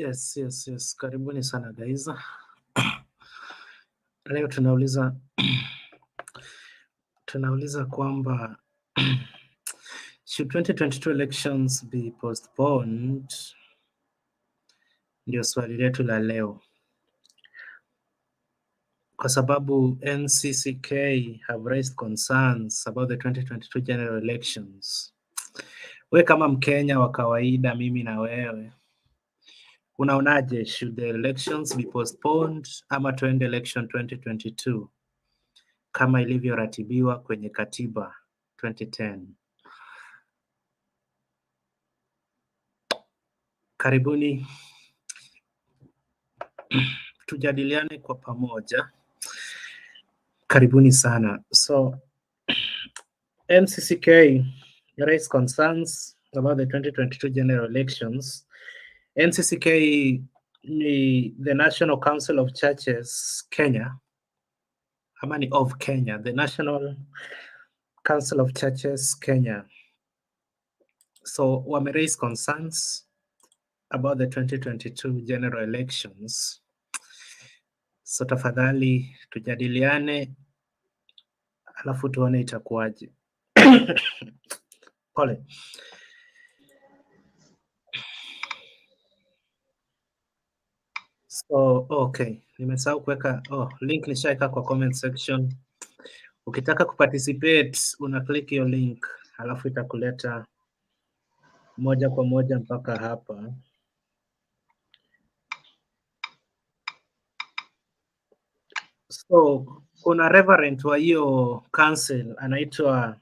Yes. Karibuni sana guys. Leo tunauliza kwamba should 2022 elections be postponed? Ndio swali letu la leo. Kwa sababu Ncck have raised concerns about the 2022 general elections. We kama Mkenya wa kawaida, mimi na wewe, unaonaje, should the elections be postponed ama tuende election 2022 kama ilivyoratibiwa kwenye katiba 2010? Karibuni tujadiliane kwa pamoja. Karibuni sana. So Ncck raised concerns about the 2022 general elections. Ncck ni the National Council of Churches Kenya, ama ni of Kenya, the National Council of Churches Kenya. So wame raise concerns about the 2022 general elections. So tafadhali tujadiliane, alafu tuone itakuwaje. Pole. So okay, nimesahau kuweka link, nishaika kwa comment section. Ukitaka kuparticipate una click hiyo link, alafu itakuleta moja kwa moja mpaka hapa. So kuna reverend wa hiyo council anaitwa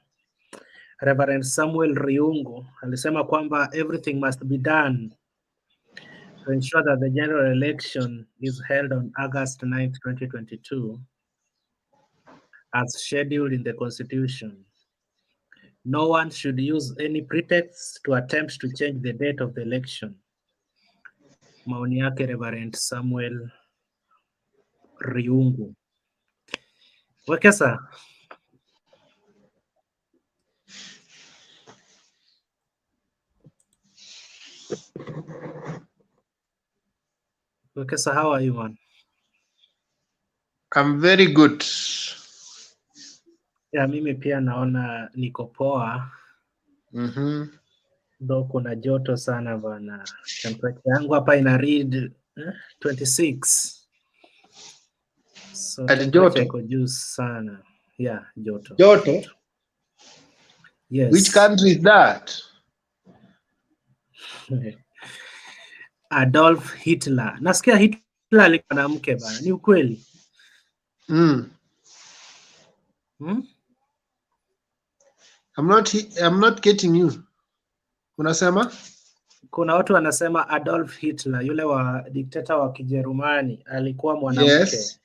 Reverend Samuel Riungu, alisema kwamba everything must be done to ensure that the general election is held on August 9th, 2022 as scheduled in the Constitution. No one should use any pretext to attempt to change the date of the election. Maoni yake Reverend Samuel Riungu. Wekesa. Wekesa, how are you, man? I'm very good. Yeah, mimi pia naona niko poa. Though kuna joto sana bana. Temperature yangu hapa ina read 26. So temperature iko juu sana. Yeah, joto. Joto? Yes. Which country is that? Adolf Hitler. Nasikia Hitler alikuwa na mke bana. Ni ukweli? I'm not getting you. Unasema? Kuna watu wanasema Adolf Hitler, yule wa dikteta wa Kijerumani, alikuwa mwanamke. Yes.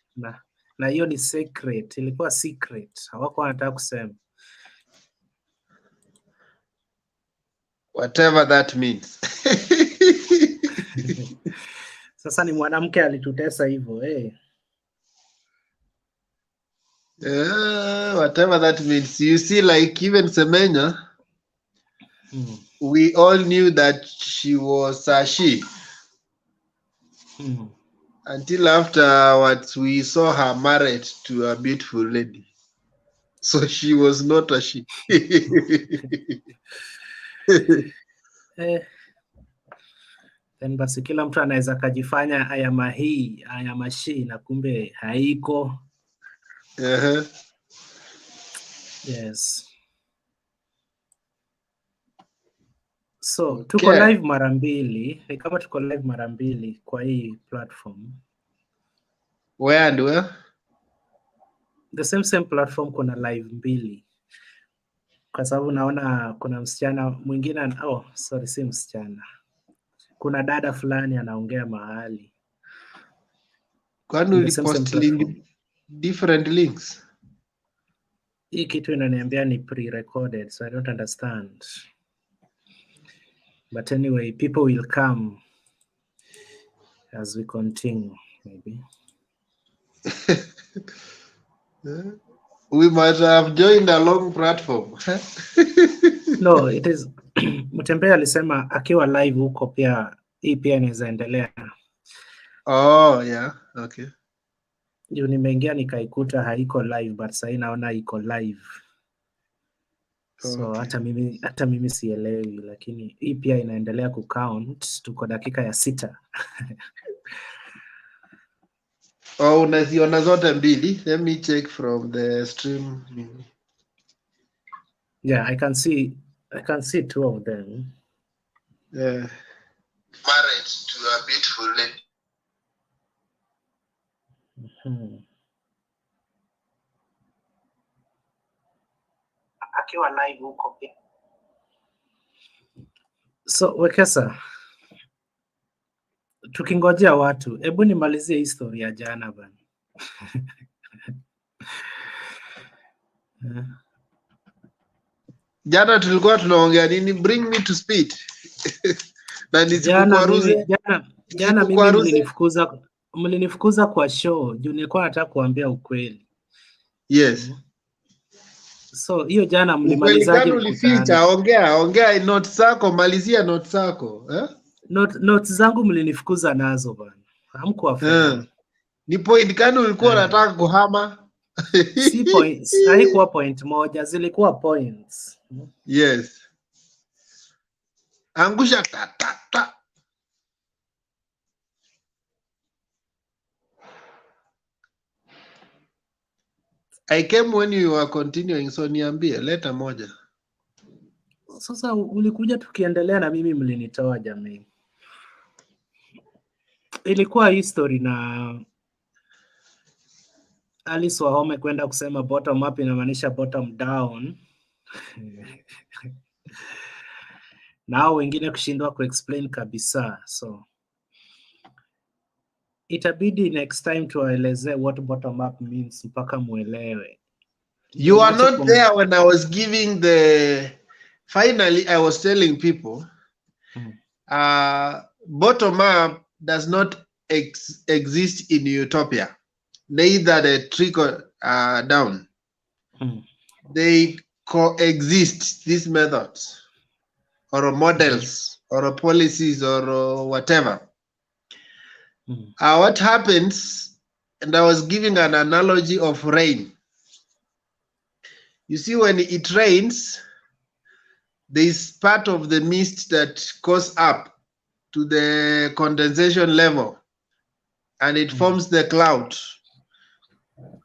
Na hiyo ni secret, ilikuwa secret. Hawako wanataka kusema. Whatever that means. Sasa ni mwanamke alitutesa hivyo, whatever that means. You see, like even Semenya, we all knew that she was a she. Until afterwards, we saw her married to a beautiful lady. So she was not a she. Then basi kila mtu anaweza kajifanya ayama hii, ayama she, na kumbe haiko. Yes. So tuko live mara mbili, ni kama tuko live mara mbili kwa hii platform. Where and where? The same platform kuna live mbili. Kwa sababu naona kuna msichana mwingine, si msichana. Kuna dada fulani anaongea mahali. Kwani ulipost different links? Hii kitu inaniambia ni pre-recorded, so I don't understand. But anyway, people will come as we continue, maybe. We might have joined a long platform. No, it is. Mtembea alisema akiwa live huko pia, hii pia inaweza endelea. Oh, yeah. Okay. Juu nimeingia nikaikuta haiko live, but sasa naona iko live. So Okay. hata mimi sielewi, lakini hii pia inaendelea kucount. Tuko dakika ya 6. Oh, unaziona zote mbili. Let me check from the stream. Yeah, I can see 2 of them. Yeah. Married to a beautiful lady. Akiwa live huko pia. So Wekesa, tukingojea watu, hebu nimalizie history ya jana bana. Jana tulikuwa tunaongea nini? Bring me to speed. Na nisikukwaruze. Jana mimi mlinifukuza kwa show juu nilikuwa nataka kuambia ukweli. Yes. So hiyo jana mlimalizaje mkutano? Ongea notes zako, malizia notes zako. Notes zangu mlinifukuza nazo bana. Hamkuwa fair. Ni point gani ulikuwa unataka kuhama? Si points, haikuwa point moja, zilikuwa points. Yes. Angusha ta. I came when you were continuing, so niambie, leta moja. Sasa ulikuja tukiendelea na mimi mlinitoa jamii. Ilikuwa history na Alice Wahome kwenda kusema bottom up inamaanisha bottom down. Na wengine kushindwa kuexplain kabisa. So itabidi next time tuwaeleze what bottom up means mpaka muelewe. You are not there when I was giving finally I was telling people bottom up does not exist in utopia, neither the trickle down. They coexist, these methods or models or policies or whatever. What happens, and I was giving an analogy of rain. You see, when it rains, there is part of the mist that goes up to the condensation level and it forms the cloud.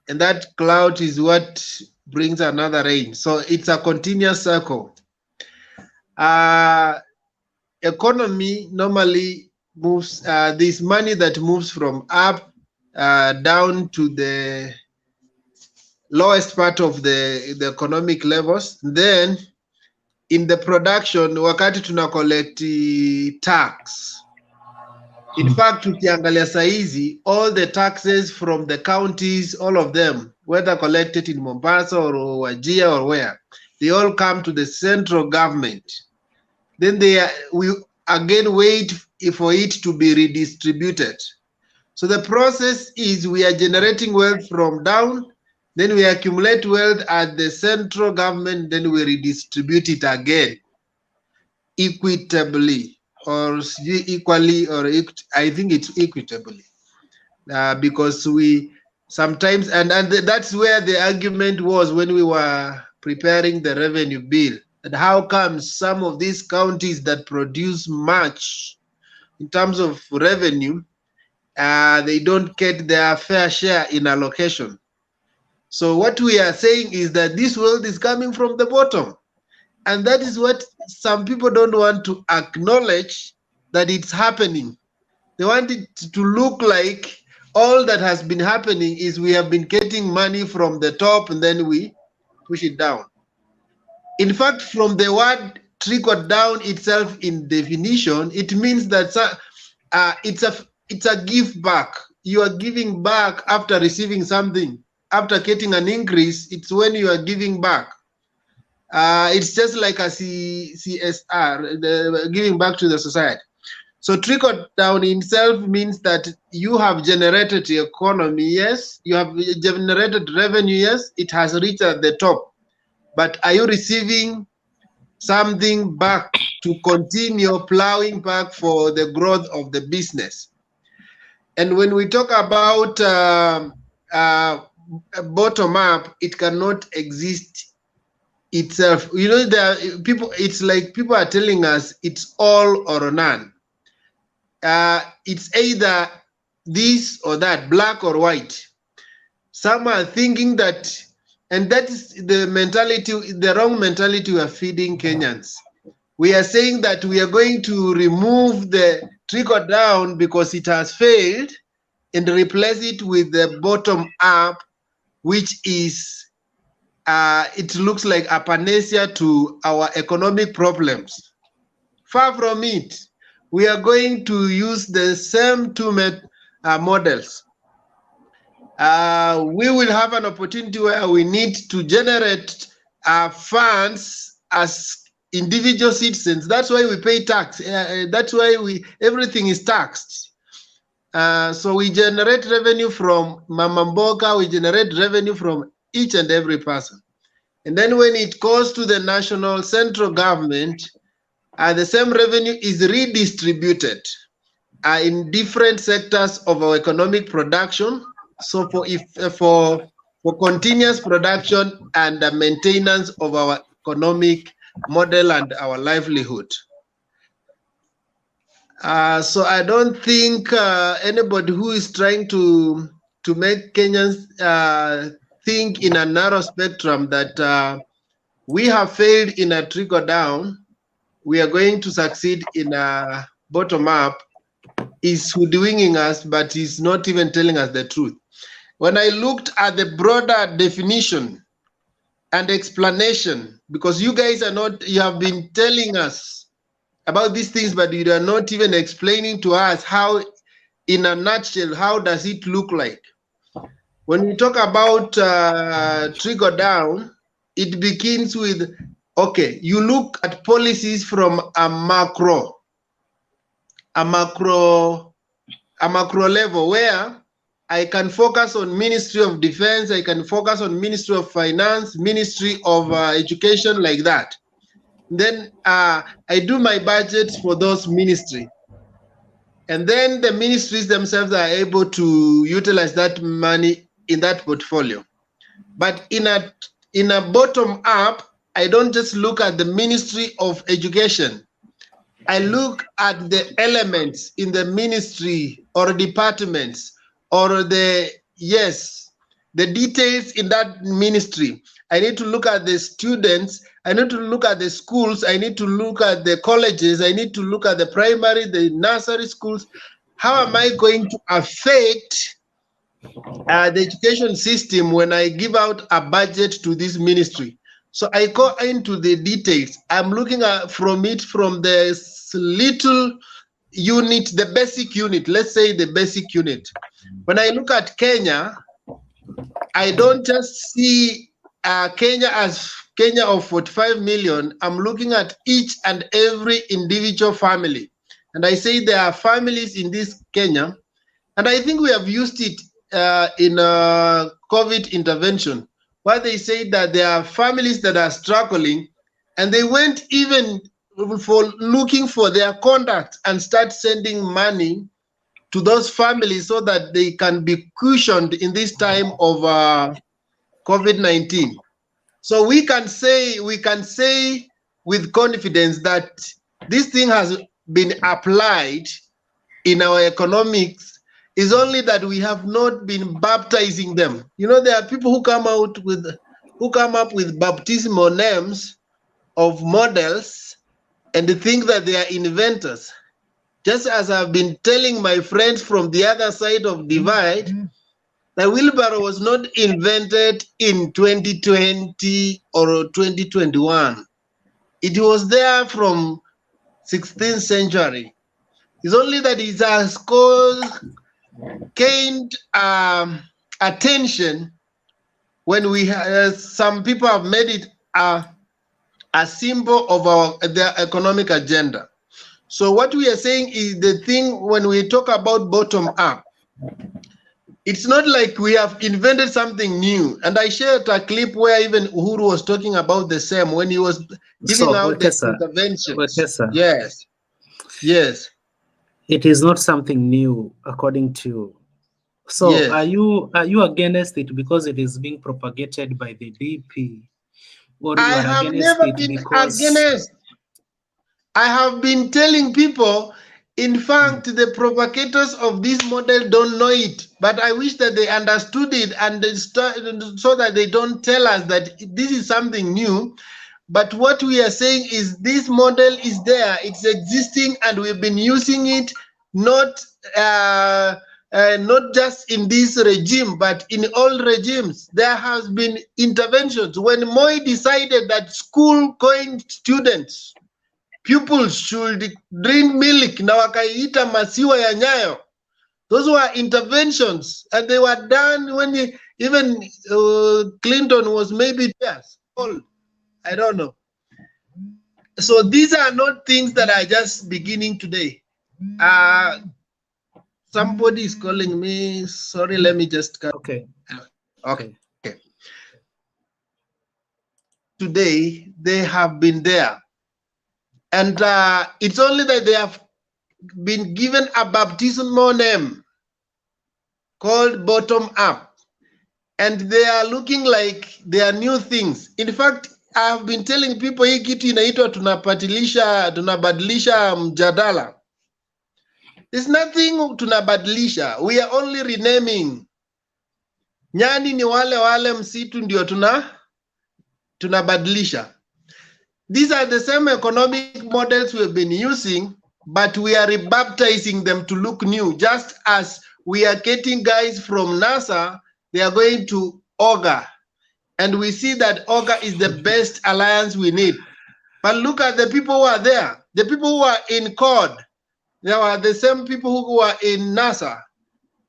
And that cloud is what brings another rain. So it's a continuous circle. Economy normally moves, there's money that moves from up down to the lowest part of the economic levels. Then in the production, wakati tuna collect tax. In fact, tukiangalia saizi, all the taxes from the counties, all of them, whether collected in Mombasa or Wajir or where, they all come to the central government. Then we again wait for it to be redistributed. So the process is we are generating wealth from down, then we accumulate wealth at the central government, then we redistribute it again equitably or equally, or I think it's equitably, because we sometimes, and that's where the argument was when we were preparing the revenue bill, and how come some of these counties that produce much in terms of revenue, they don't get their fair share in allocation. So what we are saying is that this wealth is coming from the bottom. And that is what some people don't want to acknowledge, that it's happening. They want it to look like all that has been happening is we have been getting money from the top and then we push it down. In fact, from the word trickle down itself in definition, it means that it's a give back. You are giving back after receiving something. After getting an increase, it's when you are giving back. It's just like a CSR, giving back to the society. So trickle down itself means that you have generated the economy, yes, you have generated revenue, yes, it has reached at the top. But are you receiving something back to continue plowing back for the growth of the business? And when we talk about bottom up, it cannot exist itself. You know, there are people, it's like people are telling us it's all or none. It's either this or that, black or white. Some are thinking that, and that is the mentality, the wrong mentality we are feeding Kenyans. We are saying that we are going to remove the trickle down because it has failed and replace it with the bottom up, which is, it looks like a panacea to our economic problems. Far from it. We are going to use the same two models. We will have an opportunity where we need to generate funds as individual citizens. That's why we pay tax. That's why everything is taxed. So we generate revenue from Mama Mboga, we generate revenue from each and every person. And then when it goes to the national central government, the same revenue is redistributed in different sectors of our economic production. So for continuous production and the maintenance of our economic model and our livelihood. So I don't think anybody who is trying to make Kenyans think in a narrow spectrum that we have failed in a trickle down, we are going to succeed in a bottom up, is hoodwinking us, but is not even telling us the truth. When I looked at the broader definition and explanation, because you guys are not, you have been telling us about these things, but you are not even explaining to us how, in a nutshell, how does it look like? When we talk about trickle down, it begins with, okay, you look at policies from a macro level where I can focus on Ministry of Defense, I can focus on Ministry of Finance, Ministry of Education, like that. Then I do my budget for those ministries. And then the ministries themselves are able to utilize that money in that portfolio. But in a bottom up, I don't just look at the Ministry of Education. I look at the elements in the ministry or departments or the details in that ministry. I need to look at the students. I need to look at the schools. I need to look at the colleges. I need to look at the primary, the nursery schools. How am I going to affect the education system when I give out a budget to this ministry? So I go into the details. I'm looking at from the little unit, the basic unit, let's say the basic unit. When I look at Kenya, I don't just see Kenya as Kenya of 45 million. I'm looking at each and every individual family. And I say there are families in this Kenya, and I think we have used it in COVID intervention, where they say that there are families that are struggling, and they went even for looking for their contact and start sending money to those families so that they can be cushioned in this time of COVID-19. So we can say with confidence that this thing has been applied in our economics. Is only that we have not been baptizing them. You know, there are people who come up with baptismal names of models and they think that they are inventors. Just as I've been telling my friends from the other side of divide, the wheelbarrow was not invented in 2020 or 2021. It was there from 16th century. It's only that it has gained attention when we some people have made it a symbol of their economic agenda. So what we are saying is the thing when we talk about bottom up, it's not like we have invented something new. And I shared a clip where even Uhuru was talking about the same when he was giving out the interventions. Yes. It is not something new, according to you. So Yes. are you against it because it is being propagated by the DP, or you I are have against never it been because against. I have been telling people, in fact, the provocators of this model don't know it, but I wish that they understood it and so that they don't tell us that this is something new. But what we are saying is this model is there, it's existing, and we've been using it, not not just in this regime, but in all regimes. There has been interventions. When Moi decided that school-going students, pupils should drink milk na wakaiita masiwa ya Nyayo, those were interventions, and they were done when even Clinton was maybe 2 years old. I don't know. So these are not things that are just beginning today. Somebody is calling me. Sorry, let me just come. okay. Okay. Today, they have been there. And it's only that they have been given a baptismal name called bottom up. And they are looking like they are new things. In fact, I've been telling people hii kitu inaitwa tunabadilisha mjadala. There's nothing tunabadilisha. We are only renaming. Nyani ni wale msitu ndio tunabadilisha. These are the same economic models we've been using, but we are rebaptizing them to look new. Just as we are getting guys from NASA, they are going to Augur. And we see that Augur is the best alliance we need. But look at the people who are there. The people who are in CORD, they are the same people who are in NASA.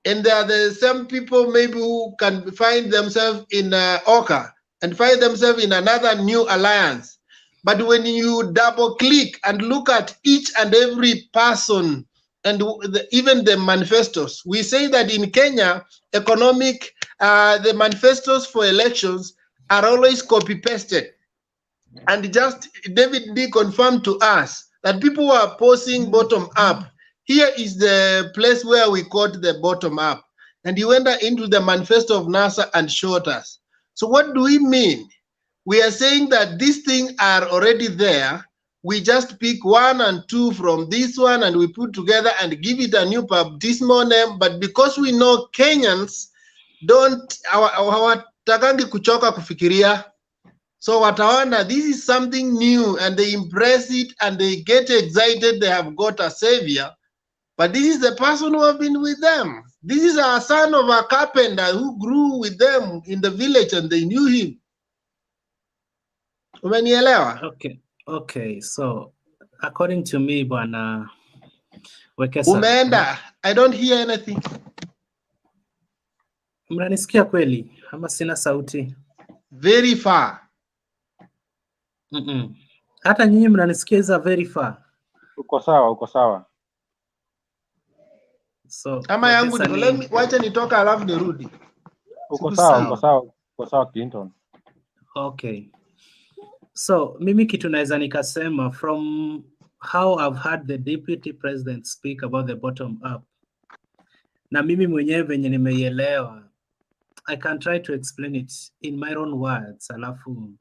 And they are the same people maybe who can find themselves in Augur and find themselves in another new alliance. But when you double click and look at each and every person and even the manifestos, we say that in Kenya, the manifestos for elections are always copy-pasted. And just David D confirmed to us that people were posting bottom up. Here is the place where we got the bottom up. And he went into the manifesto of NASA and showed us. So what do we mean? We are saying that these things are already there. We just pick 1 and 2 from this one and we put together and give it a new baptismal name. But because we know Kenyans hawatakangi kuchoka kufikiria, so wataona this is something new and they embrace it and they get excited, they have got a savior. But this is the person who have been with them. This is a son of a carpenter who grew with them in the village and they knew him. Umenielewa? Okay, so according to me, bwana Wekesa, umeenda. I don't hear anything. Mnanisikia kweli ama sina sauti? Very far. Hata nyinyi mnanisikia very far? Uko sawa. So kama yangu wacha nitoka alafu nirudi. Uko sawa Clinton. Okay. So mimi kitu naweza nikasema from how I've heard the deputy president speak about the bottom up, na mimi mwenyewe venye nimeielewa, I can try to explain it in my own words, alafu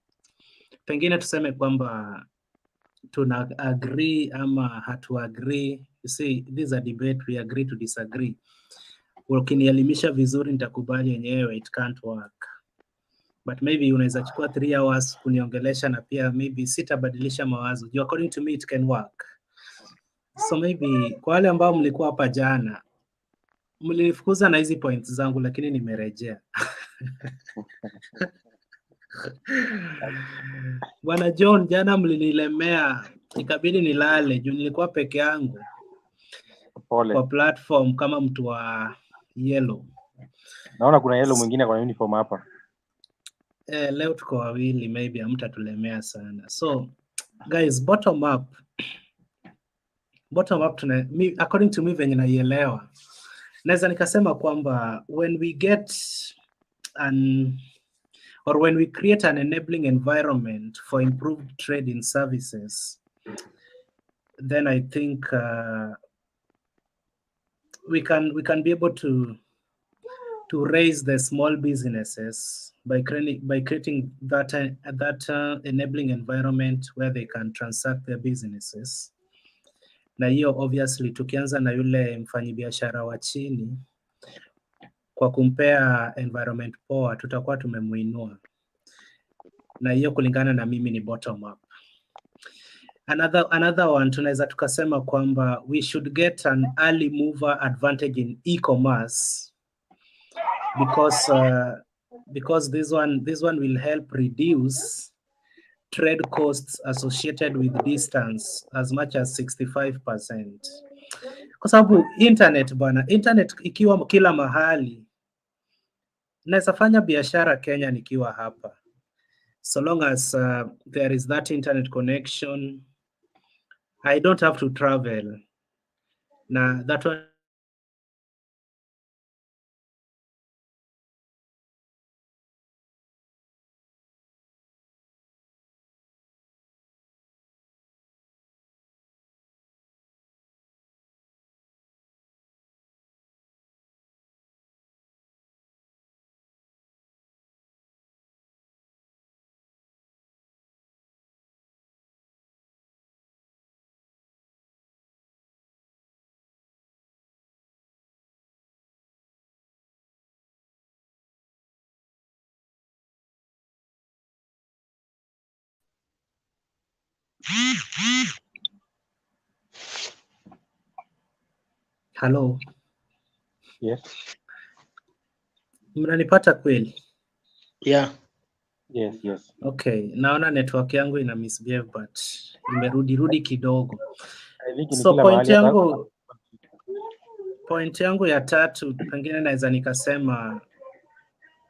pengine tuseme kwamba tuna agree ama hatu agree. You see, this is a debate, we agree to disagree. Ukinielimisha vizuri nitakubali yenyewe it can't work. But maybe unaweza chukua 3 hours kuniongelesha na pia maybe sitabadilisha mawazo. According to me it can work. So maybe kwa wale ambao mlikuwa hapa jana, mlinifukuza na hizi points zangu lakini nimerejea. Bwana John, jana mlinilemea, ikabidi nilale juu nilikuwa peke yangu. Pole. Kwa platform kama mtu wa yellow. Naona kuna yellow mwingine kwa uniform hapa. Leo tuko wawili, maybe hamtatulemea sana. So guys, bottom up according to me venye naielewa, naweza nikasema kwamba when we get when we create an enabling environment for improved trade in services, then I think we can be able to raise the small businesses by creating that enabling environment where they can transact their businesses. Na hiyo obviously tukianza na yule mfanyibiashara wa chini kwa kumpea environment poa, tutakuwa tumemuinua, na hiyo kulingana na mimi ni bottom up. Another one tunaweza tukasema kwamba we should get an early mover advantage in e-commerce because this one will help reduce trade costs associated with distance as much as 65%. Kwa sababu internet ikiwa kila mahali, naweza fanya biashara Kenya nikiwa hapa, so long as there is that internet connection. I don't have to travel. Na that one Hello. Yes. Mnanipata kweli? Yeah. Yes. Okay, naona network yangu ina misbehave but imerudi kidogo. I think So kila point yangu ya tatu pengine naweza nikasema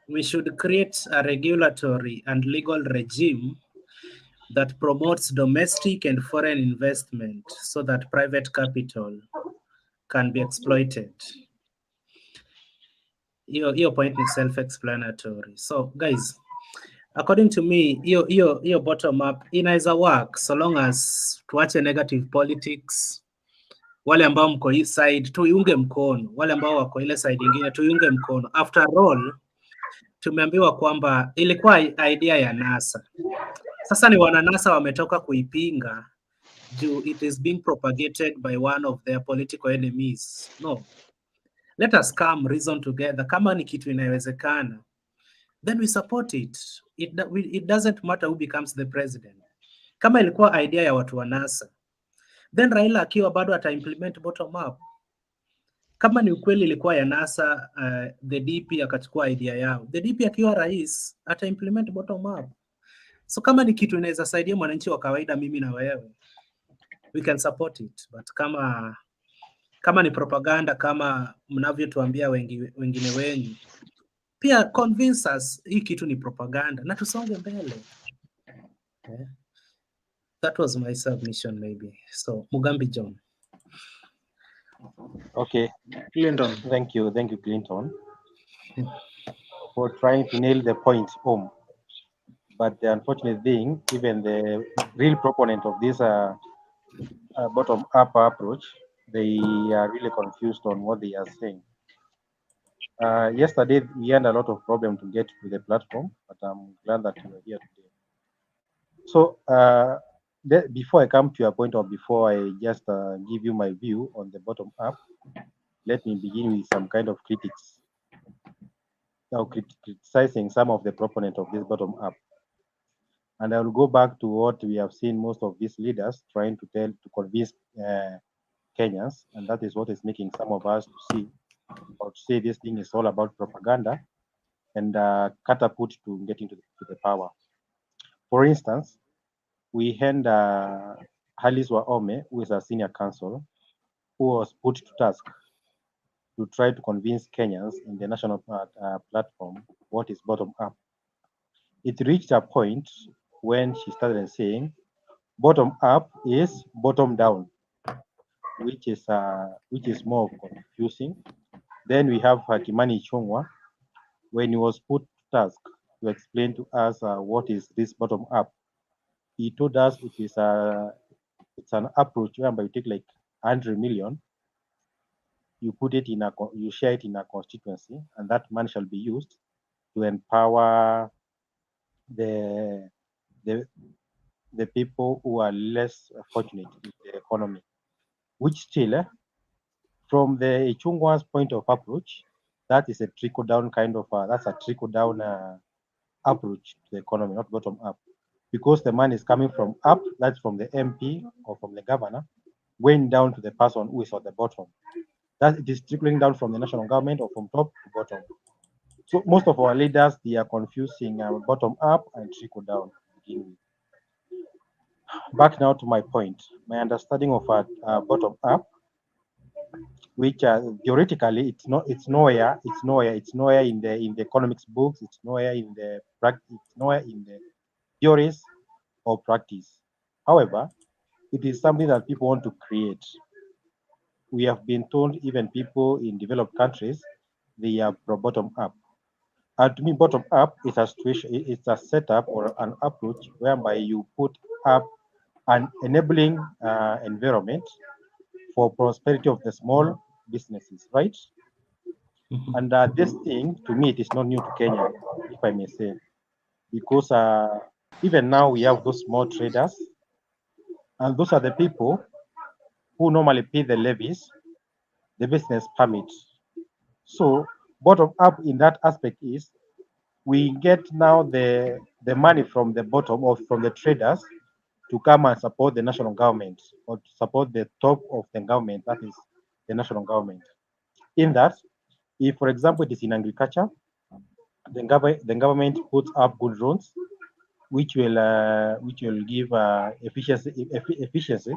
we should create a regulatory and legal regime that promotes domestic and foreign investment so that private capital can be exploited. Your point is self-explanatory. So guys, according to me, your bottom up inaweza work so long as tuache negative politics. Wale ambao mko hii side tuiunge mkono, wale ambao wako ile side nyingine tuiunge mkono. After all, tumeambiwa kwamba ilikuwa idea ya NASA. Sasa ni wana NASA wametoka kuipinga juu it is being propagated by one of their political enemies. No. Let us come reason together. Kama ni kitu inawezekana, then we support it. It doesn't matter who becomes the president. Kama ilikuwa idea ya watu wa NASA, then Raila akiwa bado ata implement bottom up. Kama ni ukweli ilikuwa ya NASA, the DP akachukua idea yao, the DP akiwa rais ata implement bottom up. So kama ni kitu inaweza saidia mwananchi wa kawaida, mimi na wewe, we can support it. But kama ni propaganda, kama mnavyotuambia wengine wenyu, pia convince us hii kitu ni propaganda na tusonge mbele. Okay. That was my submission maybe. So Mugambi John. Okay. Clinton. Thank you, Clinton, for trying to nail the point home. But the unfortunate thing, even the real proponent of this bottom-up approach, they are really confused on what they are saying. Yesterday, we had a lot of problem to get to the platform, but I'm glad that you are here today. So before I come to your point, or before I just give you my view on the bottom up, let me begin with some kind of critics. Now, criticizing some of the proponents of this bottom up. And I will go back to what we have seen most of these leaders trying to convince Kenyans, and that is what is making some of us to say this thing is all about propaganda and catapult to getting to the power. For instance, we had Halis Waome, who is a senior counsel, who was put to task to try to convince Kenyans in the national platform what is bottom up. It reached a point when she started saying bottom up is bottom down, which is more confusing. Then we have Kimani Ichung'wah, when he was put to task to explain to us what is this bottom up. He told us it's an approach whereby you take like 100 million you put it in you share it in a constituency, and that money shall be used to empower the the the people who are less fortunate in the economy, which still, from the Ichungwa's point of approach, that is a trickle down kind of, that's a trickle down approach to the economy, not bottom up. Because the money is coming from up, that's from the MP or from the governor, going down to the person who is at the bottom. That it is trickling down from the national government or from top to bottom. So most of our leaders, they are confusing bottom up and trickle down to begin with. Back now to my point. My understanding of bottom up, which theoretically it's nowhere in the economics books, it's nowhere in the practice, it's nowhere in the theories or practice. However, it is something that people want to create. We have been told even people in developed countries, they are pro bottom up. And to me, bottom up is a situation, it's a setup or an approach whereby you put up an enabling environment for prosperity of the small businesses, right? Mhm. And this thing, to me, it is not new to Kenya, if I may say, because even now we have those small traders, and those are the people who normally pay the levies, the business permits. So bottom up in that aspect is we get now the money from the bottom or from the traders to come and support the national government or to support the top of the government, that is the national government. In that, if for example it is in agriculture, the government puts up good roads which will give efficiency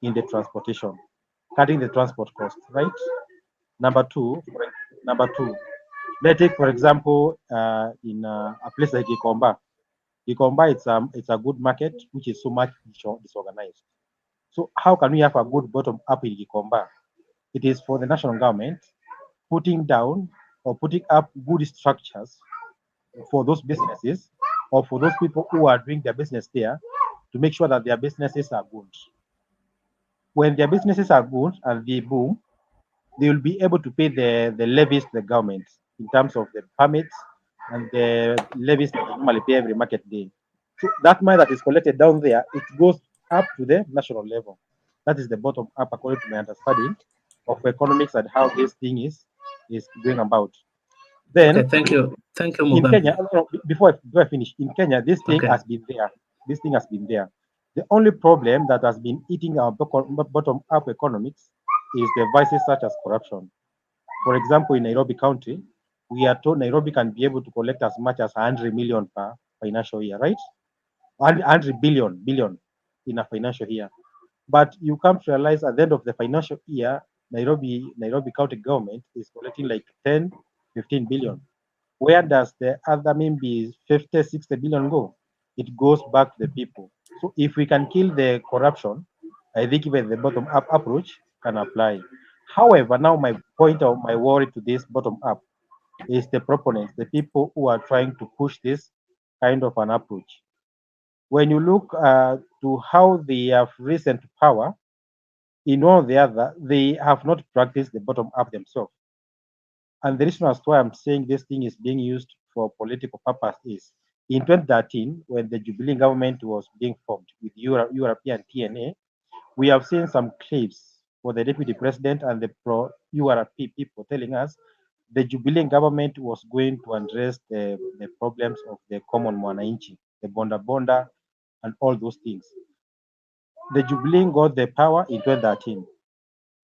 in the transportation, cutting the transport cost, right? Number two, number two, let's take for example in a place like Gikomba. Gikomba, it's a good market which is so much disorganized. So how can we have a good bottom up in Gikomba? It is for the national government putting down or putting up good structures for those businesses or for those people who are doing their business there to make sure that their businesses are good. When their businesses are good and they boom, they will be able to pay the levies to the government in terms of the permits and the levies that they normally pay every market day. So that money that is collected down there, it goes up to the national level. That is the bottom up according to my understanding of economics and how this thing is going about. Okay, Then thank you. Thank you, in Mugambi. Kenya, before I finish, in Kenya, this thing Okay. has been there. This thing has been there. The only problem that has been eating our bottom up economics is the vices such as corruption. For example, in Nairobi County, we are told Nairobi can be able to collect as much as 100 million per financial year, right? 100 billion in a financial year. But you come to realize at the end of the financial year, Nairobi County government is collecting like 10, 15 billion. Where does the other maybe 50, 60 billion go? It goes back to the people. So if we can kill the corruption, I think even the bottom up approach can apply. However, now my point of my worry to this bottom up is the proponents, the people who are trying to push this kind of an approach. When you look to how they have risen to power, in one or the other, they have not practiced the bottom up themselves. And the reason as to why I'm saying this thing is being used for political purpose is in 2013, when the Jubilee government was being formed with European TNA, we have seen some clips for the deputy president and the pro URP people telling us the Jubilee government was going to address the problems of the common mwananchi, the bonda bonda, and all those things. The Jubilee got the power in 2013.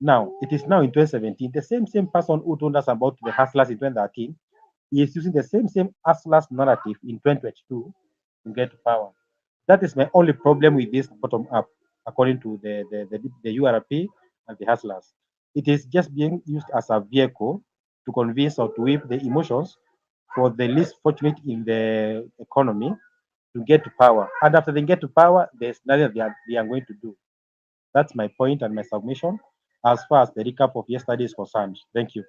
Now, it is now in 2017. The same person who told us about the hustlers in 2013 is using the same hustlers narrative in 2022 to get power. That is my only problem with this bottom up, according to the URP and the hustlers. It is just being used as a vehicle to convince or to whip the emotions for the least fortunate in the economy to get to power. And after they get to power, there's nothing they are going to do. That's my point and my submission as far as the recap of yesterday is concerned. Thank you.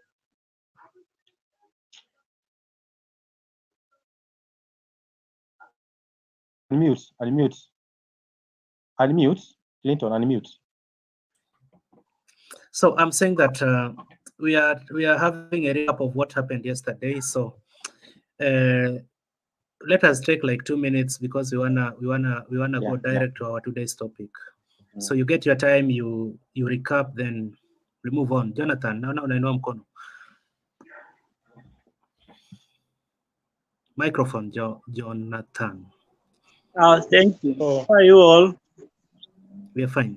Unmute, unmute, unmute, Clinton, unmute. So I'm saying that we are having a recap of what happened yesterday. So let us take like 2 minutes because we wanna go direct to our today's topic. So you get your time, you recap, then we move on. Jonathan, now unainua mkono. Microphone, Jonathan. Thank you. How are you all? We are fine.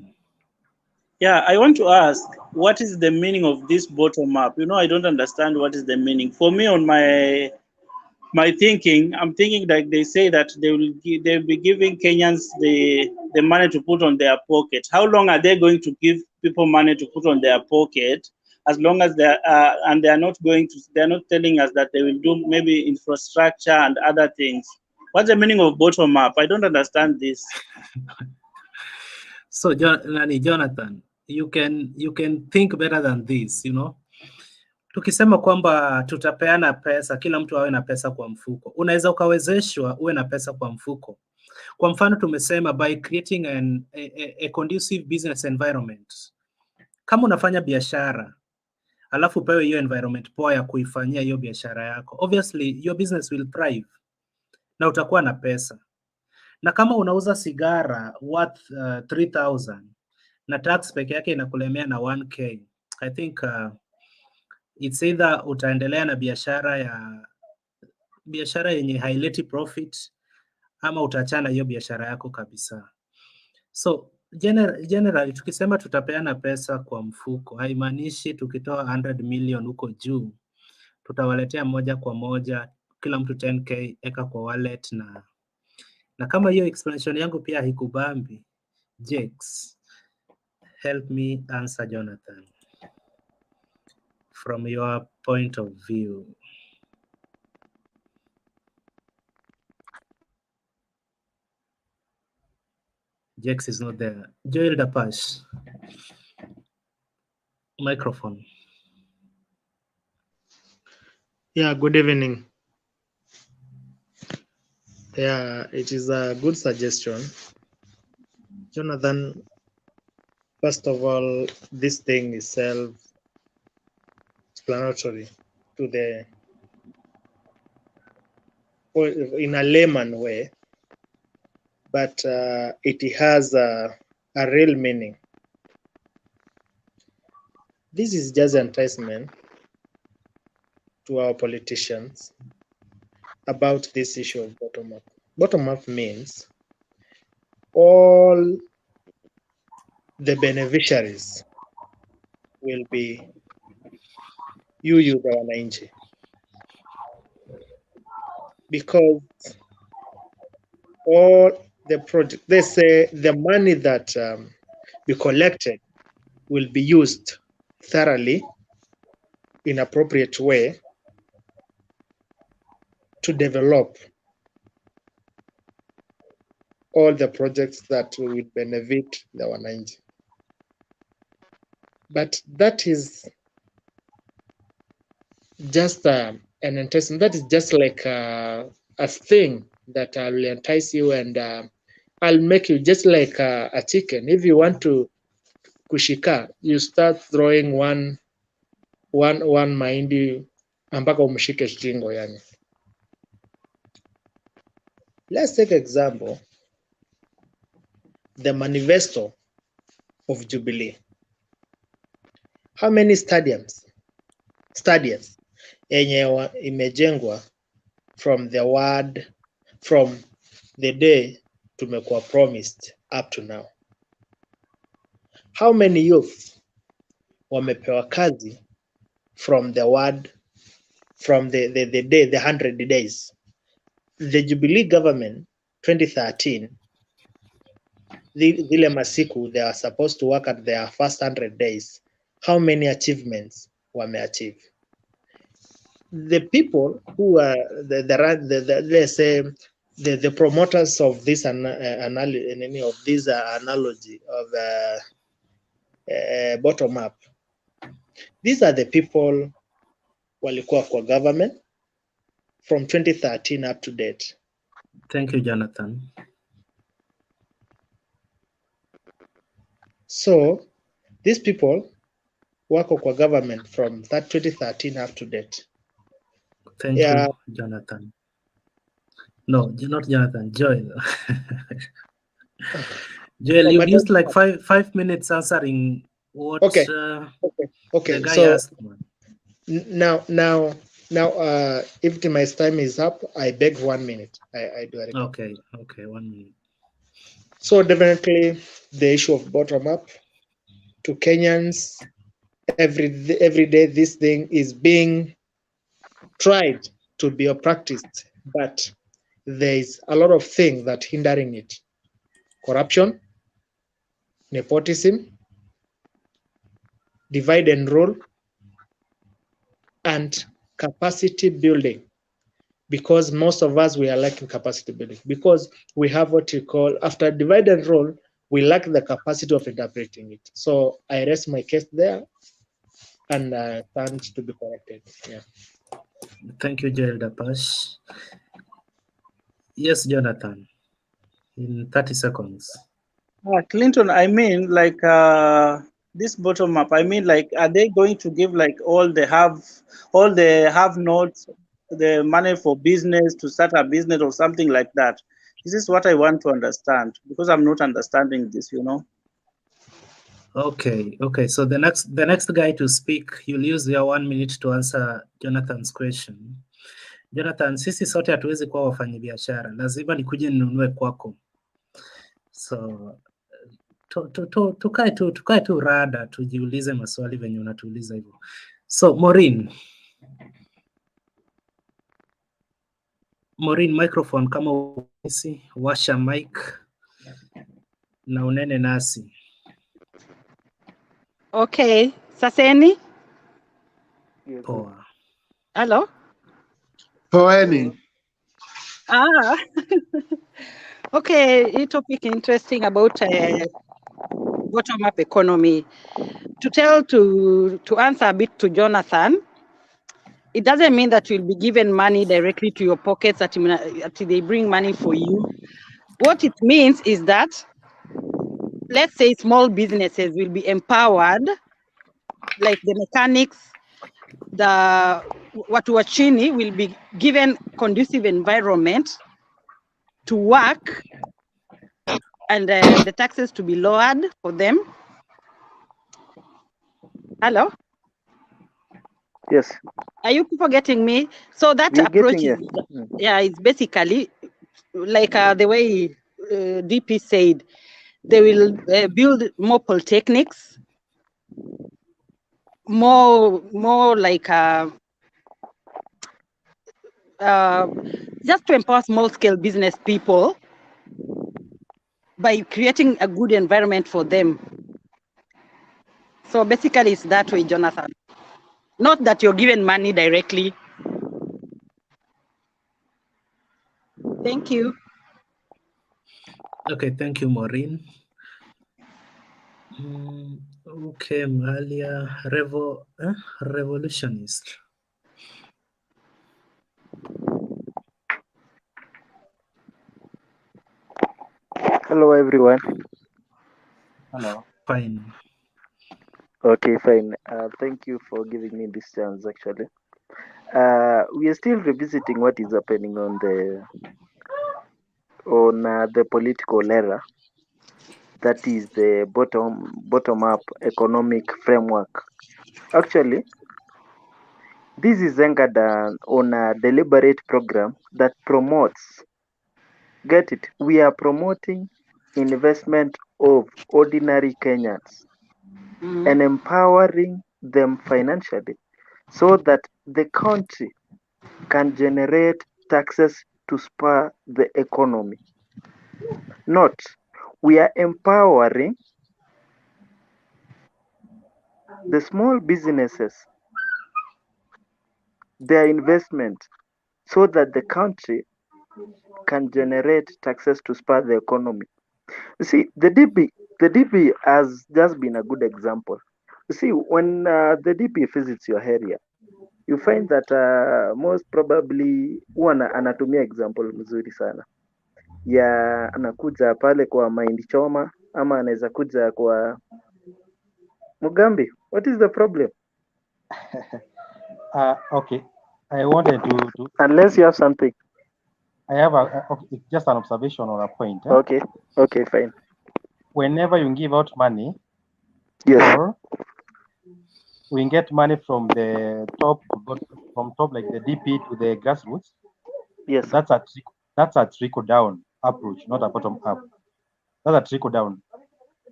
Yeah, I want to ask, what is the meaning of this bottom up? You know, I don't understand what is the meaning. For me, on my thinking, I'm thinking like they say that they'll be giving Kenyans the money to put on their pocket. How long are they going to give people money to put on their pocket? As long as they are, and they're not telling us that they will do maybe infrastructure and other things. What's the meaning of bottom up? I don't understand this. So Jonathan, you can think better than this, you know. Tukisema kwamba tutapeana pesa, kila mtu awe na pesa kwa mfuko, unaweza ukawezeshwa uwe na pesa kwa mfuko. Kwa mfano tumesema by creating a conducive business environment. Kama unafanya biashara alafu pewe hiyo environment poa ya kuifanyia hiyo biashara yako, obviously your business will thrive na utakuwa na pesa. Na kama unauza sigara worth 3,000 na tax peke yake inakulemea na 1k, I think it's either utaendelea na biashara yenye haileti profit ama utaachana hiyo biashara yako kabisa. So generally tukisema tutapeana pesa kwa mfuko, haimaanishi tukitoa 100 million huko juu tutawaletea moja kwa moja kila mtu 10k eka kwa wallet. Na kama hiyo explanation yangu pia haikubambi, Jex, help me answer Jonathan from your point of view. Jex is not there. Joel Dapash, microphone. Yeah, good evening. Yeah, it is a good suggestion. Jonathan, first of all, this thing is self-explanatory to in a layman way, but it has a real meaning. This is just enticement to our politicians about this issue of bottom-up. Bottom-up means all the beneficiaries will be you the wananchi, because all the project, they say the money that be collected will be used thoroughly in appropriate way to develop all the projects that will benefit the wananchi. But that is just an enticement. That is just like a thing that will entice you, and I'll make you just like a chicken. If you want to kushika, you start throwing one mahindi ambako umshike shingo yani. Let's take example, the manifesto of Jubilee. How many stadiums yenye imejengwa from the day tumekuwa promised up to now? How many youth wamepewa kazi from the day, the 100 days? The Jubilee government 2013, zile masiku they are supposed to work at their first 100 days. How many achievements wameachieve? The people who are let's say the promoters of this analogy of bottom up, these are the people walikuwa kwa government from 2013 up to date. Thank you, Jonathan. So these people wako kwa government from 2013 up to date. Thank Yeah. you, Jonathan. No, not Jonathan, Joel. Joel, you but used like five minutes answering what Okay. the Okay. guy So asked. now, if my time is up, I beg 1 minute. I do it. Okay, 1 minute. So definitely the issue of bottom up to Kenyans, every day this thing is being tried to be practiced, but there is a lot of things that hindering it. Corruption, nepotism, divide and rule, and capacity building. Because most of us, we are lacking capacity building because we have what you call, after divide and rule, we lack the capacity of interpreting it. So I rest my case there and stand to be corrected. Yeah. Thank you, Joel Dapash. Yes, Jonathan, in 30 seconds. Clinton, I mean, like this bottom up. I mean, like, are they going to give like all the have notes, the money for business to start a business or something like that? This is what I want to understand because I'm not understanding this. Okay. So the next guy to speak, you'll use your 1 minute to answer Jonathan's question. Jonathan, sisi sote hatuwezi kuwa wafanyabiashara, lazima nikuje ninunue kwako. So tukae tu rada, tujiulize maswali venye unatuuliza hivyo. So Maureen, microphone kama usi, washa mic na unene nasi. Okay, saseni. Poa. Hello. Poeni. Okay, a topic interesting about bottom-up economy. To answer a bit to Jonathan, it doesn't mean that you'll be given money directly to your pockets that they bring money for you. What it means is that, let's say small businesses will be empowered, like the mechanics, the watu wa chini will be given conducive environment to work and the taxes to be lowered for them. Hello? Yes. Are you people getting me? So that We're approach getting is, it's basically like the way DP said, they will build more polytechnics, more like just to empower small scale business people by creating a good environment for them. So basically it's that way, Jonathan. Not that you're given money directly. Thank you. Okay, thank you, Maureen. Okay, Malia, revolutionist. Hello, everyone. Hello. Fine. Okay, fine. Thank you for giving me this chance, actually. We are still revisiting what is happening on the political era. That is the bottom-up economic framework. Actually, this is anchored on a deliberate program that promotes, get it, we are promoting investment of ordinary Kenyans and empowering them financially so that the country can generate taxes to spur the economy. Note, we are empowering the small businesses, their investment, so that the country can generate taxes to spur the economy. You see, the DP has just been a good example. You see, when the DP visits your area, you find that most probably huwa anatumia example mzuri sana ya anakuja pale kwa mahindi choma ama anaweza kuja kwa Mugambi, what is the problem? Okay, I wanted to Unless you have something. I have okay, just an observation or a point. Okay, okay, fine. Whenever you give out money, Yes. or we get money from the top to from top, like the DP to the grassroots. Yes. That's a trickle down approach, not a bottom up. That's a trickle down.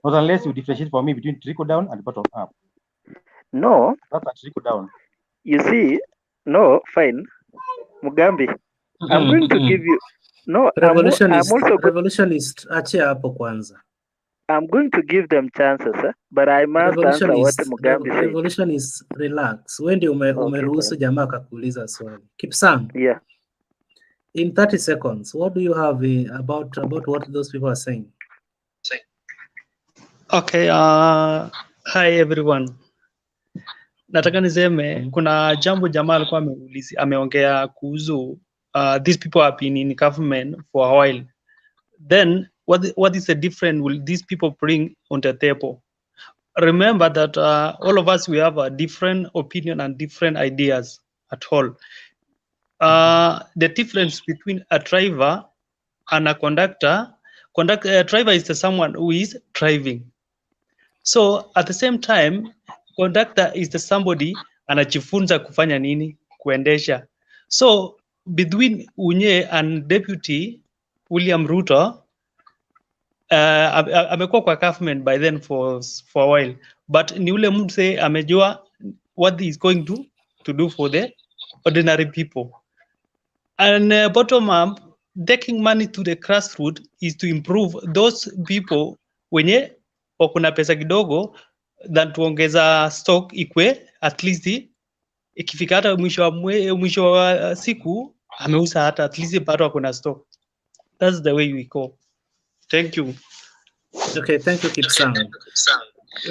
Not unless you differentiate for me between trickle down and bottom up. No. That's a trickle down. You see, no, fine. Mugambi, I'm going to give you. No, I'm also revolutionist. Achia hapo kwanza. I'm going to give them chances, but I must answer what Mugambi said. Revolutionist, relax. Wewe ndio umeruhusu jamaa akakuuliza swali. Kipsang. Yeah. In 30 seconds, what do you have about what those people are saying? Okay, hi everyone. Nataka niseme kuna jambo jamaa alikuwa ameongea kuhusu these people have been in government for a while. Then what is the difference will these people bring on the table? Remember that all of us, we have a different opinion and different ideas at all. The difference between a driver and a conductor, a driver is someone who is driving. So at the same time, conductor is somebody anajifunza kufanya nini, kuendesha. So between Unye and Deputy William Ruto, amekuwa kwa government by then for a while, but ni ule mse amejua what he is going to do for the ordinary people. And bottom up, taking money to the grassroots is to improve those people wenye wakuna pesa kidogo, than tuongeza stock ikwe at least ikifika hata mwisho wa siku ameuza hata at least bado akuna stock. That's the way we go. Thank you. Okay, thank you, Kipsang.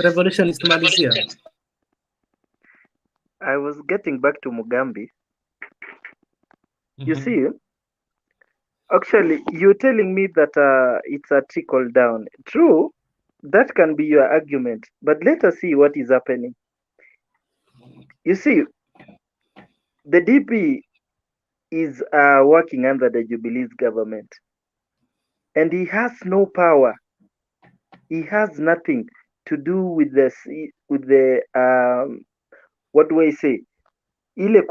Revolutionist Malaysia. I was getting back to Mugambi. You see, actually, you're telling me that it's a trickle down. True, that can be your argument, but let us see what is happening. You see, the DP is working under the Jubilee's government, and he has no power. He has nothing to do with the what do I say? Ile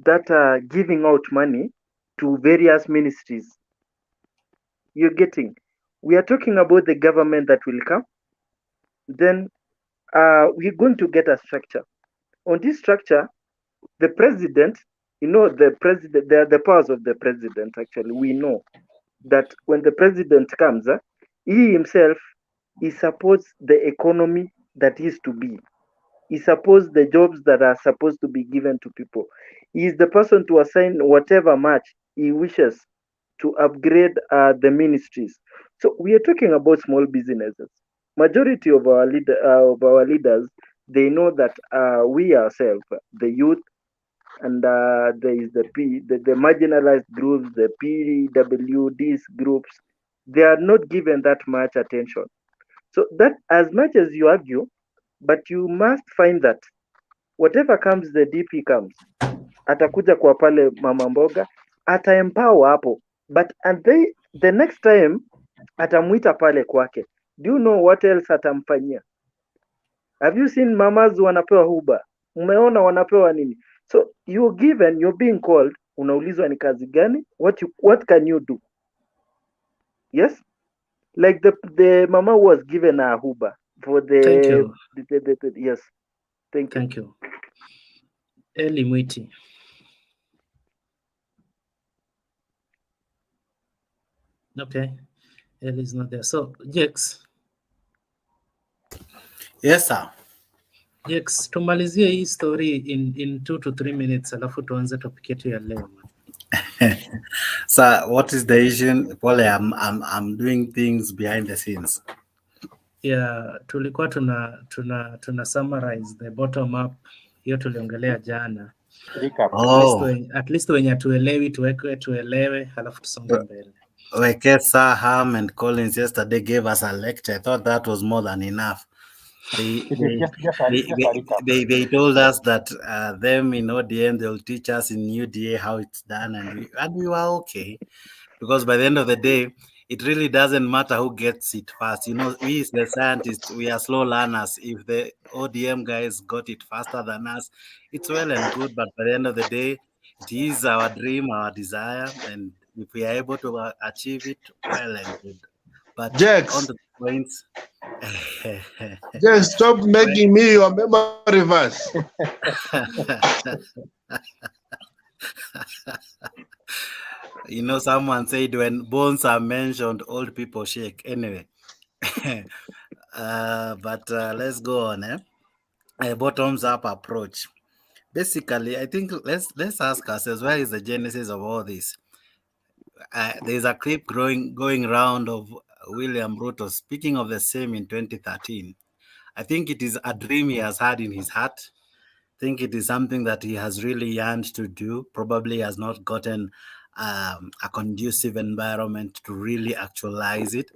that giving out money to various ministries. You're getting. We are talking about the government that will come. Then we're going to get a structure. On this structure, the president, the powers of the president, actually, we know that when the president comes, he himself, he supports the economy that is to be. He supports the jobs that are supposed to be given to people. He is the person to assign whatever much he wishes to upgrade the ministries. So we are talking about small businesses. Majority of our leaders, they know that we ourselves, the youth, and there is the marginalized groups, the PWDs groups, they are not given that much attention. So that, as much as you argue, but you must find that whatever comes, the DP comes, atakuja kwa pale mama mboga, ata-empower hapo, but the next time atamuita pale kwake. Do you know what else atamfanyia? Have you seen mamas wanapewa huba? Umeona wanapewa nini? So you're being called, unaulizwa ni kazi gani? What can you do? Yes? Like the mama was given a huba for the... Thank you. Yes. Thank you. Thank you. Eli Mwiti. Okay. Eli is not there. So, Jex. Yes, sir. Jex, tumalizie hii story in 2 to 3 minutes, alafu tuanze topic yetu ya leo. So, what is the issue? Paul, I'm doing things behind the scenes. Yeah, tulikuwa tuna summarize the bottom up, hiyo tuliongelea jana. At least wenye hatuelewi tuelewe, halafu tusonge mbele. Like Saham and Collins yesterday gave us a lecture. I thought that was more than enough. They It is they just a recap. they told us that them in ODM they'll teach us in UDA how it's done, and we were okay, because by the end of the day, it really doesn't matter who gets it first. You know, we as the scientists, we are slow learners. If the ODM guys got it faster than us, it's well and good. But by the end of the day, it is our dream, our desire, and if we are able to achieve it, well and good. But on Jax, to the points. Jax, stop making me your memory verse. You know, someone said when bones are mentioned, old people shake. Anyway, but let's go on. A bottoms up approach. Basically, I think let's ask ourselves, where is the genesis of all this? There's a clip going around of William Ruto speaking of the same in 2013. I think it is a dream he has had in his heart. I think it is something that he has really yearned to do. Probably has not gotten a conducive environment to really actualize it.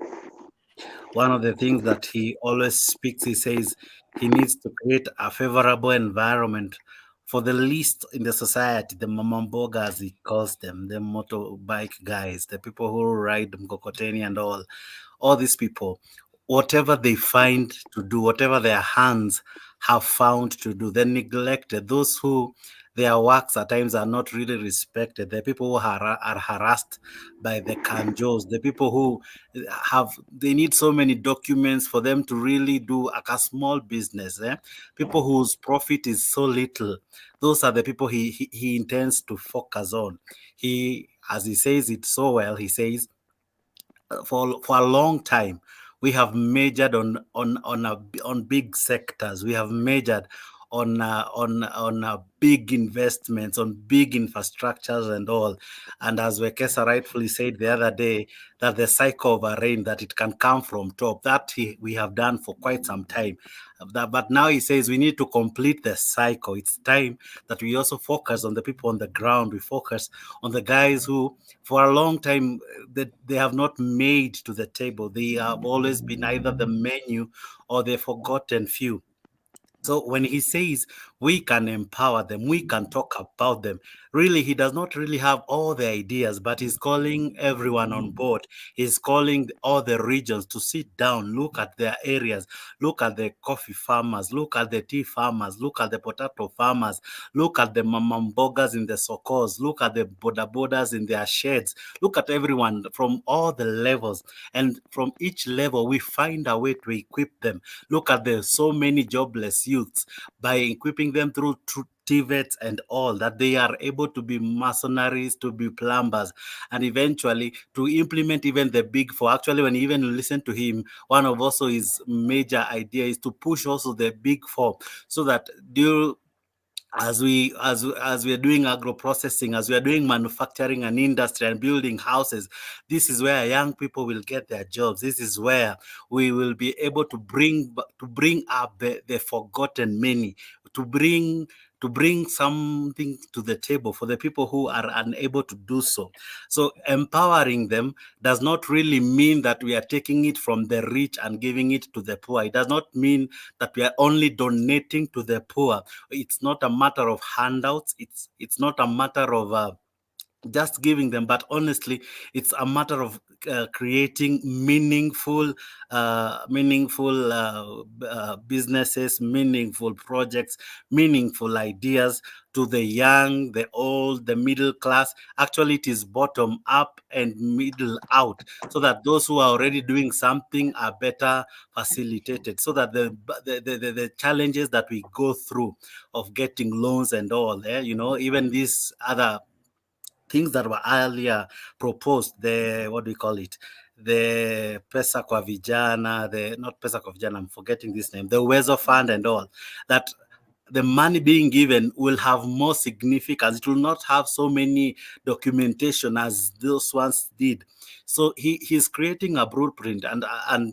One of the things that he always speaks, he says he needs to create a favorable environment for the least in the society, the mamamboga as he calls them, the motorbike guys, the people who ride mkokoteni and all these people, whatever they find to do, whatever their hands have found to do, they're neglected. Those who their works at times are not really respected. The people who are harassed by the kanjos, the people who they need so many documents for them to really do a small business. People whose profit is so little. Those are the people he intends to focus on. He, as he says it so well, he says, for a long time we have majored on big sectors. We have majored on big investments, on big infrastructures and all. And as Wekesa rightfully said the other day, that the cycle of a rain, that it can come from top, that we have done for quite some time. But now he says we need to complete the cycle. It's time that we also focus on the people on the ground. We focus on the guys who, for a long time, they have not made to the table. They have always been either the menu or the forgotten few. So when he says we can empower them, we can talk about them, really, he does not really have all the ideas, but he's calling everyone on board. He's calling all the regions to sit down, look at their areas, look at the coffee farmers, look at the tea farmers, look at the potato farmers, look at the mamambogas in the sokos, look at the bodas in their sheds, look at everyone from all the levels. And from each level, we find a way to equip them. Look at the so many jobless youths, by equipping them through TVETs and all, that they are able to be mercenaries, to be plumbers, and eventually to implement even the big four. Actually, when you even listen to him, one of also his major idea is to push also the big four, so that as we are doing agro processing, as we are doing manufacturing and industry and building houses, this is where young people will get their jobs. This is where we will be able to bring up the forgotten many, to bring something to the table for the people who are unable to do so. So empowering them does not really mean that we are taking it from the rich and giving it to the poor. It does not mean that we are only donating to the poor. It's not a matter of handouts. It's not a matter of just giving them, but honestly, it's a matter of creating meaningful businesses, meaningful projects, meaningful ideas to the young, the old, the middle class. Actually, it is bottom up and middle out, so that those who are already doing something are better facilitated, so that the challenges that we go through of getting loans and all, even these other things that were earlier proposed, what do you call it? The Pesa kwa Vijana, not Pesa kwa Vijana, I'm forgetting this name, the Uwezo Fund and all, that the money being given will have more significance. It will not have so many documentation as those ones did. So he's creating a blueprint, and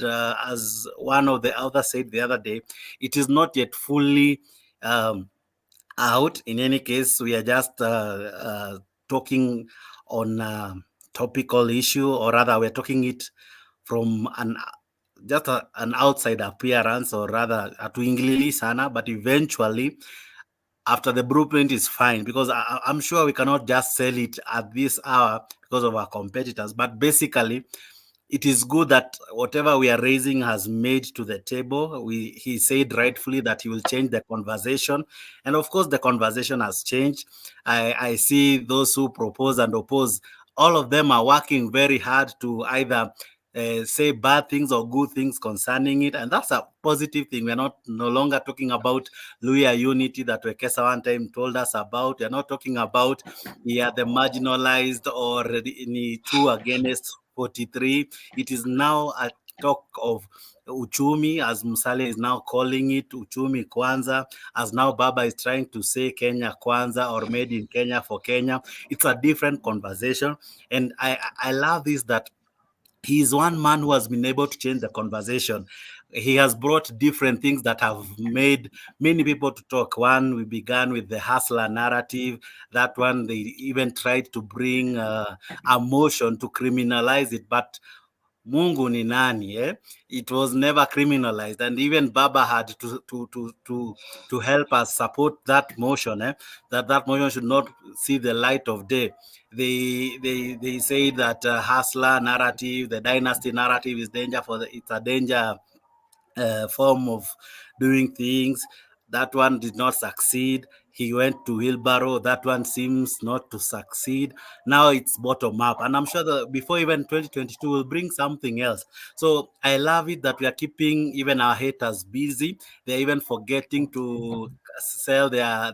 as one of the others said the other day, it is not yet fully out. In any case, we are just talking on a topical issue, or rather we're talking it from just an outside appearance, or rather atuingilili sana, but eventually after the blueprint is fine, because I'm sure we cannot just sell it at this hour because of our competitors. But basically, it is good that whatever we are raising has made to the table. He said rightfully that he will change the conversation, and of course the conversation has changed. I see those who propose and oppose. All of them are working very hard to either say bad things or good things concerning it, and that's a positive thing. We're no longer talking about Luya unity that Wekesa one time told us about. We're not talking about the marginalized or any 2 against 43. It is now a talk of uchumi, as Musale is now calling it, uchumi kwanza, as now Baba is trying to say Kenya kwanza, or made in Kenya for Kenya. It's a different conversation, and I love this, that he is one man who has been able to change the conversation. He has brought different things that have made many people to talk. One, we began with the hustler narrative. That one, they even tried to bring a motion to criminalize it, but Mungu ni nani, eh? It was never criminalized, and even Baba had to help us support that motion, that motion should not see the light of day. They say that hustler narrative, the dynasty narrative, is it's a danger form of doing things. That one did not succeed. He went to wheelbarrow. That one seems not to succeed. Now it's bottom up. And I'm sure that before even 2022 will bring something else. So I love it that we are keeping even our haters busy. They're even forgetting to sell their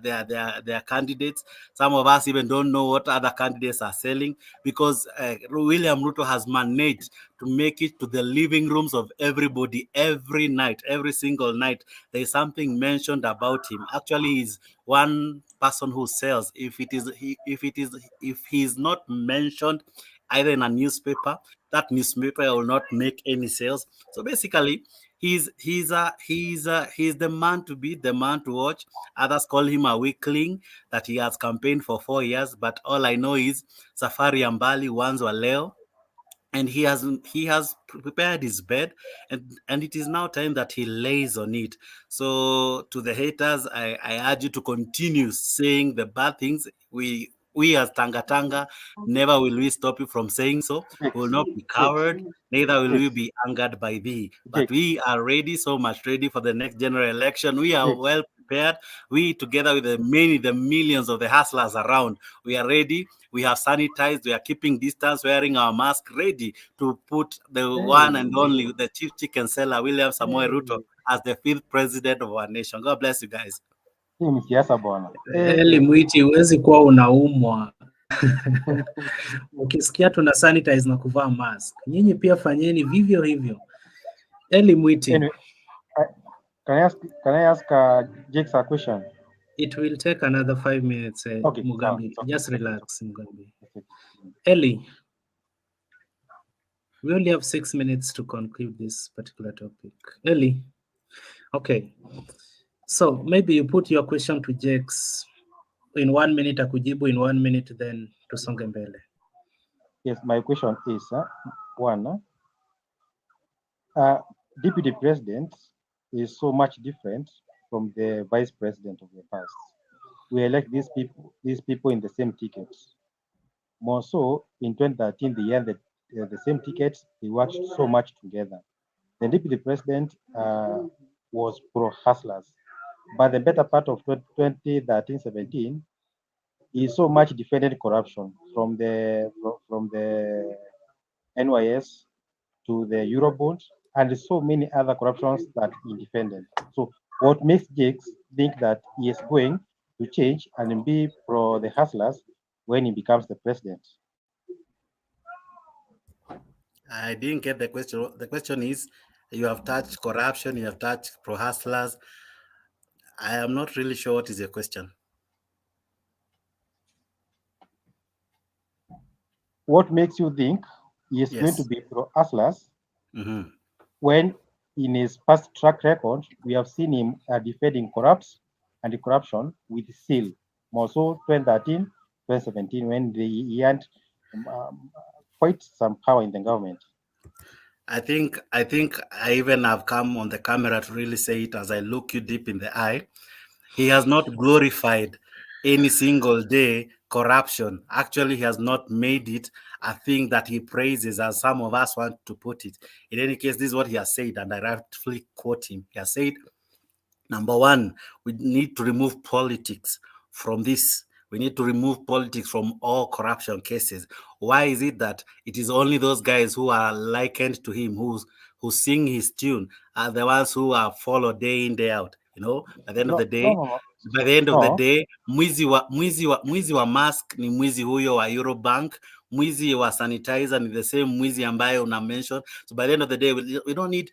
candidates. Some of us even don't know what other candidates are selling, because William Ruto has managed to make it to the living rooms of everybody every night, every single night. There is something mentioned about him. Actually, he's one person who sells. If he is not mentioned either in a newspaper, that newspaper will not make any sales. So basically, he's the man to beat, the man to watch. Others call him a weakling, that he has campaigned for 4 years, but all I know is Safari Ambali once wa leo, and he has prepared his bed, and it is now time that he lays on it. So to the haters, I urge you to continue saying the bad things. We as Tanga never will we stop you from saying so. We will not be coward, neither will we be angered by thee. But we are ready, so much ready for the next general election. We are well prepared. We, together with the millions of the hustlers around, we are ready. We have sanitized, we are keeping distance, wearing our mask, ready to put the one and only, the chief chicken seller, William Samoei Ruto, as the 5th president of our nation. God bless you guys. Hii ni siasa bwana. Eli Mwiti, huwezi kuwa unaumwa ukisikia tuna sanitize na kuvaa mask. Nyinyi pia fanyeni vivyo hivyo. Eli Mwiti. Anyway, can I ask Jakes a question? It will take another 5 minutes, Okay, Mugambi. okay. Just relax, Mugambi. Eli, we only have 6 minutes to conclude this particular topic. Eli, okay. So maybe you put your question to Jakes in 1 minute, akujibu in 1 minute, then tusonge mbele. Yes, my question is, one, deputy president is so much different from the vice president of the past. We elect these people in the same tickets. More so, in 2013, they had the same tickets. They worked so much together. The deputy president was pro-hustlers, but the better part of 2013-17 is so much defended corruption, from the NYS to the Eurobond, and so many other corruptions that he defended. So what makes Jakes think that he is going to change and be pro the hustlers when he becomes the president? I didn't get the question. The question is, you have touched corruption, you have touched pro-hustlers. I am not really sure what is your question. What makes you think he is going to be pro-hustlers when in his past track record, we have seen him defending corruption with seal. More so 2013, 2017, when he had quite some power in the government. I think I even have come on the camera to really say it as I look you deep in the eye. He has not glorified any single day corruption. Actually, he has not made it a thing that he praises, as some of us want to put it. In any case, this is what he has said, and I rightfully quote him. He has said, number one, we need to remove politics from this. We need to remove politics from all corruption cases. Why is it that it is only those guys who are likened to him, who sing his tune, are the ones who are followed day in, day out? You know, at the end of the day, mwizi wa mask ni mwizi huyo wa Eurobank, mwizi wa sanitizer ni the same mwizi ambaye una mention. So by the end of the day, we don't need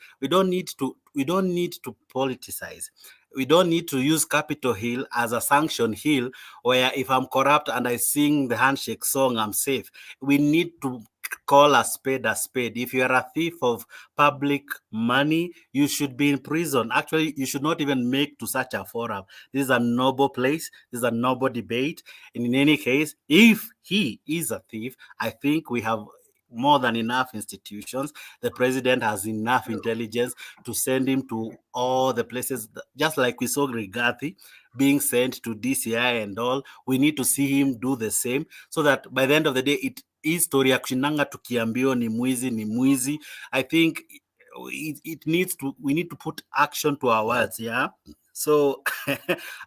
to politicize. We don't need to use Capitol Hill as a sanction hill where if I'm corrupt and I sing the handshake song, I'm safe. We need to call a spade a spade. If you're a thief of public money, you should be in prison. Actually, you should not even make to such a forum. This is a noble place. This is a noble debate. And in any case, if he is a thief, I think we have more than enough institutions. The president has enough intelligence to send him to all the places, just like we saw Rigathi being sent to DCI and all. We need to see him do the same, so that by the end of the day, it is story ya kushinanga tukiambio ni mwizi. I think we need to put action to our words. Yeah. So I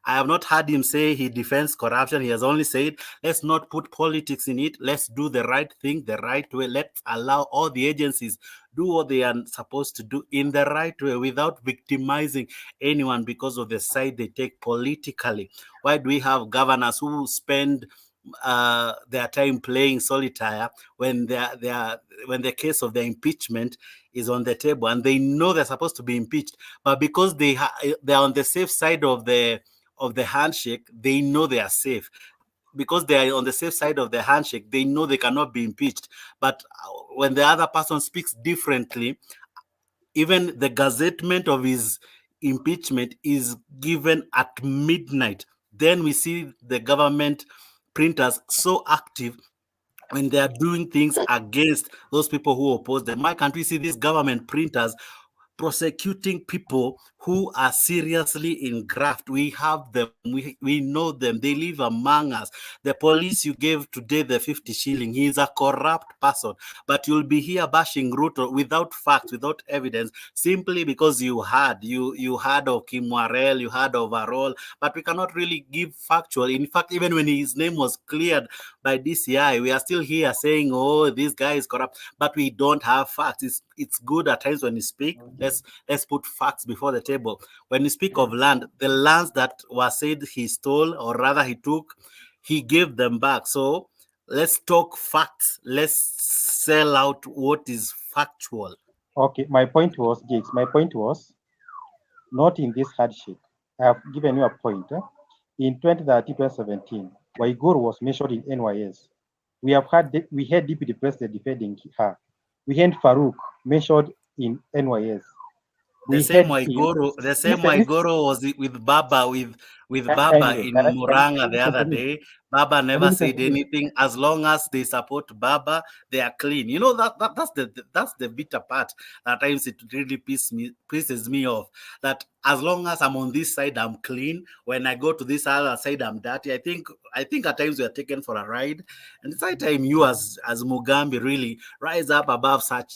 have not heard him say he defends corruption. He has only said, let's not put politics in it. Let's do the right thing the right way. Let's allow all the agencies do what they are supposed to do in the right way without victimizing anyone because of the side they take politically. Why do we have governors who spend their time playing solitaire when when the case of the impeachment is on the table and they know they're supposed to be impeached, but because they're on the safe side of the handshake, they know they are safe. Because they are on the safe side of the handshake, they know they cannot be impeached. But when the other person speaks differently, even the gazettement of his impeachment is given at midnight. Then we see the government printers so active when they are doing things against those people who oppose them. Why can't we see these government printers prosecuting people who are seriously in graft? We have them, we know them, they live among us. The police you gave today the 50 shilling, he is a corrupt person, but you'll be here bashing Ruto without facts, without evidence, simply because you heard of Kimwarel, you heard of Arol, but we cannot really give factual. In fact, even when his name was cleared by DCI, we are still here saying, oh, this guy is corrupt, but we don't have facts. It's good at times when you speak, let's put facts before the table. When you speak of land, the lands that were said he stole, or rather he took, he gave them back. So let's talk facts. Let's sell out what is factual. Okay, my point was, Jakes, not in this handshake. I have given you a point. In 2013-2017, Waiguru was mentioned in NYS. We had Deputy President defending her. We had Farouk mentioned in NYS. The same Waiguru was with Baba Baba in Muranga the other day. Baba never said anything. As long as they support Baba, they are clean. You know, that's the bitter part. At times it really pisses me off. That as long as I'm on this side, I'm clean. When I go to this other side, I'm dirty. I think at times we are taken for a ride. And it's high time you as Mugambi really rise up above such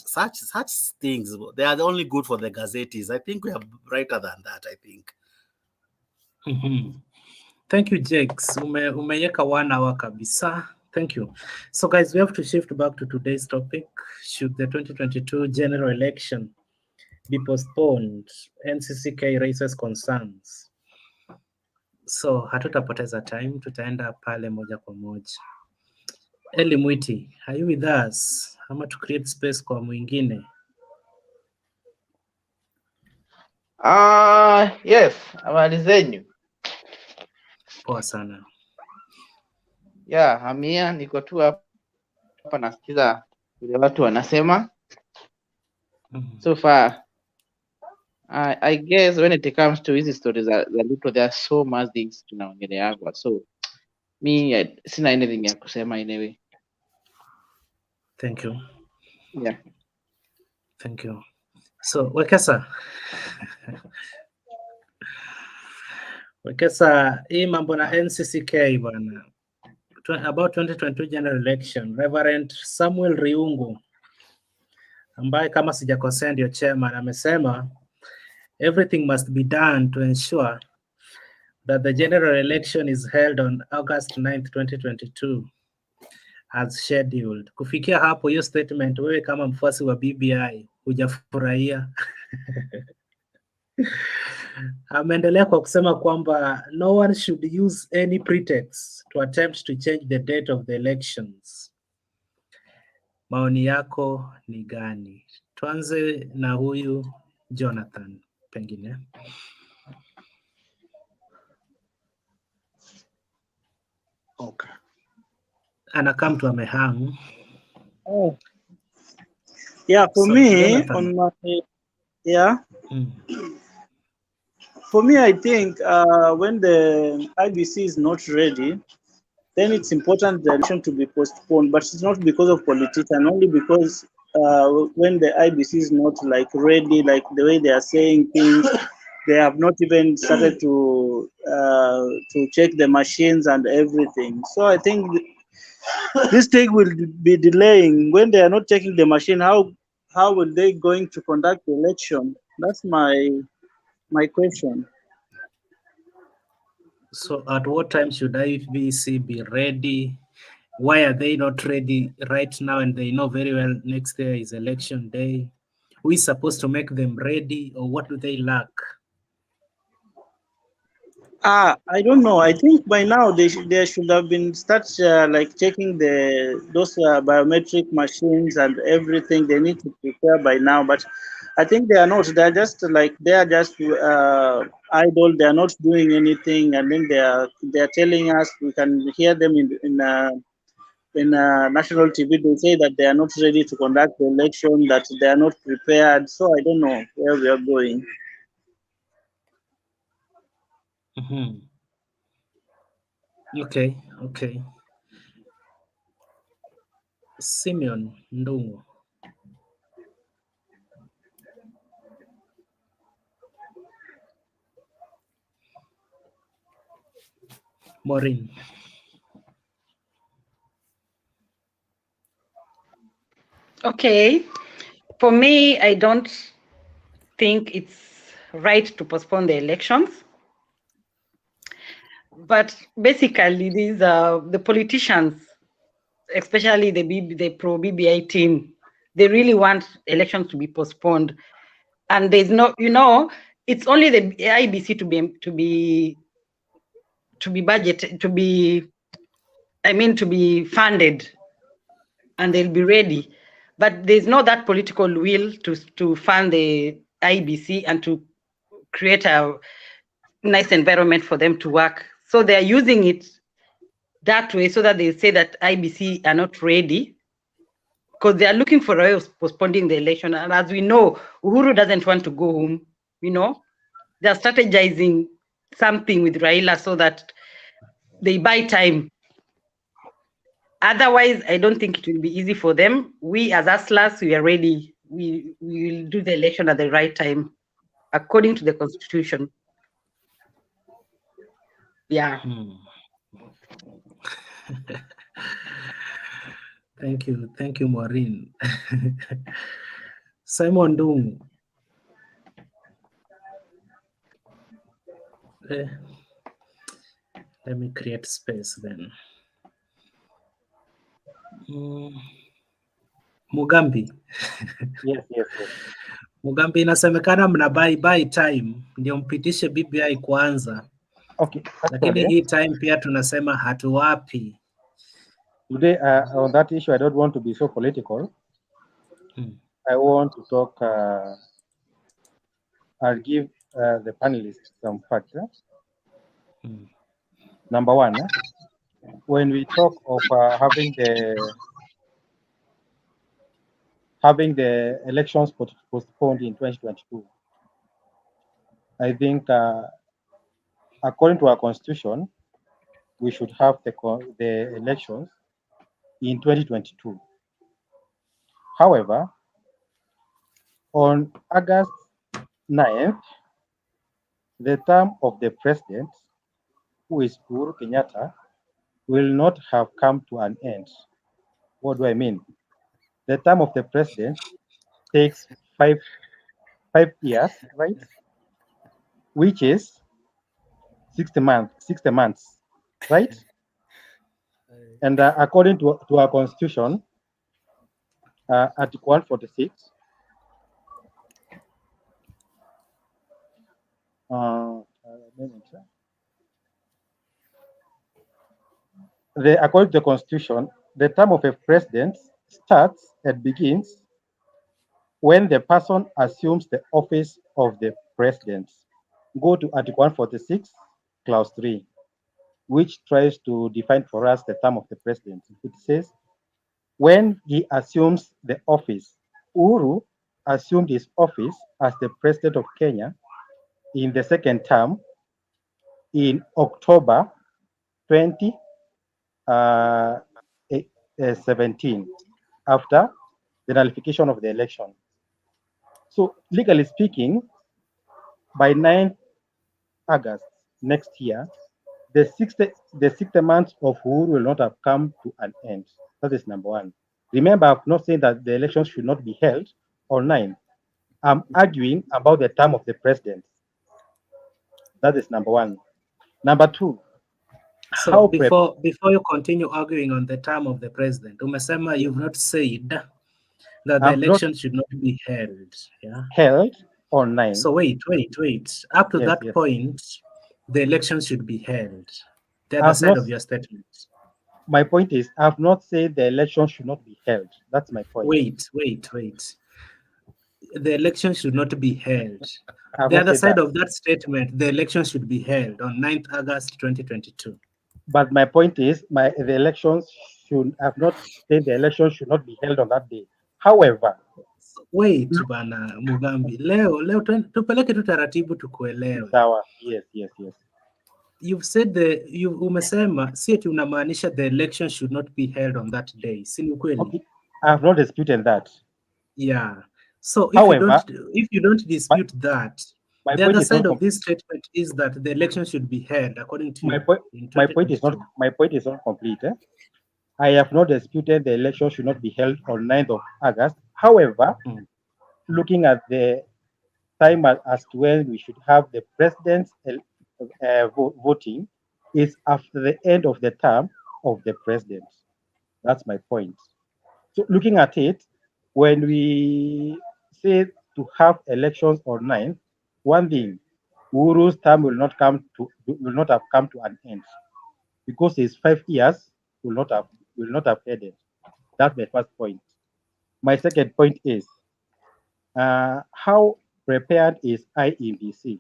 things. They are only good for the gazettes. I think we are brighter than that, I think. Thank you, Jakes. Umeyeka 1 hour kabisa. Thank you. So guys, we have to shift back to today's topic. Should the 2022 general election be postponed? Ncck raises concerns. So hatutapoteza time, tutaenda pale moja kwa moja. Eli Mwiti, are you with us? Ama to create space kwa mwingine? Yes, habari zenyu? Poa sana. Yeah, Hamia, niko tu hapa nasikiza vile watu wanasema. So far, I guess when it comes to hizi stories za Ruto, there are so much things tunaongeleagwa. So me, sina anything ya kusema anyway. Thank you. Yeah. Thank you. So Wekesa, hii mambo na NCCK bwana, about 2022 general election, Reverend Samuel Riungu ambaye kama sijakosea ndio chairman amesema everything must be done to ensure that the general election is held on August 9th, 2022 as scheduled. Kufikia hapo, hiyo statement wewe kama mfuasi wa BBI hujafurahia. Ameendelea kwa kusema kwamba no one should use any pretext to attempt to change the date of the elections. Maoni yako ni gani? Tuanze na huyu Jonathan pengine. Okay. Anakaa mtu amehang. Oh. Yeah, for So, me, Jonathan. on my, yeah. For me, I think when the IBC is not ready, then it's important the election to be postponed, but it's not because of politics, and only because when the IBC is not like ready, like the way they are saying things, they have not even started to check the machines and everything. So I think this thing will be delaying. When they are not checking the machine, how will they going to conduct the election? That's my question. So at what time should IBC be ready? Why are they not ready right now? And they know very well next year is election day. Who is supposed to make them ready, or what do they lack? I don't know. I think by now they should have been start like checking those biometric machines and everything. They need to prepare by now, but I think they are not. They are just idle. They are not doing anything, and then they are telling us. We can hear them in national TV. They say that they are not ready to conduct the election. That they are not prepared. So I don't know where we are going. Okay. Simeon Ndungu. Maureen. Okay. For me, I don't think it's right to postpone the elections. But basically, these are the politicians, especially the pro-BBI team, they really want elections to be postponed. And there's no, it's only the IBC to be budgeted, to be funded, and they'll be ready. But there's not that political will to fund the IBC and to create a nice environment for them to work. So they're using it that way so that they say that IBC are not ready because they are looking for a way of postponing the election. And as we know, Uhuru doesn't want to go home, They're strategizing something with Raila so that they buy time. Otherwise, I don't think it will be easy for them. We as hustlers, we are ready. We will do the election at the right time, according to the Constitution. Yeah. Thank you, Maureen. Simon Ndungu. Let me create space then. Mugambi. Yes. Mugambi, inasemekana mna buy time ndio mpitishe BBI kwanza. Okay. Lakini hii time pia tunasema hatuwapi. Today, on that issue, I don't want to be so political. I want to talk. I'll give the panelists some facts. Number one, when we talk of having the elections postponed in 2022, I think according to our constitution, we should have the elections in 2022. However, On August 9th, the term of the president, who is Uhuru Kenyatta, will not have come to an end. What do I mean? The term of the president takes five years, right? Which is 60 months, right? And according to our constitution, Article 146, according to the constitution, the term of a president starts and begins when the person assumes the office of the president. Go to Article 146, Clause 3, which tries to define for us the term of the president. It says, when he assumes the office, Uhuru assumed his office as the president of Kenya in the second term in October 2017 after the nullification of the election. So legally speaking, by 9th August next year, the 60 months of Uhuru will not have come to an end. That is number one. Remember, I've not said that the elections should not be held on 9th. I'm arguing about the term of the president. That is number one. Number two, So before you continue arguing on the term of the president, umesema you've not said that the election should not be held. Yeah. Held on 9th. So wait. Up to that point, the election should be held. The other side of your statement. My point is, I've not said the election should not be held. That's my point. Wait. The election should not be held. The other side of that statement, the election should be held on 9th August 2022. But my point is, the elections should have not said the election should not be held on that day. However, wait bana Mugambi, leo tupeleke tu taratibu tukuelewe. Sawa. Yes. You've said umesema si eti unamaanisha the election should not be held on that day. Si ni kweli? Okay. I have not disputed that. Yeah. So however, if you don't dispute that, the other side of this statement is that the election should be held according to my point is not complete. I have not disputed the election should not be held on 9th of August. However, looking at the time as to when we should have the president's voting is after the end of the term of the president. That's my point. So looking at it, when we say to have elections on 9th, one thing, Uhuru's term will not have come to an end because his 5 years will not have ended. That's my first point. My second point is how prepared is IEBC?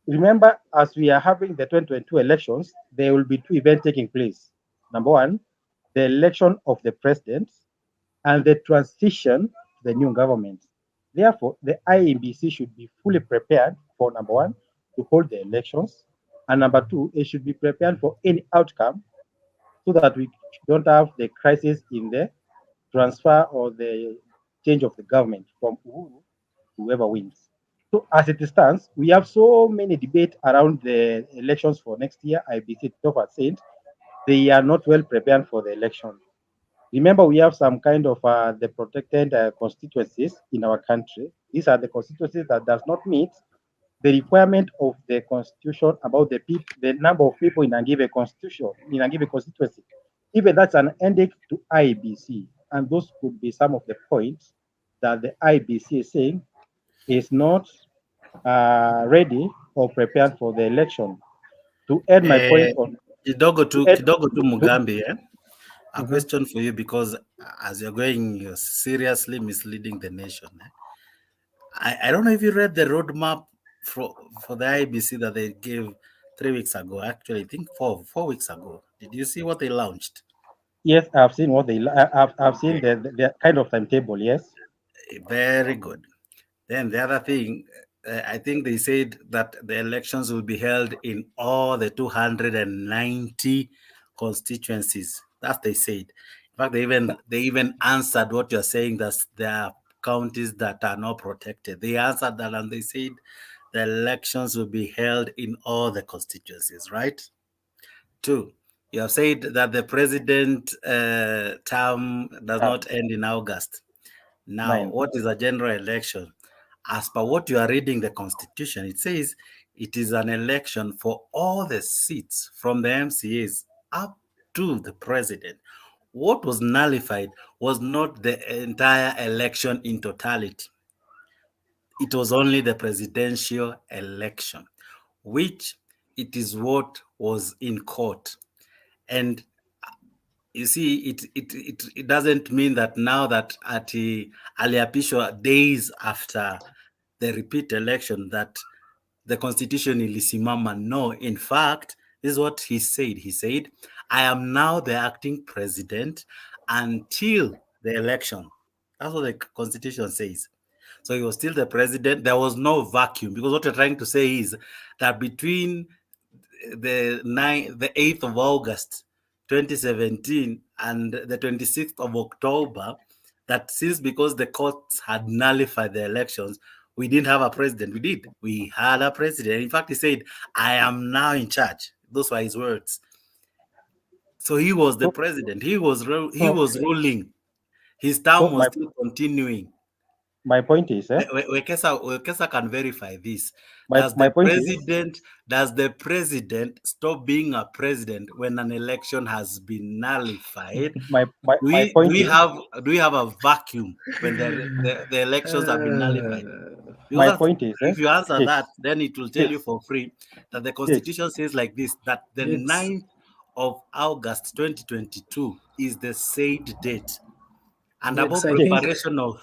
Remember, as we are having the 2022 elections, there will be two events taking place. Number one, the election of the president and the transition to the new government. Therefore, the IEBC should be fully prepared for, number one, to hold the elections, and number two, it should be prepared for any outcome so that we don't have the crisis in the transfer or the change of the government from Uhuru to whoever wins. So as it stands, we have so many debates around the elections for next year. IEBC itself has said they are not well prepared for the election. Remember, we have some kind of the protected constituencies in our country. These are the constituencies that does not meet the requirement of the constitution about the number of people in a given constitution, in a given constituency. Even that's an ending to IEBC. And those could be some of the points that the IEBC is saying is not ready or prepared for the election. To add my point on Kidogo tu Mugambi, a question for you, because as you're going, you're seriously misleading the nation. I don't know if you read the roadmap for the IEBC that they gave 3 weeks ago. Actually, I think 4 weeks ago. Did you see what they launched? Yes, I've seen what I've seen the kind of timetable. Yes. Very good. Then the other thing, I think they said that the elections will be held in all the 290 constituencies. That they said. In fact, they even answered what you're saying, that there are counties that are not protected? They answered that and they said the elections will be held in all the constituencies, right? 2, you have said that the president term does not end in August. Now, 9. what is a general election? As per what you are reading the constitution, it says it is an election for all the seats from the MCAs up to the president. What was nullified was not the entire election in totality. It was only the presidential election, which it is what was in court. And you see, it doesn't mean that now that aliapishwa days after the repeat election that the constitution ilisimama. No, in fact, this is what he said. He said, I am now the acting president until the election. That's what the constitution says. So he was still the president. There was no vacuum, because what you're trying to say is that between the 8th of August 2017 and the 26th of October, that since because the courts had nullified the elections, we didn't have a president. We did. We had a president. In fact, he said, I am now in charge. Those were his words. So he was the president. He was ruling. His term was still continuing. My point is, Wekesa can verify this. Does the president stop being a president when an election has been nullified? Do we have a vacuum when the elections have been nullified? My point is, if you answer that, then it will tell you for free that the constitution says like this, that the 9th of August 2022 is the said date. And about preparation of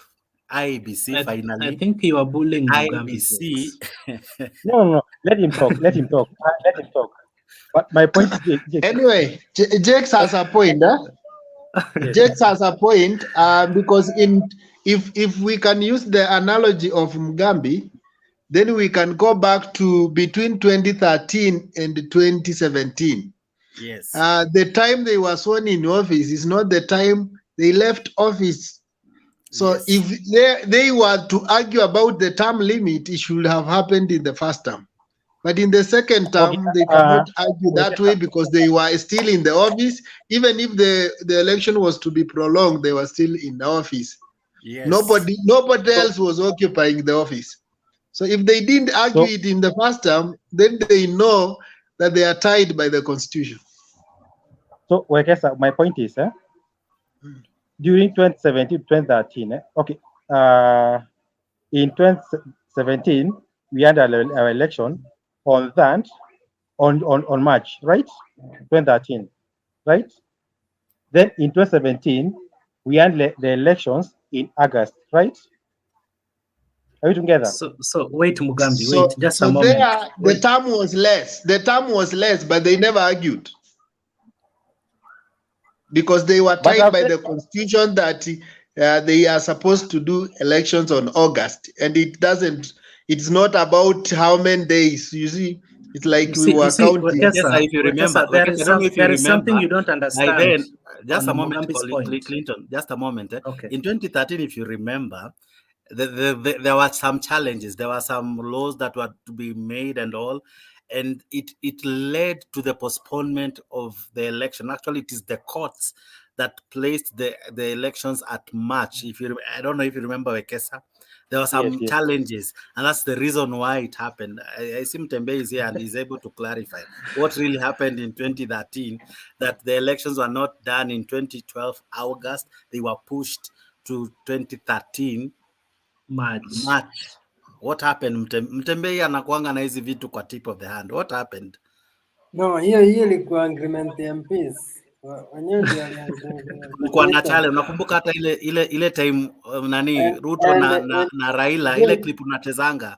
IBC, finally. I think you are bullying IBC. No. Let him talk. Let him talk. But my point is, anyway, Jakes has a point. Jakes has a point because if we can use the analogy of Mugambi, then we can go back to between 2013 and 2017. Yes. The time they were sworn in office is not the time they left office. So if they were to argue about the term limit, it should have happened in the first term. But in the second term, they cannot argue that way because they were still in the office. Even if the election was to be prolonged, they were still in the office. Yes. Nobody else was occupying the office. So if they didn't argue it in the first term, then they know that they are tied by the constitution. So, my point is, during 2017, 2013, in 2017, we had our election on March, right? 2013, right? Then in 2017, we had the elections in August, right? Are we together? So wait, Mugambi, wait just a moment. The term was less. The term was less, but they never argued. Because they were tied by the constitution that they are supposed to do elections on August, and it's not about how many days. You see, it's like we were counting. If you remember, there is something you don't understand. Then, just a moment, Clinton. Just a moment. Okay. In 2013, if you remember, there were some challenges. There were some laws that were to be made and all. And it led to the postponement of the election. Actually, it is the courts that placed the elections at March. I don't know if you remember, Wekesa. There were some challenges, and that's the reason why it happened. I see Mtembe is here and he's able to clarify what really happened in 2013, that the elections were not done in 2012 August. They were pushed to 2013 March. What happened? Mtembei anakuanga na hizi vitu kwa tip of the hand. What happened? No, hiyo ilikuwa agreement ya MPs. Wenyewe kulikuwa na challenge. Unakumbuka hata ile time Ruto na Raila ile clip unachezanga.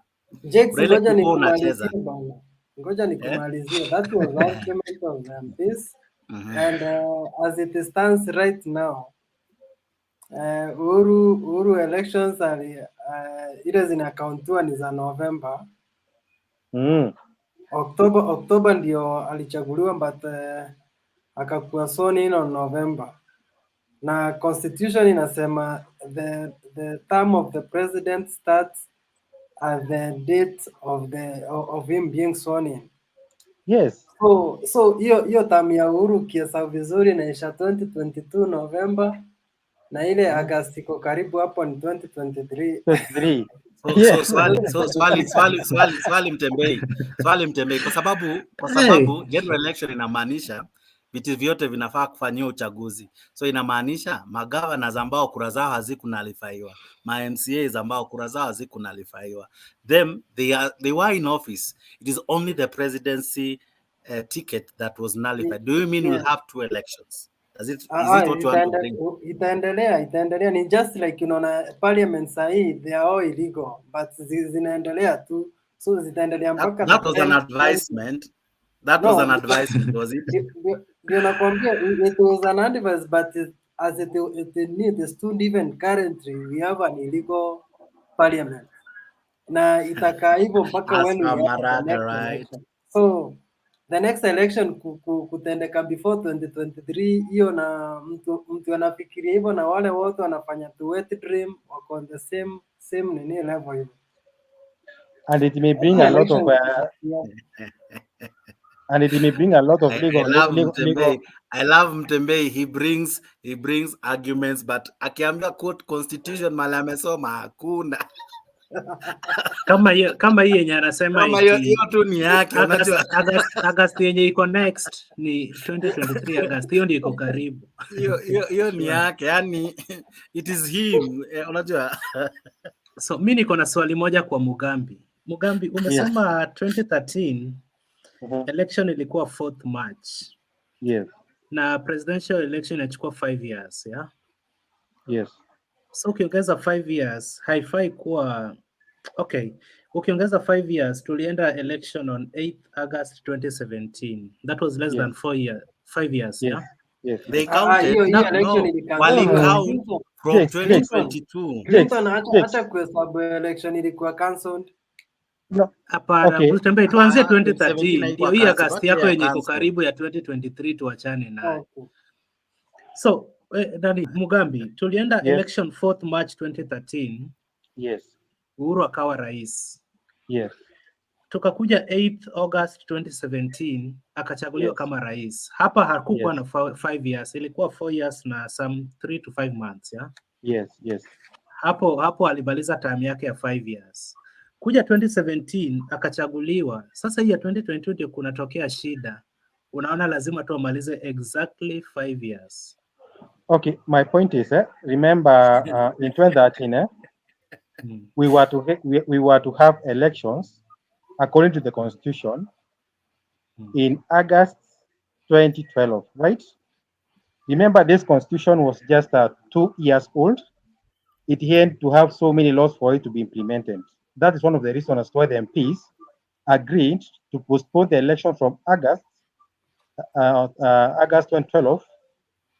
Ngoja nikumalizie. That was argument of the MPs. And as it stands right now, Uhuru elections are ile zinakauntiwa ni za November. October ndio alichaguliwa, but akakuwa sworn in on November. na constitution inasema the term of the president starts at the date of him being sworn in. Yes. So hiyo term ya Uhuru ukihesabu vizuri inaisha 2022 November na ile August iko karibu hapo ni 2023. 23. Swali Mtembei, kwa sababu general election inamaanisha vitu vyote vinafaa kufanyiwa uchaguzi, so inamaanisha magavana ambao kura zao hazikunalifaiwa, ma MCAs ambao kura zao hazikunalifaiwa, them they were in office. It is only the presidency ticket that was nullified. Do you mean we'll have 2 elections? Is it what you want to bring? Itaendelea ni just like unaona parliament sahi they are all illegal but zinaendelea tu, so zitaendelea mpaka that was an advisement. That was an advisement, was it? Ndio nakwambia it was an advice, but as it stood even currently we have an illegal parliament na itakaa hivyo mpaka when we have the next election. So the next election kutendeka before 2023 hiyo, na mtu anafikiria hivyo, na wale wote wanafanya tu wet dream, wako on the same nini level hivyo. And it may bring a lot of and it may bring a lot of legal. I love Mtembei. He brings arguments, but akiambia quote constitution mali amesoma hakuna. kama hiyo yenye anasema hiyo tu ni yake, unajua August yenye iko next ni 2023 August, hiyo ndio iko karibu. Hiyo ni yake, yani it is him, unajua. So mimi niko na swali moja kwa Mugambi, umesema 2013 election ilikuwa 4th March. Yes. Na presidential election inachukua 5 years, yeah? Yes. So ukiongeza 5 years haifai kuwa okay. Ukiongeza 5 years, tulienda election on 8th August 2017. That was less than 5 years, yeah? Yes. They counted. Wali count from 2022. Clinton hata kuhesabu election ilikuwa cancelled. No. Hapana, Mtembei, tuanzie 2013. Ndio hii August yako yenye iko karibu ya 2023 tuachane nayo. So, Mugambi, tulienda election 4th March 2013. Yes. Uhuru akawa rais. Yes. Tukakuja 8th August 2017 akachaguliwa kama rais. Hapa hakukuwa na 5 years, ilikuwa 4 years na some 3 to 5 months, yeah? Yes. Hapo alimaliza term yake ya 5 years. Kuja 2017 akachaguliwa. Sasa hii ya 2022 ndio kunatokea shida. Unaona lazima tu amalize exactly 5 years. Okay, my point is, remember in 2013, we were to have elections according to the constitution in August 2012, right? Remember, this constitution was just 2 years old. It had to have so many laws for it to be implemented. That is one of the reasons why the MPs agreed to postpone the election from August 2012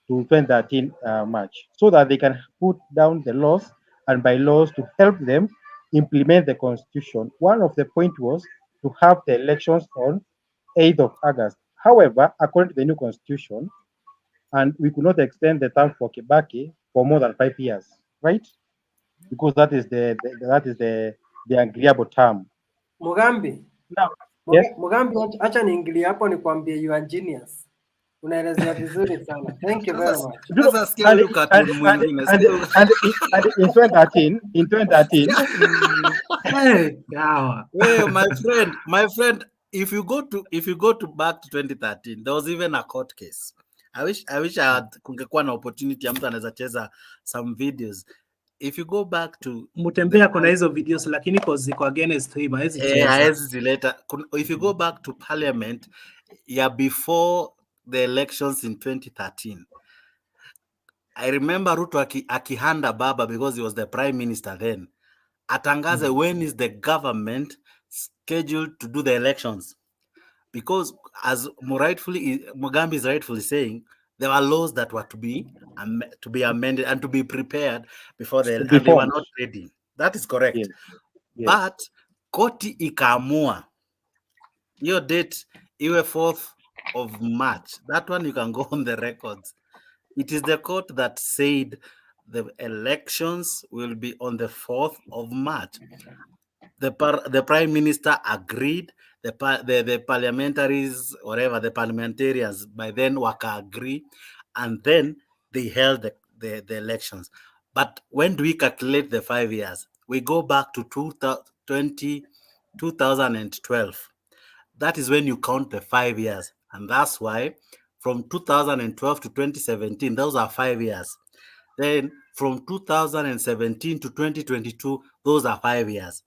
to 2013 March, so that they can put down the laws and bylaws to help them implement the constitution. One of the points was to have the elections on 8th of August. However, according to the new constitution, and we could not extend the term for Kibaki for more than 5 years, right? Because that is the agreeable term. Mugambi. Now, yes. Mugambi, acha niingilie hapo nikwambie you are genius. Unaelezea vizuri sana. Thank you very much. Sasa sikia look at mwingine. And in 2013 hey, yawa. Hey, my friend, if you go to back to 2013, there was even a court case. I wish I had kungekuwa na opportunity ya mtu anaweza cheza some videos. If you go back to Mutembea kuna hizo videos lakini ziko against him haezi zileta. If you go back to parliament before the elections in 2013, I remember Ruto akihanda baba because he was the prime minister then. Atangaze when is the government scheduled to do the elections? Because as Mugambi is rightfully saying, there were laws that were to be amended and to be prepared before and they were not ready. That is correct. Yes. But koti ikaamua your date iwe 4th of March. That one you can go on the records. It is the court that said the elections will be on the 4th of March. The Prime Minister agreed, the parliamentaries, whatever, the parliamentarians by then agree, and then they held the elections. But when do we calculate the 5 years? We go back to 2012. That is when you count the 5 years. And that's why from 2012 to 2017, those are 5 years. Then from 2017 to 2022, those are 5 years.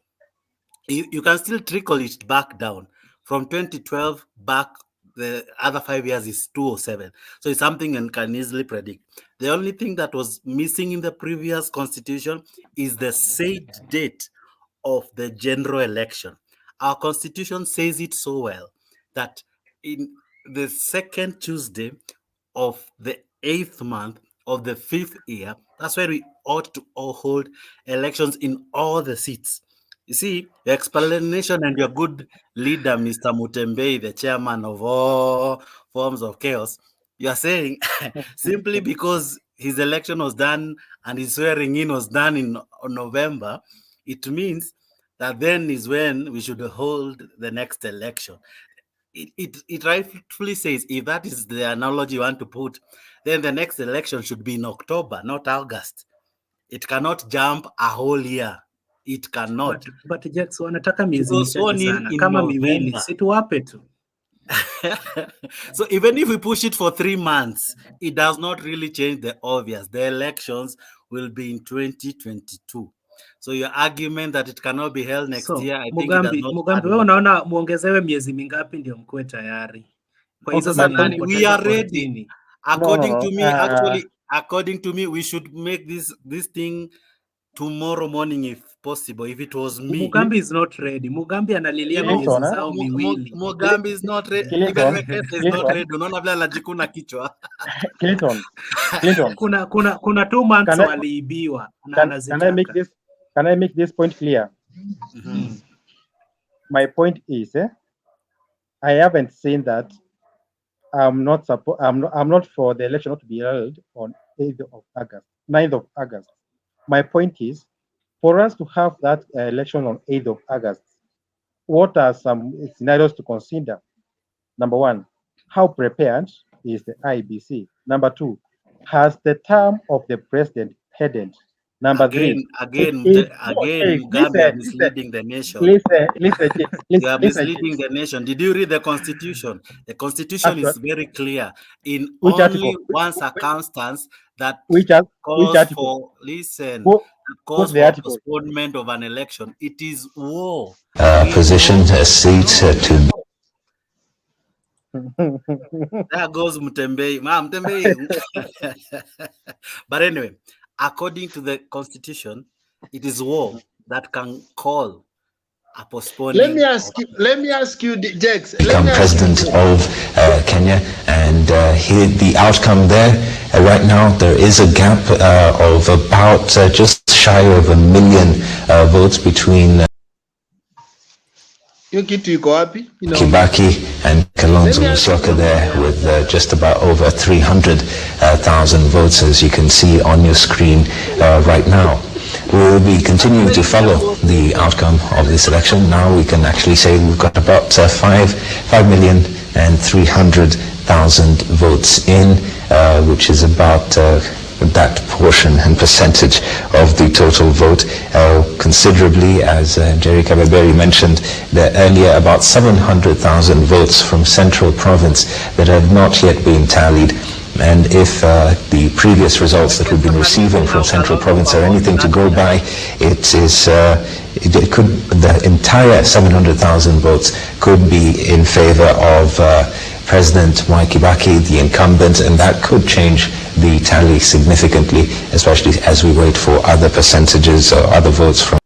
You can still trickle it back down. From 2012 back, the other 5 years is 207. So it's something one can easily predict. The only thing that was missing in the previous constitution is the said date of the general election. Our constitution says it so well that in the second Tuesday of the 8th month of the 5th year, that's where we ought to all hold elections in all the seats. You see, your explanation and your good leader, Mr. Mutembei, the chairman of all forms of chaos, you are saying simply because his election was done and his swearing in was done in November, it means that then is when we should hold the next election. It rightfully says, if that is the analogy you want to put, then the next election should be in October, not August. It cannot jump a whole year. It cannot. But Jax, wanataka miezi It was michache sworn in sana, in kama miwili, November. situwape tu. So even if we push it for 3 months, it does not really change the obvious. The elections will be in 2022. So your argument that it cannot be held next year, I think it does not Mugambi, wewe unaona muongezewe miezi mingapi ndio mkuwe tayari? Kwa hizo Okay, zenye we mlipoteza are ready. kortini. According to me, we should make this thing tomorrow morning if possible. If it was me, Mugambi is not ready. Mugambi analilia miezi zao miwili. Mugambi is not ready. Even Wekesa is not ready. Unaona vile anajikuna kichwa. Clinton. Kuna 2 months waliibiwa na anazitaka. Can I make this point clear? My point is, I haven't seen that. I'm not for the election not to be held on 9th of August. My point is, for us to have that election on 8th of August, what are some scenarios to consider? Number one, how prepared is the IBC? Number two, has the term of the president headed? Number three, Mugabe is misleading the nation. You are misleading the nation. Did you read the Constitution? The Constitution is very clear. In only one circumstance that calls for postponement of an election, it is war. Position a seat to. There goes Mutembei. Mutembei. But anyway, according to the Constitution, it is war that can call a postponing. Let me ask you, Jax. Become president of Kenya, and here the outcome there. Right now, there is a gap of about just shy of 1 million votes between Kibaki and Kalonzo Musyoka there, with just about over 300,000 votes, as you can see on your screen right now. We will be continuing to follow the outcome of this election. Now we can actually say we've got about 5,300,000 votes in, which is about that portion and percentage of the total vote, considerably, as Jerry Kababeri mentioned earlier, about 700,000 votes from Central Province that have not yet been tallied. And if the previous results that we've been receiving from Central Province are anything to go by, the entire 700,000 votes could be in favor of President Mwai Kibaki, the incumbent, and that could change the tally significantly, especially as we wait for other percentages or other votes from.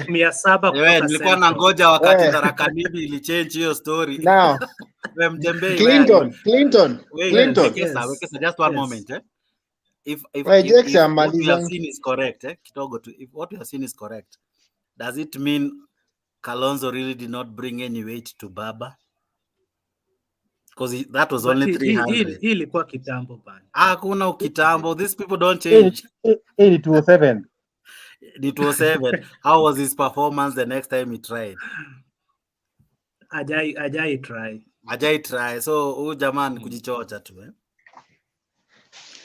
Nilikuwa na ngoja wakati Tharaka Nithi ilichange hiyo story. Now, Clinton. Wekesa, just one moment. If what we have seen is correct, if what we have seen is correct, does it mean Kalonzo really did not bring any weight to Baba? because that was But only hii 300. ilikuwa kitambo bana. Hakuna ukitambo. These people don't change. 8207. It was 7. How was his performance the next time he tried? Ajai try. So huyu jamaa ni kujichocha tu eh?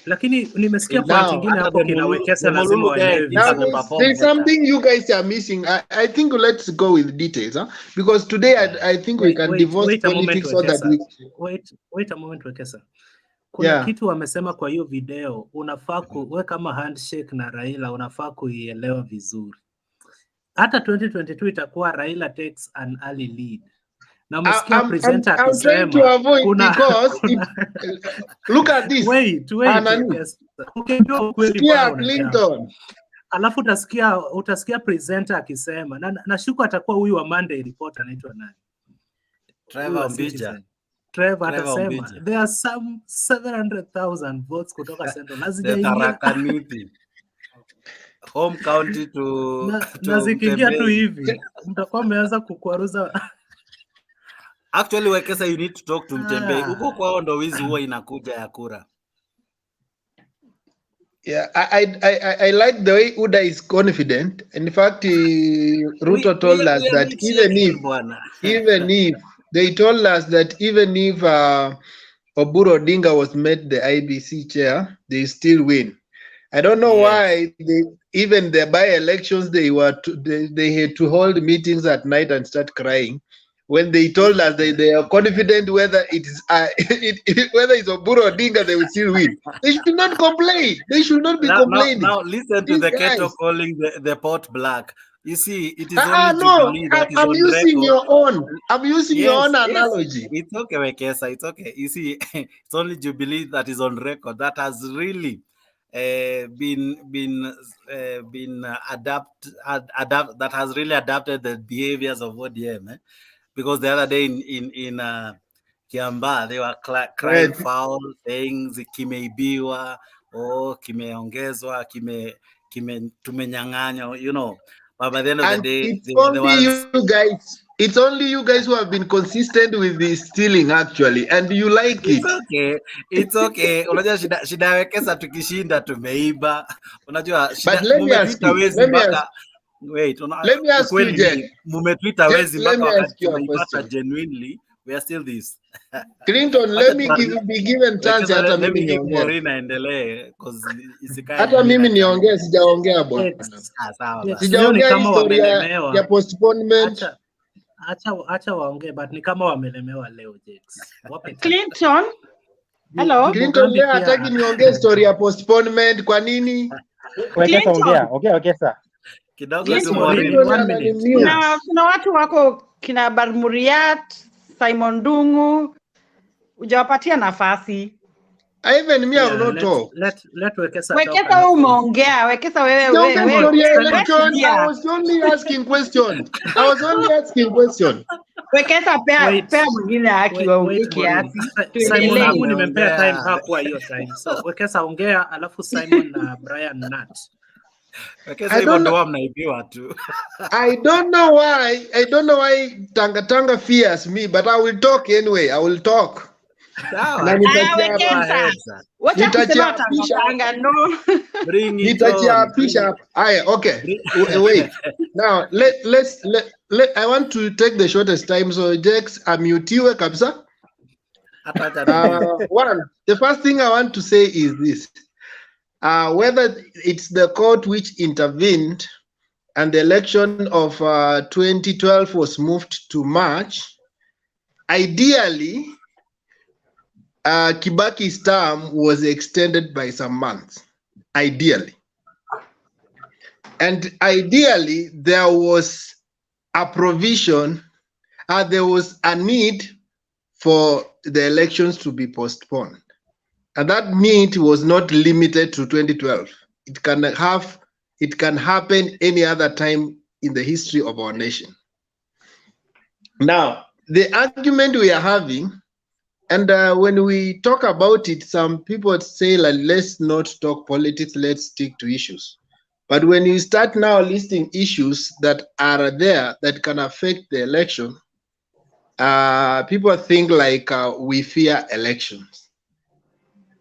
Lakini nimesikia Now, point ingine hapo kina Wekesa lazima waelewe Now, vizuri. there's something you guys are missing. I think let's go with details, huh? Because today I think we can divorce politics so that we... Wait a moment, Wekesa. Kuna Yeah. kitu wamesema kwa hiyo video, unafaa we kama handshake na Raila unafaa kuielewa vizuri. Hata 2022 itakuwa Raila takes an early lead. Na umesikia presenter I'm trying to avoid because look at this. Wait. Yes. Ukijua ukweli bwana Clinton. Alafu utasikia presenter akisema nashuku atakuwa huyu wa Monday report anaitwa nani? Trevor atasema there are some 700,000 votes kutoka Central. Home county to nazikiingia tu hivi. Mtakuwa mmeanza kukwaruza. Actually, Wekesa, you need to talk to Mtembe. Huko kwao ndo wizi huwa inakuja ya kura. Yeah, I like the way Uda is confident. In fact, Ruto told us that even if they told us that even if Oburu Odinga was made the IBC chair, they still win. I don't know why even the by-elections they had to hold meetings at night and start crying when they told us they are confident whether it's Oburu Odinga, they will still win. They should not complain. They should not be complaining. Now listen to the kettle calling the pot black. You see, it is only Jubilee that is I'm on using record. your own. I'm using your own analogy. It's okay, Wekesa. It's okay. You see, it's only Jubilee that is on record that has really been that has really adapted the behaviors of ODM. Because the other day in Kiambaa, they were crying foul, saying kimeibiwa or kimeongezwa, tumenyang'anywa, you know. But by the end of the day, it's only you guys who have been consistent with the stealing, actually, and you like it. It's okay. Unajua shida ya Wekesa tukishinda tumeiba. Unajua shida mumetwita wezi mpaka let me ask you, Jen. Mumetwita wezi mpaka wakati tumeipata genuinely. We are still this. Clinton, let me be given chance hata mimi niongee. Hata mimi niongee, sijaongea bwana. Sijaongea historia ya postponement. Acha waongee, but ni kama wamelemewa leo, Jex. Clinton, hello. Clinton leo hataki niongee story ya postponement. Kwa nini? Wekesa ongea. Okay, sir. Kidogo kuna watu wako kina Barmuriat, Simon Dungu, hujawapatia nafasi. Even me, I will not talk. Let Wekesa talk. Wekesa umeongea. Wekesa wewe. I was only asking questions. Wekesa pea mwingine haki waongee kiasi. Simon Dungu nimempea time hakuwa hiyo time. So Wekesa ongea, alafu Simon na Brian Nat. I don't know why Tanga fears me, but I will talk anyway. I will talk. Okay. Wait. Now I want to take the shortest time. So Jex, amutiwe kabisa. The first thing I want to say is this. Whether it's the court which intervened and the election of 2012 was moved to March, ideally, Kibaki's term was extended by some months, ideally. And ideally, there was a provision, there was a need for the elections to be postponed. And that need was not limited to 2012. It can happen any other time in the history of our nation. Now, the argument we are having, and when we talk about it, some people say, like, let's not talk politics, let's stick to issues. But when you start now listing issues that are there that can affect the election, people think like we fear elections.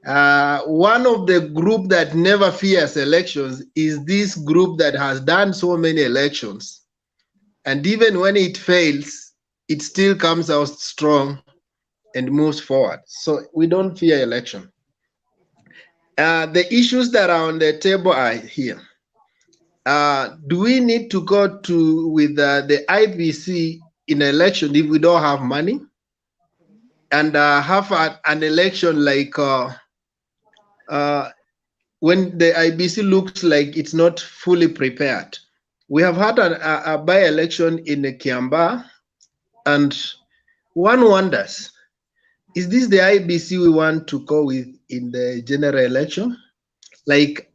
One of the group that never fears elections is this group that has done so many elections. And even when it fails, it still comes out strong and moves forward. So we don't fear election. The issues that are on the table are here. Do we need to go to with the IBC in election if we don't have money? And have an election like when the IBC looks like it's not fully prepared. We have had a by-election in Kiambaa, and one wonders, is this the IBC we want to go with in the general election? Like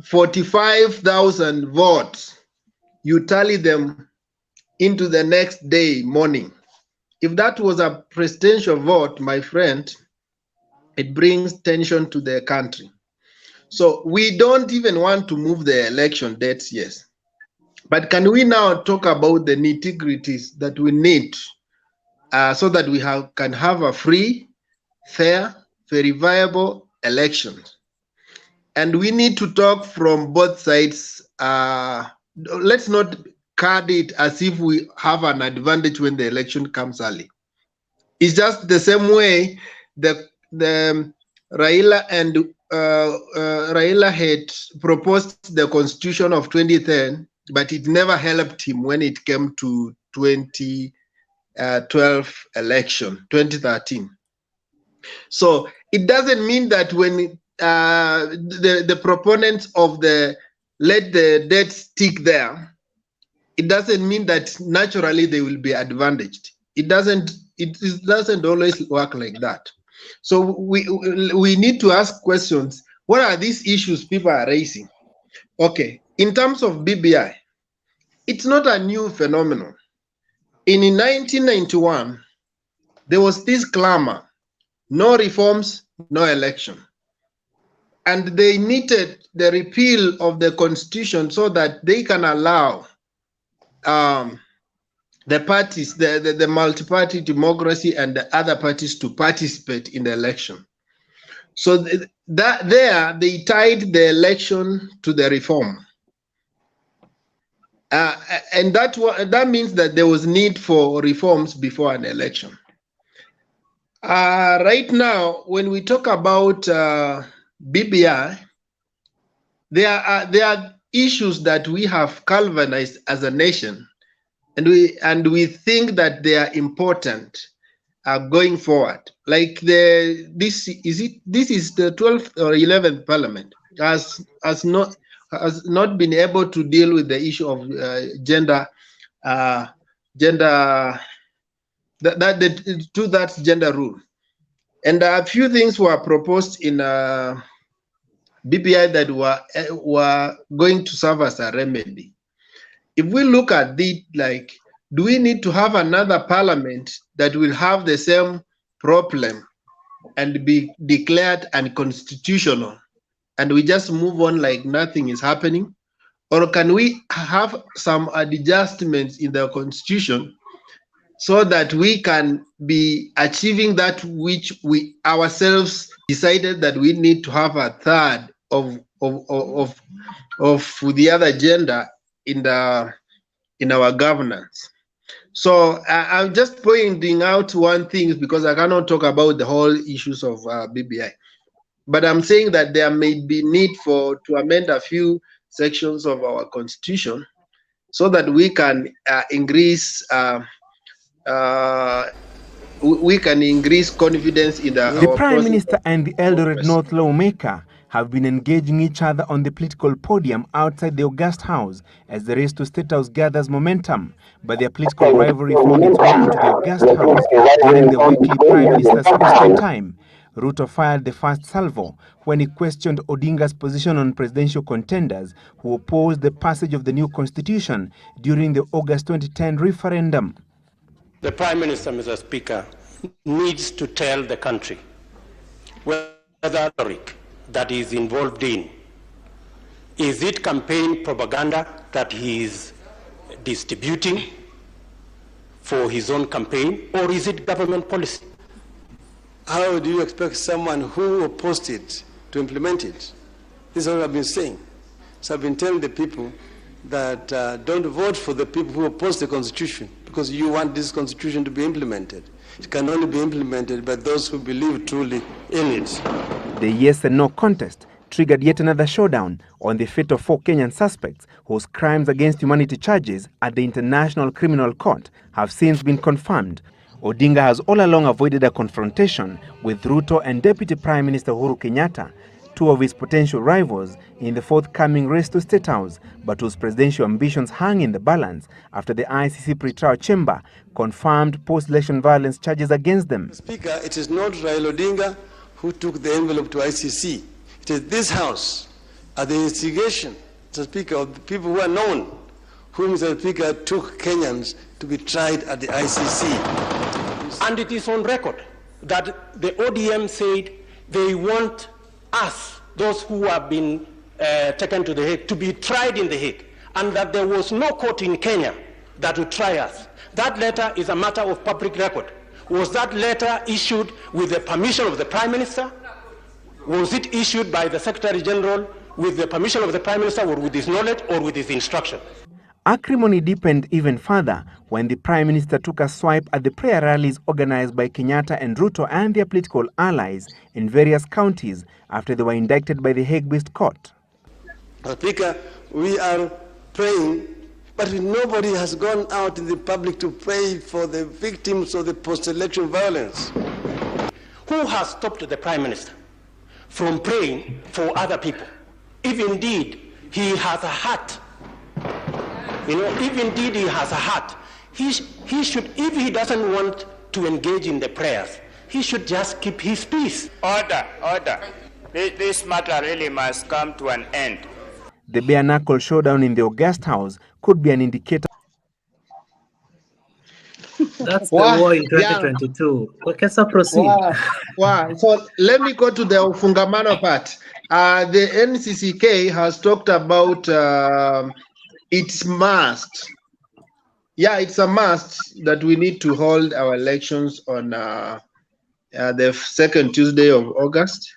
45,000 votes, you tally them into the next day morning. If that was a presidential vote, my friend, it brings tension to the country. So we don't even want to move the election dates, yes. But can we now talk about the nitty-gritties that we need so that we can have a free, fair, verifiable election? And we need to talk from both sides. Let's not card it as if we have an advantage when the election comes early. It's just the same way the Raila and Raila had proposed the constitution of 2010, but it never helped him when it came to 2012 election, 2013. So it doesn't mean that when the proponents of the let the debt stick there, it doesn't mean that naturally they will be advantaged. It doesn't always work like that. So we need to ask questions. What are these issues people are raising? Okay, in terms of BBI, it's not a new phenomenon. In 1991, there was this clamor, no reforms, no election. And they needed the repeal of the constitution so that they can allow the parties, the multi-party democracy and the other parties to participate in the election. So there they tied the election to the reform. And that means that there was need for reforms before an election. Right now, when we talk about BBI, there are issues that we have galvanized as a nation, and we think that they are important going forward. Like this is the 12th or 11th Parliament has not been able to deal with the issue of gender gender rule, and a few things were proposed in BBI that were going to serve as a remedy. If we look at it, like, do we need to have another parliament that will have the same problem and be declared unconstitutional, and we just move on like nothing is happening? Or can we have some adjustments in the constitution so that we can be achieving that which we ourselves decided that we need to have a third of the other gender in our governance? So I'm just pointing out one thing because I cannot talk about the whole issues of BBI. But I'm saying that there may be need to amend a few sections of our constitution so that we can increase confidence in the Prime Minister and the Eldoret North lawmaker have been engaging each other on the political podium outside the August House as the race to State House gathers momentum. But their political rivalry found its way into the August House during the weekly Prime Minister's question time. Ruto fired the first salvo when he questioned Odinga's position on presidential contenders who opposed the passage of the new constitution during the August 2010 referendum. The Prime Minister, Mr. Speaker, needs to tell the country whether rhetoric that he is involved in, is it campaign propaganda that he is distributing for his own campaign, or is it government policy? How do you expect someone who opposed it to implement it? This is what I've been saying. So I've been telling the people that don't vote for the people who oppose the Constitution, because you want this Constitution to be implemented. It can only be implemented by those who believe truly in it. The yes and no contest triggered yet another showdown on the fate of 4 Kenyan suspects whose crimes against humanity charges at the International Criminal Court have since been confirmed. Odinga has all along avoided a confrontation with Ruto and Deputy Prime Minister Uhuru Kenyatta, 2 of his potential rivals in the forthcoming race to State House, but whose presidential ambitions hang in the balance after the ICC pre-trial chamber confirmed post-election violence charges against them. Speaker, it is not Raila Odinga who took the envelope to ICC. It is this House, at the instigation, Mr. Speaker, of the people who are known, whom Mr. Speaker took Kenyans to be tried at the ICC. And it is on record that the ODM said they want us, those who have been taken to the Hague, to be tried in the Hague, and that there was no court in Kenya that would try us. That letter is a matter of public record. Was that letter issued with the permission of the Prime Minister? Was it issued by the Secretary General with the permission of the Prime Minister, or with his knowledge, or with his instruction? Acrimony deepened even further when the Prime Minister took a swipe at the prayer rallies organized by Kenyatta and Ruto and their political allies in various counties after they were indicted by the Hague-based court. Mr. Speaker, we are praying, but nobody has gone out in the public to pray for the victims of the post-election violence. Who has stopped the Prime Minister from praying for other people? If indeed he has a heart, if indeed he has a heart, he should, if he doesn't want to engage in the prayers, he should just keep his peace. Order, order. This matter really must come to an end. The bare-knuckle showdown in the August House could be an indicator. That's the war in 2022. Okay, so proceed. Wow. So let me go to the Ufungamano part. The Ncck has talked about it's must. Yeah, it's a must that we need to hold our elections on the second Tuesday of August.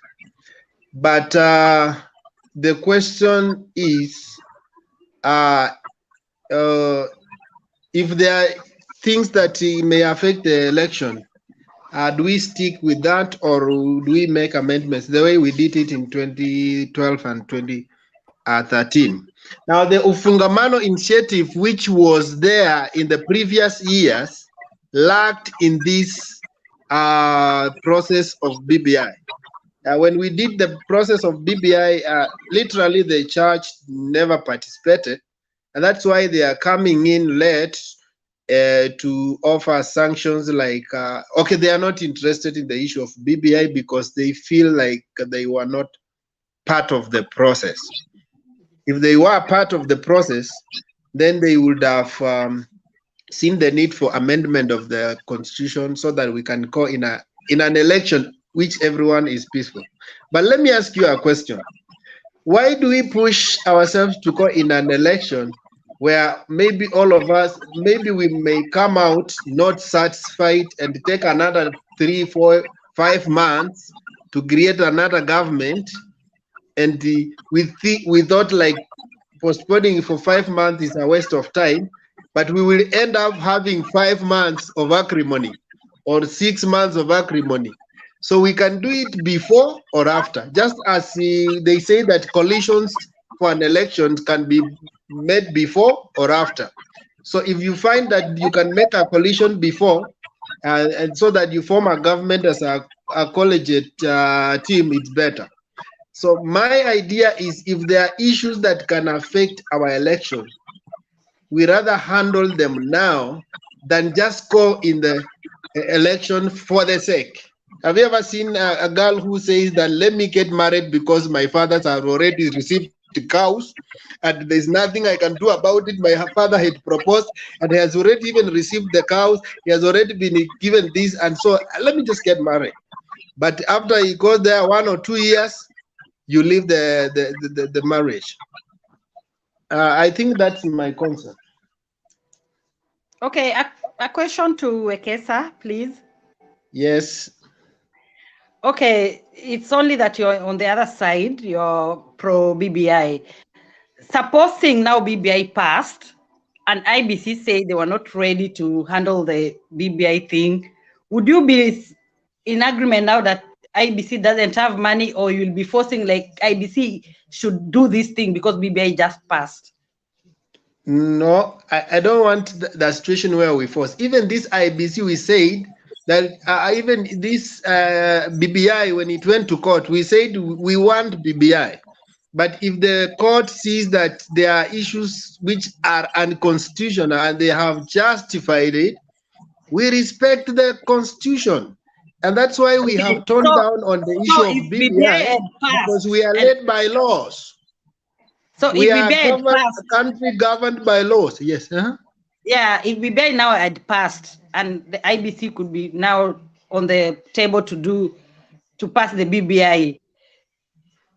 But the question is, if there are things that may affect the election, do we stick with that, or do we make amendments the way we did it in 2012 and 2013? Now, the Ufungamano initiative, which was there in the previous years, lacked in this process of BBI. When we did the process of BBI, literally the church never participated, and that's why they are coming in late to offer sanctions like, okay, they are not interested in the issue of BBI because they feel like they were not part of the process. If they were part of the process, then they would have seen the need for amendment of the constitution so that we can go in an election which everyone is peaceful. But let me ask you a question. Why do we push ourselves to go in an election where maybe all of us, maybe we may come out not satisfied and take another 3, 4, 5 months to create another government? And we thought like postponing for 5 months is a waste of time, but we will end up having 5 months of acrimony or 6 months of acrimony. So we can do it before or after, just as they say that coalitions for an election can be made before or after. So if you find that you can make a coalition before, and so that you form a government as a collegiate team, it's better. So my idea is, if there are issues that can affect our election, we rather handle them now than just go in the election for the sake. Have you ever seen a girl who says that, let me get married because my fathers have already received the cows and there's nothing I can do about it? My father had proposed and he has already even received the cows. He has already been given this, and so let me just get married. But after he goes there 1 or 2 years, you leave the marriage. I think that's my concern. Okay, A question to Wekesa, please. Yes. Okay, it's only that you're on the other side, you're pro BBI. Supposing now BBI passed and IBC say they were not ready to handle the BBI thing, would you be in agreement now that IBC doesn't have money, or you'll be forcing like IBC should do this thing because BBI just passed? No, I don't want the situation where we force. Even this IBC, we said that even this BBI, when it went to court, we said we want BBI. But if the court sees that there are issues which are unconstitutional and they have justified it, we respect the constitution. And that's why we have toned down on the issue of BBI, because we are led by laws. So we if are BBI a country governed by laws. Yes. Yeah, if BBI now had passed and the IBC could be now on the table to pass the BBI,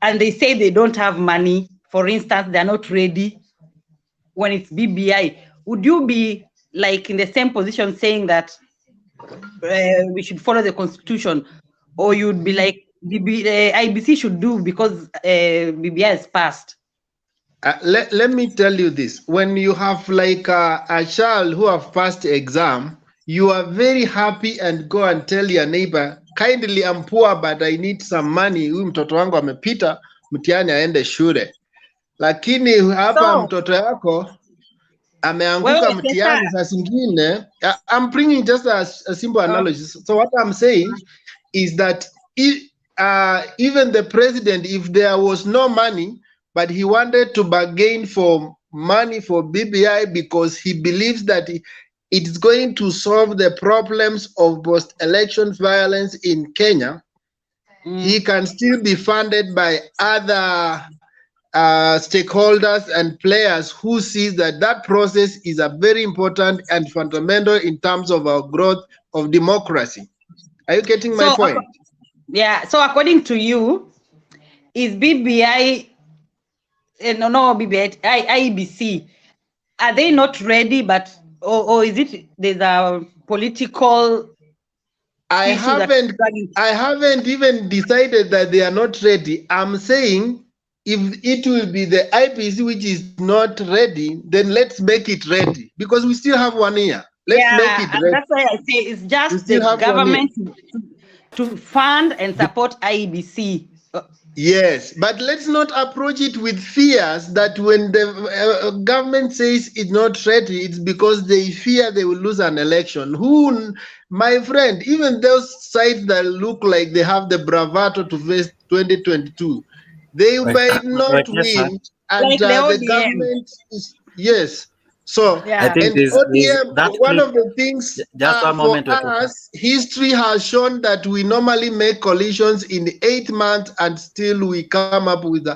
and they say they don't have money, for instance, they're not ready when it's BBI, would you be like in the same position saying that we should follow the constitution, or you'd be like IBC should do because BBI has passed? Let me tell you this. When you have like a child who have passed the exam, you are very happy and go and tell your neighbor, kindly, I'm poor but I need some money. Huyu mtoto wangu amepita mtihani aende shule. Lakini hapa mtoto yako ameanguka mtihani saa zingine. I'm bringing just a simple analogy. So what I'm saying is that even the president, if there was no money, but he wanted to bargain for money for BBI because he believes that it's going to solve the problems of post-election violence in Kenya, he can still be funded by other stakeholders and players who see that that process is a very important and fundamental in terms of our growth of democracy. Are you getting my point? Yeah, so according to you, is BBI, no, BBI, IBC, are they not ready, but, or is it there's a political I haven't even decided that they are not ready. I'm saying if it will be the IBC which is not ready, then let's make it ready, because we still have 1 year. Let's make it ready. That's why I say it's just the government to fund and support IBC. Yes, but let's not approach it with fears that when the government says it's not ready, it's because they fear they will lose an election. My friend, even those sides that look like they have the bravado to face 2022, they might not win, and the government is, yes. So, I think one of the things for us, history has shown that we normally make coalitions in 8 months and still we come up with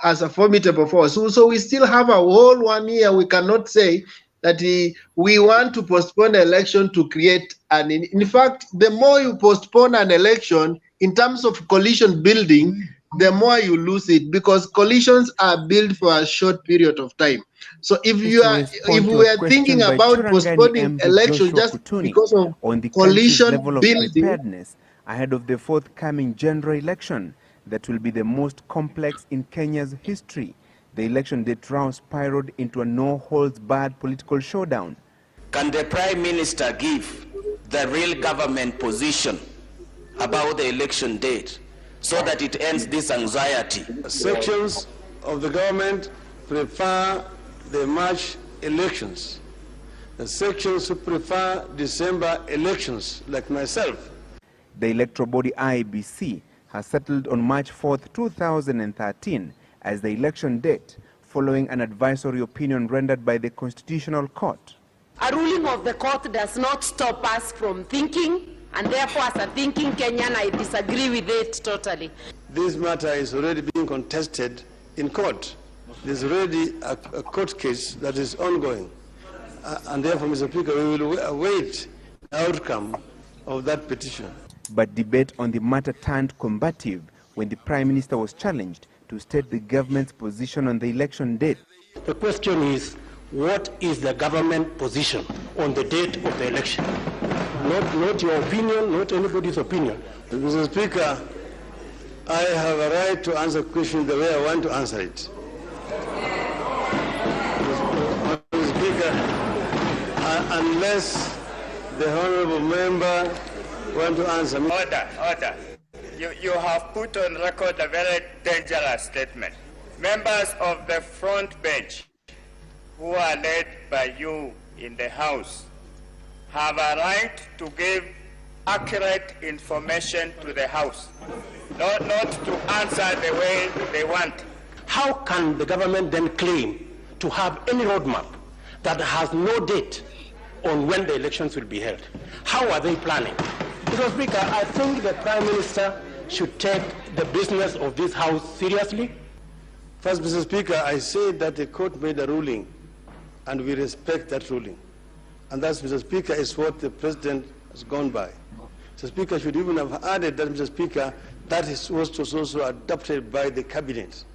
as a formidable force. So we still have a whole 1 year. We cannot say that we want to postpone the election to create an. In fact, the more you postpone an election in terms of coalition building, the more you lose it, because coalitions are built for a short period of time. So if we are thinking about postponing election just because of on the coalition level of building preparedness ahead of the forthcoming general election that will be the most complex in Kenya's history, the election date round spiraled into a no-holds-barred political showdown. Can the Prime Minister give the real government position about the election date so that it ends this anxiety? Sections of the government prefer the March elections. The sections who prefer December elections, like myself. The electoral body IEBC has settled on March 4th, 2013 as the election date, following an advisory opinion rendered by the Constitutional Court. A ruling of the court does not stop us from thinking, and therefore as a thinking Kenyan, I disagree with it totally. This matter is already being contested in court. There's already a court case that is ongoing. And therefore, Mr. Speaker, we will await the outcome of that petition. But debate on the matter turned combative when the Prime Minister was challenged to state the government's position on the election date. The question is, what is the government position on the date of the election. Not your opinion, not anybody's opinion. Mr. Speaker, I have a right to answer questions the way I want to answer it. Mr. Speaker, unless the honorable member want to answer me. Order. You have put on record a very dangerous statement. Members of the front bench who are led by you in the House have a right to give accurate information to the House, not to answer the way they want. How can the government then claim to have any roadmap that has no date on when the elections will be held? How are they planning? Mr. Speaker, I think the Prime Minister should take the business of this House seriously. First, Mr. Speaker, I say that the court made a ruling, and we respect that ruling. And that, Mr. Speaker, is what the President has gone by. Mr. Speaker should even have added that, Mr. Speaker, that was also adopted by the Cabinet.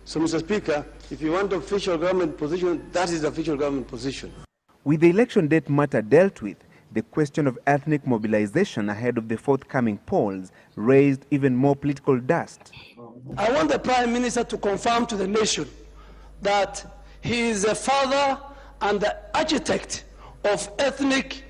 So, Mr. Speaker, if you want official government position, that is the official government position. With the election date matter dealt with, the question of ethnic mobilization ahead of the forthcoming polls raised even more political dust. I want the Prime Minister to confirm to the nation that he is the father and the architect of ethnic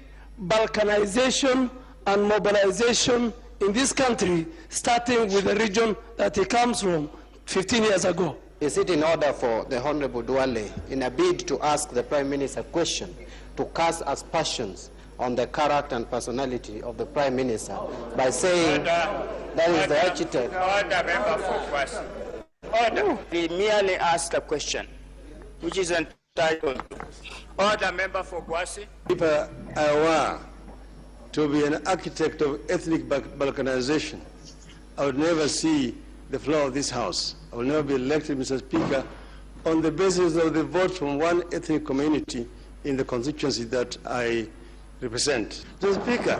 balkanization and mobilization in this country, starting with the region that he comes from 15 years ago. Is it in order for the Honorable Duale, in a bid to ask the Prime Minister a question, to cast aspersions on the character and personality of the Prime Minister by saying that is the architect? Order, member for question. Order. We merely asked a question, which is entitled. Order, member for Gwasi. If I were to be an architect of ethnic balkanization, I would never see the floor of this House. I will never be elected, Mr. Speaker, on the basis of the vote from one ethnic community in the constituency that I represent. Mr. Speaker,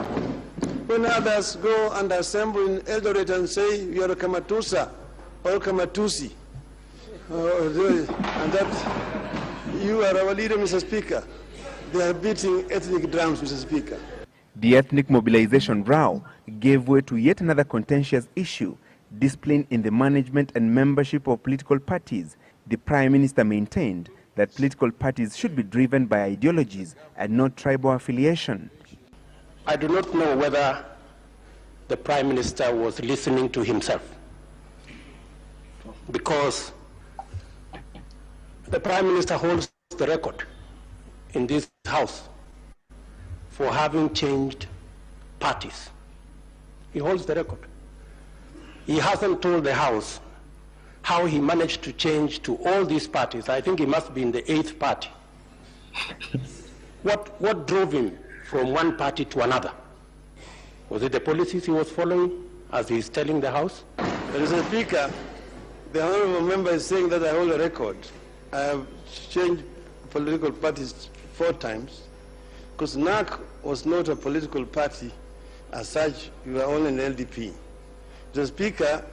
when others go and assemble in Eldoret and say you are a Kamatusa or Kamatusi, and that you are our leader, Mr. Speaker, they are beating ethnic drums, Mr. Speaker. The ethnic mobilization row gave way to yet another contentious issue, discipline in the management and membership of political parties. The Prime Minister maintained that political parties should be driven by ideologies and not tribal affiliation. I do not know whether the Prime Minister was listening to himself, because the Prime Minister holds the record in this House for having changed parties. He holds the record. He hasn't told the House how he managed to change to all these parties. I think he must be in the 8th party. What drove him from one party to another? Was it the policies he was following, as he is telling the House? Mr. Speaker, the honorable member is saying that I hold a record. I have changed political parties 4 times, because Ncck was not a political party as such. We were only an LDP. Mr. Speaker,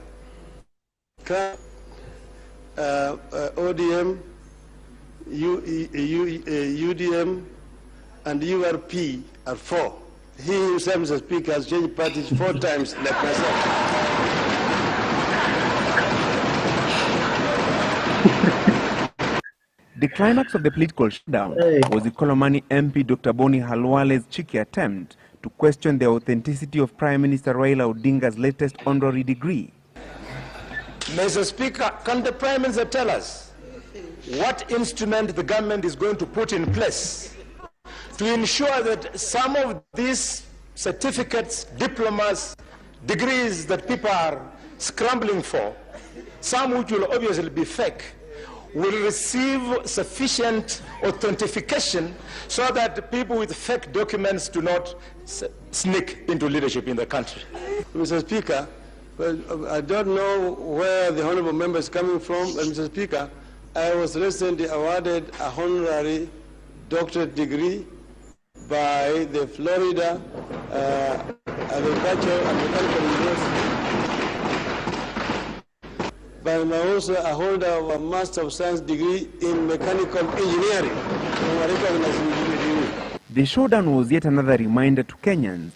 ODM, UDM, and URP are 4. He himself, Mr. Speaker, has changed parties 4 times, like myself. The climax of the political showdown was the Kolomani MP Dr. Boni Halwale's cheeky attempt to question the authenticity of Prime Minister Raila Odinga's latest honorary degree. Mr. Speaker, can the Prime Minister tell us what instrument the government is going to put in place to ensure that some of these certificates, diplomas, degrees that people are scrambling for, some which will obviously be fake, will receive sufficient authentication so that people with fake documents do not sneak into leadership in the country? Mr. Speaker, well, I don't know where the honorable member is coming from, but Mr. Speaker, I was recently awarded a honorary doctorate degree by the Florida Agricultural and Mechanical University. But I'm also a holder of a Master of Science degree in Mechanical Engineering. The showdown was yet another reminder to Kenyans.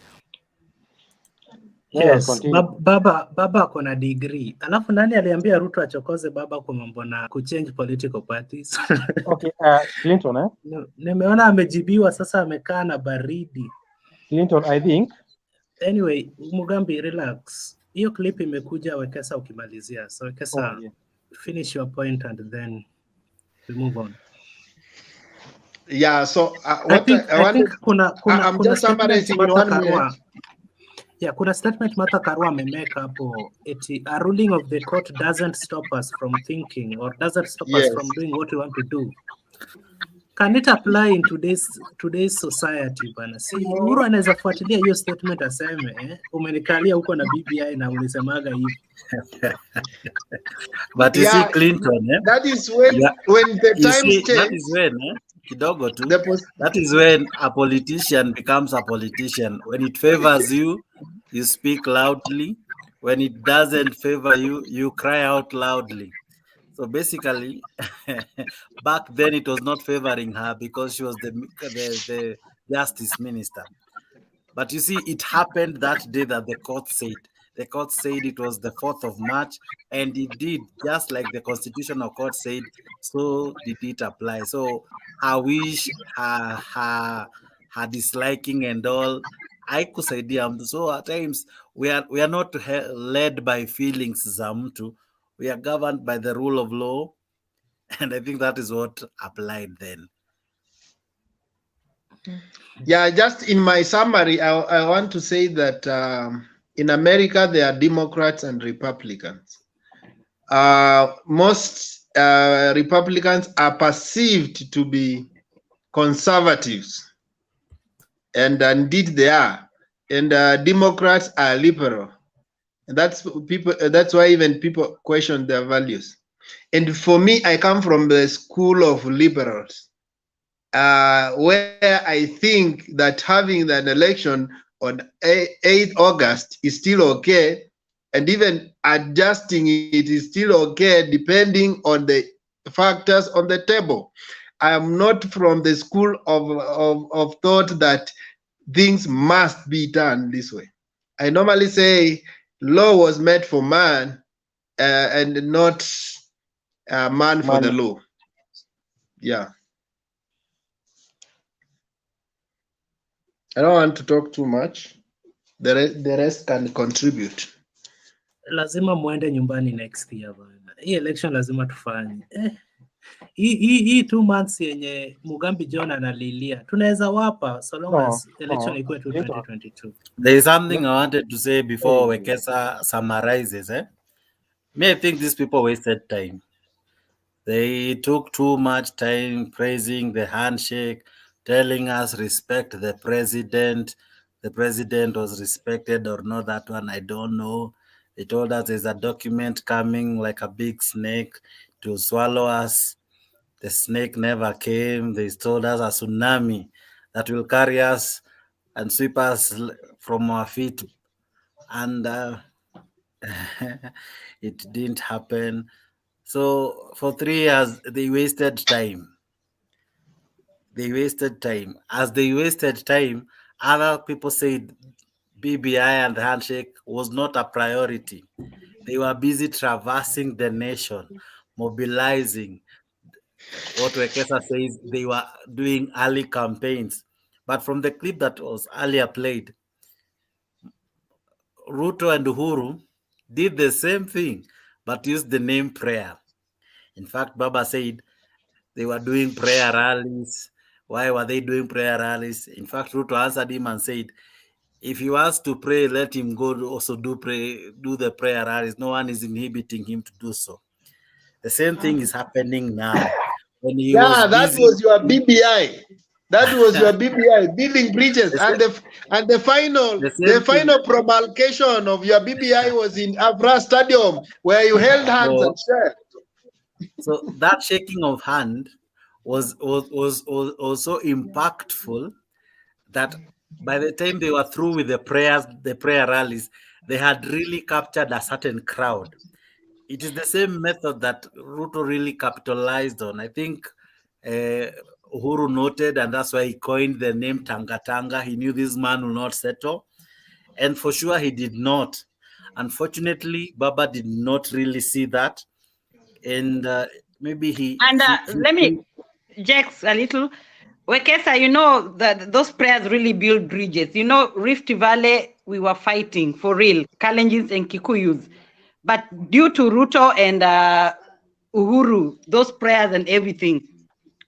Yes, baba ako na degree. Alafu nani aliambia Ruto achokoze baba kwa mambo na kuchange political parties? Okay, Clinton, eh? Nimeona amejibiwa sasa, amekaa na baridi. Clinton, I think. Anyway, Mugambi, relax. Hiyo clip imekuja, Wekesa ukimalizia. So Wekesa, finish your point and then we move on. Yeah, so I think I'm just summarizing in 1 minute. Yeah, kuna statement Martha Karua amemeka hapo, a ruling of the court doesn't stop us from thinking or doesn't stop us from doing what we want to do. Can it apply in today's society bana? Si Uhuru anaweza fuatilia hiyo statement aseme umenikalia huko na BBI na ulisemaga hivi. But you see Clinton, that is when the times change. That is when kidogo tu. That is when a politician becomes a politician. When it favors you, you speak loudly. When it doesn't favor you, you cry out loudly. So basically, back then it was not favoring her because she was the justice minister. But you see, it happened that day that the court said. The court said it was the 4th of March, and it did, just like the constitutional court said, so did it apply. So her wish, her disliking and all, I could say, so at times we are not led by feelings za mtu. We are governed by the rule of law, and I think that is what applied then. Yeah, just in my summary, I want to say that in America, there are Democrats and Republicans. Most Republicans are perceived to be conservatives, and indeed they are. And Democrats are liberal. And that's why even people question their values. And for me, I come from the school of liberals, where I think that having an election on 8th August is still okay, and even adjusting it is still okay depending on the factors on the table. I am not from the school of thought that things must be done this way. I normally say law was made for man and not man for the law. Yeah. I don't want to talk too much. The rest can contribute. Lazima muende nyumbani next year bana. Hii election lazima tufanye. Hii 2 months yenye Mugambi John analilia. Tunaweza wapa so long as election ikuwe 2022. There is something I wanted to say before Wekesa summarizes. Me, I think these people wasted time. They took too much time praising the handshake, telling us respect the president. The president was respected or not, that one I don't know. They told us there's a document coming like a big snake to swallow us. The snake never came. They told us a tsunami that will carry us and sweep us from our feet. And it didn't happen. So for 3 years, they wasted time. They wasted time. As they wasted time, other people said BBI and the handshake was not a priority. They were busy traversing the nation, mobilizing. What Wekesa says, they were doing early campaigns. But from the clip that was earlier played, Ruto and Uhuru did the same thing, but used the name prayer. In fact, Baba said they were doing prayer rallies. Why were they doing prayer rallies? In fact, Ruto answered him and said, if he wants to pray, let him go also do the prayer rallies. No one is inhibiting him to do so. The same thing is happening now. When he was busy, that was your BBI. That was your BBI, building bridges, and the final promulgation of your BBI was in Afra Stadium, where you held hands and shared. So that shaking of hand was also impactful. That by the time they were through with the prayer rallies, they had really captured a certain crowd. It is the same method that Ruto really capitalized on. I think Uhuru noted, and that's why he coined the name Tanga Tanga. He knew this man will not settle, and for sure he did not. Unfortunately, Baba did not really see that, and maybe And let me, Jax, a little. Wekesa, you know that those prayers really build bridges. You know, Rift Valley, we were fighting for real, Kalenjins and Kikuyus. But due to Ruto and Uhuru, those prayers and everything,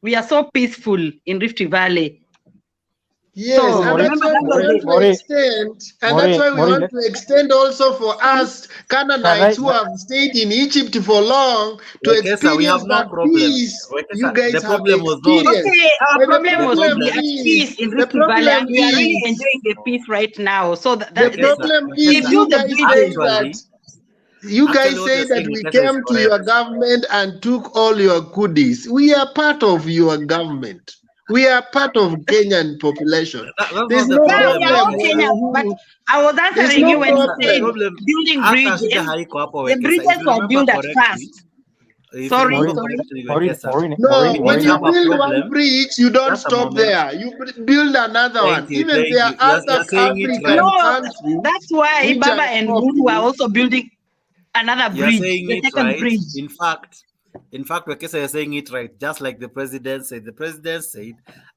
we are so peaceful in Rift Valley. Yes, So, and that's why we want to extend, and that's why we want to extend also for us Canaanites who have stayed in Egypt for long to Wekesa, we have experience no that problem. peace you Wekesa, guys the have problem was not. experienced. okay, our And the problem was to problem be at peace is, in the Rift Valley, problem and we are really is, enjoying the peace right now. So the problem is you guys say that you guys what say you're that saying, we Wekesa, is came to correct. your government and took all your goodies. We are part of your government. We are part of Kenyan population. There's no Yeah, we are all problem. Kenyans, but I was There's answering no you when you said problem. building bridges. The bridges were built at first. If Sorry, you remember sorry. correctly, Wekesa, No, we when didn't you have a build one problem. bridge, you don't Just a stop moment. there. You build another one. Even Thank there are you. You're other saying it African right. No, countries that's why which Baba are and Uhuru were also building another You're bridge, saying the it second right. bridge. In fact, Wekesa, you're saying it right. Just like the president said. The president said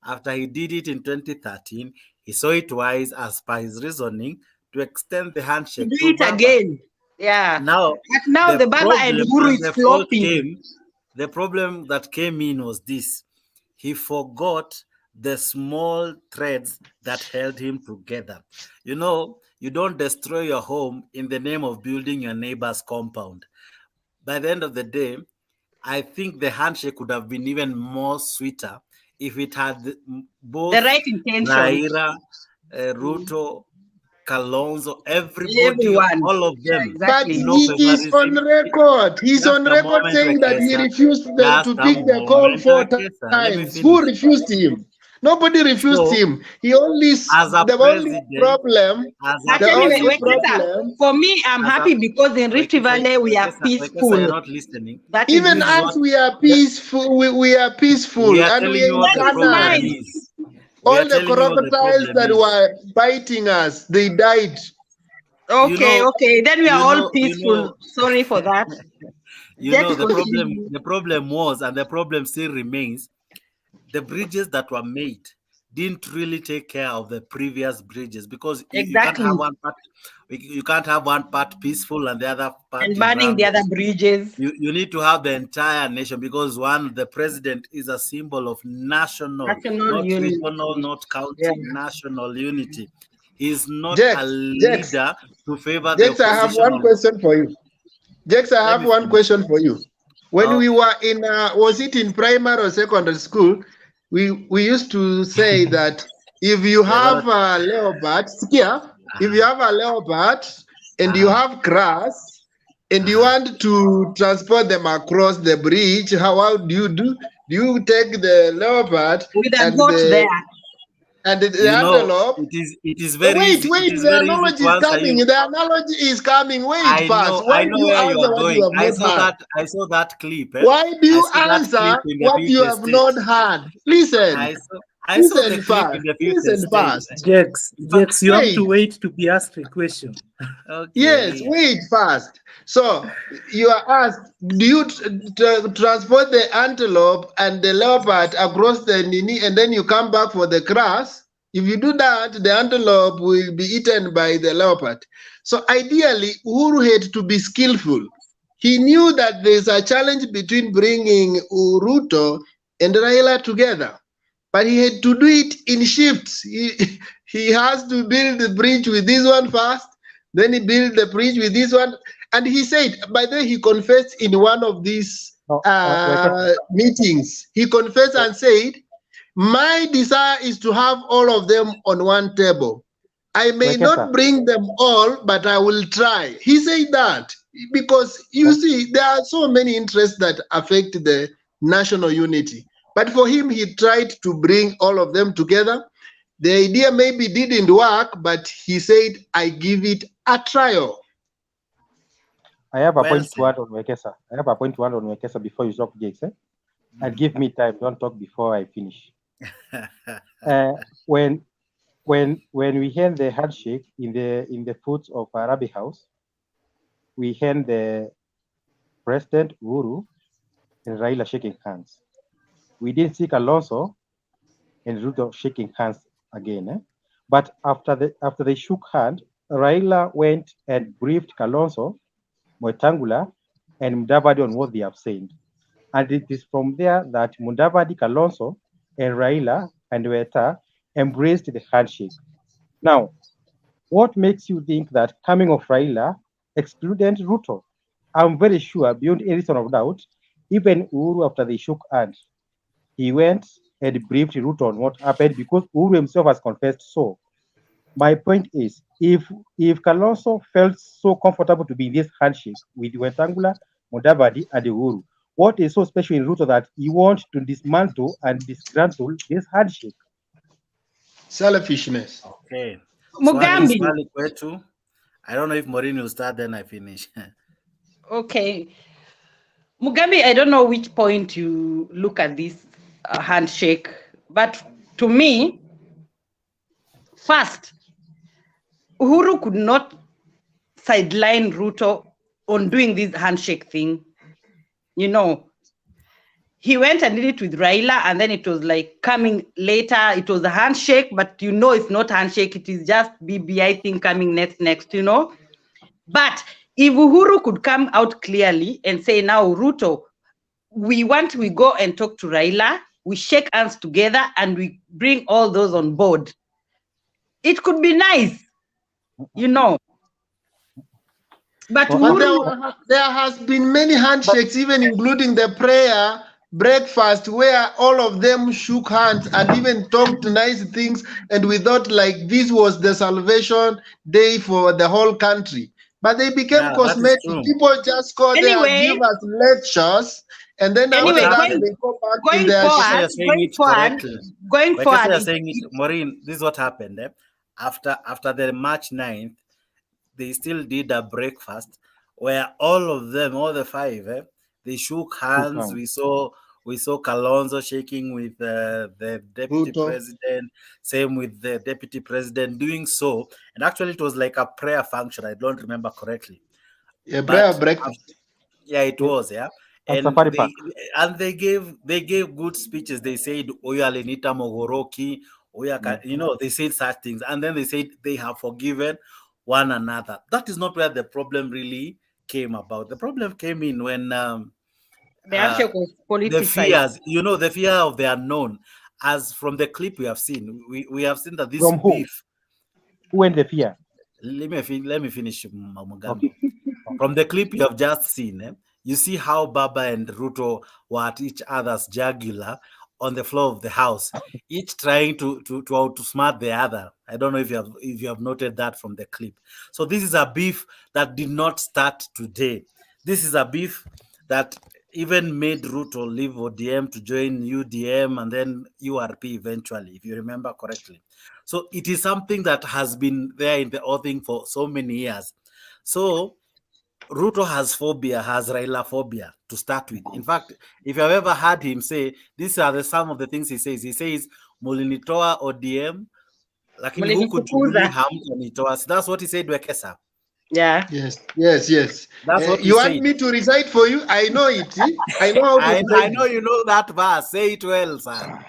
after he did it in 2013, he saw it wise, as per his reasoning, to extend the To handshake do to it Baba. again. Yeah. Now, But now the Baba and Uhuru is flopping. The problem that came in was this: he forgot the small threads that held him together. You know, you don't destroy your home in the name of building your neighbor's compound. By the end of the day, I think the handshake would have been even more sweeter if it had both The right intentions. Raila, Ruto, Kalonzo, everybody, Everyone. all of Yeah, them. But exactly. No he is on favoritism. record. He's Just on a record moment, saying that he Wekesa. refused them Just to a pick the call moment, 4 Wekesa. Let me times. finish. Who refused him? Nobody refused So, him. He only as a the only president, problem. But The anyway, only Wekesa, problem. for me, I'm happy because in Rift Valley we are Wekesa, peaceful. you're not listening. That is Even it. us, we are peaceful. We are peaceful, We are and telling we are you in what the problem Canaan. is. We All are the telling you what the crocodiles problem that is. were biting us, they died. Okay, okay. Then we are all peaceful. You know, Sorry for that. you Let's know the continue. problem was, and the problem still remains, the bridges that were made didn't really take care of the previous bridges, because you can't Exactly. have one part, you can't have one part peaceful and the other part And is burning the other rammed. bridges. You need to have the entire nation, because the president is a symbol of national, not unity. regional, not county, national unity. He's not a Jex, leader to favor the Jex, I have opposition. one question for you. Jex, I have one question for you. When we were in, was it in primary or secondary school? We used to say that if you have a leopard, if you have a leopard and you have grass and you want to transport them across the bridge, how do you do? Do you take the leopard with a and goat there? And the You know, antelope. it is very wait, easy. wait, It is the very easy analogy to is answer coming. you. The analogy is coming. Wait, I fast. Why do know you where you answer are what going. you have not heard? I saw that clip. Why do you I saw that clip answer in the what you future have state. not heard? Listen. I saw the Listen clip fast. in the future Listen state. fast. Jex, you have Wait. to wait to be asked a question. Okay. Yes, wait fast. So you are asked, do you transport the antelope and the leopard across the Nini and then you come back for the grass? If you do that, the antelope will be eaten by the leopard. So ideally, Uhuru had to be skillful. He knew that there's a challenge between bringing Ruto and Raila together, but he had to do it in shifts. He has to build the bridge with this one first, then he built the bridge with this one. And he said, by the way, he confessed in one of these meetings, he confessed and said, my desire is to have all of them on one table. I may not bring them all, but I will try. He said that because you see, there are so many interests that affect the national unity. But for him, he tried to bring all of them together. The idea maybe didn't work, but he said, I give it a trial. I have a point to add on Wekesa. Before you stop, Jakes. And give me time. Don't talk before I finish. When we held the handshake in the foot of Arabi House, we held the President Uhuru and Raila shaking hands. We didn't see Kalonzo and Ruto shaking hands again. But after they shook hands, Raila went and briefed Kalonzo, Moitangula, and Mudavadi on what they have said. And it is from there that Mudavadi, Kalonzo, and Raila and Weta embraced the handshake. Now, what makes you think that coming of Raila excluded Ruto? I'm very sure, beyond any sort of doubt, even Uhuru, after they shook hands, he went and briefed Ruto on what happened because Uhuru himself has confessed so. My point is, if Kalonzo felt so comfortable to be in this handshake with Wetangula, Mudavadi, and Uhuru, what is so special in Ruto that he wants to dismantle and disgruntle this handshake? Selfishness. Okay. Mugambi. Swali kwetu. I don't know if Maureen will start, then I finish. Okay. Mugambi, I don't know which point you look at this handshake, but to me, first, Uhuru could not sideline Ruto on doing this handshake thing. You know, he went and did it with Raila, and then it was like coming later. It was a handshake, but you know it's not handshake. It is just BBI thing coming next, you know. But if Uhuru could come out clearly and say, now, Ruto, we go and talk to Raila, we shake hands together, and we bring all those on board. It could be nice, you know. But there has been many handshakes, even including the prayer breakfast, where all of them shook hands and even talked nice things, and we thought like this was the salvation day for the whole country. But they became cosmetic. People just go there, give us lectures, and then after that they go back in their going forward. You're saying it, Maureen, this is what happened. After the March 9th, they still did a breakfast where all of them, all the five, they shook hands. We saw Kalonzo shaking with the deputy president, same with the deputy president doing so. And actually it was like a prayer function. I don't remember correctly. A prayer breakfast. Yeah, it was, yeah. And they gave good speeches. They said, Oya Lenita Mogoroki, Oya, you know, they said such things. And then they said they have forgiven one another. That is not where the problem really came about. The problem came in when the fears, you know, the fear of the unknown. As from the clip we have seen, we have seen that this from beef. Who in the fear? Let me finish, Mugambi. From the clip you have just seen, you see how Baba and Ruto were at each other's jugular on the floor of the house, each trying to outsmart the other. I don't know if you have noted that from the clip. So this is a beef that did not start today. This is a beef that even made Ruto leave ODM to join UDM and then URP eventually, if you remember correctly. So it is something that has been there in the offing for so many years. So Ruto has Raila phobia to start with. In fact, if you have ever heard him say, these are some of the things he says. He says, Mulinitoa ODM, lakini who could hamtonitoa. That's what he said, Wekesa. Yeah. Yes. That's what you want me to recite for you? I know it. I know how to I know you know that verse. Say it well, sir.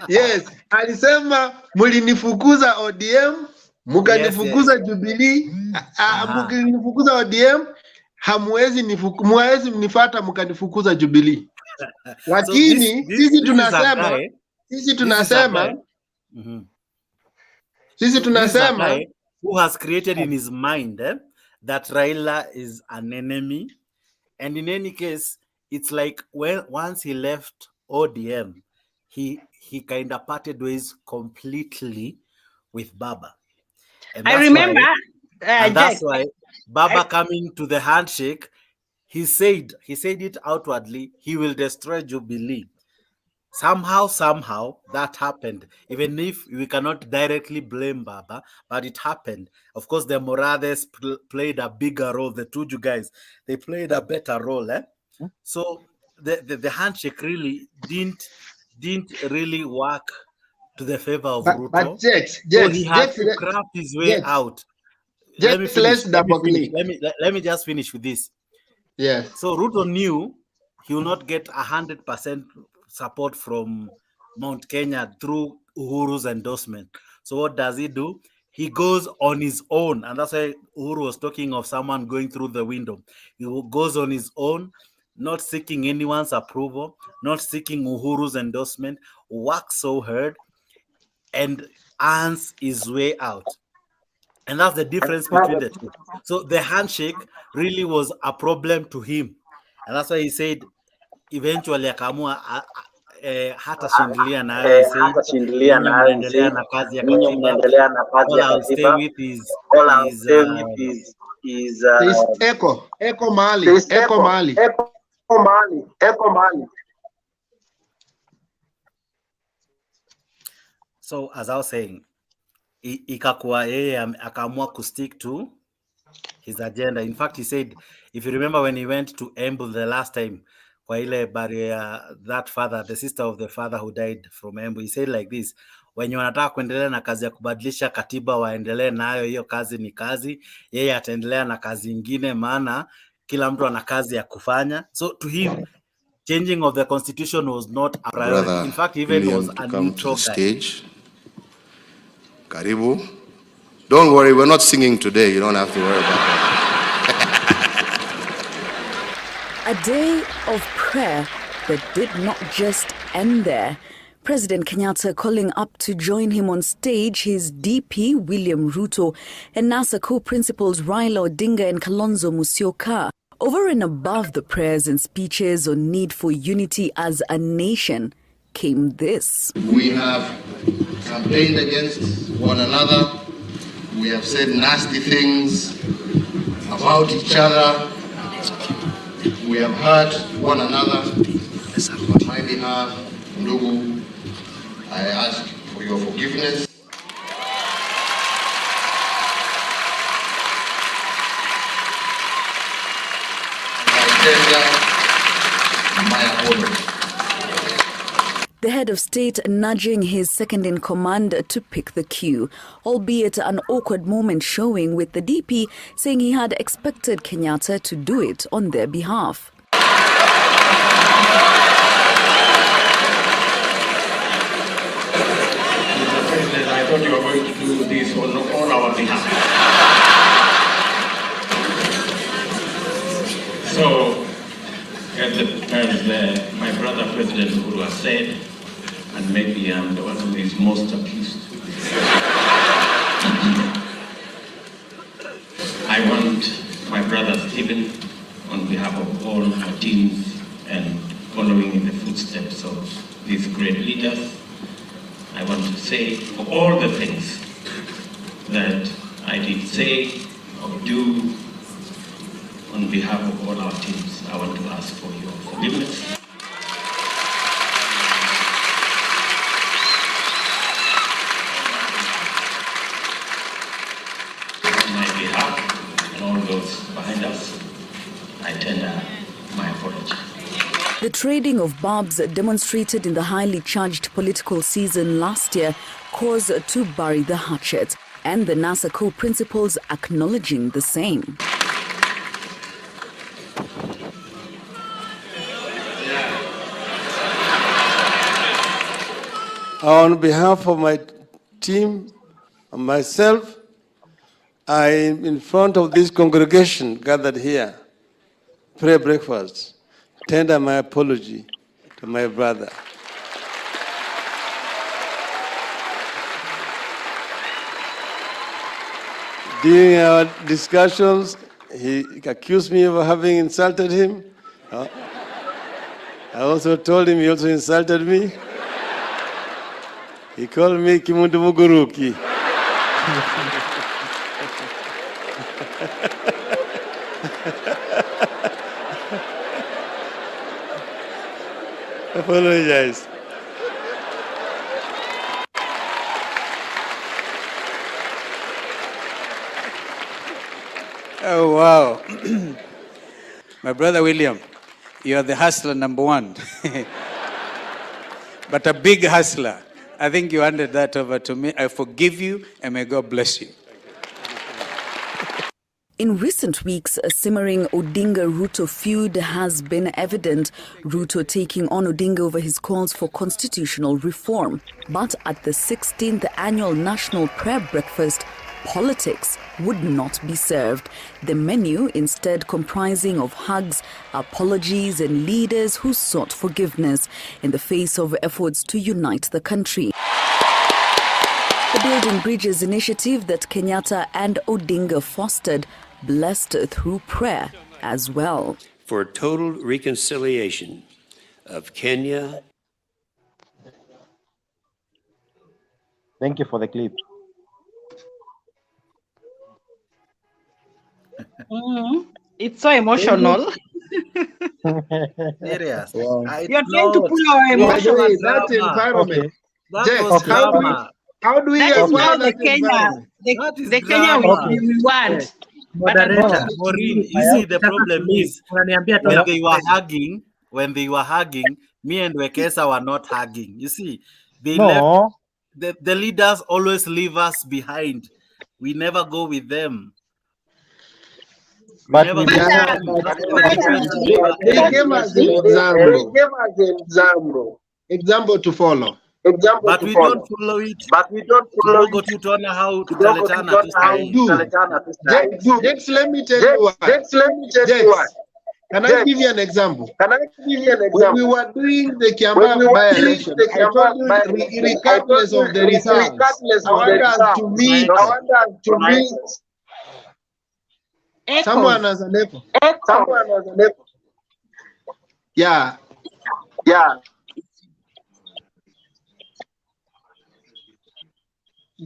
Yes. Alisema mulinifukuza ODM, mukanifukuza Jubilee, mukanifukuza ODM, hamwezi mnifata mkanifukuza Jubilee. Lakini sisi tunasema who has created in his mind that Raila is an enemy, and in any case, it's like once he left ODM, he kind of parted ways completely with Baba. And I remember, that's why Baba coming to the handshake, he said it outwardly, he will destroy Jubilee. Somehow that happened, even if we cannot directly blame Baba, but it happened. Of course, the Morades played a bigger role. The Tuju guys, they played a better role. So the handshake really didn't didn't really work to the favor of But Ruto. Jet, So he had to craft his way out. Let me finish. Let me just finish with this. Yes. So Ruto knew he will not get 100% support from Mount Kenya through Uhuru's endorsement. So what does he do? He goes on his own, and that's why Uhuru was talking of someone going through the window. He goes on his own, not seeking anyone's approval, not seeking Uhuru's endorsement, works so hard, and earns his way out. And that's the difference between the two. So the handshake really was a problem to him. And that's why he said, eventually akaamua hatashindilia nayo. He said, ninyi mnaendelea na kazi ya katiba. All I'll stay with is Echo Mali. So as I was saying, ikakuwa yeye akaamua kustick to his agenda. In fact, he said, if you remember when he went to Embu the last time, kwa ile barrier, that father, the sister of the father who died from Embu, he said like this, wenye wanataka kuendelea na kazi ya kubadilisha katiba waendelee nayo, hiyo kazi ni kazi, yeye ataendelea na kazi ingine, maana kila mtu ana kazi ya kufanya. So to him, changing of the constitution was not a priority. In fact, even William was to a come neutral to the guy. stage. Karibu. Don't worry, we're not singing today. You don't have to worry about that. A day of prayer that did not just end there. President Kenyatta calling up to join him on stage his DP William Ruto and NASA co-principals Raila Odinga and Kalonzo Musyoka. Over and above the prayers and speeches on need for unity as a nation came this. We have campaigned against one another. We have said nasty things about each other. We have hurt one another. On my behalf, Ndugu, I ask for your forgiveness. I tender my apology. The head of state nudging his second in command to pick the cue, albeit an awkward moment showing with the DP saying he had expected Kenyatta to do it on their behalf. Mr. President, I thought you were going to do this on our behalf. So, as my brother President Uhuru has said, and maybe I'm the one who is most accused, I want my brother Stephen, on behalf of all our teams and following in the footsteps of these great leaders, I want to say for all the things that I did say or do on behalf of all our teams, I want to ask for your forgiveness. On my behalf and all those behind us, I tender my apology. The trading of barbs demonstrated in the highly charged political season last year caused to bury the hatchet, and the NASA co-principals acknowledging the same. On behalf of my team and myself, I am in front of this congregation gathered here, prayer breakfast, tender my apology to my brother. During our discussions, he accused me of having insulted him. I also told him he also insulted me. He called me Kimundu Muguruki. Apologize. Oh, wow. My brother William, you are the hustler number one. but a big hustler. I think you handed that over to me. I forgive you, and may God bless you. In recent weeks, a simmering Odinga-Ruto feud has been evident, Ruto taking on Odinga over his calls for constitutional reform. But at the 16th annual National Prayer Breakfast, politics would not be served. The menu instead comprising of hugs, apologies and leaders who sought forgiveness in the face of efforts to unite the country. The Building Bridges initiative that Kenyatta and Odinga fostered blessed through prayer as well. For total reconciliation of Kenya. Thank you for the clip. It's so emotional. Serious. You're trying to pull our emotions. That environment. That How do we That is acquire not the that Kenya, environment? the Kenya we want. Moderator, Maureen, you see the problem is when they were hugging, me and Wekesa were not hugging. You see, they left. The leaders always leave us behind. We never go with them. But they gave us an example. Example to follow. But we don't follow it. But we don't follow it. To turn how to Dex, let me tell you what. Dex, can I give you an example? When we were doing the Kiamba by-election, I told you, regardless of the results, I want us to meet. Someone has an echo. Yeah.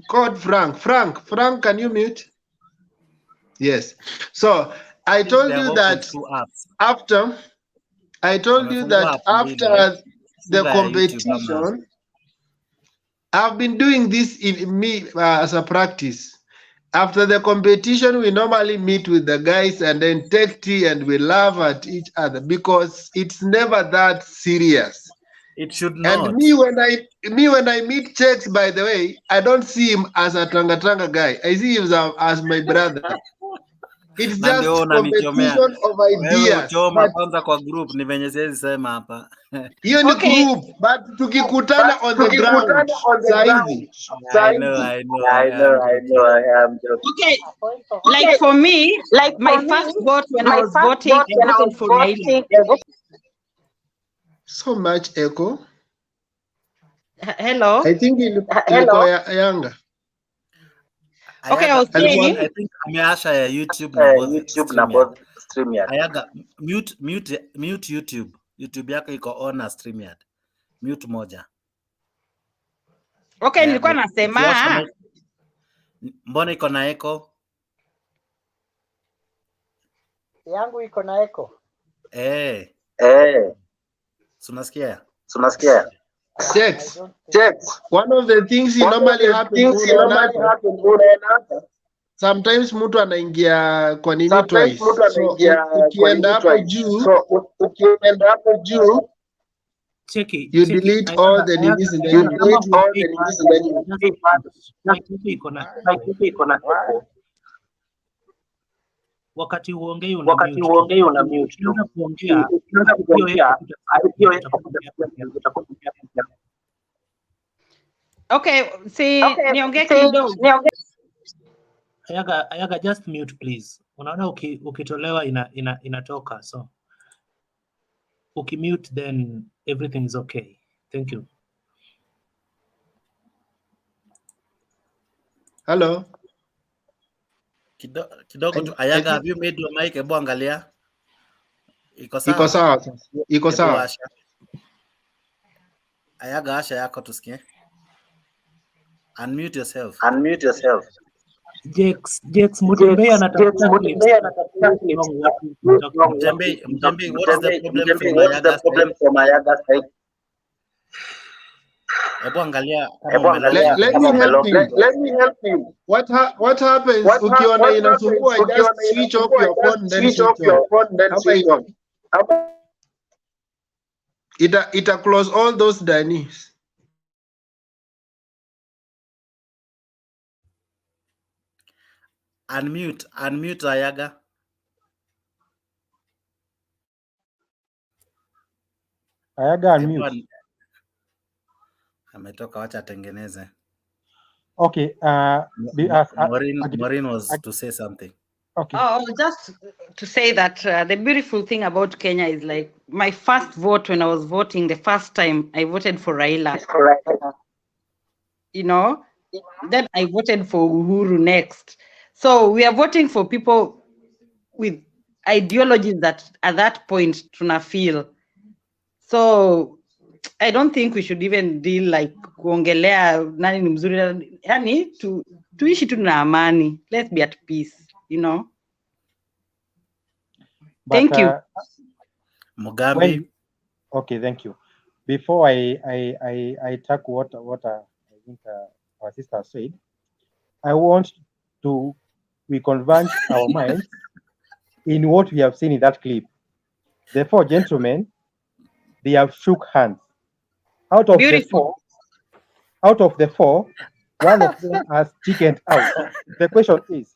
Called Frank. Frank, can you mute? Yes. So I told you that after the competition, I've been doing this in me as a practice. After the competition, we normally meet with the guys and then take tea and we laugh at each other because it's never that serious. It should not. And me when I meet Checks, by the way, I don't see him as a tanga guy. I see him as my brother. It's just competition of ideas. Hiyo ni group, but tukikutana on the ground, saizi. I know. Okay, like for me, my first vote when I was voting, I voted for Raila. So much echo. Hello. I think ilikuwa younger. Okay, I was saying. I think ameasha ya YouTube na both StreamYard. Ayaga mute YouTube. YouTube yako iko on na StreamYard. Mute moja. Okay, nilikuwa nasema. Mbona iko na echo? Yangu iko na echo. Unasikia? Checks. One of the things normally happens sometimes mtu anaingia kwa nini twice. So ukienda hapo juu you delete all the names and then wakati huongei una mute. Okay, niongee kidogo. Ayaga, just mute please. Unaona ukitolewa inatoka, so ukimute then everything is okay. Thank you. Hello. Kidogo tu. Ayaga, have you made your mic? Hebu angalia. Iko sawa. Ayaga, asha yako tusikie. Unmute yourself. Jex Mutembei anatafuta Mutembei, what is the problem from Ayaga's side? Let me help you. What happens ukiona inasumbua, just switch off your phone then switch on. Ita close all those dynies. Unmute Ayaga. Ayaga unmute. Ametoka, wacha atengeneze. Okay, Maureen was to say something. Okay. Oh, just to say that the beautiful thing about Kenya is like my first vote when I was voting, the first time I voted for Raila. You know, then I voted for Uhuru next. So we are voting for people with ideologies that at that point tuna feel. So I don't think we should even deal like kuongelea nani ni mzuri, yani tuishi tu na amani. Let's be at peace, you know. But, thank you. Mugambi. Okay, thank you. Before I talk what I think our sister said, I want we converge our minds in what we have seen in that clip. The four gentlemen, they have shook hands. Out of the four, one of them has chickened out. The question is,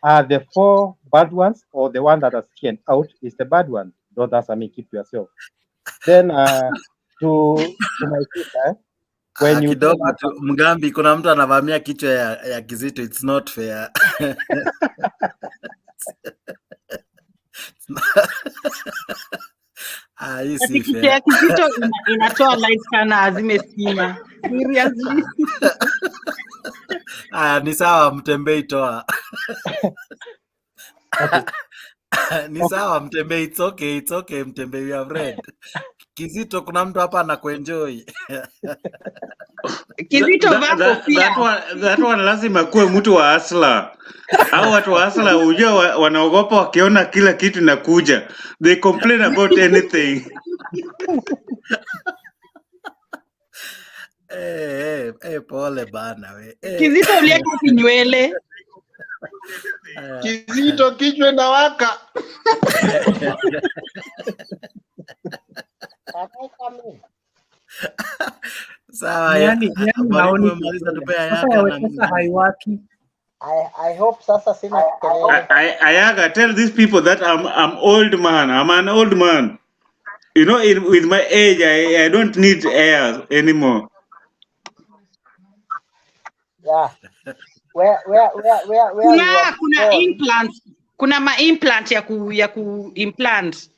are the four bad ones, or the one that has chickened out is the bad one? Don't answer me, keep to yourself. Then to my sister, when you kidogo tu Mgambi, kuna mtu anavamia kichwa ya Kizito, it's not fair. Hii si fair. Kizito inatoa light sana azime stima. Seriously. Ni sawa, Mtembei toa. Okay. Ni sawa Mtembei, it's okay Mtembei, we have read. Kizito, kuna mtu hapa anakuenjoy. Kizito that one lazima kuwe mtu wa asla. Hao watu wa asla unajua wanaogopa wakiona kila kitu nakuja. They complain about anything. Pole bana we. Kizito ulieka kinywele. Kizito kichwa na waka. Sawa, haiwaki. I hope sasa sina kelele. Ayaga, tell these people that I'm old man. I'm an old man. You know, with my age, I don't need air anymore. Yeah. Where kuna implants. Kuna ma implant ya ku implant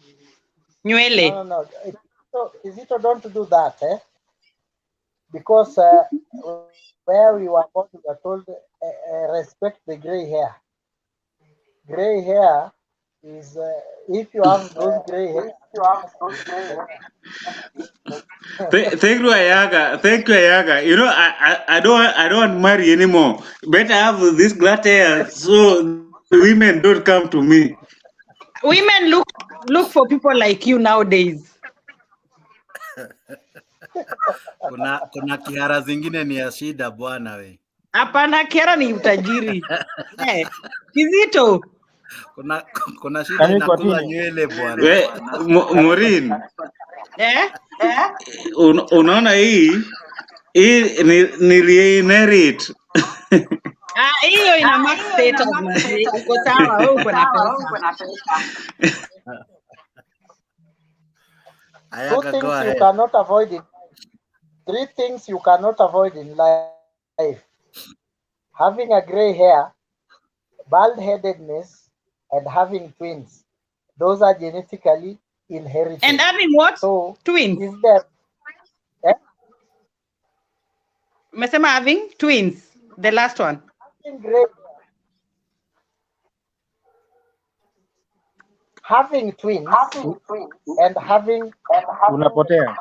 nywele. No. Kizito, don't do that, because where we were born, we were told respect the gray hair. Gray hair is if you have those gray hair. Thank you, Ayaga. You know, I don't want to marry anymore. Better have this glad hair so women don't come to me. Women look for people like you nowadays. Kuna kihara zingine ni ya shida bwana we. Hapana, kihara ni utajiri. Kizito. Kuna shida inakula nywele bwana. Maureen. Unaona hii ni reinherit. Hiyo ina max status mzee. Uko sawa, wewe uko na pesa. Two things you cannot avoid in 3 things you cannot avoid in life: having a gray hair, bald-headedness, and having twins. Those are genetically inherited. And having what? So twins. Is there? Mesema having twins. The last one. Having twins and having unapotea.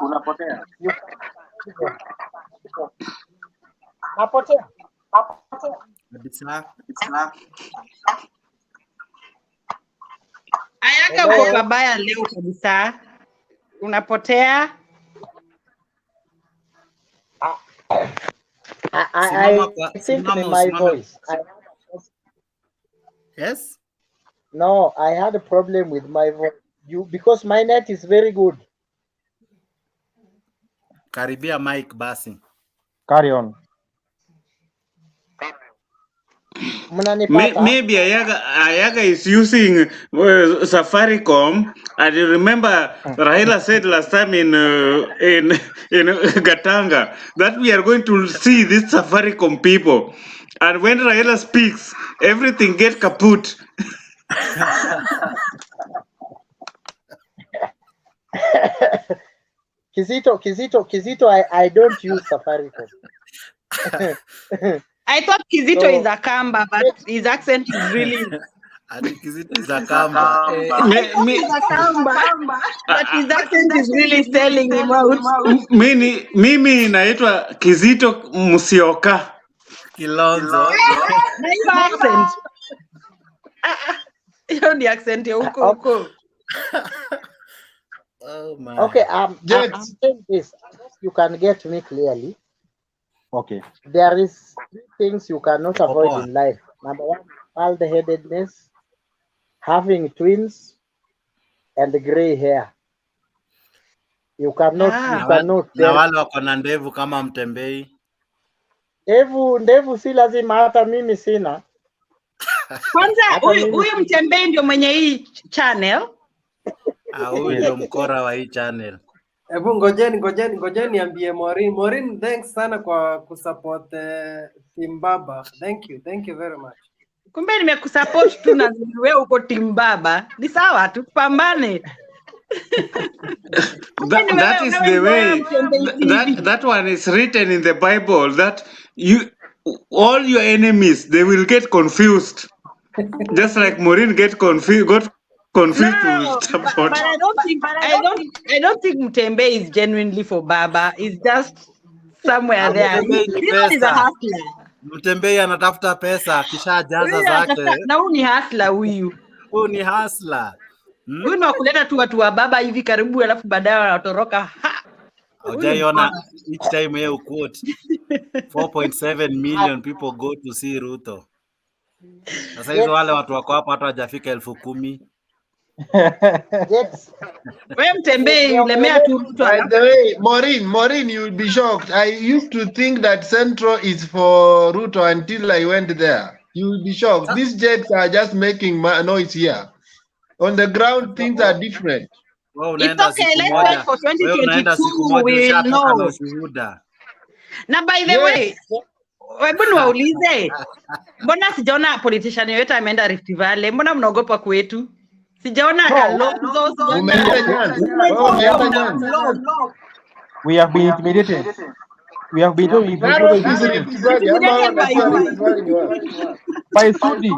Napotea. Ayaga uko pabaya leo kabisa. Unapotea. I think my voice. Yes? No, I had a problem with my voice. Because my net is very good. Karibia mic basi. Carry on. Maybe Ayaga is using Safaricom. And you remember Raila said last time in Gatanga that we are going to see these Safaricom people. And when Raila speaks, everything get kaput. Kizito, I don't use Safaricom. I thought Kizito is a Kamba, but his accent is really. I think Kizito is a Kamba. I thought he's a Kamba, but his accent is really selling him out. Mimi naitwa Kizito Musioka. Kilonzo. Na hiyo accent. Hiyo ni accent ya huko. Oh man. Okay, I'm saying this. You can get me clearly. Okay. There is three things you cannot avoid in life. Number one, bald-headedness, having twins, and gray hair. You cannot. Na wale wako na ndevu kama Mtembei. Ndevu si lazima, hata mimi sina. Kwanza huyu Mtembei ndio mwenye hii channel. Huyu ndio mkora wa hii channel. Hebu ngojeni niambie Maureen, thanks sana kwa kusupport Team Baba. Thank you very much. Kumbe nimekusupport tu na wewe uko Team Baba. Ni sawa, tupambane. That is the way. That one is written in the Bible that all your enemies, they will get confused. Just like Maureen got confused to support. But I don't think Mtembe is genuinely for Baba. It's just somewhere there. He's a hustler. Mtembei anatafuta pesa kisha jaza zake. Na huyu ni hustler huyu. Huyu ni hustler. Huyu ni wakuleta tu watu wa Baba hivi karibu alafu baadaye wanatoroka. Hujaiona each time yeye quote 4.7 million people go to see Ruto. Sasa hizo wale watu wako hapa hata hajafika 10,000. By the way, Maureen, you will be shocked. I used to think that Central is for Ruto until I went there. You will be shocked. These jets are just making noise here. On the ground, things are different. It's okay, let's wait for 2022. We will know. Na by the way, hebu niwaulize, mbona sijaona politician yoyote ameenda Rift Valley? Mbona mnaogopa kwetu? Sijaona Kalonzo. We have been intimidated. We have been intimidated by Sudi.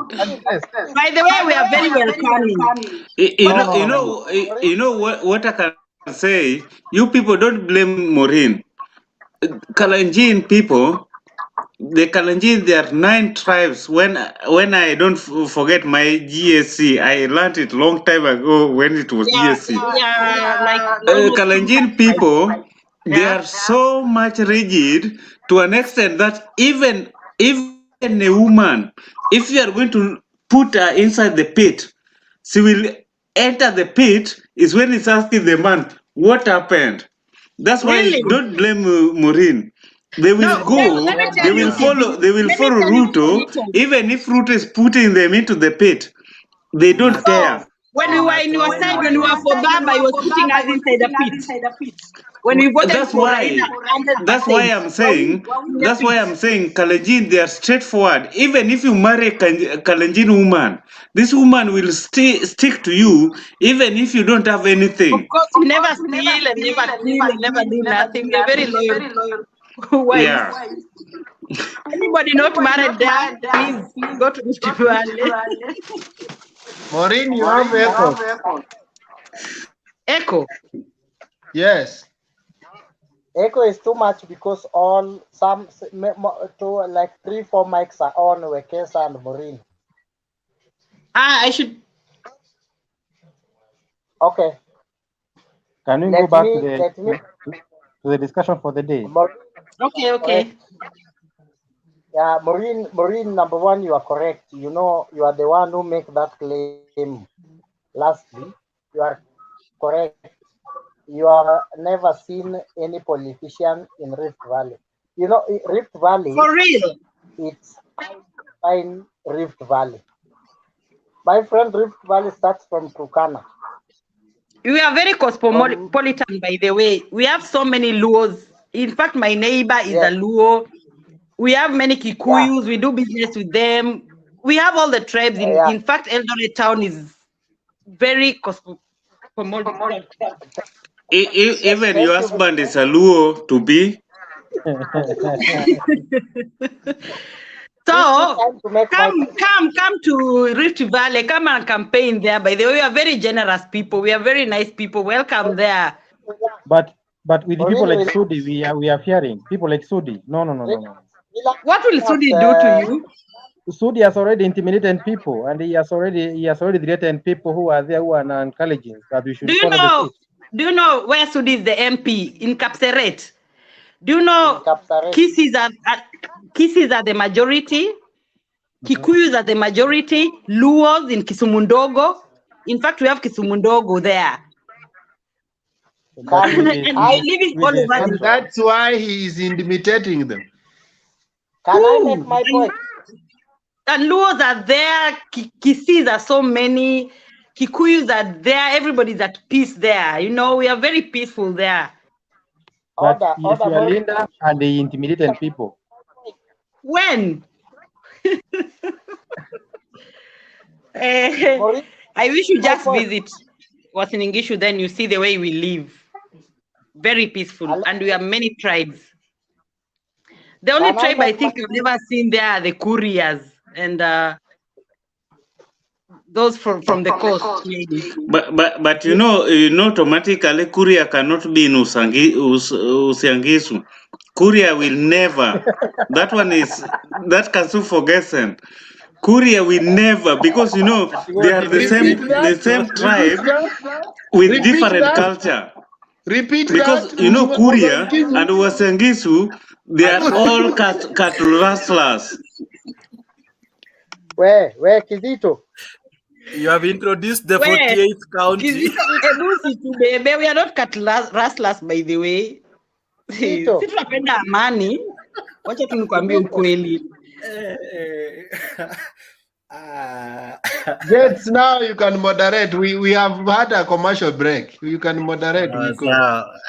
By the way, we are very welcoming. You know what I can say? You people don't blame Maureen. Kalenjin people, the Kalenjin, there are 9 tribes. When I don't forget my GSC, I learned it long time ago when it was GSC. Kalenjin people, they are so much rigid to an extent that even a woman, if you are going to put her inside the pit, she will enter the pit is when it's asking the man, what happened? That's why don't blame Maureen. They will they will follow Ruto, even if Ruto is putting them into the pit. They don't care. When we were in your side, when we were for Baba, he was putting us inside the pit. When we voted that's why I'm saying Kalenjin, they are straightforward. Even if you marry a Kalenjin woman, this woman will stick to you even if you don't have anything. Of course, we never steal and never do nothing. We're very loyal. Yeah. Anybody not married there, please go to Rift Valley. Maureen, you have echo. Echo? Yes. Echo is too much because like 3-4 mics are on Wekesa and Maureen. I should. Okay. Can we go back to the discussion for the day? Okay. Yeah, Maureen, number one, you are correct. You know, you are the one who make that claim. Lastly, you are correct. You have never seen any politician in Rift Valley. You know, Rift Valley. For real? It's find Rift Valley. My friend, Rift Valley starts from Turkana. We are very cosmopolitan, by the way. We have so many Luos. In fact, my neighbor is a Luo. We have many Kikuyus. We do business with them. We have all the tribes. In fact, Eldoret town is very cosmopolitan. Even your husband is a Luo to be. So come to Rift Valley. Come and campaign there. By the way, we are very generous people. We are very nice people. Welcome there. But with the people like Sudi, we are fearing people like Sudi. No. What will Sudi do to you? Sudi has already intimidated people, and he has already threatened people who are there who are non-intelligent that we should follow the suit. Do you know where Sudi is the MP? In Kapseret. Do you know Kisis are the majority? Kikuyus are the majority. Luos in Kisumundogo. In fact, we have Kisumundogo there. And living all over. And that's why he is intimidating them. Can I make my point? And Luos are there. Kisis are so many. Kikuyus are there. Everybody's at peace there. You know, we are very peaceful there. But yes, you are Linda, and they intimidated people. When? I wish you just visit Wasiningishu, then you see the way we live. Very peaceful, and we have many tribes. The only tribe I think I've never seen there are the Kurias and those from the coast, maybe. But you know, automatically Kuria cannot be in Usiangisu. Kuria will never. That can so forgotten. Kuria will never, because you know they are the same tribe with different culture. Repeat because that. You know Kuria and Usiangisu, they are all cattle rustlers. Where Kizito? You have introduced the 48th county. We are not cattle rustlers, by the way. Sisi tunapenda amani. Wacha tunikwambie ukweli. Yes, now you can moderate. We have had a commercial break. You can moderate.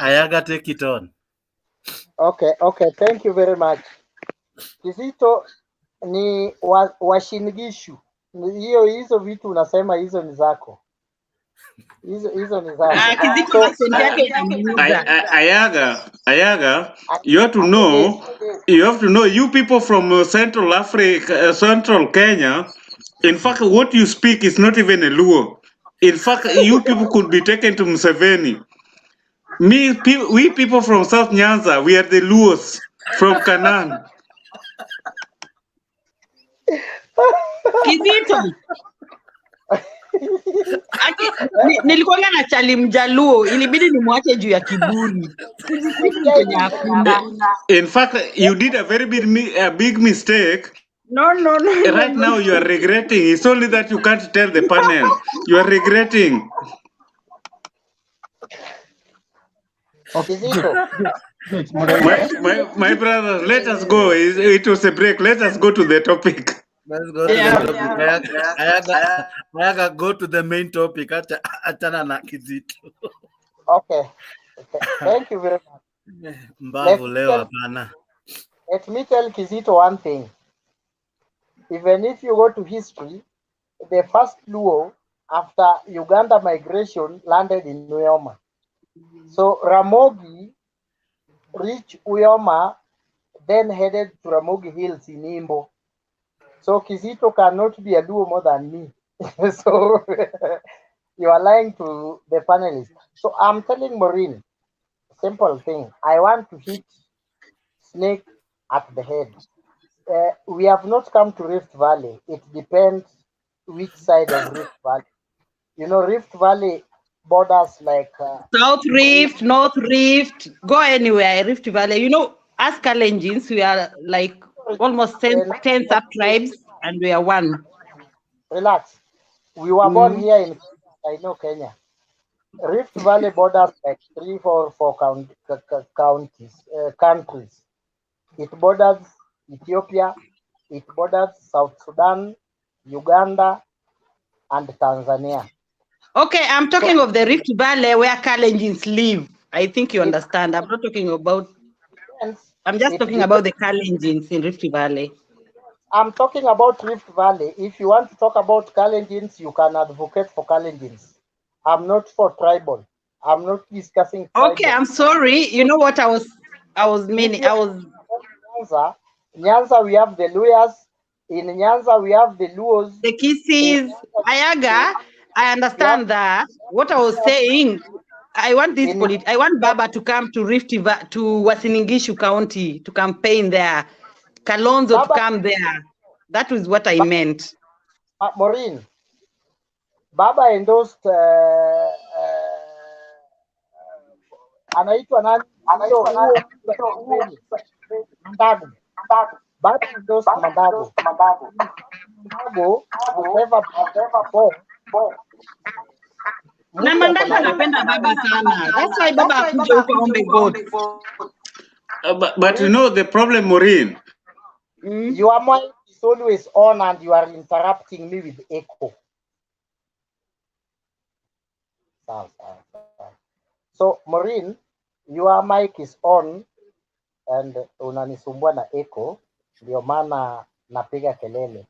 Ayaga, take it on. Okay. Thank you very much. Kizito ni Washingishu. Hizo vitu unasema hizo ni zako. Hizo ni zako. Ayaga, you have to know, you people from Central Africa, Central Kenya, in fact, what you speak is not even a Luo. In fact, you people could be taken to Museveni. We people from South Nyanza, we are the Luos from Canaan. Kizito. Nilikuwa na chali mjaluo, ilibidi nimwache juu ya kiburi. In fact, you did a very big mistake. No. Right now you are regretting. It's only that you can't tell the panel. You are regretting. My brother, let us go. It was a break. Let us go to the topic. Let's go to the topic. Ayaga, go to the main topic. Achana na Kizito. Okay. Thank you very much. Let me tell Kizito one thing. Even if you go to history, the first Luo after Uganda migration landed in Uyoma. So Ramogi reached Uyoma, then headed to Ramogi Hills in Imbo. So Kizito cannot be a Luo more than me. So you are lying to the panelists. So I'm telling Maureen, simple thing. I want to hit snake at the head. We have not come to Rift Valley. It depends which side of Rift Valley. You know, Rift Valley borders like South Rift, North Rift, go anywhere, Rift Valley. You know, as Kalenjins, we are like almost 10 sub-tribes and we are one. Relax. We were born here in, I know, Kenya. Rift Valley borders like 3 or 4 countries. It borders Ethiopia, it borders South Sudan, Uganda, and Tanzania. Okay, I'm talking of the Rift Valley where Kalenjins live. I think you understand. I'm not talking about. I'm just talking about the Kalenjins in Rift Valley. I'm talking about Rift Valley. If you want to talk about Kalenjins, you can advocate for Kalenjins. I'm not for tribal. I'm not discussing tribal. Okay, I'm sorry. You know what I was meaning. Nyanza, we have the Luyas. In Nyanza, we have the Luos. The Kisses, Ayaga. I understand that. What I was saying, I want this I want Baba to come to to Wasiningishu County to campaign there. Kalonzo to come there. That was what I meant. Maureen, Baba endorsed anaitwa nani? Mandago. Baba endorsed Mandago. Mandago has never na Mandago anapenda Baba sana. That's why Baba akuja huko aombe vote. But you know the problem, Maureen. Your mic is always on and you are interrupting me with echo. So, Maureen, your mic is on and unanisumbua na echo, ndio maana napiga kelele.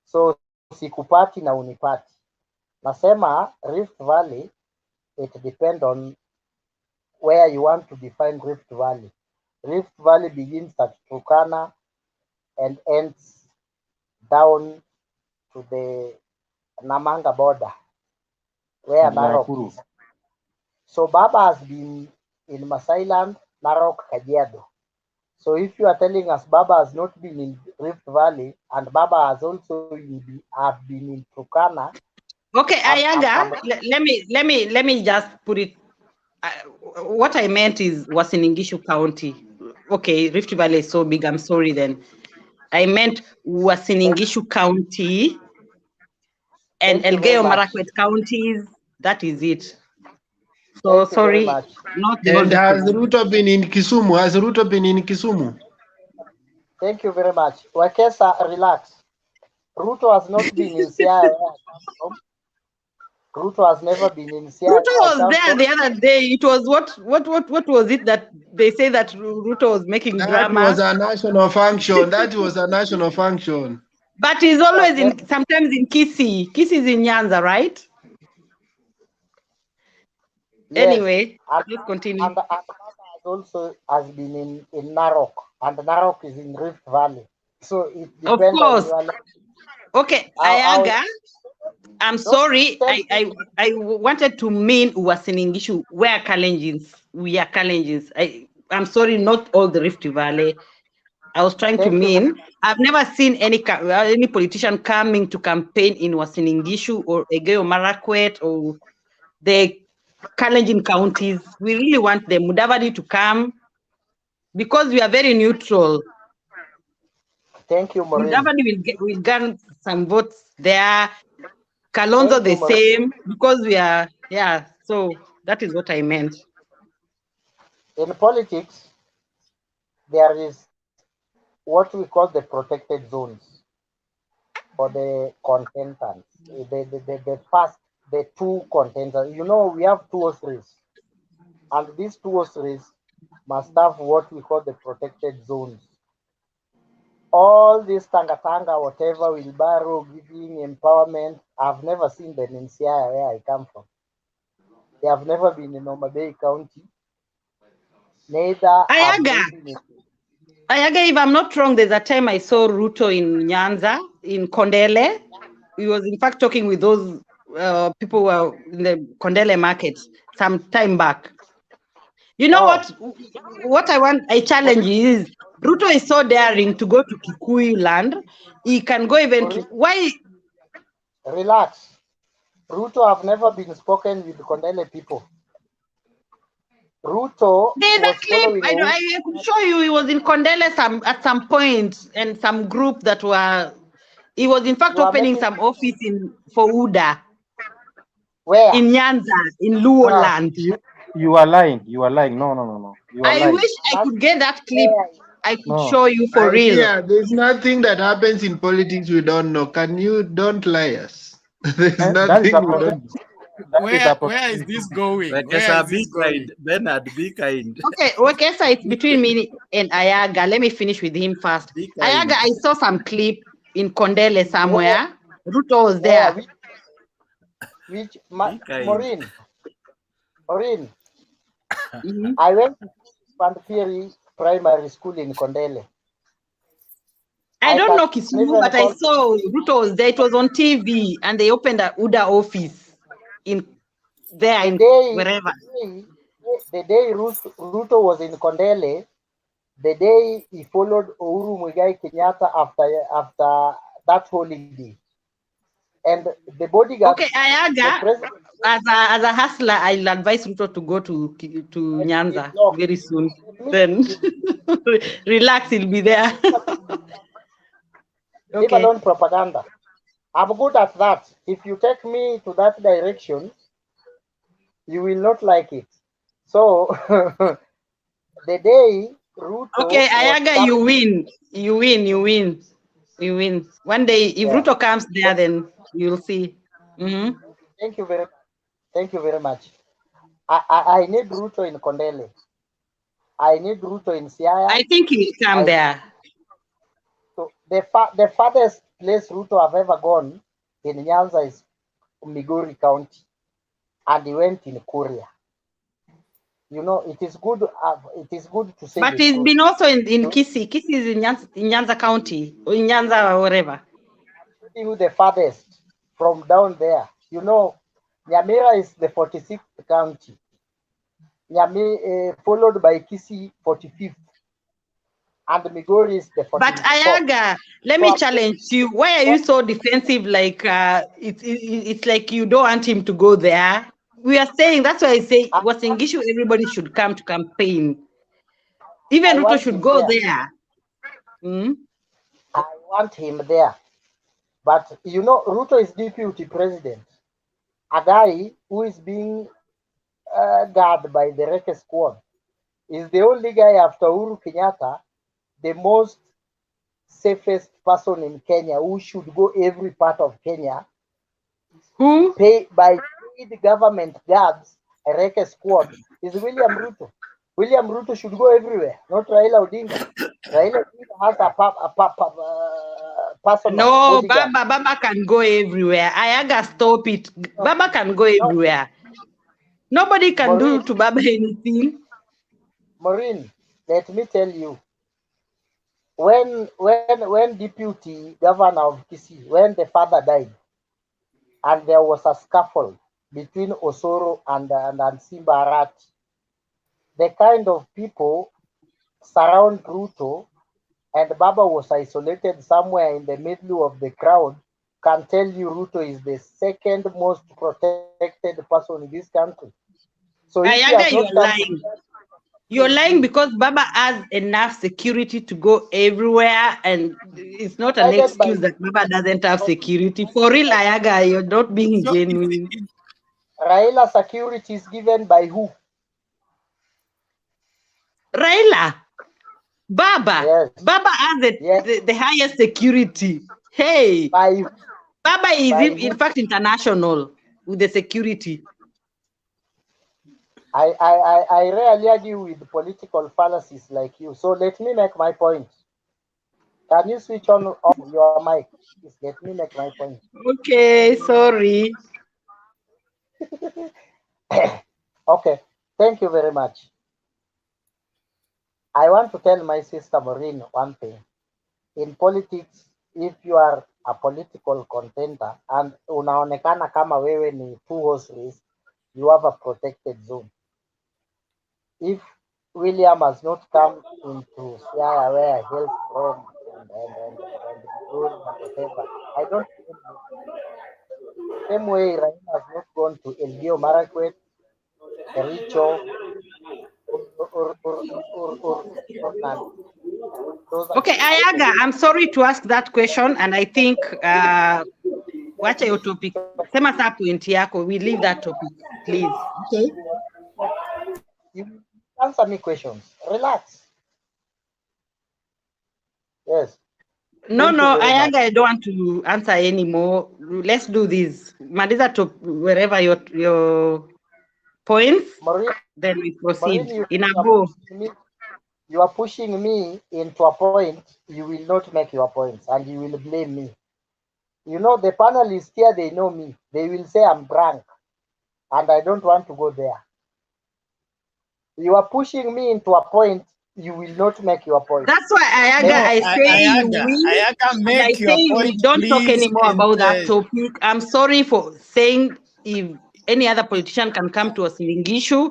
So, sikupati na unipati. Nasema Rift Valley, it depends on where you want to define Rift Valley. Rift Valley begins at Turkana and ends down to the Namanga border, where Narok is. So Baba has been in Masailand, Narok, Kajiado. So if you are telling us Baba has not been in Rift Valley and Baba has also been in Turkana. Okay, Ayaga, let me just put it. What I meant is Wasiningishu County. Okay, Rift Valley is so big. I'm sorry then. I meant Wasiningishu County and Elgeyo Marakwet counties. That is it. So sorry, not the whole. And has Ruto been in Kisumu? Has Ruto been in Kisumu? Thank you very much. Wakesa, relax. Ruto has not been in Siaya. Ruto has never been in Siaya. Ruto was there the other day. It was what was it that they say that Ruto was making drama? That was a national function. That was a national function. But he's always sometimes in Kisii. Kisii is in Nyanza, right? Yes. Anyway, let's continue. And also has been in Narok, and Narok is in Rift Valley. So it depends. Of course. Okay, Ayaga. I'm sorry. I wanted to mean Wasiningishu. We are Kalenjins. I'm sorry, not all the Rift Valley. I was trying to mean. I've never seen any politician coming to campaign in Wasiningishu or Elgeyo Marakwet or the Kalenjin counties. We really want the Mudavadi to come because we are very neutral. Thank you, Maureen. Mudavadi will get some votes there. Kalonzo the same because we are, so that is what I meant. In politics, there is what we call the protected zones for the contenders. The two contenders. You know, we have 2 or 3, and these 2 or 3 must have what we call the protected zones. All this tanga, whatever, wheelbarrow, giving, empowerment, I've never seen them in Siaya, where I come from. They have never been in Homa Bay County. Neither Ayaga, if I'm not wrong, there's a time I saw Ruto in Nyanza, in Kondele. He was in fact talking with those people who were in the Kondele market some time back. You know what I challenge is, Ruto is so daring to go to Kikuyu land. He can go even to, why? Relax. Ruto have never been spoken with Kondele people. Ruto. There's a clip. I could show you. He was in Kondele at some point, and some group that were. He was in fact opening some office for UDA. Where? In Nyanza, in Luo land. You are lying. You are lying. No. You are lying. I wish I could get that clip. I could No. show you for My real. dear, there's nothing that happens in politics we don't know. Don't lie us. There's That is nothing we don't know. Where is this going? Where is this going? Bernard, be kind. Okay, okay, so it's between me and Ayaga. Let me finish with him first. Be kind. Ayaga, I saw some clip in Kondele somewhere. Ruto was Yeah, there. Maureen, Mhm. I went to Panthiri Primary School in Kondele. I don't can know Kisumu, even but I call- saw Ruto was there. It was on TV, and they opened a UDA office in there in wherever. The day Ruto was in Kondele, the day he followed Uhuru Muigai Kenyatta after that holiday, and the bodyguard. Okay, Ayaga, as a hustler, I'll advise Ruto to go to Nyanza very soon. Then relax, he'll be there. Leave alone propaganda. I'm good at that. If you take me to that direction, you will not like it. So the day Ruto. Okay, Ayaga, you win. You win. You win. You win. One day, if Ruto comes there, then you'll see. Mm-hmm. Thank you very much. I need Ruto in Kondele. I need Ruto in Siaya. I think he'll come there. So the farthest place Ruto have ever gone in Nyanza is Migori County, and he went in Kuria. You know, it is good. It is good to say. But he's been also in Kisii. Kisii is in Nyanza County, or in Nyanza or wherever. You the farthest from down there. You know, Nyamira is the 46th county. Followed by Kisii, 45th. And Migori is the 44th. But Ayaga, let me challenge you. Why are you so defensive? Like it's like you don't want him to go there. We are saying, that's why I say what's an issue. Everybody should come to campaign. Even Ruto should go there. Hmm? I want him there. But you know, Ruto is deputy president. A guy who is being guarded by the Reke squad is the only guy after Uhuru Kenyatta, the most safest person in Kenya who should go every part of Kenya. Who? Paid by paid government guards, a Reke squad, is William Ruto. William Ruto should go everywhere, not Raila Odinga. Raila Odinga has a personal No, bodyguard. Baba can go everywhere. Ayaga, stop it. Baba can go everywhere. Nobody can do to Baba anything. Maureen, let me tell you, when deputy governor of Kisii, when the father died, and there was a scuffle between Osoro and Simba Arati, the kind of people surround Ruto, and Baba was isolated somewhere in the middle of the crowd, can tell you Ruto is the second most protected person in this country. So Ayaga, you're lying. You're lying because Baba has enough security to go everywhere, and it's not an excuse that Baba doesn't have security. For real, Ayaga, you're not being genuine. Raila security is given by who? Raila. Baba. Yes. Baba has the highest security. Hey. Baba is in fact international with the security. I rarely argue with political fallacies like you. So let me make my point. Can you switch on your mic? Please let me make my point. Okay, sorry. Okay, thank you very much. I want to tell my sister Maureen one thing. In politics, if you are a political contender and unaonekana kama wewe ni two horse race, you have a protected zone. If William has not come into Siaya where I hail from and whatever, I don't know. Same way Raila has not gone to Elgeyo Marakwet, Kericho, or none. Okay, Ayaga, I'm sorry to ask that question, and I think wacha your topic. Sema sa point yako. We leave that topic, please. Okay. You answer me questions. Relax. Yes. No, Thank you no, very much. I don't want to answer anymore. Let's do this. Maliza to wherever your points, Maureen, then we Maureen, proceed. you In a are go. pushing me. You are pushing me into a point. You will not make your points, and you will blame me. You know, the panelists here, they know me. They will say I'm drunk, and I don't want to go there. You are pushing me into a point. You will not make your point. That's why Ayaga, Maybe I say you win, Ayaga, and I make your say we point, don't talk please. anymore And about that topic. I'm sorry for saying if any other politician can come to a issue,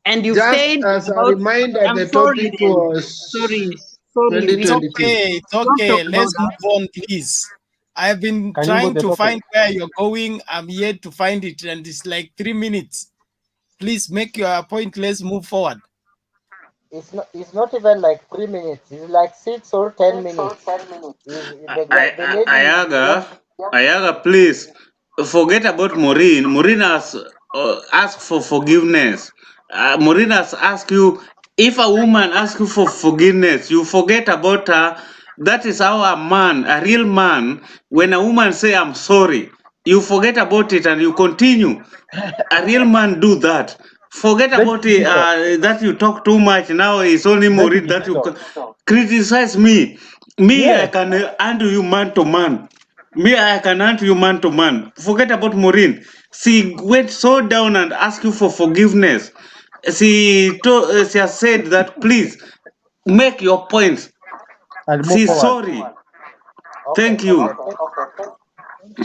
and you Just said as a about. reminder, I'm the sorry topic then. was Sorry. We it's 2022. okay, it's don't talk okay. about Let's that. move on, please. I've been Can you trying move the to topic? find where you're going. I'm yet to find it, and it's like 3 minutes. Please make your point. Let's move forward. it's not even like 3 minutes. It's like 6 or 10 minutes. The lady is Ayaga, just Ayaga, please forget about Maureen. Maureen has asked for forgiveness. Maureen has asked you, if a woman asks you for forgiveness, you forget about her. That is how a man, a real man, when a woman say I'm sorry, you forget about it and you continue. A real man do that. Forget about it, that you talk too much. Now it's only Maureen that you criticize me. Me, I can handle you man to man. Me, I can handle you man to man. Forget about Maureen. She went so down and asked you for forgiveness. She has said that please make your points. I'll move She's forward. sorry. Thank you.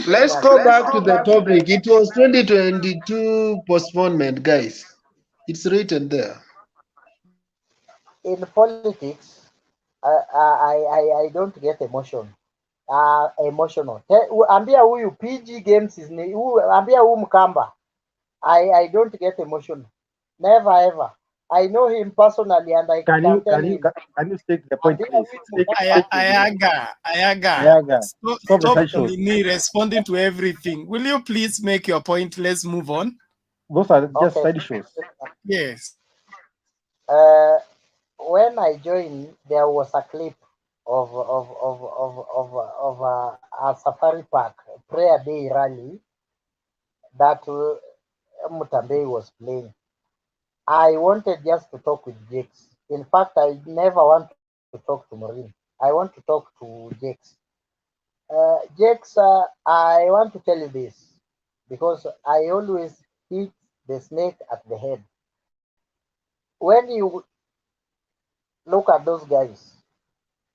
Let's go back to the topic. It was 2022 postponement, guys. It's written there. in politics. I don't get emotional. Ambia huyu PG Games is ambia huyu Mkamba. I don't get emotional. Never ever. I know him personally, and I Can can you tell him. stick the point, Ambia please? huyu Stick Mkamba. Ayaga. Stop the Stop side shows. calling me responding to everything. Will you please make your point? Let's move on. Those are just Okay. side shows. Yes. When I joined, there was a clip of a safari park prayer day rally that Mutambei was playing. I wanted just to talk with Jakes. In fact, I never want to talk to Maureen. I want to talk to Jakes. Jakes, I want to tell you this because I always hit the snake at the head. When you look at those guys,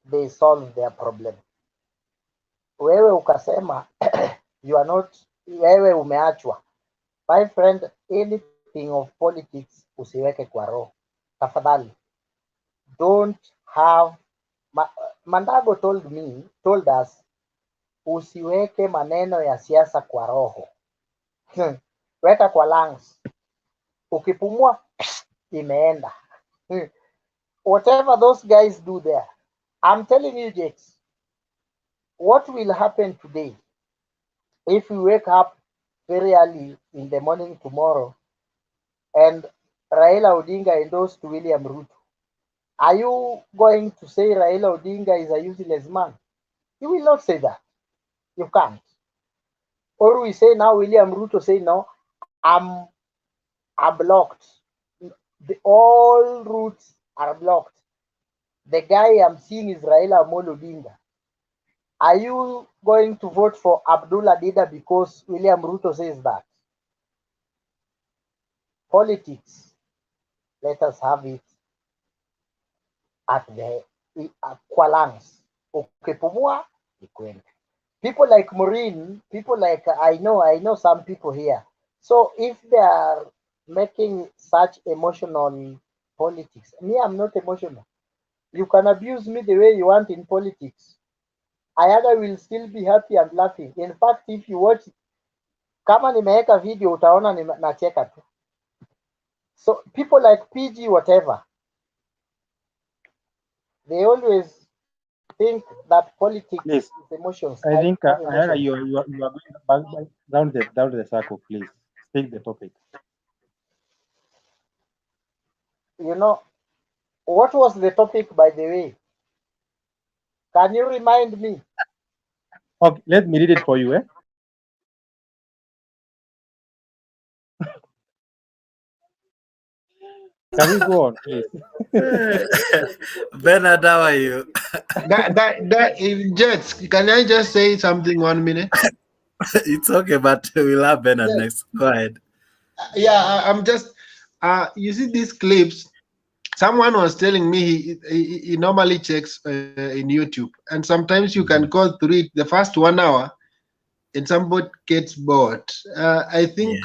they solve their problem. Wewe ukasema you are not, wewe umeachwa. My friend, anything of politics usiweke kwa roho tafadhali. Don't have Mandago told us usiweke maneno ya siasa kwa roho. Weka kwa lungs. Ukipumua imeenda. Whatever those guys do there, I'm telling you, Jakes, what will happen today if we wake up very early in the morning tomorrow and Raila Odinga endorsed William Ruto? Are you going to say Raila Odinga is a useless man? You will not say that. You can't. Or we say now William Ruto say no, I'm blocked. All routes are blocked. The guy I'm seeing is Raila Amolo Odinga. Are you going to vote for Abdullah Dida because William Ruto says that? Politics, let us have it at the Kualans. Ukipumua, ikwende. People like Maureen, people like I know some people here. So if they are making such emotional politics, me, I'm not emotional. You can abuse me the way you want in politics. Ayaga will still be happy and laughing. In fact, if you watch, kama nimeweka video utaona nacheka tu. So people like PG whatever, they always think that politics Please. is emotions. I think have emotions. you are going down the circle, please. Stick the topic. You know, what was the topic, by the way? Can you remind me? Okay, let me read it for you. Can we go on, please? Bernard, how are you? Jets, can I just say something 1 minute? It's okay, but we'll have Bernard Yes. next. Go ahead. I'm just, you see these clips. Someone was telling me he normally checks in YouTube, and sometimes you can go through it the first 1 hour, and somebody gets bored. I think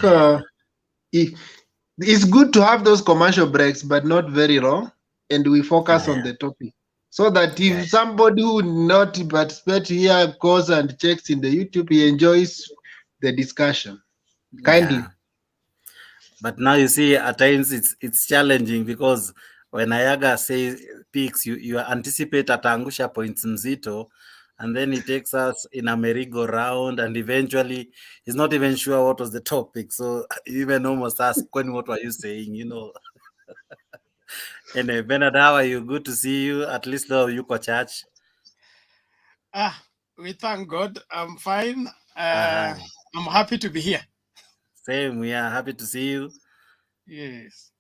it's good to have those commercial breaks, but not very long, and we focus on the topic. So that if somebody who not participate here goes and checks in the YouTube, he enjoys the discussion. Kindly. Yeah. But now you see, at times it's challenging because when Ayaga says picks, you anticipate atangusha points mzito, and then he takes us in a merry-go-round, and eventually he's not even sure what was the topic. So even almost ask, when what were you saying, you know? Anyway, Bernard, how are you? Good to see you. At least though you go church. We thank God. I'm fine. I'm happy to be here. Same, we are happy to see you. Yes.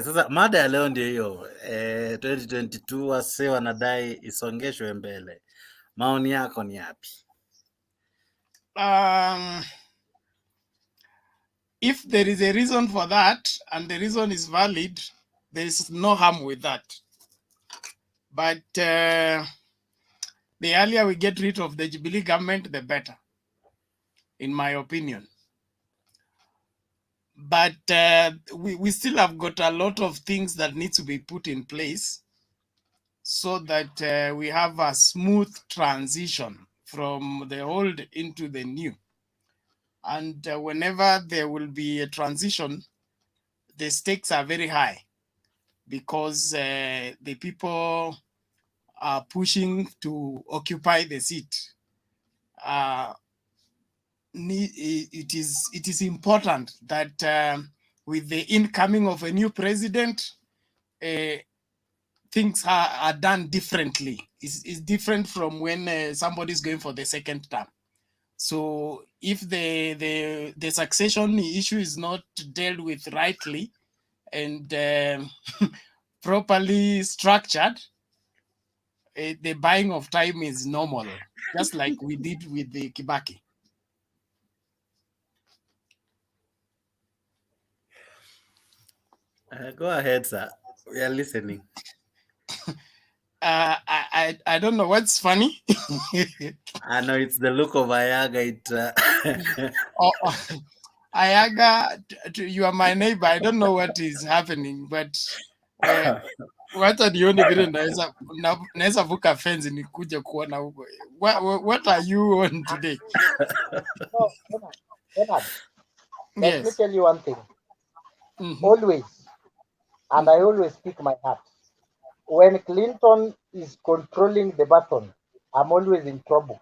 Sasa mada ya leo ndio hiyo. 2022 wase wanadai isongeshwe mbele. Maoni yako ni yapi? If there is a reason for that and the reason is valid, there is no harm with that. But the earlier we get rid of the Jubilee government, the better, in my opinion. But we still have got a lot of things that need to be put in place so that we have a smooth transition from the old into the new. And whenever there will be a transition, the stakes are very high because the people are pushing to occupy the seat. It is important that with the incoming of a new president, things are done differently. It's different from when somebody is going for the second term. So if the succession issue is not dealt with rightly and properly structured, the buying of time is normal, just like we did with the Kibaki. Go ahead, sir. We are listening. I don't know what's funny. I know it's the look of Ayaga. Ayaga, you are my neighbor. I don't know what is happening, but what are you naweza vuka fence nikuje kuona huko. What are you on today? No, Bernard, let me Yes. tell you one thing. Always, and I always speak my heart. When Clinton is controlling the button, I'm always in trouble.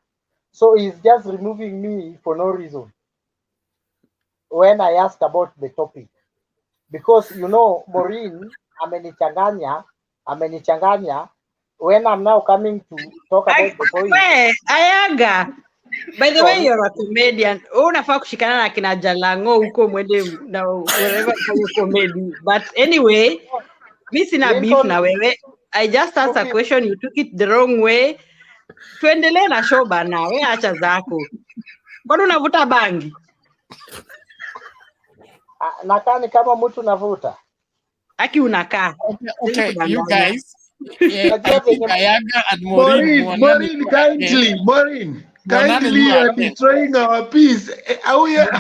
So he's just removing me for no reason when I ask about the topic. Because, you know, Maureen, amenichanganya. When I'm now coming to talk about the point. Ayaga, by the way, you're a comedian. Unafaa kushikana na kina Jalango huko mwende na wherever you comedy. But anyway, mi sina beef na wewe. I just asked a question, you took it the wrong way. Tuendelee na show bana, we acha zako. Mbona unavuta bangi? Nakaa ni kama mtu navuta. Aki unakaa. Okay, you guys. Yeah, I think Ayaga and Maureen. Kindly, you are destroying our peace.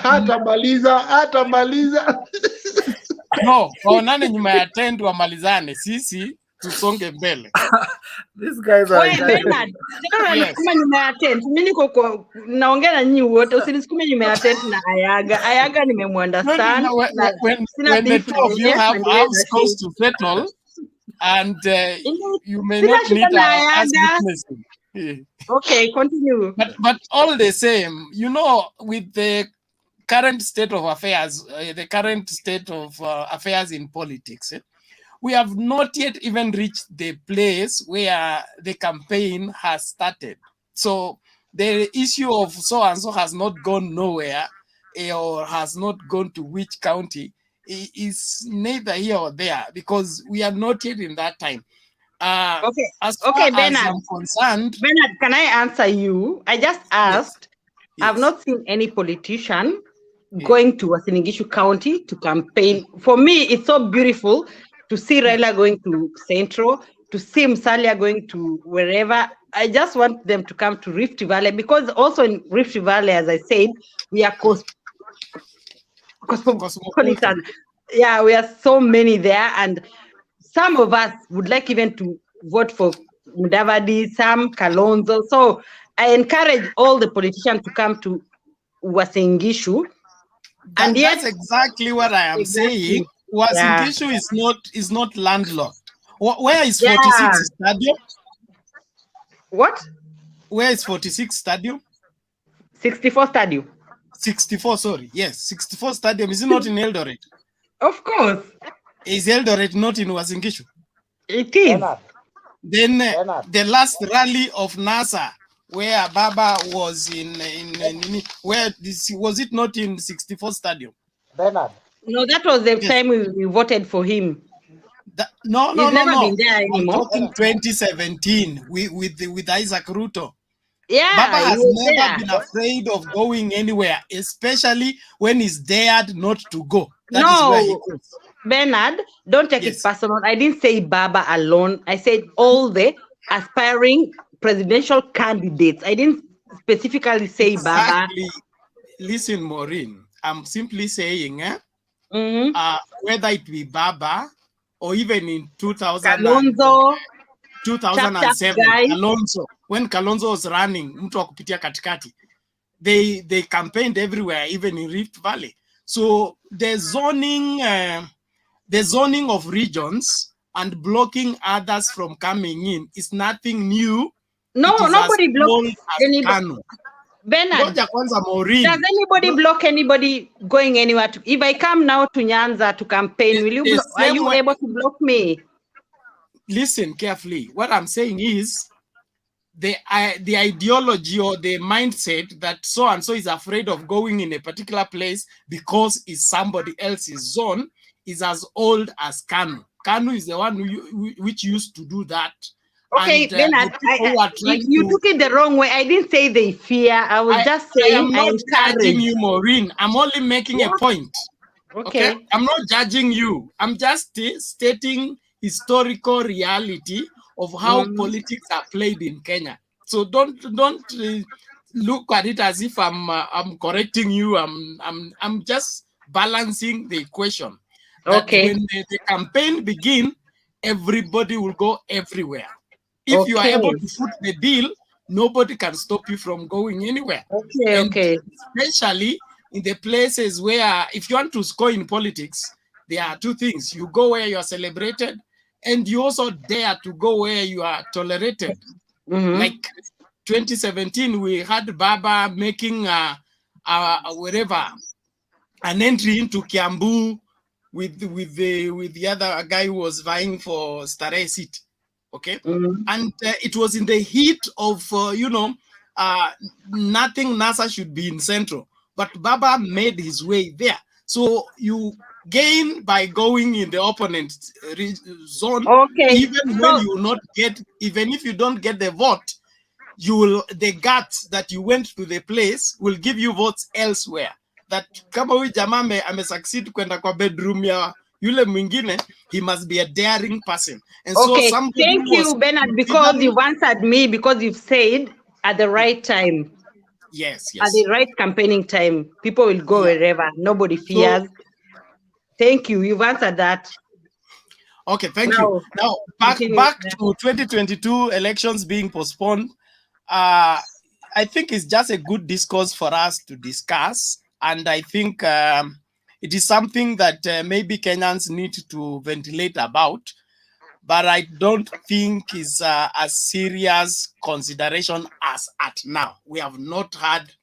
Hatamaliza. No, waonane nyuma ya tent wamalizane. Sisi tusonge mbele. These guys are Bernard, unanisukuma nyuma ya tent. Mimi niko naongea na nyinyi wote, usinisukume nyuma ya tent na Ayaga. Ayaga nimemuunderstand. When the two of you have scores to settle, and you may not need us witnessing. Okay, continue. But all the same, you know, with the current state of affairs, the current state of affairs in politics, we have not yet even reached the place where the campaign has started. So the issue of so and so has not gone nowhere or has not gone to which county is neither here or there because we are not yet in that time. Okay, as far okay, as Bernard. I'm concerned, Bernard, can I answer you? I just asked. I've not seen any politician going to Wasinigishu County to campaign. For me, it's so beautiful to see Raila going to Central, to see Musalia going to wherever. I just want them to come to Rift Valley because also in Rift Valley, as I said, we are cosmopolitan. Yeah, we are so many there, and some of us would like even to vote for Mudavadi, some Kalonzo. So I encourage all the politicians to come to Wasingishu. And yet, that's exactly what I am saying. Wasingishu is not landlocked. Where is 46 Stadium? What? Where is 46 Stadium? 64 Stadium. 64, sorry. Yes, 64 Stadium. Is it not in Eldoret? Of course. Is Eldoret not in Wasingishu? It is. Then the last rally of NASA, where Baba was in where this was it not in 64 Stadium? Bernard. No, that was the time we voted for him. No. He's never been there anymore. I'm talking 2017 with Isaac Ruto. Yeah, Baba has he was never there. been afraid of going anywhere, especially when he's dared not to go. That is No, where he goes. Bernard, don't take it personal. I didn't say Baba alone. I said all the aspiring presidential candidates. I didn't specifically say Baba. Exactly. Listen, Maureen, I'm simply saying, whether it be Baba or even in Kalonzo, 2007, guy. Kalonzo, when Kalonzo was running, mtu wa kupitia katikati, they campaigned everywhere, even in Rift Valley. So the zoning of regions and blocking others from coming in is nothing new. No, nobody blocks anybody. Bernard, Ngoja kwanza Maureen. does anybody block anybody going anywhere? If I come now to Nyanza to campaign, are you able to block me? Listen carefully. What I'm saying is the ideology or the mindset that so and so is afraid of going in a particular place because it's somebody else's zone is as old as Kanu. Kanu is the one which used to do that. Okay, and, Bernard, you took it the wrong way. I didn't say they fear. I was just saying I am not judging you, Maureen. I'm only making a point. Okay. I'm not judging you. I'm just stating historical reality of how politics are played in Kenya. So don't look at it as if I'm correcting you. I'm just balancing the equation. That when the campaign begins, everybody will go everywhere. If you are able to foot the bill, nobody can stop you from going anywhere. Especially in the places where, if you want to score in politics, there are two things. You go where you are celebrated, and you also dare to go where you are tolerated. Like 2017, we had Baba making wherever an entry into Kiambu with the other guy who was vying for Starehe seat. Okay, and it was in the heat of nothing NASA should be in Central, but Baba made his way there. So you gain by going in the opponent zone. Even when you not get, even if you don't get the vote, you will, the guts that you went to the place will give you votes elsewhere. That kama huyu jamaa ame-succeed kwenda kwa bedroom ya yule mwingine, he must be a daring person. And so thank you, Bernard, because you've answered me, because you've said at the right time. Yes. At the right campaigning time, people will go wherever. Nobody fears. Thank you. You've answered that. Okay, thank you. Now, back to 2022 elections being postponed. I think it's just a good discourse for us to discuss. And I think it is something that maybe Kenyans need to ventilate about. But I don't think is a serious consideration as at now. We have not had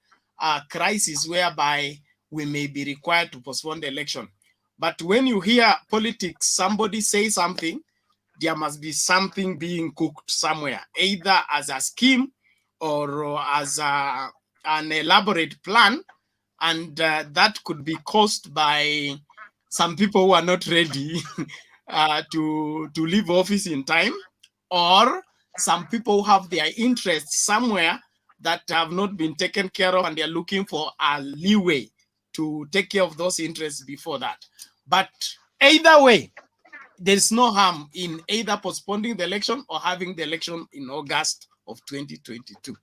a crisis whereby we may be required to postpone the election. But when you hear politics, somebody say something, there must be something being cooked somewhere, either as a scheme or as an elaborate plan, and that could be caused by some people who are not ready to leave office in time, or some people who have their interests somewhere that have not been taken care of, and they're looking for a leeway to take care of those interests before that. But either way, there's no harm in either postponing the election or having the election in August of 2022.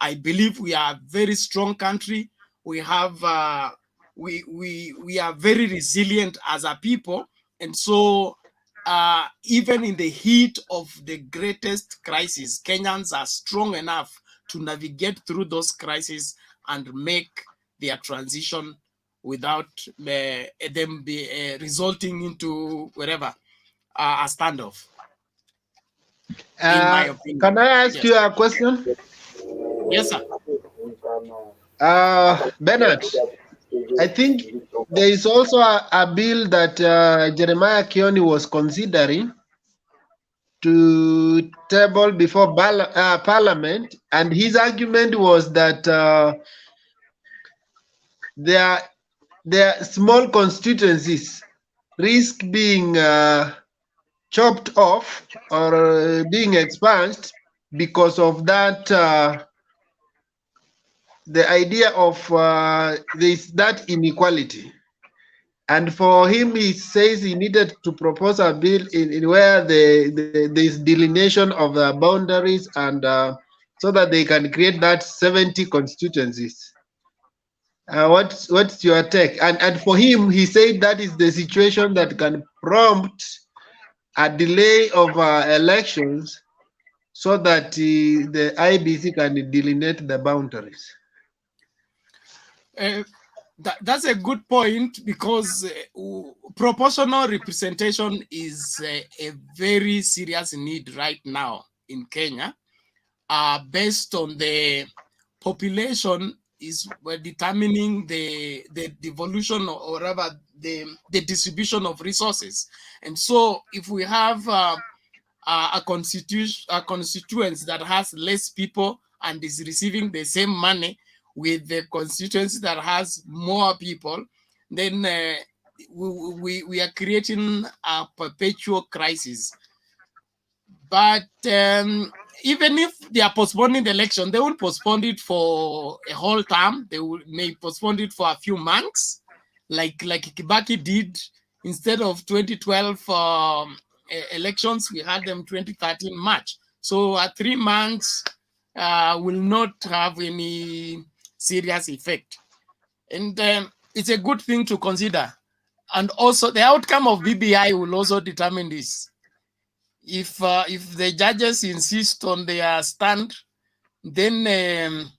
I believe we are a very strong country. We have we are very resilient as a people, and so even in the heat of the greatest crisis, Kenyans are strong enough to navigate through those crises and make their transition without them be resulting into whatever a standoff. In my opinion. Can I ask you a question? Yes, sir. Bernard, I think there is also a bill that Jeremiah Kioni was considering to table before Parliament, and his argument was that there are small constituencies risk being chopped off or being expunged because of that. The idea of this that inequality, and for him, he says he needed to propose a bill in where there's delineation of the boundaries, and so that they can create that 70 constituencies. What's your take? And for him, he said that is the situation that can prompt a delay of elections, so that the IBC can delineate the boundaries. That's a good point, because proportional representation is a very serious need right now in Kenya, based on the population is determining the devolution or rather the distribution of resources. And so if we have a constituency that has less people and is receiving the same money with the constituency that has more people, then we are creating a perpetual crisis. But even if they are postponing the election, they will postpone it for a whole term. They may postpone it for a few months, like Kibaki did. Instead of 2012 elections, we had them 2013 March. So 3 months will not have any serious effect. And it's a good thing to consider. And also the outcome of BBI will also determine this. If the judges insist on their stand, then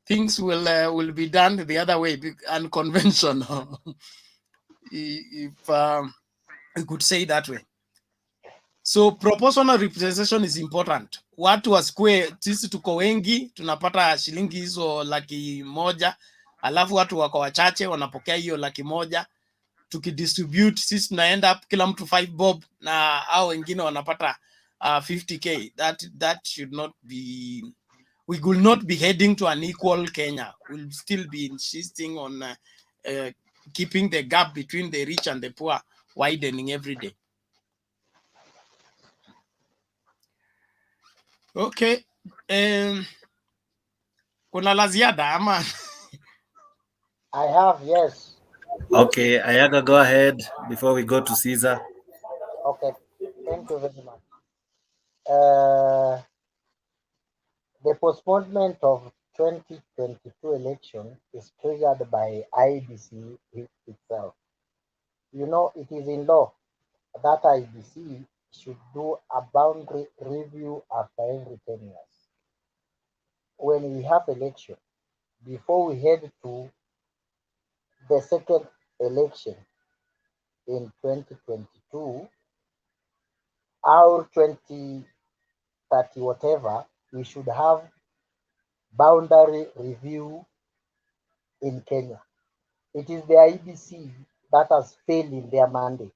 things will be done the other way, unconventional. If we could say that way. So proportional representation is important. Watu wasikue, sisi tuko wengi, tunapata shilingi hizo 100,000, alafu watu wako wachache wanapokea hiyo 100,000. Tukidistribute, sisi tunaenda up kila mtu 5 bob na hao wengine wanapata 50k. That should not be. We will not be heading to an equal Kenya. We'll still be insisting on keeping the gap between the rich and the poor widening every day. Okay. Kuna la ziada ama? I have, yes. Okay, Ayaga, go ahead before we go to Caesar. Okay, thank you very much. The postponement of 2022 election is triggered by IBC itself. You know, it is in law that IBC should do a boundary review after every 10 years. When we have election, before we head to the second election in 2022 or 2030 whatever, we should have boundary review in Kenya. It is the IBC that has failed in their mandate.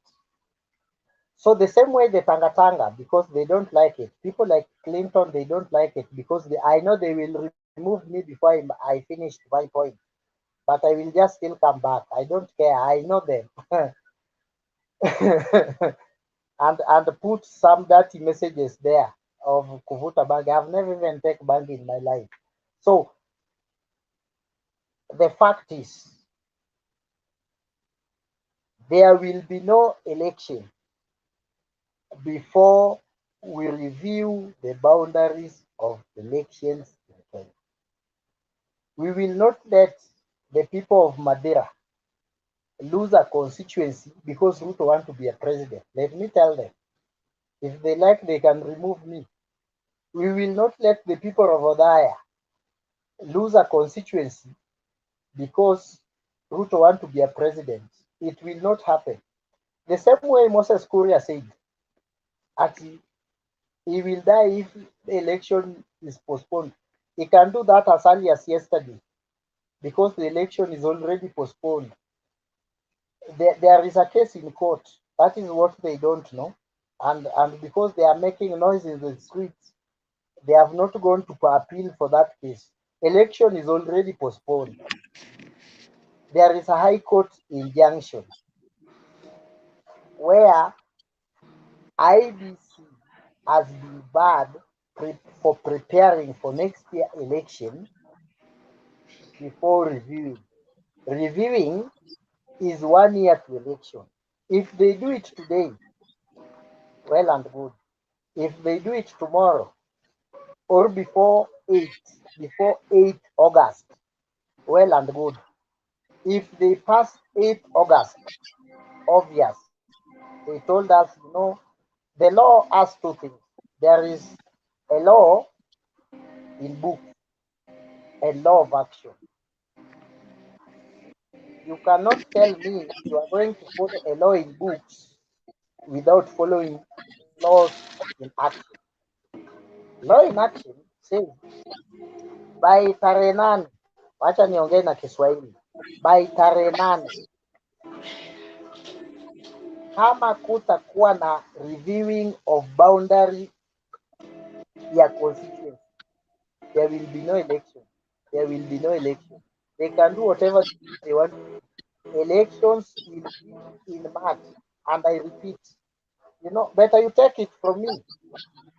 So the same way the Tanga, because they don't like it. People like Clinton, they don't like it because I know they will remove me before I finished my point. But I will just still come back. I don't care. I know them. and put some dirty messages there of Kuvuta Bank. I've never even taken bank in my life. So the fact is, there will be no election before we review the boundaries of elections in Kenya. We will not let the people of Madeira lose a constituency because Ruto want to be a president. Let me tell them, if they like, they can remove me. We will not let the people of Odaya lose a constituency because Ruto want to be a president. It will not happen. The same way Moses Kuria said, he will die if the election is postponed. He can do that as early as yesterday because the election is already postponed. There is a case in court. That is what they don't know. And because they are making noise in the streets, they have not gone to appeal for that case. Election is already postponed. There is a high court injunction where IBC has been banned for preparing for next year election before reviewing. Reviewing is 1 year to election. If they do it today, well and good. If they do it tomorrow or before 8 August, well and good. If they pass 8 August, obvious. They told us, the law has two things. There is a law in book, a law of action. You cannot tell me you are going to follow a law in books without following laws in action. Law in action says by tarehe nane, wacha niongee na Kiswahili, by tarehe nane kama kutakuwa na reviewing of boundary ya constituency, there will be no election. There will be no election. They can do whatever they want. Elections will be in March, and I repeat, better you take it from me.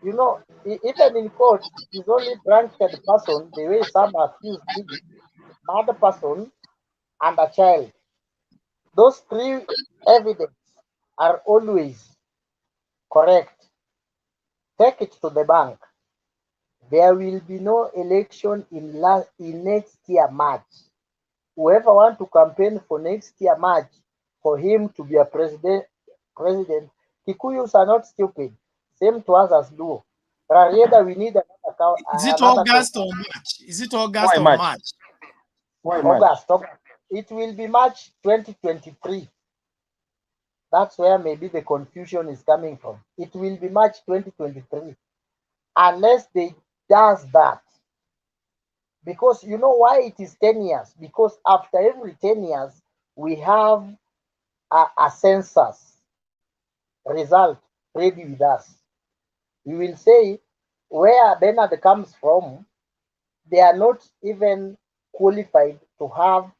Even in court, it is only drunken person, the way some accuse me, mad person, and a child. Those three evidence are always correct. Take it to the bank. There will be no election in next year March. Whoever want to campaign for next year March for him to be a president, Kikuyus are not stupid. Same to us as Luo. Rarieda, we need another. Is it August or March? Is it August Why or March? March? Why March? August. It will be March 2023. That's where maybe the confusion is coming from. It will be March 2023. Unless they does that. Because you know why it is 10 years? Because after every 10 years, we have a census result ready with us. We will say where Bernard comes from, they are not even qualified to have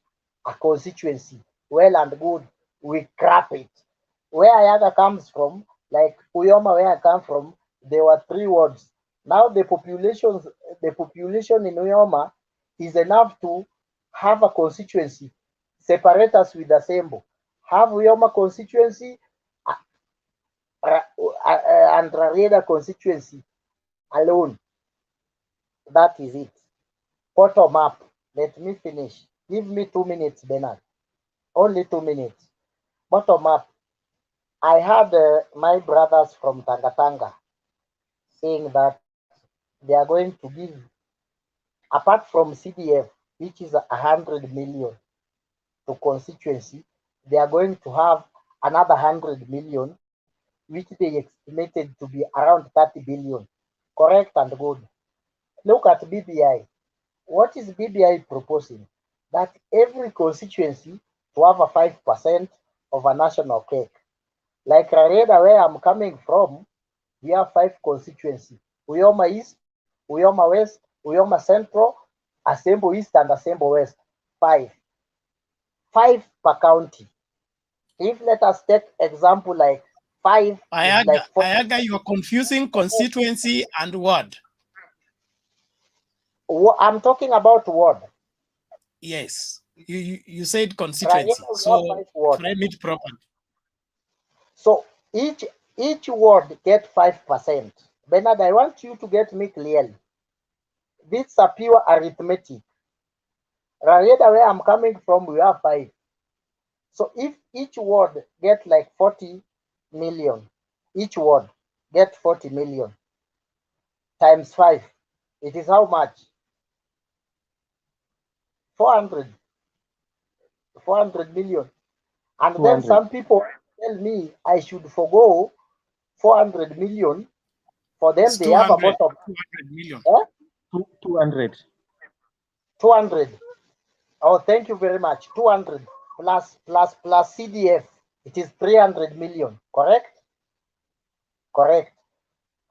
a constituency. Well and good, we crap it. Where Ayaga comes from, like Uyoma, where I come from, there were 3 wards. Now the population in Uyoma is enough to have a constituency. Separate us with Asembo. Have Uyoma constituency and Rarieda constituency alone. That is it. Bottom up. Let me finish. Give me 2 minutes, Bernard. Only 2 minutes. Bottom up. I had my brothers from Tanga saying that they are going to give, apart from CDF, which is 100 million to constituency, they are going to have another 100 million, which they estimated to be around 30 billion. Correct and good. Look at BBI. What is BBI proposing? That every constituency to have a 5% of a national cake. Like Rarieda, where I'm coming from, we have 5 constituencies: Uyoma East, Uyoma West, Uyoma Central, Asembo East, and Asembo West. 5 per county. If let us take example like 5 is like 4. Ayaga, you are confusing constituency and ward. I'm talking about ward. Yes, you said constituency, Rarieda, so frame it properly. So each ward get 5%. Bernard, I want you to get me clearly. This is a pure arithmetic. Rarieda, where I'm coming from, we have 5. So if each ward get like 40 million, each ward get 40 million times 5, it is how much? 400 million. And 200. then some people tell me I should forgo 400 million. For them, It's they have a 200 bottom. 200 million. 200. 200. Oh, thank you very much. 200 plus CDF. It is 300 million. Correct? Correct.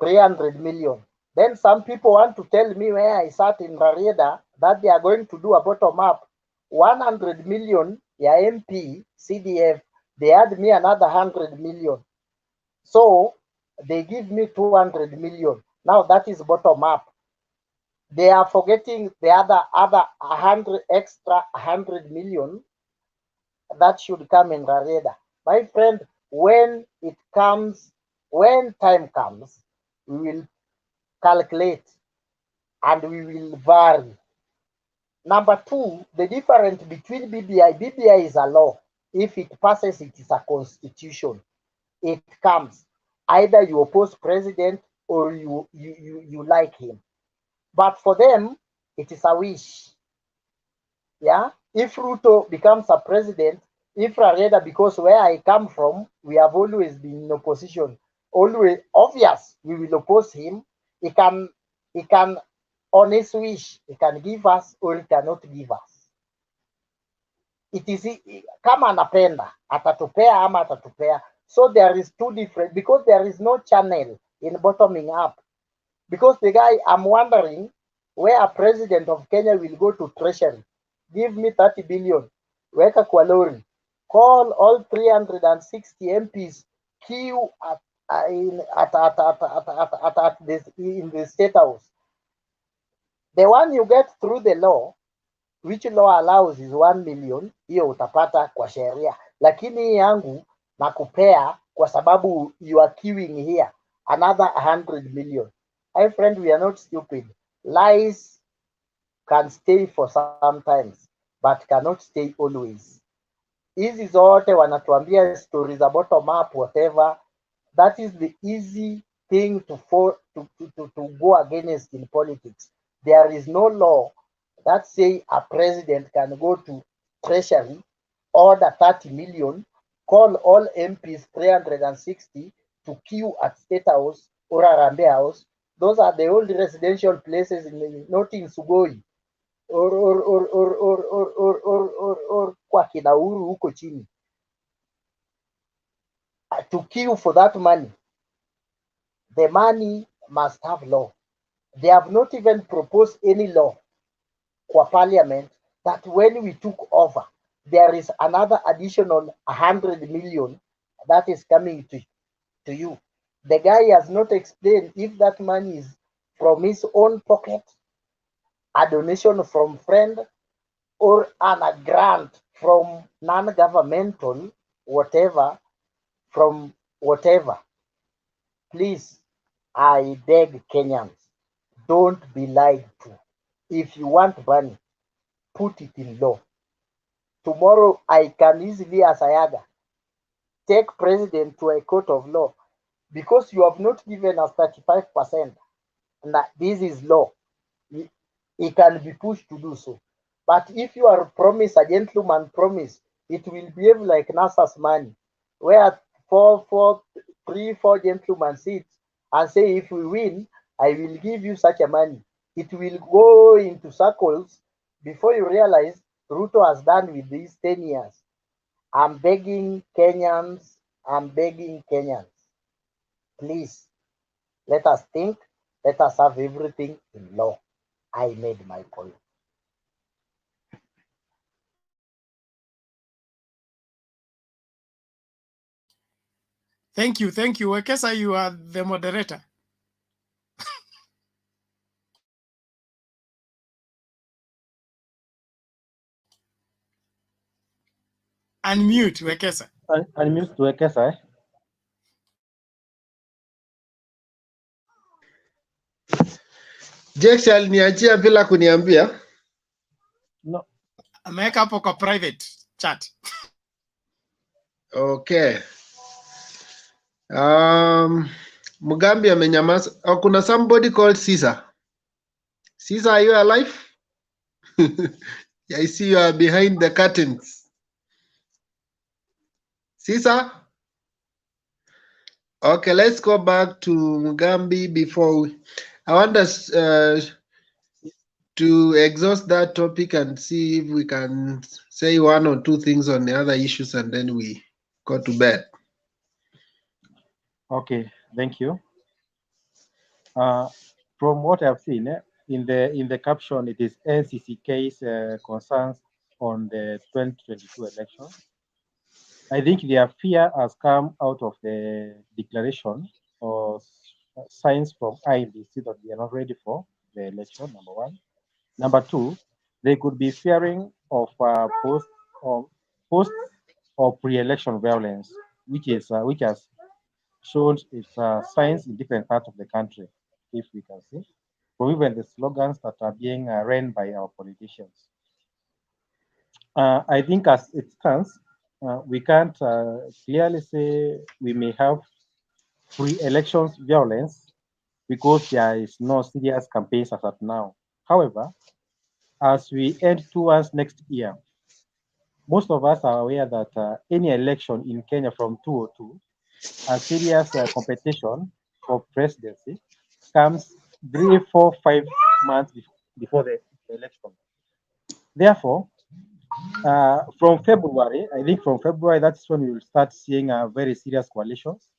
300 million. Then some people want to tell me where I sat in Rarieda that they are going to do a bottom up. 100 million, yeah, MP, CDF, they add me another 100 million. So they give me 200 million. Now that is bottom up. They are forgetting the other 100 million that should come in Rarieda. My friend, when time comes, we will calculate and we will vary. Number 2, the difference between BBI is a law. If it passes, it is a constitution. It comes. Either you oppose president or you like him. But for them, it is a wish. Yeah. If Ruto becomes a president, if Rarieda, because where I come from, we have always been in opposition. Always obvious, we will oppose him. He can on his wish, he can give us or he cannot give us. It is kama anapenda atatupea ama atatupea. So there is 2 different, because there is no channel in bottoming up. Because the guy, I'm wondering where a president of Kenya will go to treasury. Give me 30 billion. Weka kwa lori. Call all 360 MPs. Queue in the state house. The one you get through the law, which law allows is 1 million, hiyo utapata kwa sheria. Lakini yangu nakupea kwa sababu you are queuing here another 100 million. My friend, we are not stupid. Lies can stay for sometimes, but cannot stay always. Hizi zote wanatuambia stories za bottom up, whatever. That is the easy thing to go against in politics. There is no law that say a president can go to treasury, order 30 million, call all MPs 360 to queue at State House or Arambe House. Those are the old residential places not in Sugoi or kwa Kinauru huko chini. To queue for that money, the money must have law. They have not even proposed any law for parliament that when we took over, there is another additional 100 million that is coming to you. The guy has not explained if that money is from his own pocket, a donation from friend, or a grant from non-governmental, whatever, from whatever. Please, I beg Kenyans, don't be lied to. If you want money, put it in law. Tomorrow, I can easily, as Ayaga, take president to a court of law because you have not given us 35%. And this is law. It can be pushed to do so. But if you are promised a gentleman promise, it will behave like NASA's money, where 4 gentlemen sit and say, if we win, I will give you such a money. It will go into circles before you realize Ruto has done with these 10 years. I'm begging Kenyans, please, let us think, let us have everything in law. I made my point. Thank you. Wekesa, you are the moderator. Unmute, Wekesa. Unmute to Wekesa. Jex aliniachia bila kuniambia. No. Ameweka hapo kwa private chat. Okay. Mugambi amenyamaza. Oh, kuna somebody called Caesar. Caesar, are you alive? I see you are behind the curtains. Caesar? Okay, let's go back to Mugambi before I want us to exhaust that topic and see if we can say one or two things on the other issues and then we go to bed. Okay, thank you. From what I've seen in the caption, it is Ncck's concerns on the 2022 election. I think their fear has come out of the declaration or signs from IBC that they are not ready for the election, number one. Number two, they could be fearing of post or pre-election violence, which has shown its signs in different parts of the country, if we can see, or even the slogans that are being ran by our politicians. I think as it stands, we can't clearly say we may have pre-elections violence because there is no serious campaigns as of now. However, as we head towards next year, most of us are aware that any election in Kenya from 2002, a serious competition for presidency comes 3, 4, 5 months before the election. Therefore, from February, I think from February, that's when we will start seeing very serious coalitions.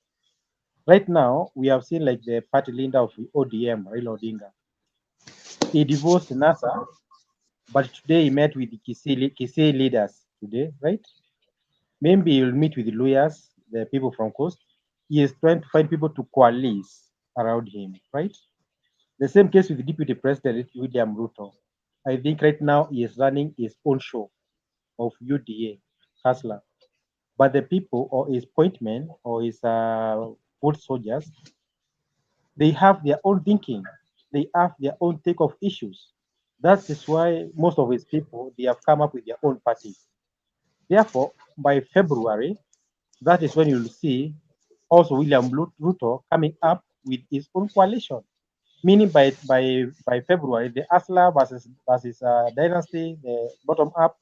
Right now, we have seen like the party leader of the ODM, Raila Odinga. He divorced NASA, but today he met with the Kisii leaders today, right? Maybe he'll meet with the lawyers, the people from Coast. He is trying to find people to coalesce around him, right? The same case with the Deputy President, William Ruto. I think right now he is running his own show of UDA, Hustler. But the people or his appointment or his foot soldiers, they have their own thinking. They have their own take of issues. That is why most of his people, they have come up with their own parties. Therefore, by February, that is when you'll see also William Ruto coming up with his own coalition. Meaning by February, the Asla versus dynasty, the bottom up,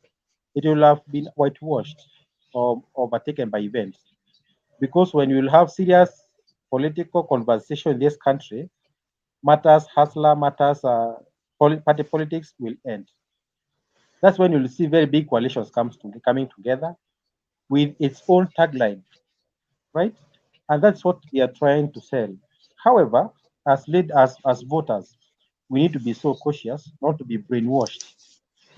it will have been whitewashed or overtaken by events. Because when you will have serious political conversation in this country, matters, hustler matters, party politics will end. That's when you'll see very big coalitions coming together with its own tagline, right? And that's what they are trying to sell. However, as voters, we need to be so cautious not to be brainwashed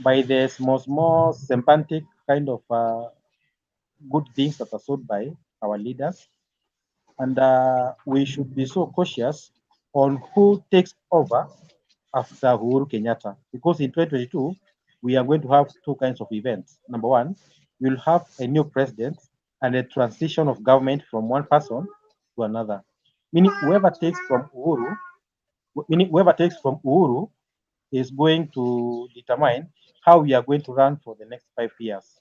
by the small semantic kind of good things that are sold by our leaders. And we should be so cautious on who takes over after Uhuru Kenyatta. Because in 2022, we are going to have two kinds of events. Number one, we'll have a new president and a transition of government from one person to another. Meaning whoever takes from Uhuru is going to determine how we are going to run for the next 5 years.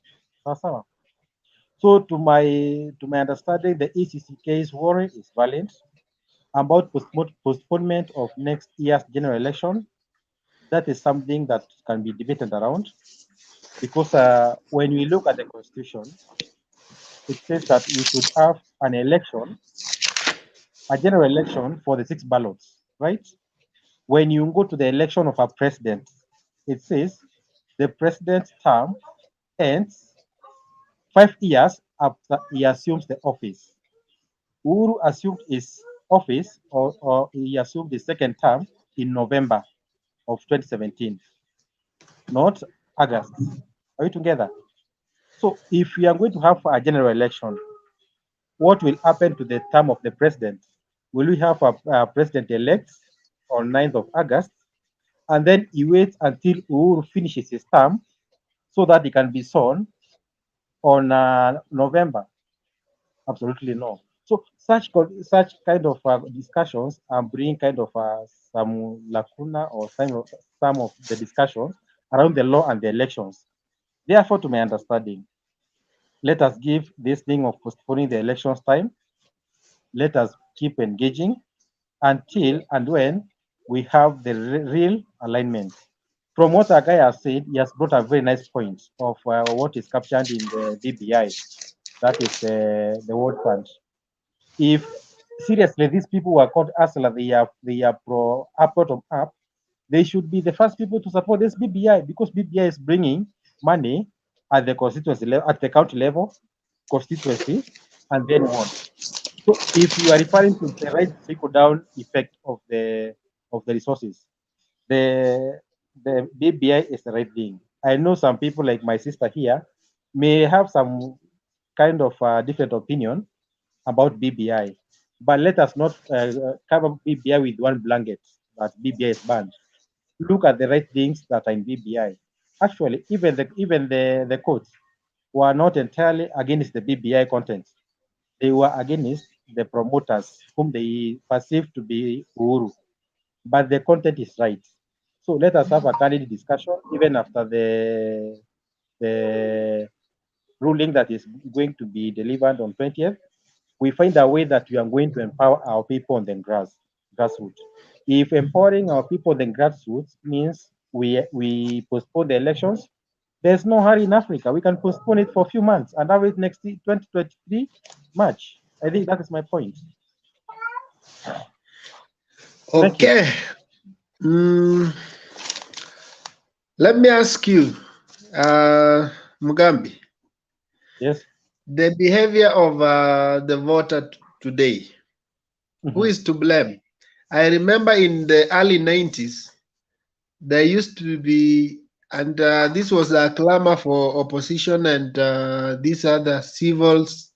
So to my understanding, the ECCK's worry is valid about postponement of next year's general election. That is something that can be debated around because when we look at the constitution, it says that we should have an election, a general election for the 6 ballots, right? When you go to the election of a president, it says the president's term ends 5 years after he assumes the office. Uhuru assumed his office, or he assumed the second term in November of 2017, not August. Are we together? So if we are going to have a general election, what will happen to the term of the president? Will we have a president-elect on 9th of August, and then he waits until Uhuru finishes his term so that he can be sworn on November? Absolutely no. So such kind of discussions bring kind of some lacuna or some of the discussions around the law and the elections. Therefore, to my understanding, let us give this thing of postponing the elections time. Let us keep engaging until and when we have the real alignment. From what our guy has said, he has brought a very nice point of what is captured in the BBI, that is the World Fund. If seriously these people who are called Asla, they are pro bottom up, they should be the first people to support this BBI, because BBI is bringing money at the constituency level, at the county level, constituency, and then on. So if you are referring to the right trickle down effect of the resources, the BBI is the right thing. I know some people like my sister here may have some kind of different opinion about BBI, but let us not cover BBI with one blanket that BBI is banned. Look at the right things that are in BBI. Actually, even the courts were not entirely against the BBI content. They were against the promoters whom they perceive to be Uhuru, but the content is right. So let us have a candid discussion even after the ruling that is going to be delivered on 20th. We find a way that we are going to empower our people on the grassroots. If empowering our people on the grassroots means we postpone the elections, there's no hurry in Africa. We can postpone it for a few months and have it next 2023 March. I think that is my point. Okay. Let me ask you, Mugambi. Yes. The behavior of the voter today, who is to blame? I remember in the early 90s, there used to be, and this was a clamor for opposition and these other civils,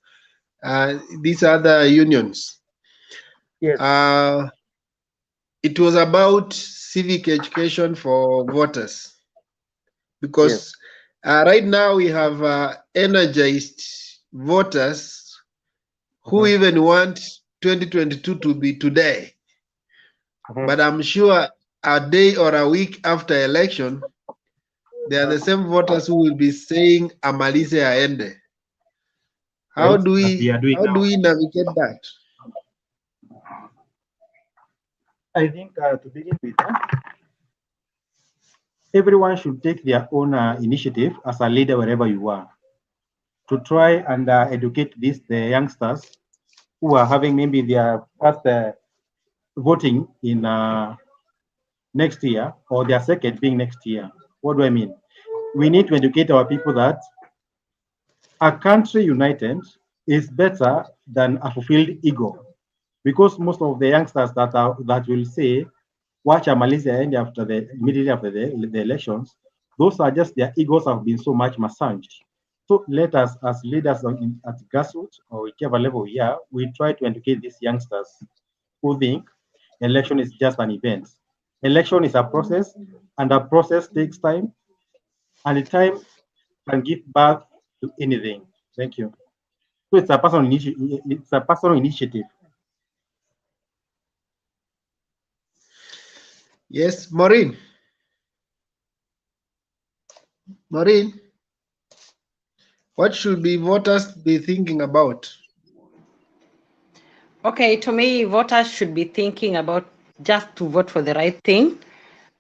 these other unions. Yes. It was about civic education for voters, because right now we have energized voters who even want 2022 to be today. But I'm sure a day or a week after election, they are the same voters who will be saying Amalise aende. How do we navigate that? I think to begin with, everyone should take their own initiative as a leader wherever you are, to try and educate the youngsters who are having maybe their first voting in next year, or their second being next year. What do I mean? We need to educate our people that a country united is better than a fulfilled ego, because most of the youngsters that will say, watch Malaysia end immediately after the elections, those are just their egos have been so much massaged. So let us, as leaders at grassroots or whichever level we are, we try to educate these youngsters who think election is just an event. Election is a process, and a process takes time, and the time can give birth to anything. Thank you. So it's a personal initiative. It's a personal initiative. Yes, Maureen. Maureen, what should voters be thinking about? Okay, to me, voters should be thinking about just to vote for the right thing.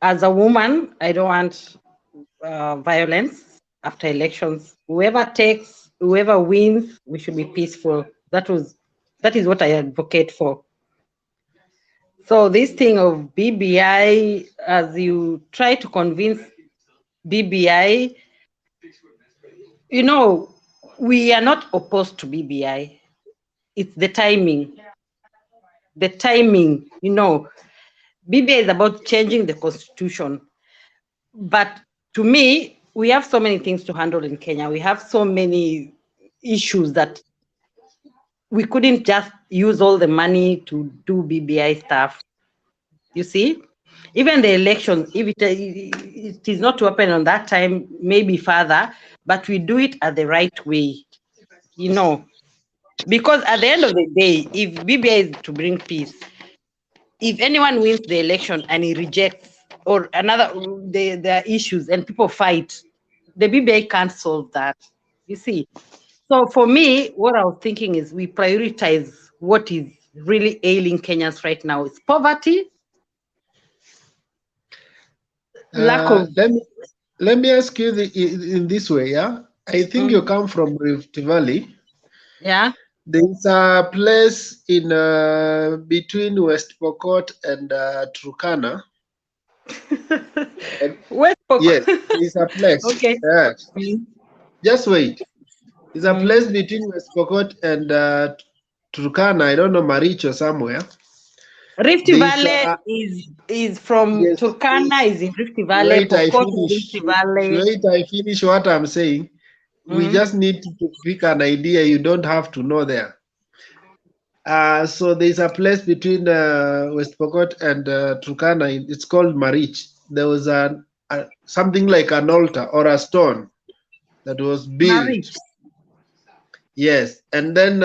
As a woman, I don't want violence after elections. Whoever wins, we should be peaceful. That is what I advocate for. So this thing of BBI, as you try to convince BBI, we are not opposed to BBI. It's the timing. The timing, BBI is about changing the constitution. But to me, we have so many things to handle in Kenya. We have so many issues that we couldn't just use all the money to do BBI stuff. You see? Even the election, if it is not to happen on that time, maybe further, but we do it at the right way. Because at the end of the day, if BBI is to bring peace, if anyone wins the election and he rejects or there are issues and people fight, the BBI can't solve that. You see? So for me, what I was thinking is we prioritize what is really ailing Kenyans right now. It's poverty, lack of... Let me ask you in this way, yeah? I think you come from Rift Valley. Yeah. There's a place in between West Pokot and Turkana. West Pokot? Yes, there's a place. Okay. Yes. Just wait. There's a place between West Pokot and Turkana. I don't know, Maricho somewhere. Rift Valley is from Turkana, is in Rift Valley. Wait, I finish what I'm saying. We just need to pick an idea. You don't have to know there. So there's a place between West Pokot and Turkana. It's called Marich. There was something like an altar or a stone that was built. Marich. Yes, and then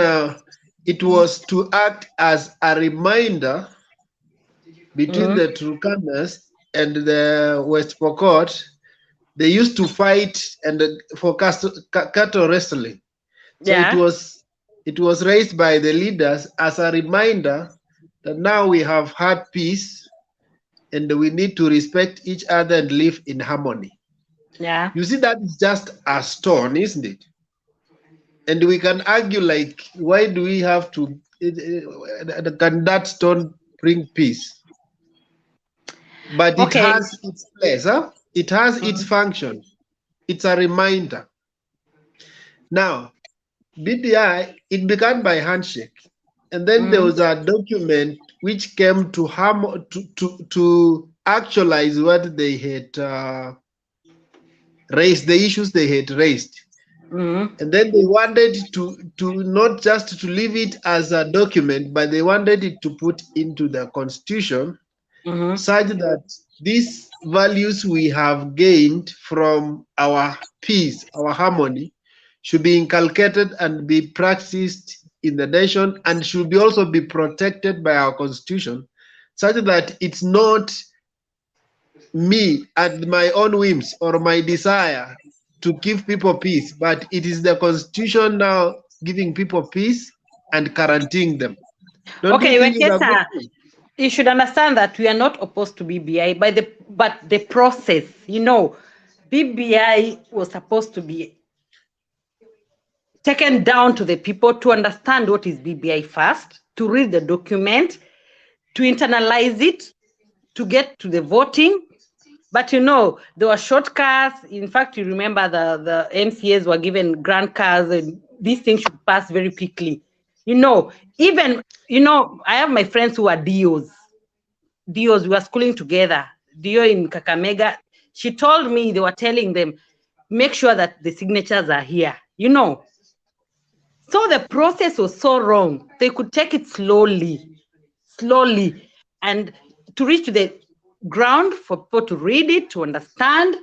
it was to act as a reminder between the Turkanas and the West Pokot. They used to fight and for cattle wrestling. So it was raised by the leaders as a reminder that now we have had peace and we need to respect each other and live in harmony. Yeah. You see, that is just a stone, isn't it? And we can argue like, why do we have to, can that stone bring peace? But it has its place, huh? It has its function. It's a reminder. Now, BBI, it began by handshake. And then there was a document which came to actualize what they had raised, the issues they had raised. And then they wanted to not just to leave it as a document, but they wanted it to put into the constitution such that these values we have gained from our peace, our harmony, should be inculcated and be practiced in the nation and should also be protected by our constitution, such that it's not me and my own whims or my desire to give people peace, but it is the constitution now giving people peace and guaranteeing them. You should understand that we are not opposed to BBI, but the process, BBI was supposed to be taken down to the people to understand what is BBI first, to read the document, to internalize it, to get to the voting. But there were shortcuts. In fact, you remember the MCAs were given grand cars and these things should pass very quickly. I have my friends who are DOs. We were schooling together. DO in Kakamega. She told me they were telling them, make sure that the signatures are here. So the process was so wrong. They could take it slowly, and to reach to the ground for people to read it, to understand.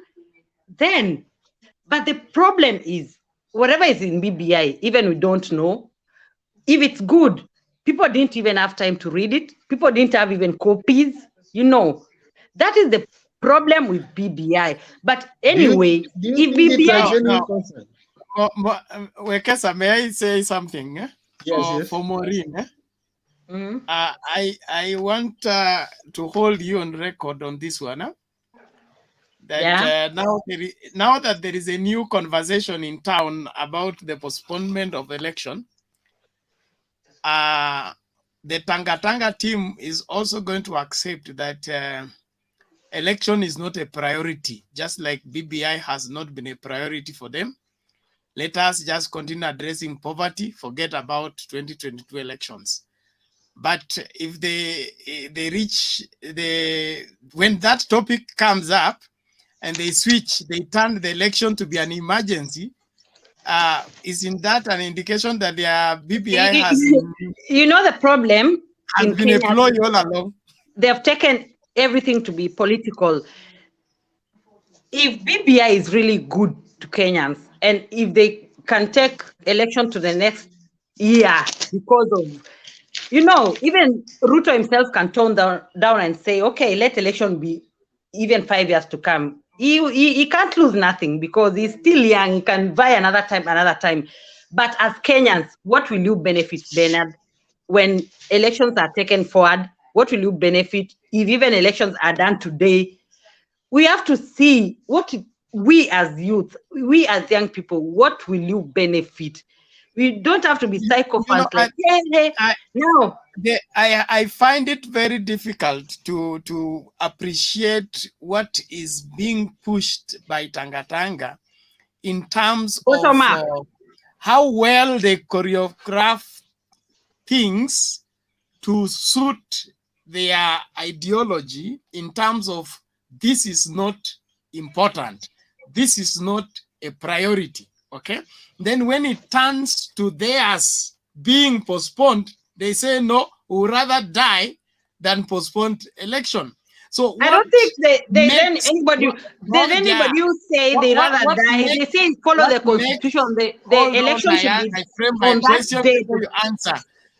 But the problem is, whatever is in BBI, even we don't know, if it's good, people didn't even have time to read it. People didn't have even copies. That is the problem with BBI. But anyway, if BBI... Wekesa, may I say something? For Maureen? I want to hold you on record on this one. That now that there is a new conversation in town about the postponement of election, the Tanga team is also going to accept that election is not a priority, just like BBI has not been a priority for them. Let us just continue addressing poverty, forget about 2022 elections. But if they reach when that topic comes up and they switch, they turn the election to be an emergency, isn't that an indication that their BBI has You know the problem in been Kenya, a ploy all along? they have taken everything to be political. If BBI is really good to Kenyans, and if they can take election to the next year because of, you know, even Ruto himself can tone down and say, okay, let election be even 5 years to come. He can't lose nothing because he's still young. He can buy another time. But as Kenyans, what will you benefit, Bernard, when elections are taken forward? What will you benefit if even elections are done today? We have to see what we as youth, we as young people, what will you benefit? We don't have to be psychopaths I find it very difficult to appreciate what is being pushed by Tangatanga in terms of how well they choreograph things to suit their ideology in terms of this is not important, this is not a priority, okay? Then when it turns to theirs being postponed, they say, no, we would rather die than postpone election. So I don't think there's anybody who say they rather die. They say follow the constitution. The election should be I frame my on question that day. before you answer.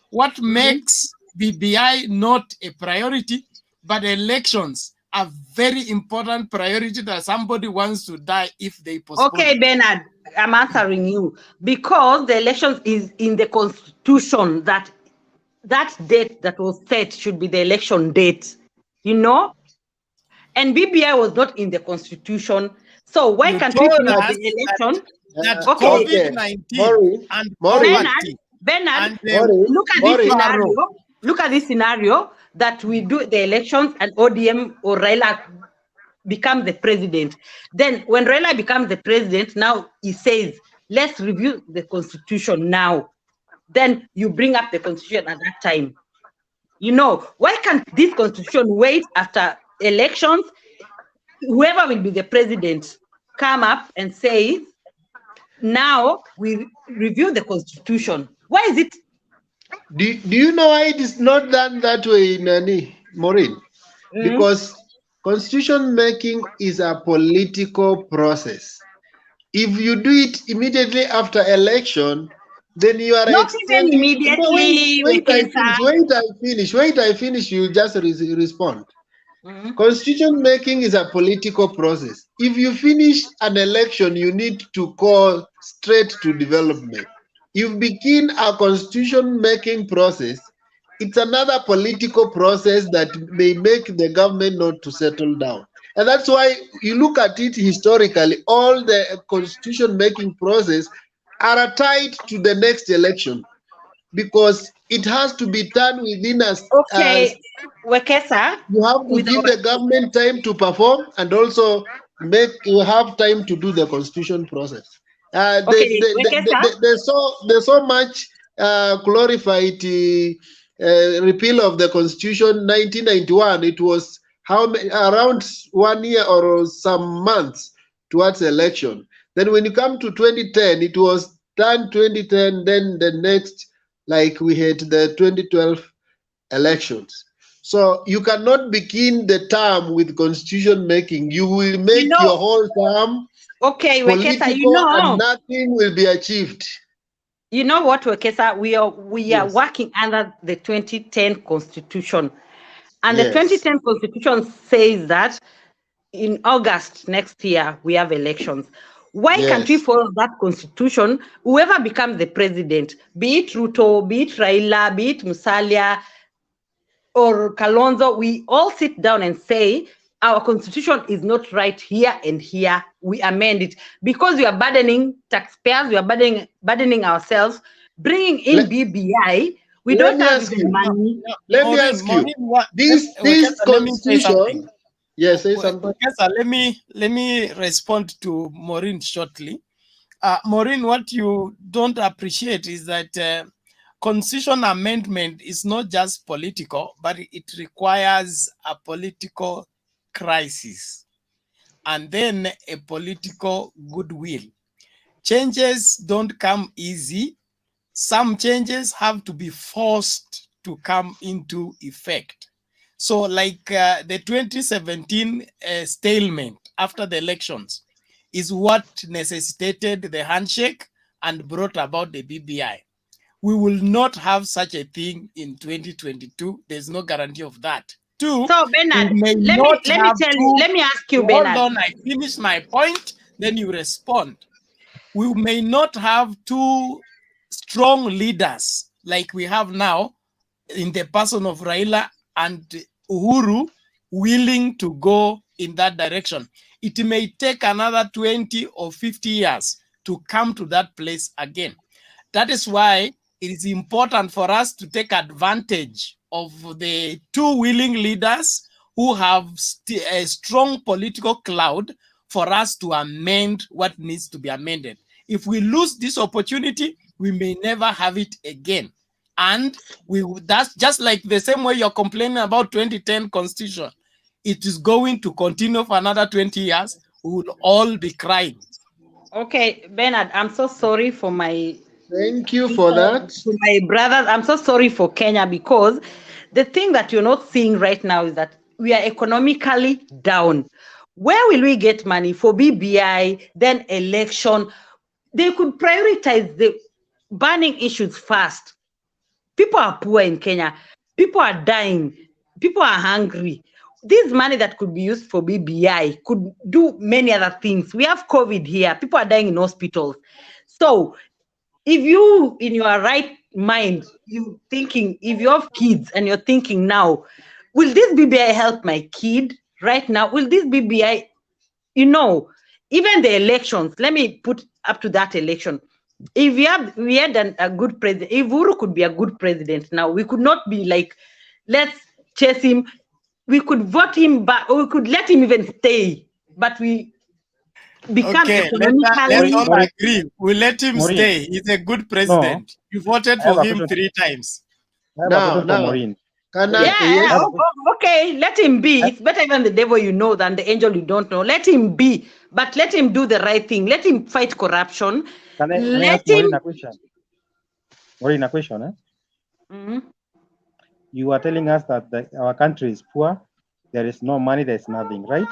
What makes BBI not a priority, but elections are very important priority that somebody wants to die if they postpone? Okay, Bernard, I'm answering you because the elections is in the constitution that date that was set should be the election date, you know? And BBI was not in the constitution. So why can't we finish the election? COVID-19 and poverty. Bernard, look at this scenario that we do the elections and ODM or Raila becomes the president. Then when Raila becomes the president, now he says, let's review the constitution now. Then you bring up the constitution at that time. You know, why can't this constitution wait after elections? Whoever will be the president come up and say, now we review the constitution. Why is it? Do you know why it is not done that way, Maureen? Because constitution making is a political process. If you do it immediately after election, then you are not even immediately. Wait, I finish. You just respond. Constitution making is a political process. If you finish an election, you need to go straight to development. You begin a constitution making process, it's another political process that may make the government not to settle down. And that's why you look at it historically, all the constitution making process are tied to the next election because it has to be done within us. Okay, Wekesa. You have to give the government time to perform and also you have time to do the constitution process. There's so much glorified repeal of the constitution 1991. It was around 1 year or some months towards election. Then when you come to 2010, it was done 2010. Then the next, like we had the 2012 elections. So you cannot begin the term with constitution making. You will make your whole term political, and nothing will be achieved. You know what, Wekesa? We are working under the 2010 Constitution. And the 2010 Constitution says that in August next year, we have elections. Why can't we follow that Constitution? Whoever becomes the president, be it Ruto, be it Raila, be it Musalia, or Kalonzo, we all sit down and say, our constitution is not right here and here. We amend it because we are burdening taxpayers, we are burdening ourselves, bringing in BBI. We don't have the money. Let me ask you, this constitution. Yes, say something. Let me respond to Maureen shortly. Maureen, what you don't appreciate is that constitution amendment is not just political, but it requires a political crisis and then a political goodwill. Changes don't come easy. Some changes have to be forced to come into effect. So like the 2017 stalemate after the elections is what necessitated the handshake and brought about the BBI. We will not have such a thing in 2022. There's no guarantee of that. Two, So Bernard, we may let not me have tell two. you, let me ask you, Hold Bernard. on, I finish my point, then you respond. We may not have two strong leaders like we have now in the person of Raila and Uhuru willing to go in that direction. It may take another 20 or 50 years to come to that place again. That is why it is important for us to take advantage of the two willing leaders who have a strong political cloud for us to amend what needs to be amended. If we lose this opportunity, we may never have it again. And that's just like the same way you're complaining about 2010 constitution. It is going to continue for another 20 years. We will all be crying. Okay, Bernard, I'm so sorry for my... Thank you for that. To my brothers, I'm so sorry for Kenya, because the thing that you're not seeing right now is that we are economically down. Where will we get money for BBI, then election? They could prioritize the burning issues first. People are poor in Kenya. People are dying. People are hungry. This money that could be used for BBI could do many other things. We have COVID here. People are dying in hospitals. So if you, in your right mind, you thinking, if you have kids and you're thinking now, will this BBI help my kid right now? Will this BBI, even the elections, let me put up to that election. If we had a good president, if Uhuru could be a good president now, we could not be like, let's chase him. We could vote him back, or we could let him even stay, but we become economically... Let's all agree. We let him stay. He's a good president. No, you voted for him 3 times. No. Okay, let him be. It's better even the devil you know than the angel you don't know. Let him be, but let him do the right thing. Let him fight corruption. Can I ask Maureen a question? Maureen, a question, eh? Mm-hmm. You are telling us that our country is poor, there is no money, there is nothing, right?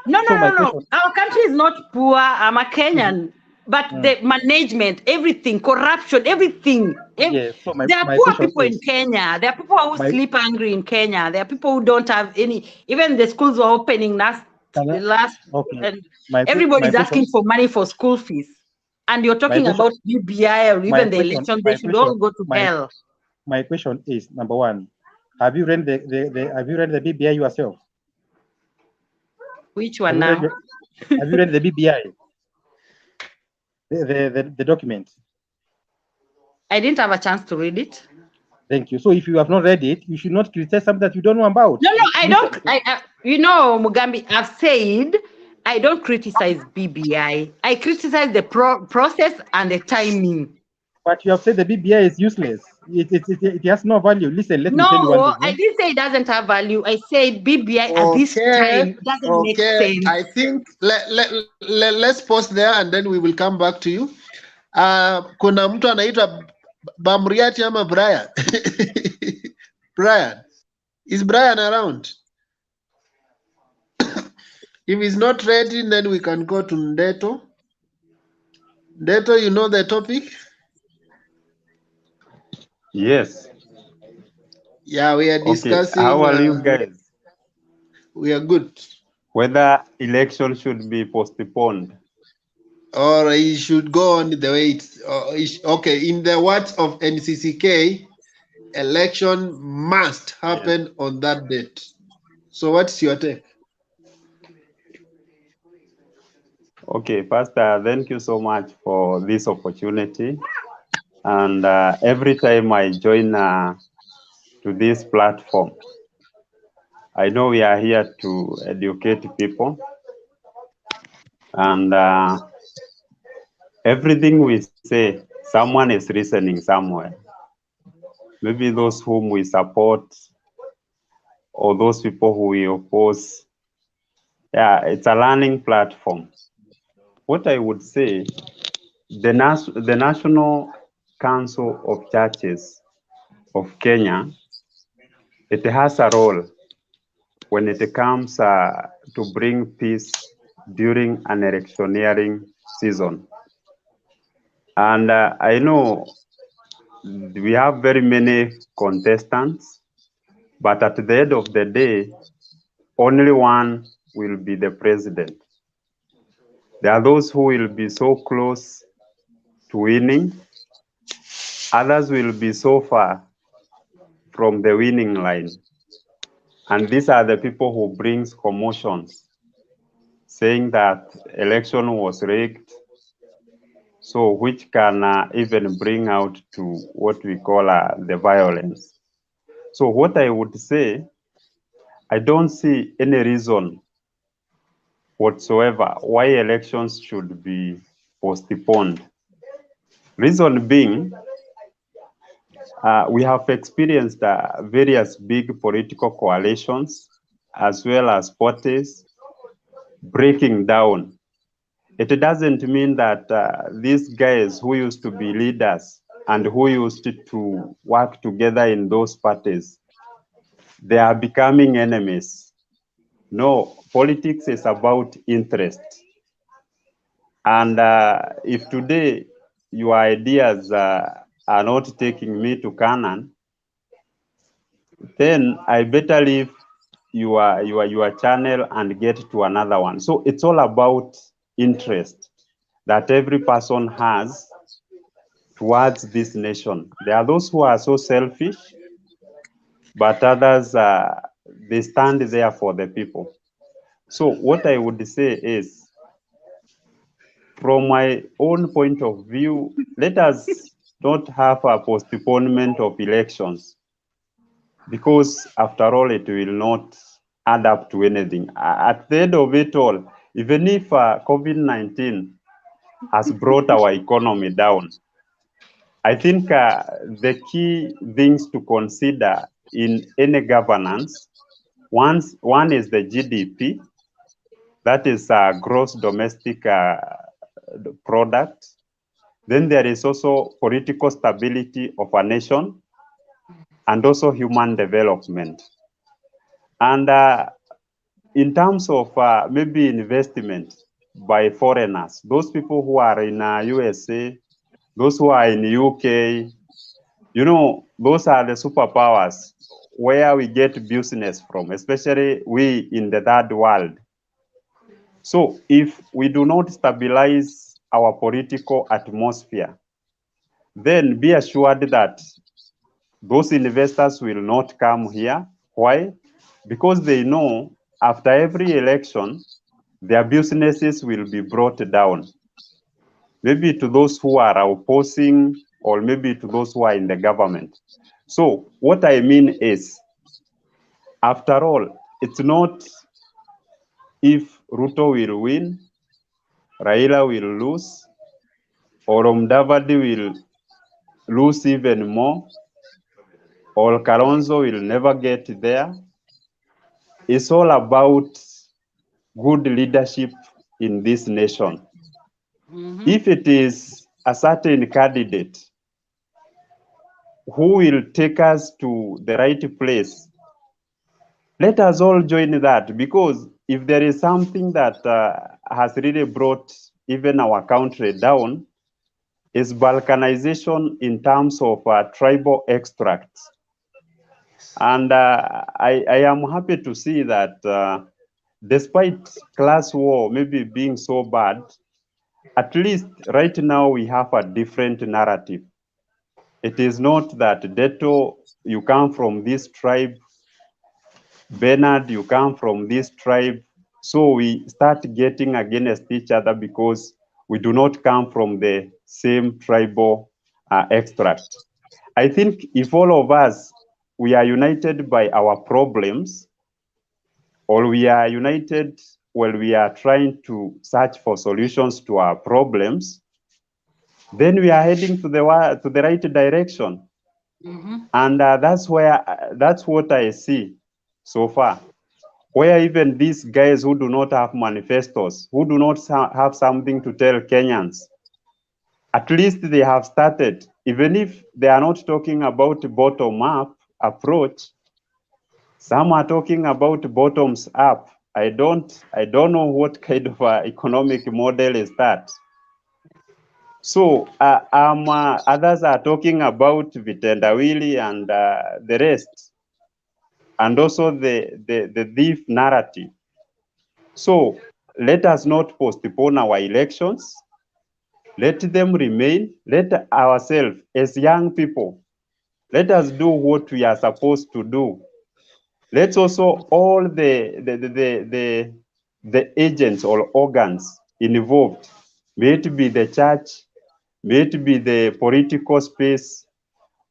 No. Our country is not poor. I'm a Kenyan. But the management, everything, corruption, everything. Yes, so there are poor people in Kenya. There are people who sleep hungry in Kenya. There are people who don't have any. Even the schools were opening last, and everybody's asking for money for school fees. And you're talking about UBI or even the election. They should all go to hell. My question is, number one, have you read the BBI yourself? Which one now? Have you read the BBI? The document? I didn't have a chance to read it. Thank you. So if you have not read it, you should not criticize something that you don't know about. No, I don't. Mugambi, I've said I don't criticize BBI. I criticize the process and the timing. But you have said the BBI is useless. It has no value. Listen, let me tell you one thing. I didn't say it doesn't have value. I said BBI at this time doesn't make sense. I think let's pause there and then we will come back to you. Kuna mtu anaitwa Bamriati ama Brian? Brian. Is Brian around? If he's not ready, then we can go to Ndeto. Ndeto, you know the topic? Yes. Yeah, we are discussing. Okay. How are you guys? We are good. Whether election should be postponed. Or it should go on the way it's okay. In the words of Ncck, election must happen on that date. So what's your take? Okay, Pastor, thank you so much for this opportunity. And every time I join to this platform, I know we are here to educate people. And everything we say, someone is listening somewhere. Maybe those whom we support or those people who we oppose. Yeah, it's a learning platform. What I would say, the National Council of Churches of Kenya, it has a role when it comes to bring peace during an electioneering season. And I know we have very many contestants, but at the end of the day, only one will be the president. There are those who will be so close to winning, others will be so far from the winning line. And these are the people who brings commotions, saying that election was rigged, so which can even bring out to what we call the violence. So what I would say, I don't see any reason whatsoever why elections should be postponed. Reason being, we have experienced various big political coalitions as well as parties breaking down. It doesn't mean that these guys who used to be leaders and who used to work together in those parties, they are becoming enemies. No, politics is about interest. And if today your ideas are not taking me to Canaan, then I better leave your channel and get to another one. So it's all about interest that every person has towards this nation. There are those who are so selfish, but others, they stand there for the people. So what I would say is, from my own point of view, let us not have a postponement of elections, because after all, it will not add up to anything. At the end of it all, even if COVID-19 has brought our economy down, I think the key things to consider in any governance, one is the GDP, that is gross domestic product. Then there is also political stability of a nation and also human development. And in terms of maybe investment by foreigners, those people who are in USA, those who are in UK, you know, those are the superpowers where we get business from, especially we in the third world. So if we do not stabilize our political atmosphere, then be assured that those investors will not come here. Why? Because they know after every election, their businesses will be brought down. Maybe to those who are opposing, or maybe to those who are in the government. So what I mean is, after all, it's not if Ruto will win, Raila will lose, or Mudavadi will lose even more, or Kalonzo will never get there. It's all about good leadership in this nation. If it is a certain candidate who will take us to the right place, let us all join that, because if there is something that has really brought even our country down, is balkanization in terms of tribal extracts. And I am happy to see that despite class war maybe being so bad, at least right now we have a different narrative. It is not that Deto, you come from this tribe, Bernard, you come from this tribe. So we start getting against each other because we do not come from the same tribal extract. I think if all of us, we are united by our problems, or we are united when we are trying to search for solutions to our problems, then we are heading to the right direction. And that's what I see so far, where even these guys who do not have manifestos, who do not have something to tell Kenyans, at least they have started, even if they are not talking about bottom-up approach. Some are talking about bottoms up. I don't know what kind of economic model is that. So others are talking about vitendawili and the rest, and also the thief narrative. So let us not postpone our elections. Let them remain. Let ourselves, as young people, let us do what we are supposed to do. Let's also all the agents or organs involved, may it be the church, may it be the political space,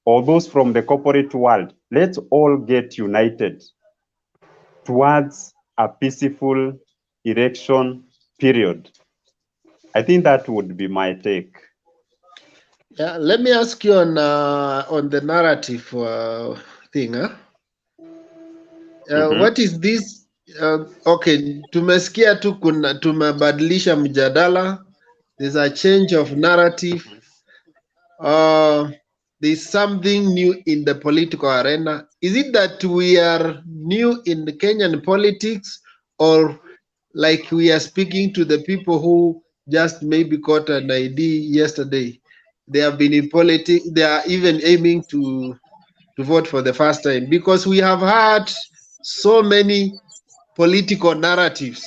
or those from the corporate world, let's all get united towards a peaceful election period. I think that would be my take. Yeah, let me ask you on the narrative thing. What is this? Okay, tumesikia tu tumebadilisha mjadala. There's a change of narrative. There's something new in the political arena. Is it that we are new in the Kenyan politics, or like we are speaking to the people who just maybe got an ID yesterday? They have been in politics. They are even aiming to vote for the first time, because we have had so many political narratives.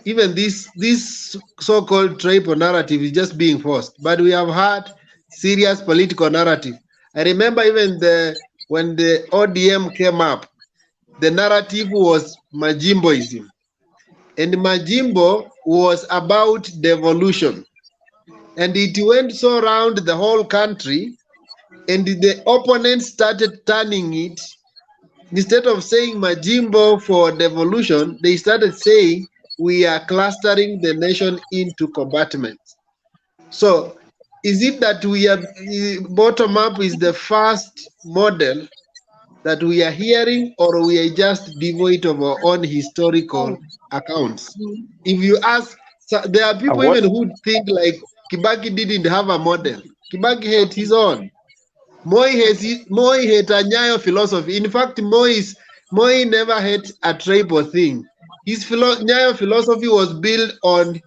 Even this so-called tribal narrative is just being forced, but we have had serious political narrative. I remember even when the ODM came up, the narrative was Majimboism, and Majimbo was about devolution, and it went so around the whole country, and the opponents started turning it. Instead of saying Majimbo for devolution, they started saying we are clustering the nation into compartments. So is it that we are bottom up is the first model that we are hearing, or we are just devoid of our own historical accounts? If you ask, so there are people even who think like Kibaki didn't have a model. Kibaki had his own. Moi had a Nyayo philosophy. In fact, Moi never had a tribal thing. His Nyayo philosophy was built on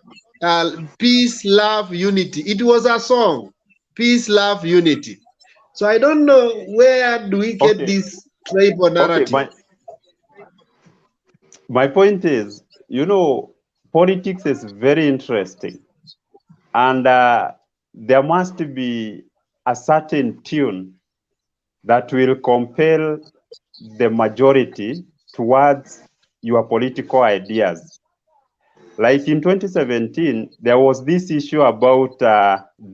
peace, love, unity. It was a song, peace, love, unity. So I don't know, where do we get this tribal narrative? Okay, my point is, politics is very interesting, and there must be a certain tune that will compel the majority towards your political ideas. Like in 2017, there was this issue about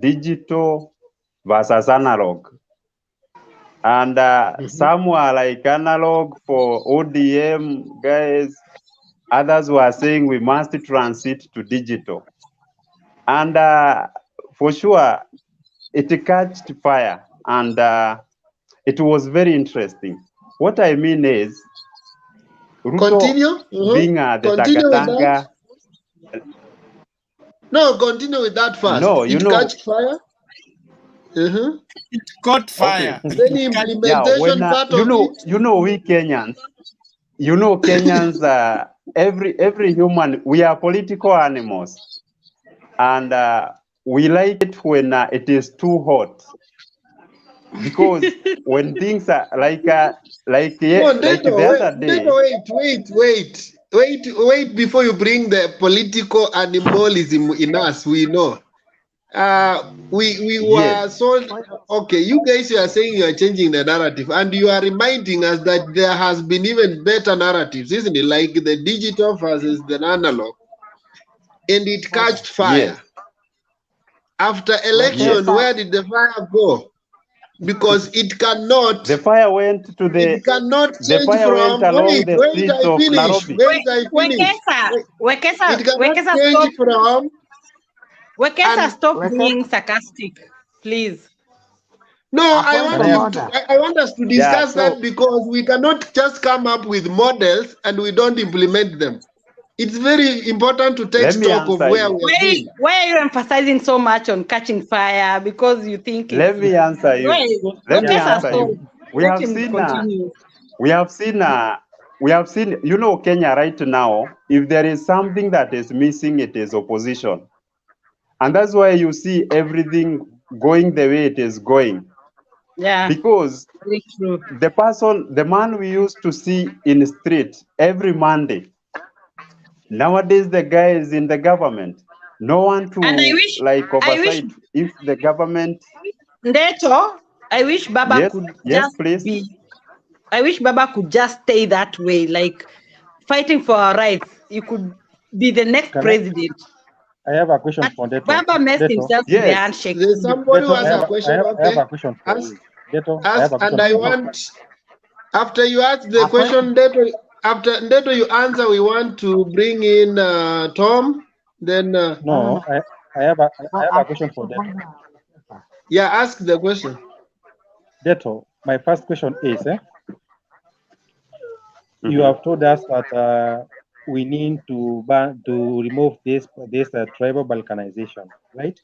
digital versus analog. And some were like analog for ODM guys. Others were saying we must transit to digital. And for sure, it catched fire. And it was very interesting. What I mean is, Ruto being the Tagatanga. No, continue with that first. No, it catched fire. It caught fire. Okay. Then implementation part of it. We Kenyans. Kenyans. Every human, we are political animals, and we like it when it is too hot. Because when things are like the other day. Wait before you bring the political animalism in us. We know. We were so okay. You guys are saying you are changing the narrative, and you are reminding us that there has been even better narratives, isn't it? Like the digital versus the analog, and it catched fire. After election, where did the fire go? Because it cannot. The fire went to the. It cannot change the fire from. Went along Wait, the wait, streets I of finish. Nairobi. Wait, I finish. It cannot change from. Wekesa, stop being sarcastic, please. No, I Point want of him order. to. I want us to Yeah, discuss so that because we cannot just come up with models and we don't implement them. It's very important to take let me stock of answer where you. we have been. Why are you emphasizing so much on catching fire? Because you think it's... Let me answer Why? you. Let me Wekesa, answer stop. you. We Let have him seen continue. you know, Kenya right now, if there is something that is missing, it is opposition. And that's why you see everything going the way it is going. Yeah. Because Very true. the man we used to see in the street every Monday, nowadays the guy is in the government. No one to And I wish oversight if the government. Ndeto, I wish Baba could just please. be. I wish Baba could just stay that way, like fighting for our rights. You could be the next president. I have a question for Deto. Baba messed himself with the handshake. There's somebody who Deto, has a question. I have a question for you. Deto, I have a question And I for you. want, after you ask the question, after Ndeto you answer, we want to bring in Tom. Then No, I have a question for Deto. Yeah, ask the question. Deto, my first question is, you have told us that we need to remove this tribal balkanization, right?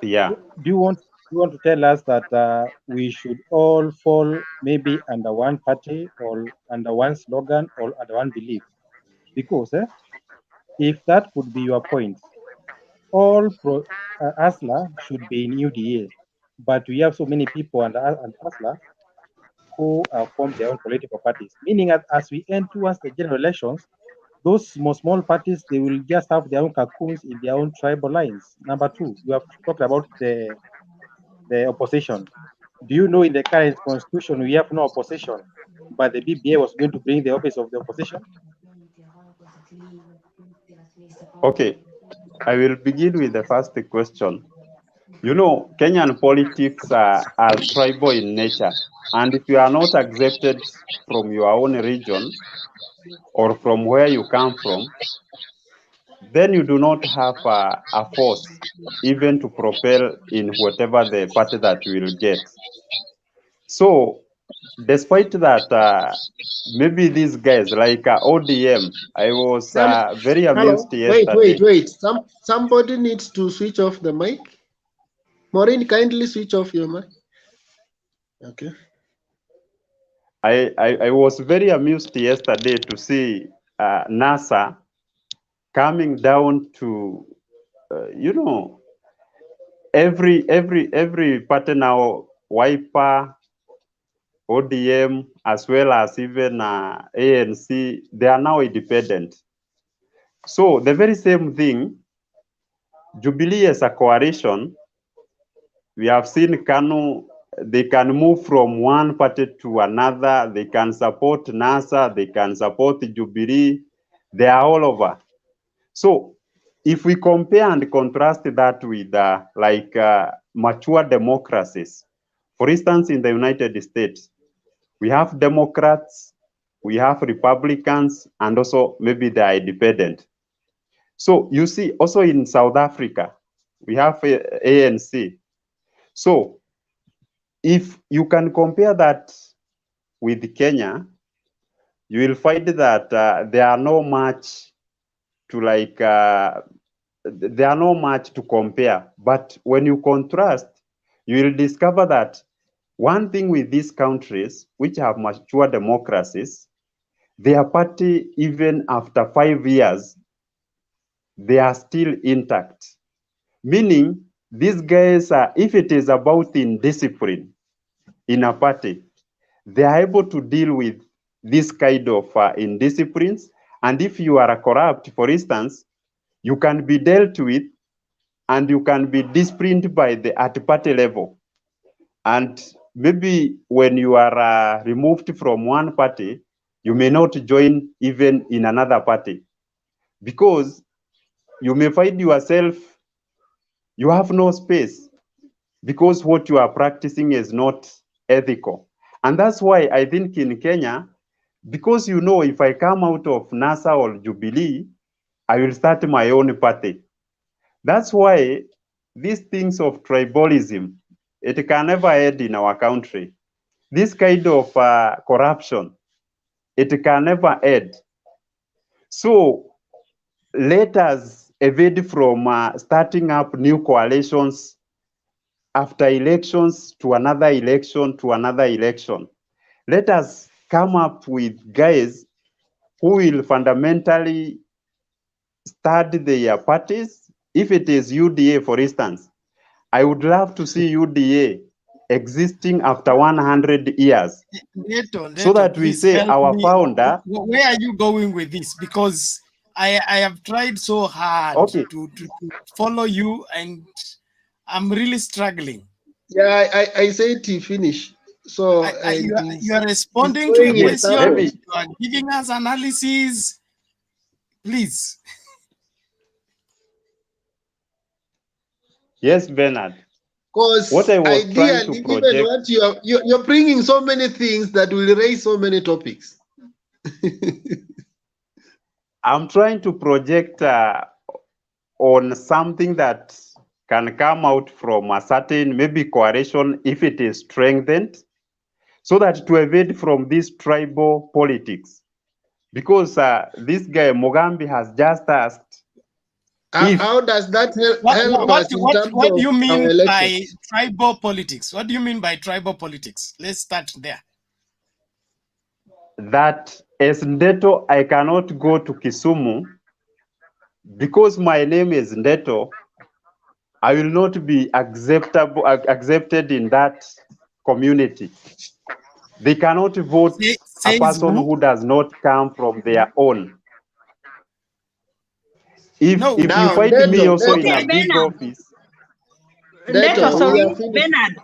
Yeah. Do you want to tell us that we should all fall maybe under one party or under one slogan or under one belief? Because if that could be your point, all ASLA should be in UDA, but we have so many people under ASLA who form their own political parties, meaning that as we end towards the general elections, those small parties, they will just have their own cocoons in their own tribal lines. Number two, you have talked about the opposition. Do you know in the current constitution we have no opposition, but the BBA was going to bring the office of the opposition? Okay, I will begin with the first question. You know, Kenyan politics are tribal in nature. And if you are not accepted from your own region or from where you come from, then you do not have a force even to propel in whatever the party that you will get. So, despite that, maybe these guys like ODM, I was very amused yesterday. Wait. Somebody needs to switch off the mic. Maureen, kindly switch off your mic. Okay. I was very amused yesterday to see NASA coming down to, you know, every party now, Wiper, ODM, as well as even ANC, they are now independent. So the very same thing, Jubilee as a coalition, we have seen KANU, they can move from one party to another, they can support NASA, they can support Jubilee, they are all over. So if we compare and contrast that with mature democracies, for instance, in the United States, we have Democrats, we have Republicans, and also maybe they are independent. So you see, also in South Africa, we have ANC. So if you can compare that with Kenya, you will find that there are no much to there are no much to compare. But when you contrast, you will discover that one thing with these countries, which have mature democracies, their party, even after 5 years, they are still intact. Meaning, these guys are, if it is about indiscipline in a party, they are able to deal with this kind of indisciplines. And if you are a corrupt, for instance, you can be dealt with and you can be disciplined by at party level. And maybe when you are removed from one party, you may not join even in another party because you may find yourself, you have no space because what you are practicing is not ethical. And that's why I think in Kenya, because if I come out of NASA or Jubilee, I will start my own party. That's why these things of tribalism, it can never end in our country. This kind of corruption, it can never end. So let us evade from starting up new coalitions after elections to another election to another election. Let us come up with guys who will fundamentally study their parties. If it is UDA, for instance, I would love to see UDA existing after 100 years. So that we say our founder. Where are you going with this? Because I have tried so hard to follow you, and I'm really struggling. Yeah, I said to finish. So you are responding to the question. You are giving us analysis. Please. Yes, Bernard. Because what I was trying to ideally, project, even what you're bringing so many things that will raise so many topics. I'm trying to project on something that can come out from a certain maybe coalition if it is strengthened, so that to evade from this tribal politics. Because this guy Mugambi has just asked, how does that help us in terms what do you of our mean by elections? tribal politics? What do you mean by tribal politics? Let's start there. That as Ndeto, I cannot go to Kisumu because my name is Ndeto. I will not be accepted in that community. They cannot vote a person who does not come from their own. If you fight me also in a big office,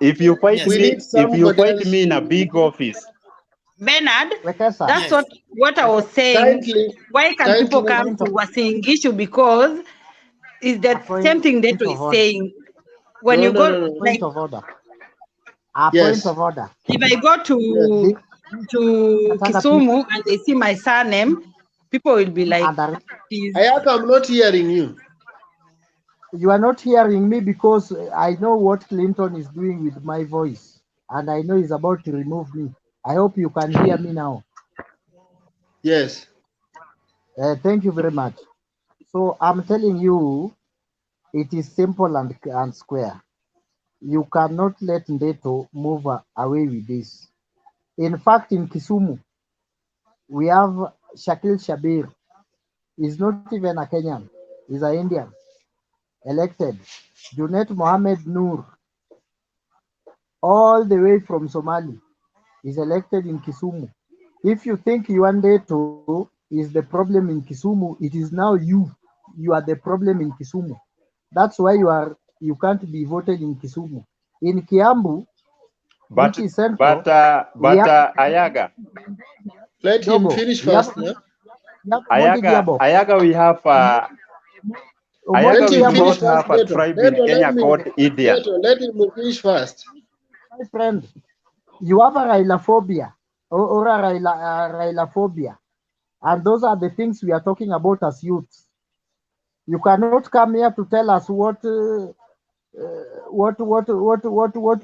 if you fight me in a big office, Bernard, that's what I was saying. Why can people come to Wasing issue? Because it's the same thing that we're saying. When you go, like, Point of order. Yes. Point of order. if I go to Kisumu and they see my surname, people will be like, Ayaka, I'm not hearing you. You are not hearing me because I know what Clinton is doing with my voice, and I know he's about to remove me. I hope you can hear me now. Yes. Thank you very much. So I'm telling you, it is simple and square. You cannot let Ndeto move away with this. In fact, in Kisumu, we have Shakil Shabir. He's not even a Kenyan. He's an Indian. Elected. Junet Mohammed Noor, all the way from Somali, is elected in Kisumu. If you think Ndeto is the problem in Kisumu, it is now you. You are the problem in Kisumu. That's why you can't be voted in Kisumu. In Kiambu, but which is central, Ayaga. Let him finish first. Ayaga, we have Ayaga, we do not have a tribe in Kenya called Idia. Let him finish first. My friend, you have a Railaphobia or a Railaphobia, and those are the things we are talking about as youths. You cannot come here to tell us what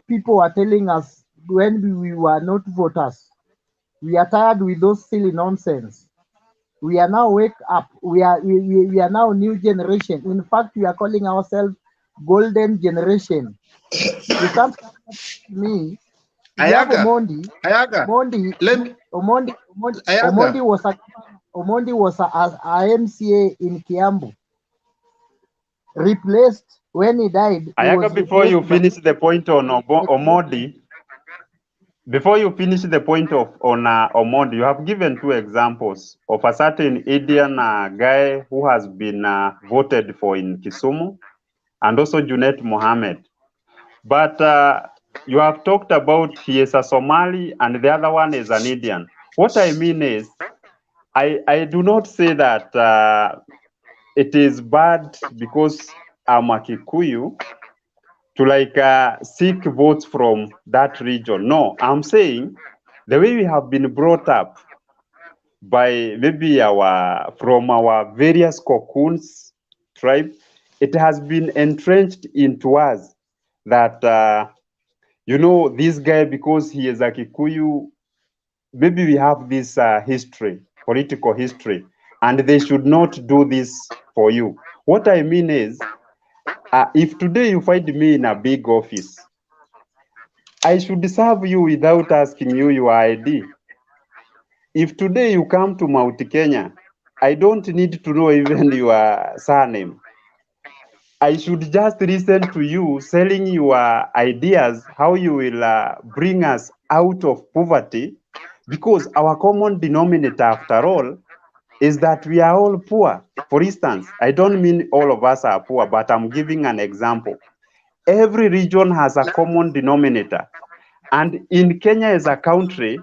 people are telling us when we were not voters. We are tired with those silly nonsense. We are now wake up. We are now new generation. In fact, we are calling ourselves golden generation. You can't come to me. Ayaga, Omondi was a MCA in Kiambu. Replaced when he died. Ayaga, before you finish the point on Omondi, before you finish the point on Omondi, you have given two examples of a certain Indian guy who has been voted for in Kisumu, and also Junet Mohammed. But you have talked about he is a Somali and the other one is an Indian. What I mean is, I do not say that it is bad because I'm a Kikuyu to seek votes from that region. No, I'm saying the way we have been brought up by maybe from our various cocoons tribe, it has been entrenched into us that, this guy, because he is a Kikuyu, maybe we have this history, political history, and they should not do this for you. What I mean is, if today you find me in a big office, I should serve you without asking you your ID. If today you come to Mount Kenya, I don't need to know even your surname. I should just listen to you selling your ideas, how you will bring us out of poverty, because our common denominator, after all, is that we are all poor. For instance, I don't mean all of us are poor, but I'm giving an example. Every region has a common denominator. And in Kenya as a country,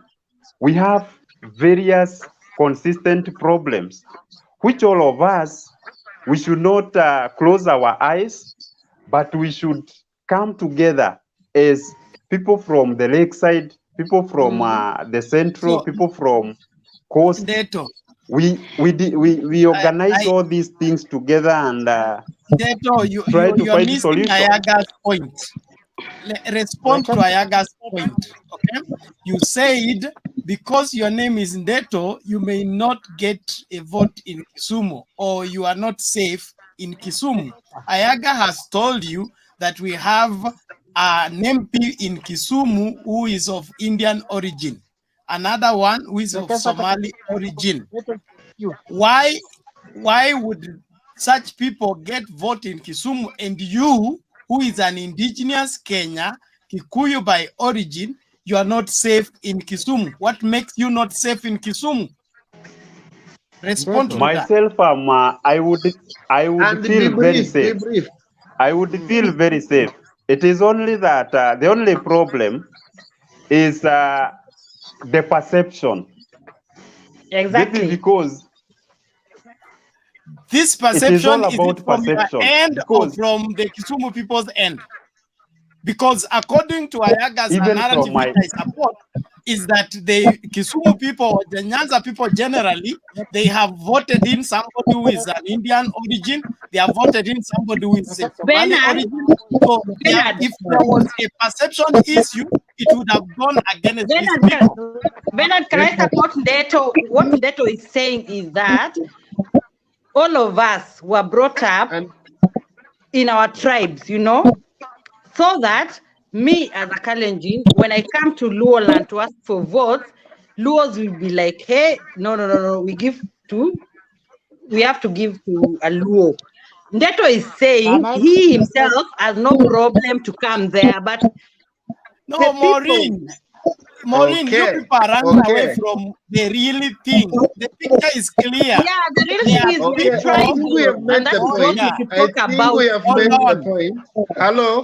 we have various consistent problems, which all of us, we should not close our eyes, but we should come together as people from the lakeside, people from the central, people from coast. Ndeto, We organize all these things together and Ndeto, try to you are find missing solutions. Ayaga's point. Respond to Ayaga's point. Okay, you said because your name is Ndeto, you may not get a vote in Kisumu, or you are not safe in Kisumu. Ayaga has told you that we have an MP in Kisumu who is of Indian origin, another one who is of Somali origin. Why would such people get vote in Kisumu, and you, who is an indigenous Kenya, Kikuyu by origin, you are not safe in Kisumu? What makes you not safe in Kisumu? Respond to that. Myself, I would And feel very debrief, safe. debrief. I would feel very safe. It is only that the only problem is the perception. Exactly. Maybe because This it is all perception, is about it from perception. your end or Because from the Kisumu people's end? Because according to Ayaga's even narrative, from my which I support, is that the Kisumu people, or the Nyanza people generally, they have voted in somebody who is an Indian origin, they have voted in somebody who is a Somali Bernard, origin. So if there was a perception issue, it would have gone against these people. Bernard, can I support Ndeto? What Ndeto is saying is that all of us were brought up in our tribes, so that me as a Kalenjin, when I come to Luo land to ask for votes, Luos will be like, hey, no, we have to give to a Luo. Ndeto is saying he himself has no problem to come there, but no, Maureen, you people are running away from the real thing. The picture is clear. Yeah, the real thing is Okay, I think we have made the point. I think we have made the point. Hello.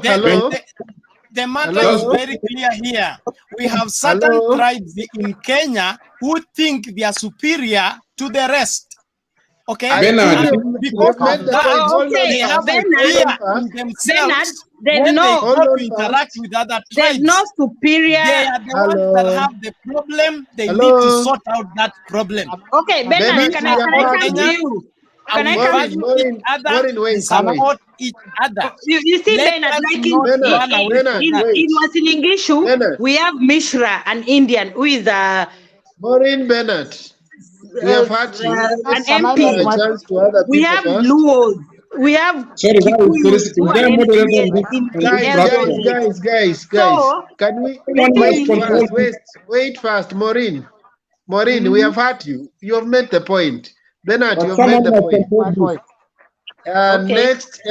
The matter is very clear here. We have certain tribes in Kenya who think they are superior to the rest. Okay, because of that, they have a fear in themselves when they go to interact with other tribes. There's no superior. They are the ones that have the problem. They need to sort out that problem. Okay, Bernard, can I come to you? Can I come to you? Each other, support each other. You see, Bernard, like in Wasilingishu, we have Mishra, an Indian, who is a Maureen Bernard. We have had you. An MP. We have Luos. We have Guys. who are Guys. So, Can we wait first, Maureen? We have had you. You have made the point. Bernard, you have made the point. Next,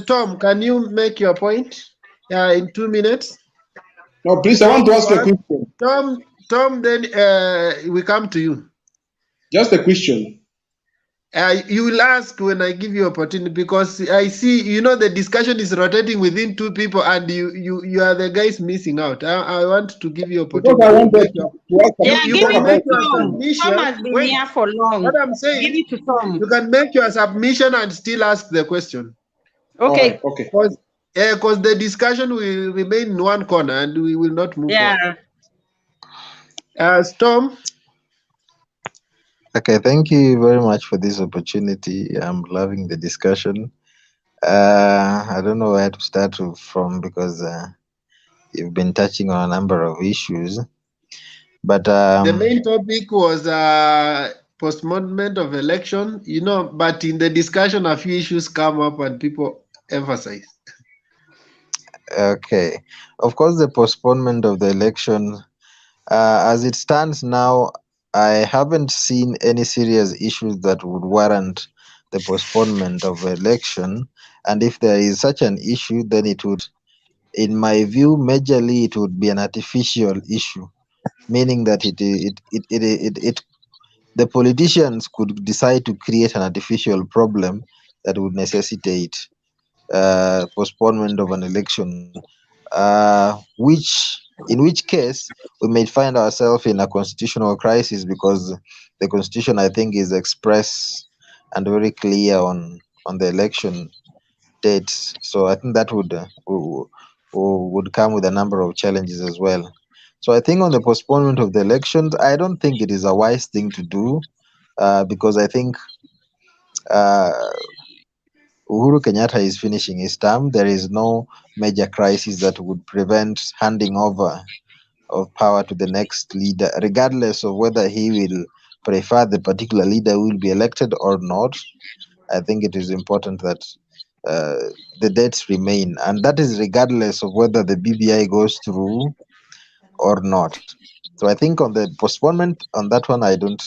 Tom, can you make your point in 2 minutes? No, please, I want to ask a question. Tom, then we come to you. Just a question. You will ask when I give you opportunity, because I see, the discussion is rotating within two people, and you are the guys missing out. I want to give you opportunity. Because I wanted give it to Tom. Tom has been here for long. What I'm saying, give it to Tom. You can make your submission and still ask the question. Okay. Okay. Because the discussion will remain in one corner and we will not move on. Storm. Okay, thank you very much for this opportunity. I'm loving the discussion. I don't know where to start from because you've been touching on a number of issues. But The main topic was postponement of election, but in the discussion, a few issues come up and people emphasize. okay, of course, the postponement of the election, as it stands now, I haven't seen any serious issues that would warrant the postponement of election. And if there is such an issue, then it would, in my view, majorly it would be an artificial issue, meaning that the politicians could decide to create an artificial problem that would necessitate postponement of an election, in which case we may find ourselves in a constitutional crisis because the constitution, I think, is express and very clear on the election dates. So I think that would come with a number of challenges as well. So I think on the postponement of the elections, I don't think it is a wise thing to do because I think Uhuru Kenyatta is finishing his term. There is no major crisis that would prevent handing over of power to the next leader, regardless of whether he will prefer the particular leader who will be elected or not. I think it is important that the dates remain, and that is regardless of whether the BBI goes through or not. So I think on the postponement, on that one, I don't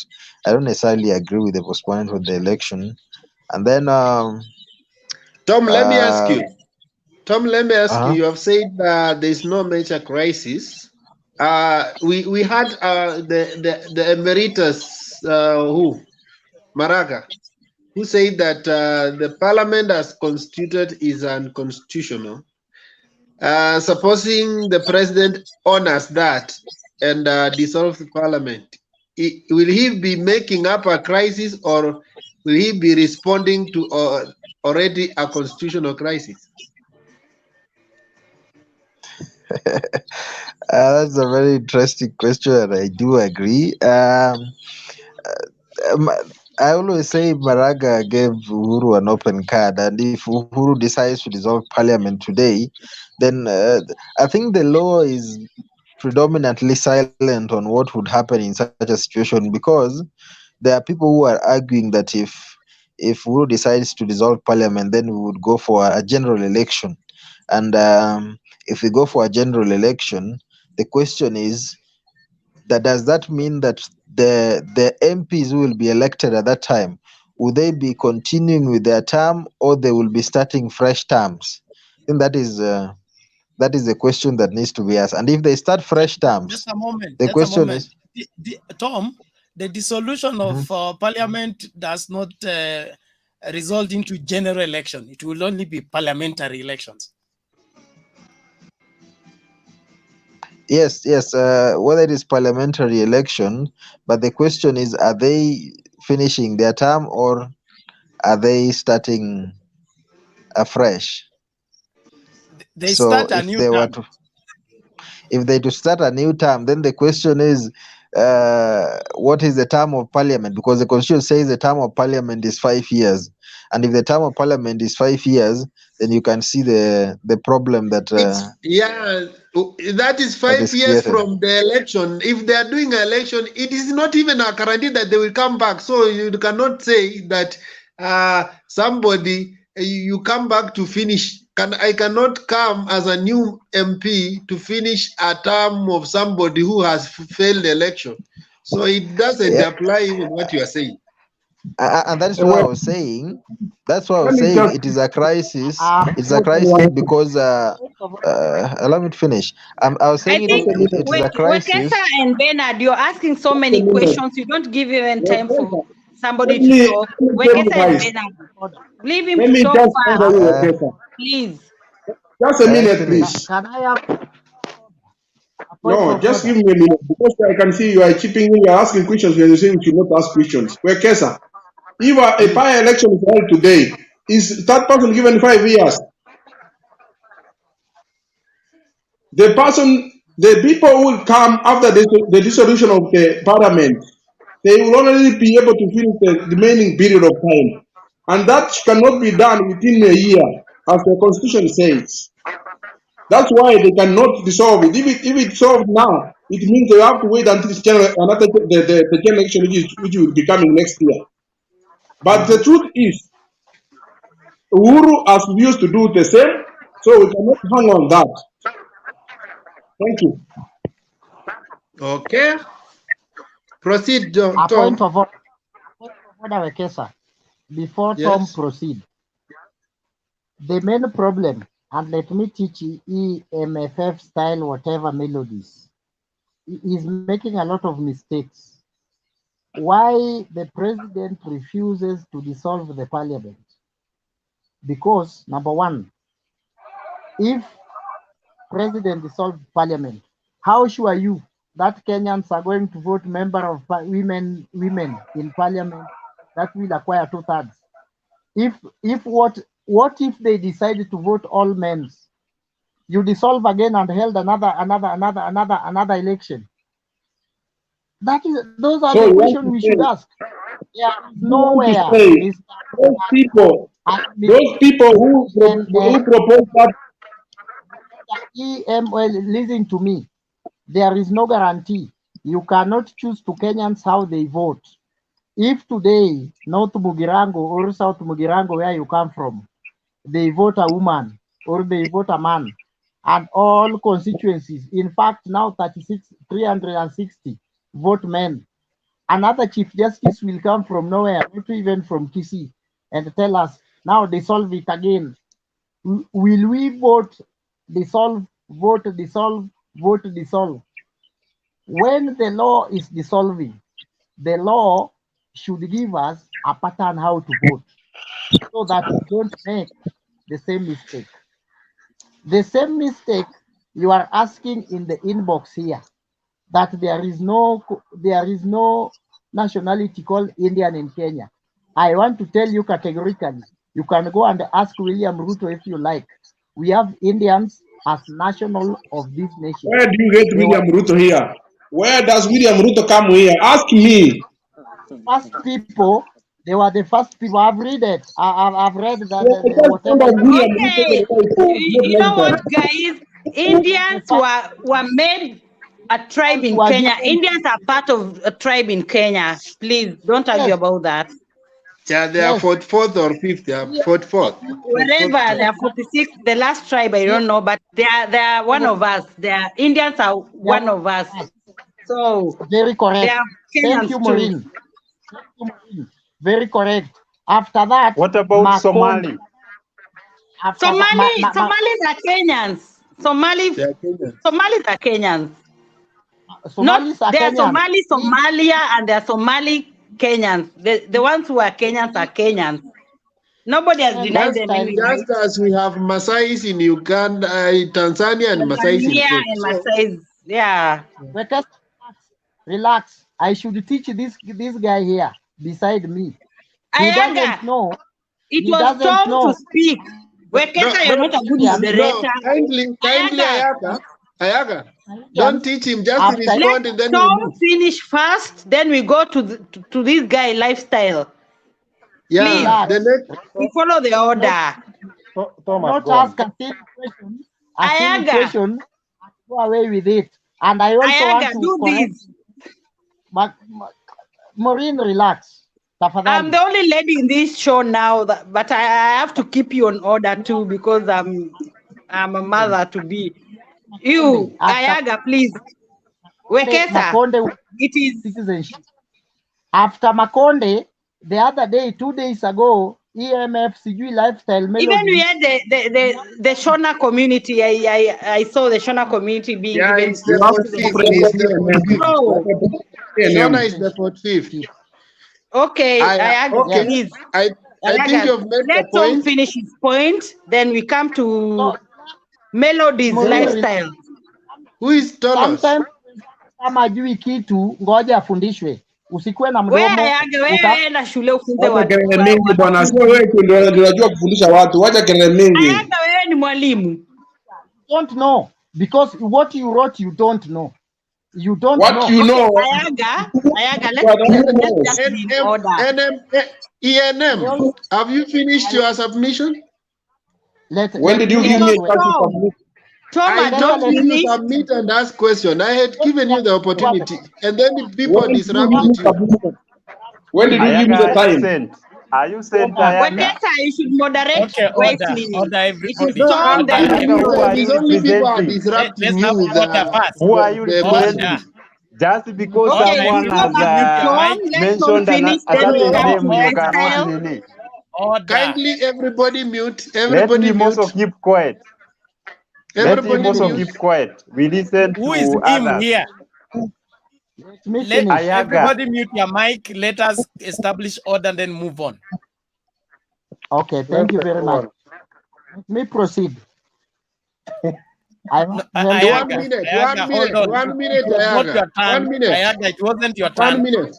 necessarily agree with the postponement of the election. And then Tom, let me ask you. Uh-huh. You have said there's no major crisis. We had the emeritus Maraga, who said that the parliament as constituted is unconstitutional. Supposing the president honors that and dissolves the parliament, will he be making up a crisis or will he be responding to already a constitutional crisis? That's a very interesting question, and I do agree. I always say Maraga gave Uhuru an open card, and if Uhuru decides to dissolve parliament today, then I think the law is predominantly silent on what would happen in such a situation, because there are people who are arguing that if Uhuru decides to dissolve parliament, then we would go for a general election, and if we go for a general election, the question is that does that mean that the MPs who will be elected at that time, will they be continuing with their term or they will be starting fresh terms? I think that is the question that needs to be asked. And if they start fresh terms, Just a moment. the question is, Tom, the dissolution of parliament does not result into general election. It will only be parliamentary elections. yes, whether it is parliamentary election, but the question is, are they finishing their term or are they starting afresh? They start a new term. If they to start a new term, then the question is, what is the term of parliament? Because the constitution says the term of parliament is 5 years, and if the term of parliament is 5 years, then you can see the problem that that is 5 years from the election. If they are doing an election, it is not even a guarantee that they will come back. So you cannot say that somebody you come back to finish. I cannot come as a new MP to finish a term of somebody who has failed the election. So it doesn't apply even what you are saying. And that's what I was saying. That's why I was saying it is a crisis. It's a crisis because allow me to finish. I was saying it is a crisis. Wekesa and Bernard, you're asking so many questions. You don't give even time for somebody to talk. Wekesa and Bernard, leave him to talk first. Please. Just a minute, please. Can I have No, just give me a minute because I can see you are chipping in. You are asking questions when you say you should not ask questions. Where Kesa, if a by-election is held today, is that person given 5 years? The people who will come after the dissolution of the parliament, they will only be able to finish the remaining period of time. And that cannot be done within a year, as the Constitution says. That's why they cannot dissolve it. If it's solved now, it means they have to wait until the general election which will be coming next year. But the truth is, Uhuru has used to do the same, so we cannot hang on that. Thank you. Okay. Proceed, Tom. Point of order, Wekesa. Before Tom Yes. proceed, the main problem, and let me teach you EMFF style whatever melodies, he is making a lot of mistakes. Why the president refuses to dissolve the parliament? Because number one, if president dissolves parliament, how sure are you that Kenyans are going to vote member of women in parliament that will acquire 2/3? If what if they decided to vote all men? You dissolve again and held another election. Those are So the you want questions to we say, should ask. There is you want to nowhere, say Mr. those people who propose that. Listen to me. There is no guarantee. You cannot choose to Kenyans how they vote. If today, North Mugirango or South Mugirango, where you come from, they vote a woman or they vote a man, and all constituencies, in fact, now 360 vote men. Another Chief Justice will come from nowhere, not even from Kisii, and tell us, now dissolve it again. Will we vote, dissolve, vote, dissolve, vote, dissolve? When the law is dissolving, the law should give us a pattern how to vote so that we don't make the same mistake. The same mistake you are asking in the inbox here, that there is no nationality called Indian in Kenya. I want to tell you categorically, you can go and ask William Ruto if you like. We have Indians as national of this nation. Where do you get William Ruto here? Where does William Ruto come here? Ask me. First people, they were the first people. I've read it. I've read that whatever. Okay, you know what, guys? Indians were made a tribe in Kenya. Indians are part of a tribe in Kenya. Please don't argue about that. Yeah, they are 44th or 5th. They are 44th. Whatever, they are 46. The last tribe, I don't know, but they are one of us. Indians are one of us. So very correct. They are Thank you, Maureen. Very correct. After that, what about Somali? Somalis are Kenyans. Somalis are Kenyans. Somalis are They are Kenyans. Somali, Somalia, and they are Somali Kenyans. The ones who are Kenyans are Kenyans. Nobody has denied them any right. Just as we have Masais in Uganda, Tanzania, and Masais in Tanzania Kenya. and Masais, yeah. Relax. I should teach this guy here beside me. He doesn't know. It was Tom to speak. Wekesa, you're not a good moderator. Kindly, Ayaga. Don't teach him, just respond and then Tom we move. finish first, then we go to this guy lifestyle. Yeah, please, we follow the order. Not ask a silly question. A silly question. Go away with it. And I also want to do correct. this. But Maureen, relax. I'm the only lady in this show now, but I have to keep you on order too because I'm a mother to be. You, Ayaga, please. Wekesa, it is citizenship. After Makonde, the other day, 2 days ago, EMF CG lifestyle melody. Even we had the Shona community. I saw the Shona community being given. It's the 45th. Shona is the 45th. Okay, Ayaga, okay. please. I think you've made let the point. Tom finish his point, then we come to Melody's lifestyle. Who is Tolos? Sometimes kama ajui kitu ngoja afundishwe. Usikuwe na mdomo. Wewe enda shule ufunze Wacha watu. kelele mingi bwana, sio wewe ndio unajua kufundisha watu. Wacha kelele mingi. Ayaga, wewe ni mwalimu. Don't know because what you wrote you don't know. You don't What know. you Okay, know, Ayaga, what let's just be in order. ENM, have you finished your submission? when did you give me a chance to Tom, submit? Tom I had not told you finished. submit and ask question. I had given you the opportunity, and then the people When did you give me disrupted you. submission? When did you give me Ayaga, the are you time? sent? Are you sent, Ayaga? Wekesa, you should moderate Okay, Grace order, Mini. order, It is everybody. No, Tom, Order, then Ayaga, who you. are it's you only people are representing? disrupting Let's have you. order first. Who are you The Order. representing? Just because Okay, someone Tom has Everybody mute your Tom, mic. let Tom mentioned finish, a then we certain come no, to name, you cannot lifestyle. nini. Order. kindly everybody mute. Let Everybody him also mute. keep quiet. Let him Everybody also mute. keep quiet. We listen Who is to him others. here? Let me Let finish. Ayaga. everybody mute your mic. Let us establish order and then move on. Okay, thank you very much. Let me proceed. I No, tell Ayaga, One minute, Ayaga, it was not Ayaga. your turn. 1 minute. Ayaga, it wasn't your 1 turn. minute.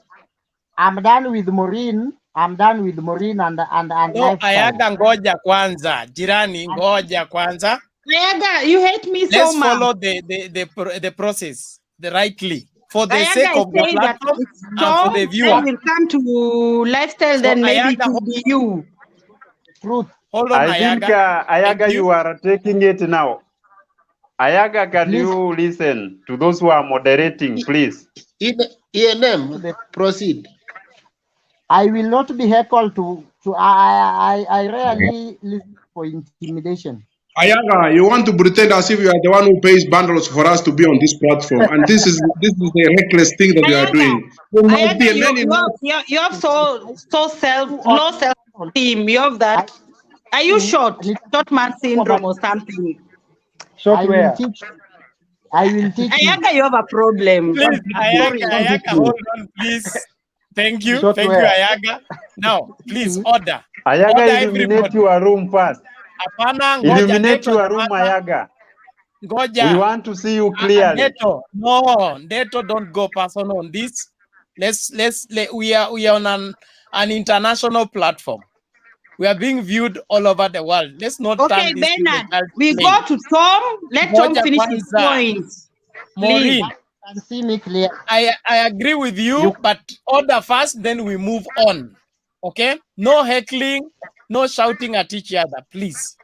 I'm done with Maureen. I'm done with Maureen and No, lifestyle. Ayaga, ngoja kwanza. Jirani, ngoja kwanza. Ayaga, you hate me so Let's much. follow the process the rightly for the Ayaga sake is of the saying that platform it's and Tom, for the then viewer. we'll come to lifestyle, So then maybe it Ayaga, will be you. Truth. hold on, I think, Ayaga. Ayaga, Thank you. you are taking it now. Ayaga, can Please. you listen to those who are moderating, please? ENM, proceed. I will not be heckled to I rarely listen for intimidation. Ayaga, you want to pretend as if you are the one who pays bundles for us to be on this platform, and this is a reckless thing that you are Ayaga, doing. There must be Ayaga, a man enough. you have so low self-esteem. You have that. Are you short man syndrome or something? I will teach. I will teach you. Ayaga, you have a problem. Please, Sorry. Ayaga, hold on, please. Thank you, Ayaga. Now, please order. Ayaga, Order, illuminate everybody. your room first. Hapana, ngoja Illuminate Neto your room, nyamaza. Ayaga. We Ngoja. want to see you clearly. Neto, no, Neto, don't go personal on this. We are on an international platform. We are being viewed all over the world. Let's not Okay, turn this into Bernard, child's we play. go to Tom. Let Tom Ngoja finish his kwanza. points. Maureen, Can see me clear. I agree with you, but order first, then we move on. Okay? No heckling, no shouting at each other, please.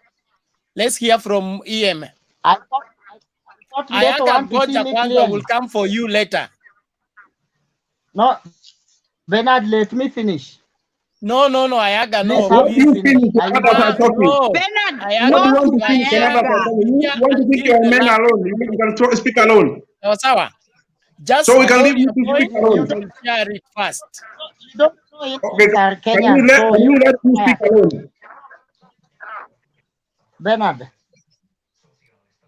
Let's hear from EM. I thought Leto Ayaga want to see Goja me Kwanza clearly. will come for you later. No, Bernard, let me finish. No, Ayaga, Please no. What do you feel is I will others are talking? No. Bernard, Ayaga, What do you no want to to feel when others are Ayaga. talking? You want to think Until you're a the man last alone. You can speak alone. Sawa. Just So we can hold leave you your to speak point. alone. We'll share it first. You don't know it Okay, are can Kenyan, so you let me speak alone? Bernard,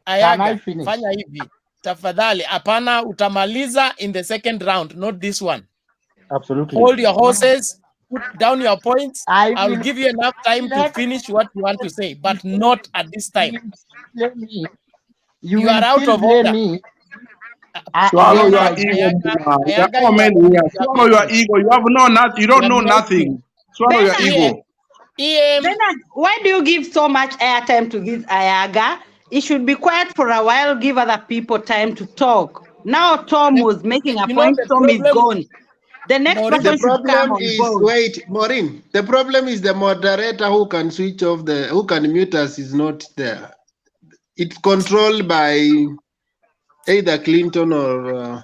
can I Ayaga, finish? fanya hivi. Tafadhali, hapana, utamaliza in the second round, not this one. Absolutely. Hold your horses, put down your points. I'll will give you enough time to let finish what you want to say, but not at this time. blame me. You will are out still of blame order. me. Swallow your Hapana, ego, Muna. There are Ayaga, all men you here. are Swallow your begging. ego. You have no nothing. You don't know nothing. Swallow your Bernard, ego. Bernard, why do you give so much airtime to this Ayaga? He should be quiet for a while, give other people time to talk. Now Tom was making a You know point, the Tom is problem. gone. The next Maureen, person The should come problem on is, board. wait, Maureen, the problem is the moderator who can switch off who can mute us is not there. It's controlled by either Clinton or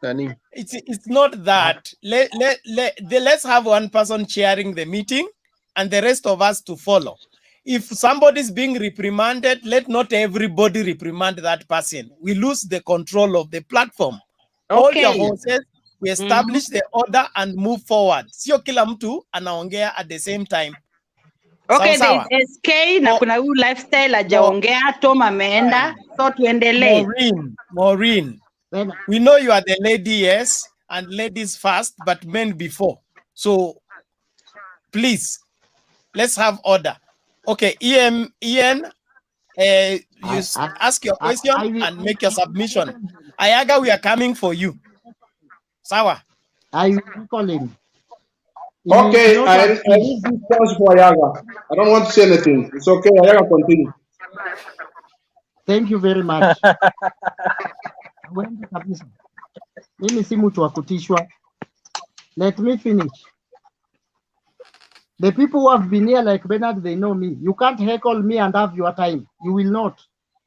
Nani. It's not that. Let's have one person chairing the meeting and the rest of us to follow. If somebody's being reprimanded, let not everybody reprimand that person. We lose the control of the platform. Hold your Okay. horses. We establish the order and move forward. Sio kila mtu anaongea at the same time. Okay, Sawa, there is SK na kuna huyu lifestyle hajaongea, Tom ameenda, so tuendelee. Maureen, we know you are the lady, yes, and ladies first, but men before. So please, let's have order. Okay, Ian, ask your question and make your submission. Ayaga, we are coming for you. Sawa. I will call him. Okay, I leave this chance for Ayaga. I don't want to say anything. It's okay. Ayaga, continue. Thank you very much. Wengi kabisa. Mimi si mtu wa kutishwa. Let me finish. The people who have been here like Bernard, they know me. You can't heckle me and have your time. You will not.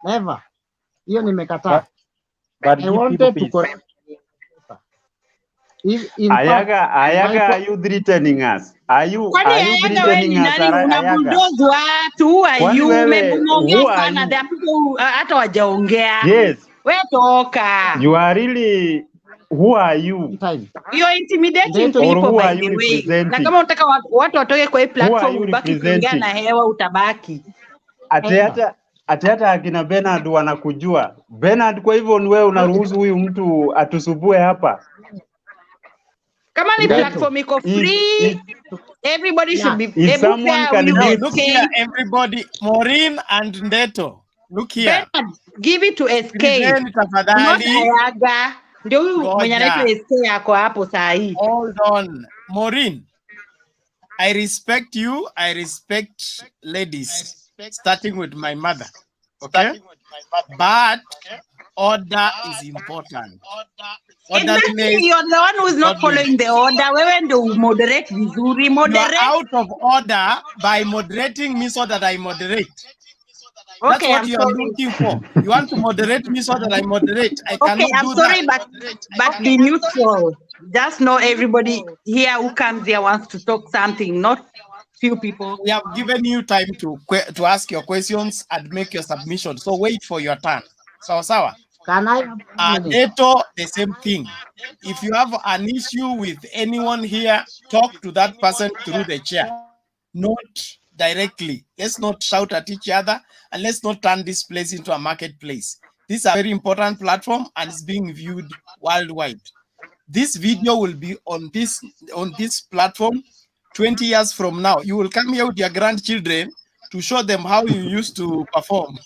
Never. Hiyo nimekataa. But I give people wanted to peace. correct. If, in fact, Ayaga, are you threatening us? Are you Kwani Ayaga wewe threatening ni us? nani? Una Ayaga. bulldoze watu? Who are Kwani you? wewe, Umeongea who are sana. you? There are people who hata wajaongea. Yes, We toka. you are really, who are you? You're intimidating Or people who by are you the way. Na representing? kama unataka watu watoke kwa hii Who are platform you ubaki kuongea na representing? hewa utabaki. Ati hata akina Bernard wanakujua. Bernard, kwa hivyo ni wewe unaruhusu huyu mtu atusubue hapa? Kama ni platform iko free, everybody should be If able someone fair can huyu give, Look here, SK. everybody. Maureen and Ndeto. Look here. Bernard, give it to SK. Present Not tafadhali. Ayaga. Ndio huyu mwenye anaitwa Ngoja. SK yako hapo saa hii. Hold on. Maureen, I respect you. I respect ladies, starting with my mother. Okay? But order is important. Exactly, you're the one who is not following the order. Wewe ndio moderate vizuri. You are Moderate. out of order by moderating me so that I moderate. That's Okay, what I'm you are sorry. looking for. You want to moderate me so that I moderate. I Okay, cannot I'm do sorry, that. but be neutral. Just know everybody here who comes here wants to talk something, not few people. We have given you time to ask your questions and make your submission. So wait for your turn. Sawa. Can I have Neto, the same thing. If you have an issue with anyone here, talk to that person through the chair, not directly. Let's not shout at each other, and let's not turn this place into a marketplace. This is a very important platform and it's being viewed worldwide. This video will be on this platform 20 years from now. You will come here with your grandchildren to show them how you used to perform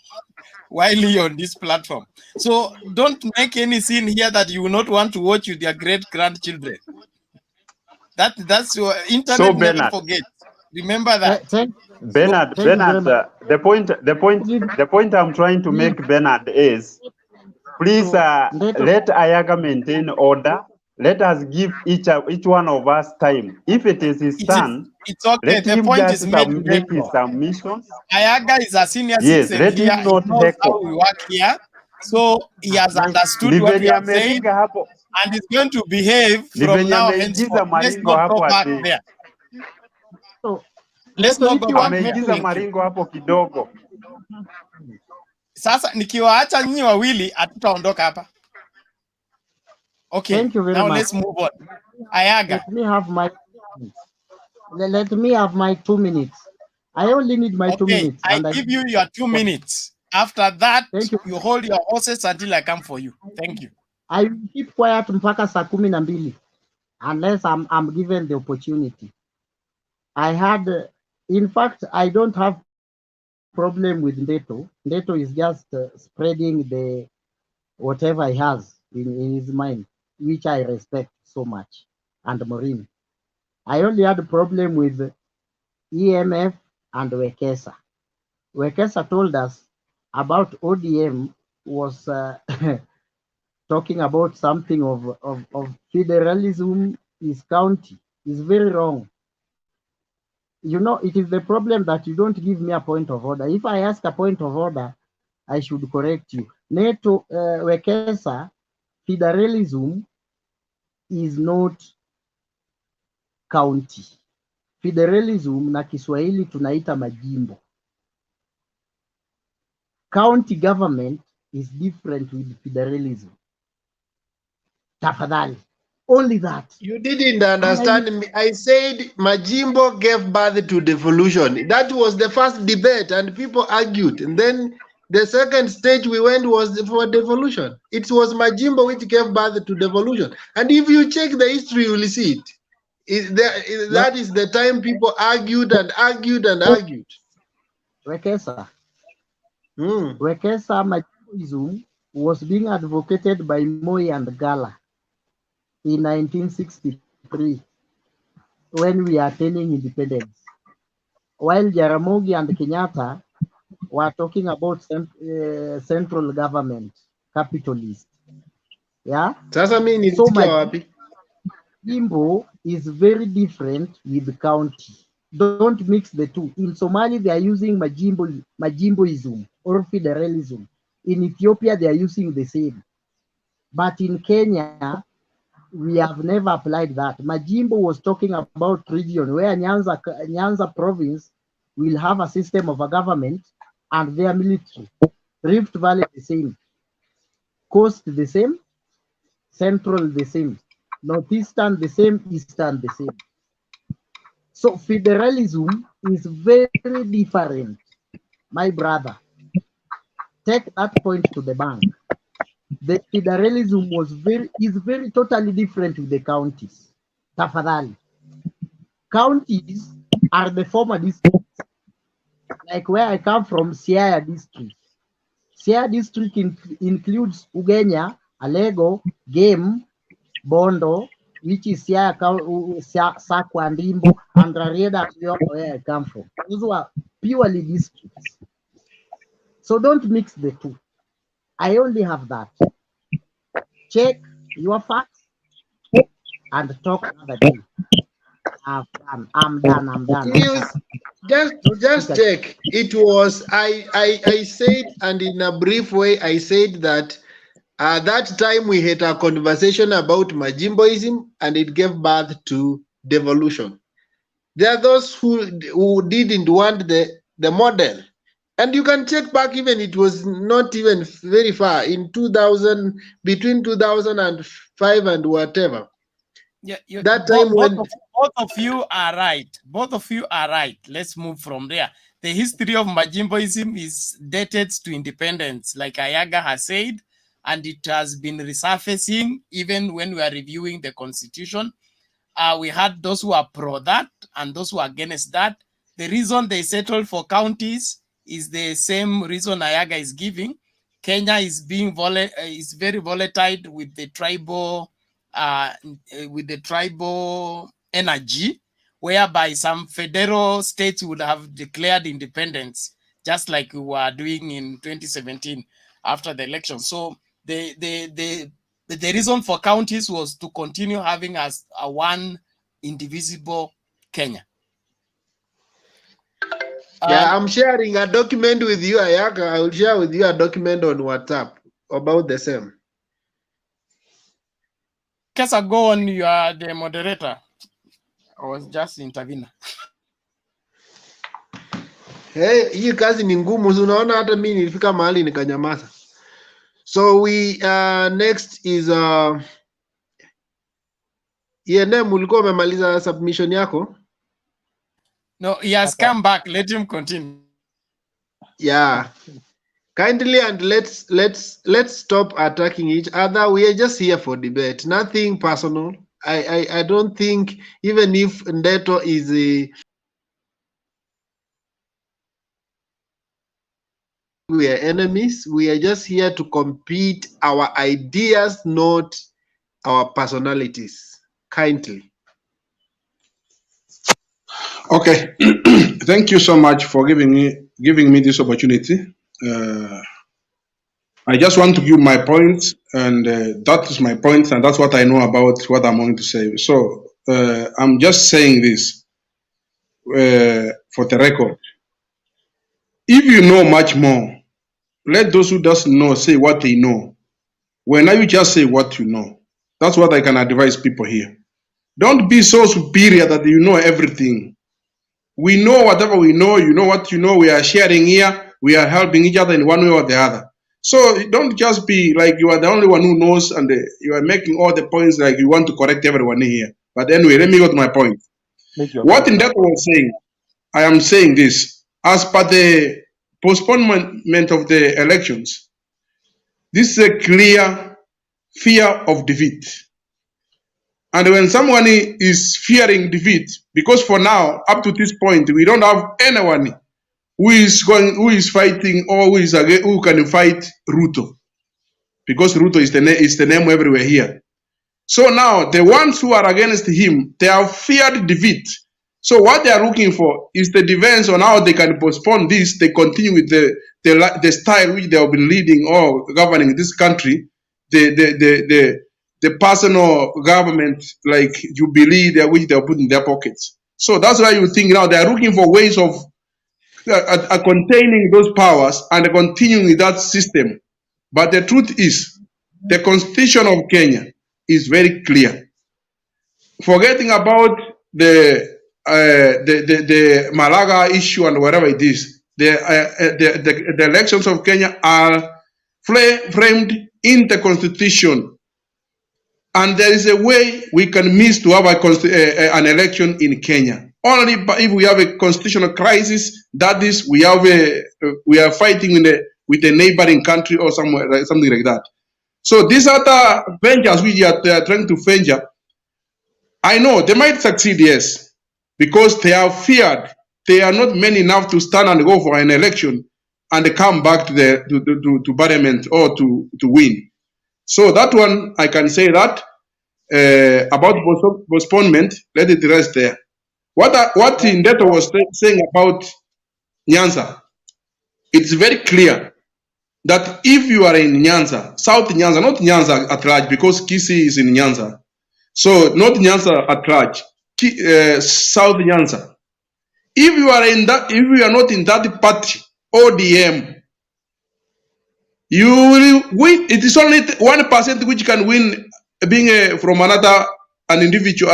while you're on this platform. So don't make any scene here that you will not want to watch with your great grandchildren. That's your internet. So, never Bernard. forget. Remember that. Bernard, the point I'm trying to make, Bernard, is please let Ayaga maintain order. Let us give each one of us time. If it is his turn, it's okay. let The him point just is made. make his submissions. Ayaga is a senior Yes, citizen let here. him not He knows heckle. how we work here. So he has understood Ni what we venye have said amepiga hapo, and is going to behave ni from venye now ameingiza henceforth. Let's maringo not go hapo back ati there. Let's not go back there. ameingiza maringo hapo kidogo. Sasa nikiwaacha nyinyi wawili hatutaondoka hapa. Okay. Thank you very now much. let's move on. Ayaga. Let me have my 2 minutes. I only need my 2 Okay, minutes. I give you your 2 minutes. After that, you hold your horses until I come for you. Thank you. I will keep quiet mpaka saa 12 unless I'm given the opportunity. I had, in fact, I don't have problem with Ndeto. Ndeto is just spreading the whatever he has in his mind, which I respect so much, and Maureen. I only had a problem with EMF and Wekesa. Wekesa told us about ODM was talking about something of federalism is county. Is very wrong. You know, it is the problem that you don't give me a point of order. If I ask a point of order, I should correct you. Neto Wekesa, federalism is not county. Federalism na Kiswahili tunaita majimbo. County government is different with federalism. Tafadhali. Only that. You didn't understand me. I said Majimbo gave birth to devolution. That was the first debate and people argued. And then the second stage we went was for devolution. It was Majimbo which gave birth to devolution. And if you check the history, you will see it. That is the time people argued and argued and argued. Wekesa. Wekesa Majimboism was being advocated by Moi and Gala in 1963 when we are attaining independence. While Jaramogi and Kenyatta were talking about central government, capitalist. Yeah. Sasa mimi So nilisikia wapi? Majimbo is very different with the county. Don't mix the two. In Somali, they are using Majimboism or federalism. In Ethiopia, they are using the same. But in Kenya, we have never applied that. Majimbo was talking about region where Nyanza province will have a system of a government and their military. Rift Valley the same. Coast the same. Central the same. Northeastern the same. Eastern the same. So federalism is very different, my brother. Take that point to the bank. The federalism is very totally different with the counties. Tafadhali. Counties are the former districts. Like where I come from, Siaya district. Siaya district includes Ugenya, Alego, Game, Bondo, which is Siaya, Sakwa, and Imbo, and Rarieda, where I come from. Those were purely districts. So don't mix the two. I only have that. Check your facts and talk another day. I'm done. Just check. It was I said, and in a brief way, I said that at that time we had a conversation about Majimboism, and it gave birth to devolution. There are those who didn't want the model. And you can check back, even it was not even very far in 2000, between 2005 and whatever. Yeah, that time both of you are right. Both of you are right. Let's move from there. The history of Majimboism is dated to independence, like Ayaga has said, and it has been resurfacing even when we are reviewing the constitution. We had those who are pro that and those who are against that. The reason they settled for counties is the same reason Ayaga is giving. Kenya is being is very volatile with the tribal energy, whereby some federal states would have declared independence, just like we were doing in 2017 after the election. So the reason for counties was to continue having as a one indivisible Kenya. Yeah, I'm sharing a document with you, Ayaka. I will share with you a document on WhatsApp about the same. Kesa, go on. You are the moderator. I was just intervening. Hey, hii kazi ni ngumu, unaona hata mimi nilifika mahali nikanyamaza. So we next is ENM, ulikuwa umemaliza submission yako? No, he has come back. Let him continue. Yeah. Kindly, and let's stop attacking each other. We are just here for debate, nothing personal. I don't think, even if Ndeto is we are enemies, we are just here to compete our ideas, not our personalities. Kindly. Okay, thank you so much for giving me this opportunity. I just want to give my point, and that is my point, and that's what I know about what I'm going to say. So I'm just saying this for the record. If you know much more, let those who doesn't know say what they know. When you just say what you know, that's what I can advise people here. Don't be so superior that you know everything. We know whatever we know, you know what you know, we are sharing here, we are helping each other in one way or the other. So don't just be like you are the only one who knows and you are making all the points like you want to correct everyone here. But anyway, let me go to my point. What Ndeko was saying, I am saying this, as per the postponement of the elections, this is a clear fear of defeat. And when someone is fearing defeat, because for now, up to this point, we don't have anyone who is fighting or who can fight Ruto, because Ruto is the name everywhere here. So now the ones who are against him, they have feared defeat. So what they are looking for is the defense on how they can postpone this. They continue with the style which they have been leading or governing this country. the personal government like Jubilee, which they are putting in their pockets. So that's why you think now they are looking for ways of containing those powers and continuing that system. But the truth is, the Constitution of Kenya is very clear. Forgetting about the Malaga issue and whatever it is, the elections of Kenya are framed in the Constitution, and there is a way we can miss to have an election in Kenya. Only if we have a constitutional crisis, that is, we are fighting with a neighboring country or somewhere, something like that. So these other ventures which they are trying to venture, I know they might succeed, yes, because they are feared. They are not many enough to stand and go for an election and come back to parliament or to win. So that one, I can say that about postponement, let it rest there. What Indeto was saying about Nyanza, it's very clear that if you are in Nyanza, South Nyanza, not Nyanza at large, because Kisii is in Nyanza, so not Nyanza at large, South Nyanza. If you are in that, if you are not in that party, ODM, you will win. It is only 1% which can win, being from an individual,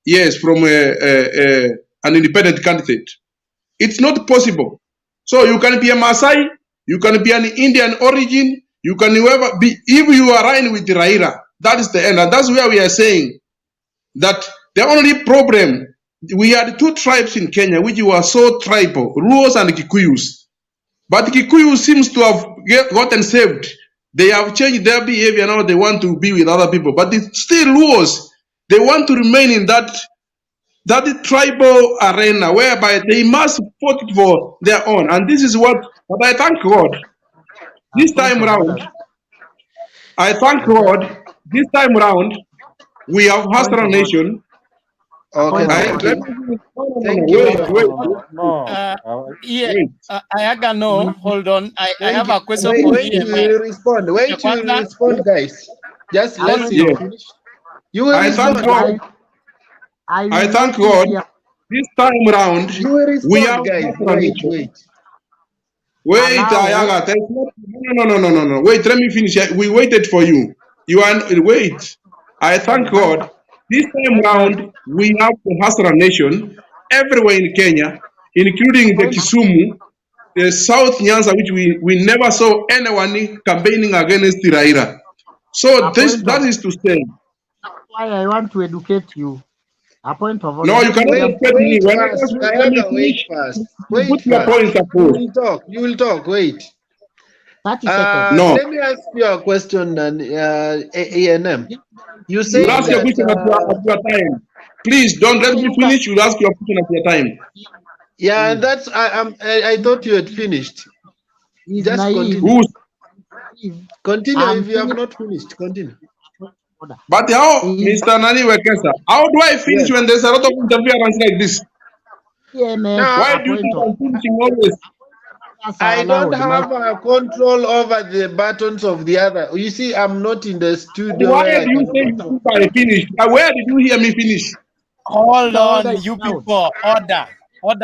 yes, from an independent candidate. It's not possible. So you can be a Maasai, you can be an Indian origin, you can whoever be. If you align with Raila, that is the end. And that's where we are saying that the only problem, we had two tribes in Kenya which were so tribal, Luos and Kikuyus. But Kikuyu seems to have gotten saved. They have changed their behavior now. They want to be with other people. But it's still Luos. They want to remain in that tribal arena whereby they must vote for their own. And this is what I thank God. This time around, I thank God. This time around, we have Hastara Nation. Okay, thank you. Thank you. Ayaga, no, hold on. I have a question for Wait till you respond. Wait till you respond, guys. Just let him finish. You will respond. I thank God. This time around, you will respond, we have guys. Wait, Ayaga. No. Wait, let me finish. We waited for you. Wait. I thank God. This time around, we have the Hastara Nation everywhere in Kenya, including the Kisumu, the South Nyanza, which we never saw anyone campaigning against Raila. So that is to say. That's why I want to educate you. A point of order. No, you cannot educate me. Wait first. Put your points across. You will talk. Wait. 30 seconds. No. Let me ask you a question, A&M. You say you ask your question at your time. Please don't let me finish. You ask your question at your time. Yeah, that's I thought you had finished. Just continue. Continue if you have not finished. Continue. But how, Mr. Nani Wekesa, how do I finish when there's a lot of interference like this? Why do you think I'm finishing always? I don't have control over the buttons of the other. You see, I'm not in the studio. Why do you say I finished? Where did you hear me finish? Hold on, you people. Order,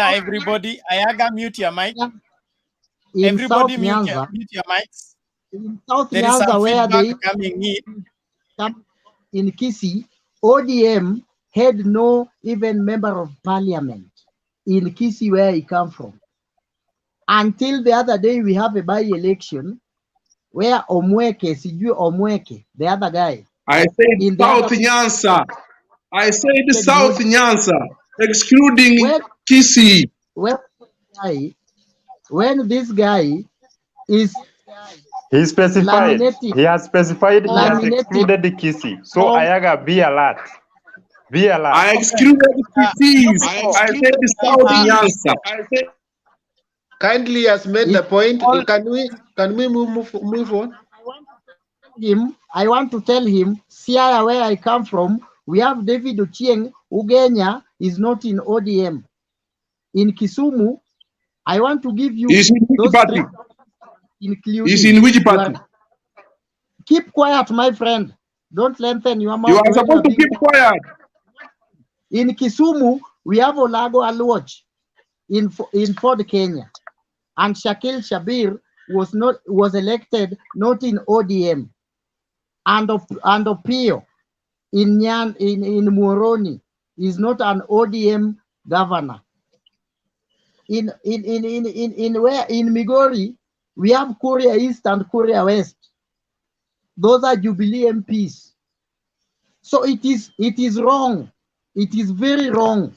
everybody. Ayaga, mute your mic. Everybody, mute your mics. In South There is Nyanza, some where feedback coming in Kisii, ODM had no even member of parliament in Kisii, where he come from. Until the other day, we have a by-election where Omweke, the other guy. I said South Nyanza. I said South Nyanza, excluding Kisii. When this guy is... He specified. He has specified. He has excluded the Kisii. So Ayaga, be alert. Be alert. I excluded Kisii. I said South Nyanza. Kindly has made the point. Can we move on? I want to tell him, Siaya, where I come from, we have David Ochieng. Ugenya is not in ODM. In Kisumu, I want to give you He's in which party? He's in which party? Keep quiet, my friend. Don't lengthen your mouth. You are supposed to keep quiet. In Kisumu, we have Olago Aluoch in Ford, Kenya, and Shakil Shabir was elected not in ODM, and Opio in Muhoroni is not an ODM governor. In Migori, we have Korea East and Korea West. Those are Jubilee MPs. So it is wrong. It is very wrong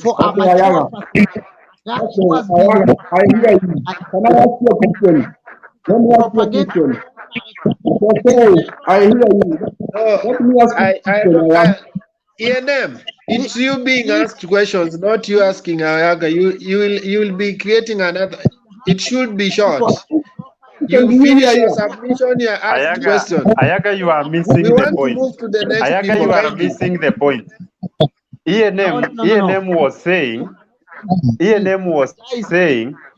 for a mature person. I hear you. Can I ask you a question? Let me ask you a question. I hear you. Let me ask you a question. ENM, it's you being asked questions, not you asking Ayaga. You will be creating another. It should be short. You finish your submission, you ask question. Ayaga, you are missing We the want to point. move to the next Ayaga, people. you are Kindly. missing the point. ENM was saying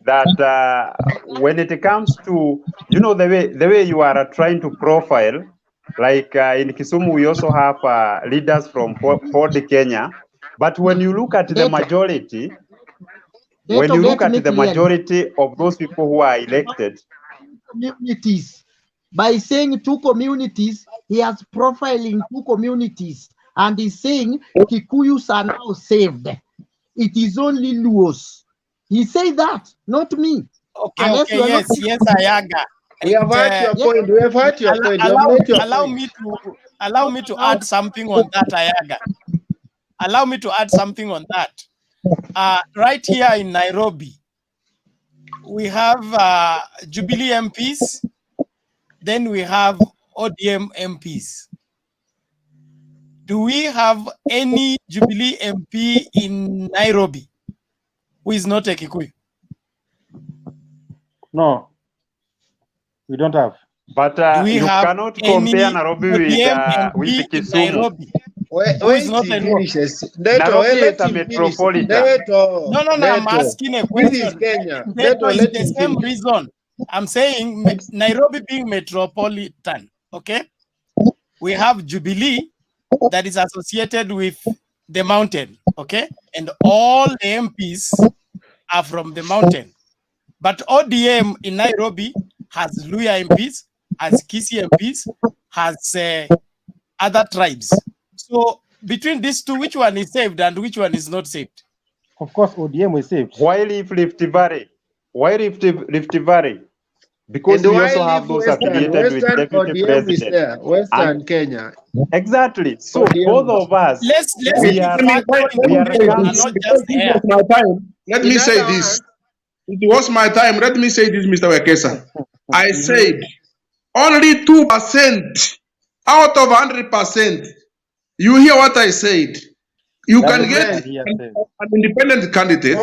that when it comes to the way you are trying to profile, like in Kisumu we also have leaders from Ford, Kenya, but when you look at the majority, of those people who are elected, communities. By saying 2 communities, he has profiling 2 communities, and he's saying Kikuyus are now saved. It is only Luos. He said that, not me. Okay, yes, Ayaga. We have heard your point. We have heard your point. Allow me to add something on that, Ayaga. Allow me to add something on that. Right here in Nairobi, we have Jubilee MPs, then we have ODM MPs. Do we have any Jubilee MP in Nairobi who is not a Kikuyu? No, we don't have. But you cannot compare Nairobi with Kisumu. Wait, not a finishes. Nairobi is a metropolitan. No, I'm asking a question. This is Kenya. Neto is the same reason. I'm saying Nairobi being metropolitan, okay? We have Jubilee that is associated with the mountain, okay? And all the MPs are from the mountain. But ODM in Nairobi has Luya MPs, has Kisii MPs, has other tribes. So between these two, which one is saved and which one is not saved? Of course, ODM is saved. Why leave Rift Valley? Because we also have those affiliated with deputy ODM president. is there. Western Kenya. Exactly. So both of us, Let me say this. It was my time. Let me say this, Mr. Wekesa. I said only 2% out of 100%. You hear what I said? You can get an independent candidate.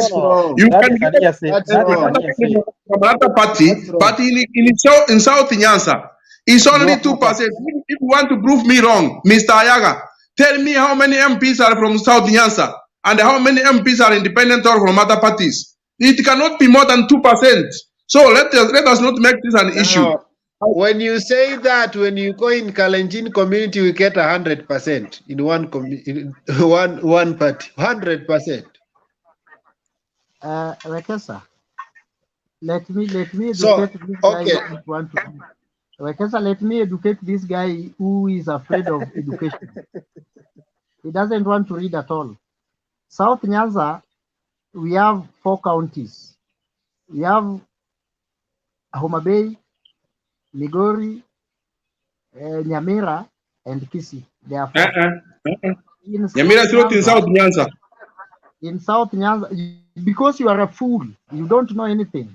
You can get from another party, but in South Nyanza, it's only 2%. If you want to prove me wrong, Mr. Ayaga, tell me how many MPs are from South Nyanza and how many MPs are independent or from other parties. It cannot be more than 2%. So let us not make this an issue. When you say that, when you go in Kalenjin community, we get 100% in one party. 100%. Wekesa, let me educate this guy who want to. Wekesa, let me educate this guy who is afraid of education. He doesn't want to read at all. South Nyanza, we have 4 counties. We have Homa Bay, Migori, Nyamira, and Kisii. There are 4. Nyamira is not in South Nyanza. In South Nyanza, because you are a fool, you don't know anything.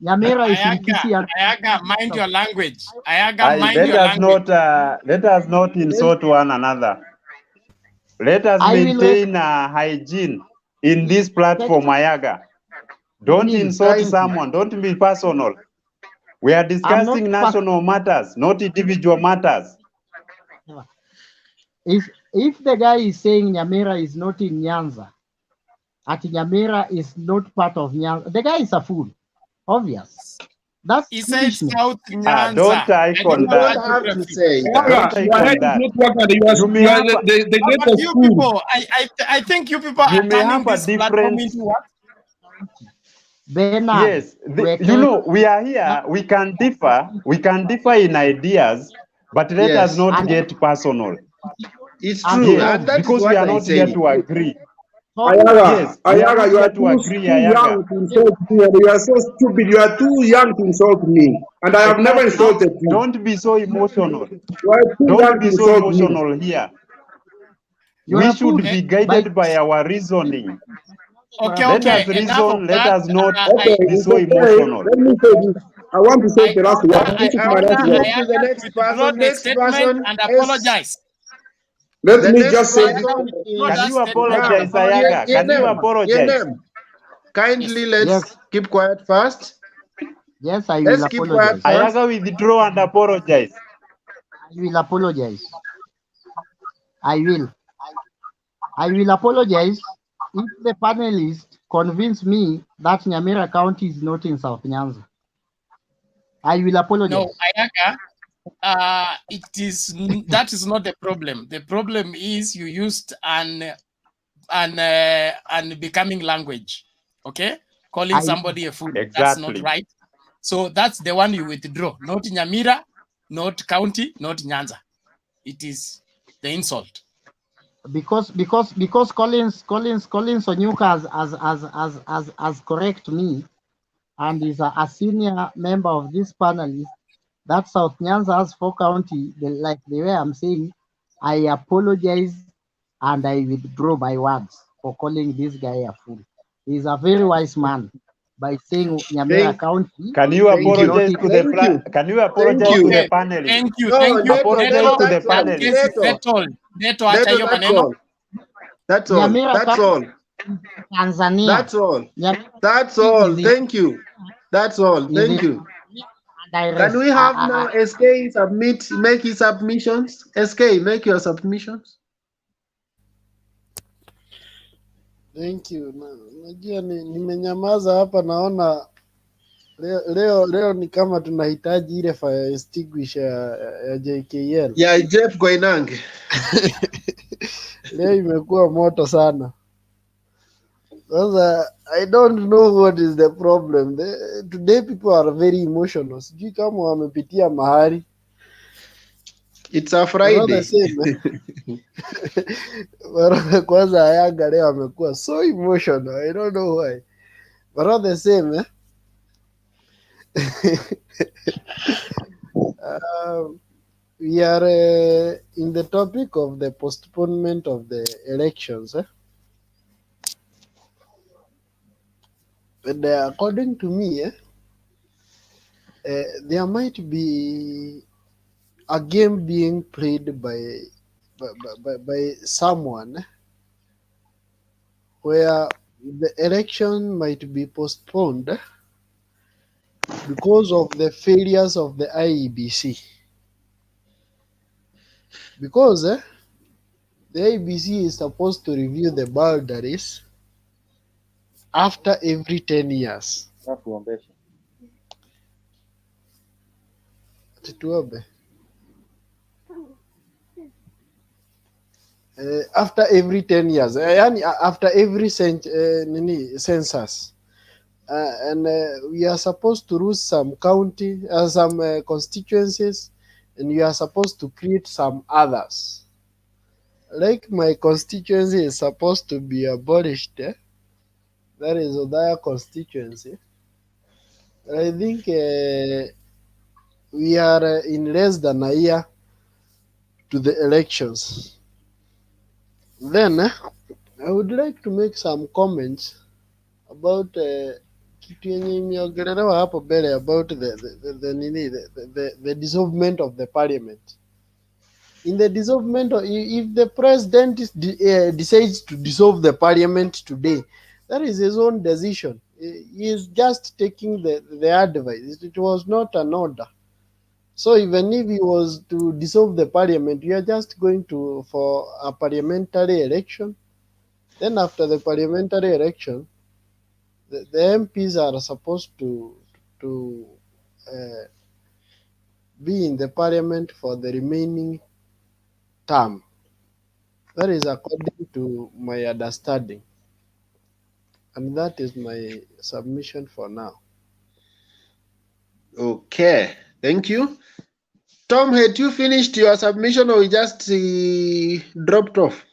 Nyamira is in Kisii. Ayaga, mind your language. Ayaga, mind your language. Let us not insult one another. Let us maintain hygiene in this platform, Ayaga. Don't insult someone. Don't be personal. We are discussing national matters, not individual matters. If the guy is saying Nyamira is not in Nyanza, at Nyamira is not part of Nyanza, the guy is a fool. Obvious. He said South Don't Nyanza. I don't icon know that. that geography. Don't Your head icon is that. not working. You may You are have a, the But greatest you fool. people, I think you people you are may turning have a this platform different. into what? Yes, you know, we are here. We can differ. We can differ in ideas, but let us Yes, not get personal. it's true, Yes, and that is because we what are I not here say. to agree. Ayaga, Yes, we are Ayaga, not you here are to agree, too Ayaga. young to insult me, and you are so stupid. You are too young to insult me, and I have never Exactly. insulted you. Don't be so emotional. You are too Don't young to be so insult me. emotional here. We should be guided by our reasoning. Okay, Let okay. us Enough of reason. Let that. us not Okay, be it's so okay. emotional. Let me say this. I want to say the last word. This is my last We word. move to the next Withdraw person. the Next statement person and is apologize. Let the me next just say this. Ayaga, person withdraw Can that is you statement and apologize, now apologize. Ayaga? Can you apologize? Yenem. Kindly let's Yes, keep quiet first. yes, I will Let's keep quiet apologize. first. Ayaga withdraw and apologize. I will apologize. I will. I will apologize if the panelists convince me that Nyamira County is not in South Nyanza. I will apologize. No, Ayaga, that is not the problem. The problem is you used an becoming language. Okay, calling somebody a fool. That's not Exactly. right. So that's the one you withdraw. Not Nyamira, not county, not Nyanza. It is the insult. Because Collins Onyuka has correct me and is a senior member of this panel. That South Nyanza has 4 county. Like the way I'm saying, I apologize and I withdraw my words for calling this guy a fool. He's a very wise man by saying Nyamira County. Can you Thank you. apologize to Thank you. Can you Thank apologize you. to the Okay, panelists? thank you, No, thank you. Apologize to the that's all. That case is panelists. settled. Acha hiyo That's maneno. all. That's all. Nyamira That's County, all. Tanzania. That's all. Nyamira That's County all. is Thank you. That's all. in, Thank you. and Can we have now SK make his submissions? SK, make your submissions. Thank you. Najua nimenyamaza hapa, naona leo ni kama tunahitaji ile fire extinguisher ya JKL. Ya Jeff Koinange. Leo imekuwa moto sana. Sasa I don't know what is the problem. Today people are very emotional. Sijui kama wamepitia mahali. It's a Friday. Kwanza Yanga leo amekuwa so emotional. I don't know why. But all the same, we are in the topic of the postponement of the elections. And according to me, there might be a game being played by someone where the election might be postponed because of the failures of the IEBC. Because the IEBC is supposed to review the boundaries after every 10 years. After every 10 years, after every census. And we are supposed to lose some constituencies, and you are supposed to create some others. Like my constituency is supposed to be abolished. That is Odaya constituency. I think we are in less than a year to the elections. Then I would like to make some comments about kitu yenye imeongelelewa hapo mbele about the dissolvement of the parliament. In the dissolvement, if the president decides to dissolve the parliament today, that is his own decision. He is just taking the advice. It was not an order. So even if he was to dissolve the parliament, we are just going for a parliamentary election. Then after the parliamentary election, the MPs are supposed to be in the parliament for the remaining term. That is according to my understanding. And that is my submission for now. Okay, thank you. Tom, had you finished your submission or you just dropped off?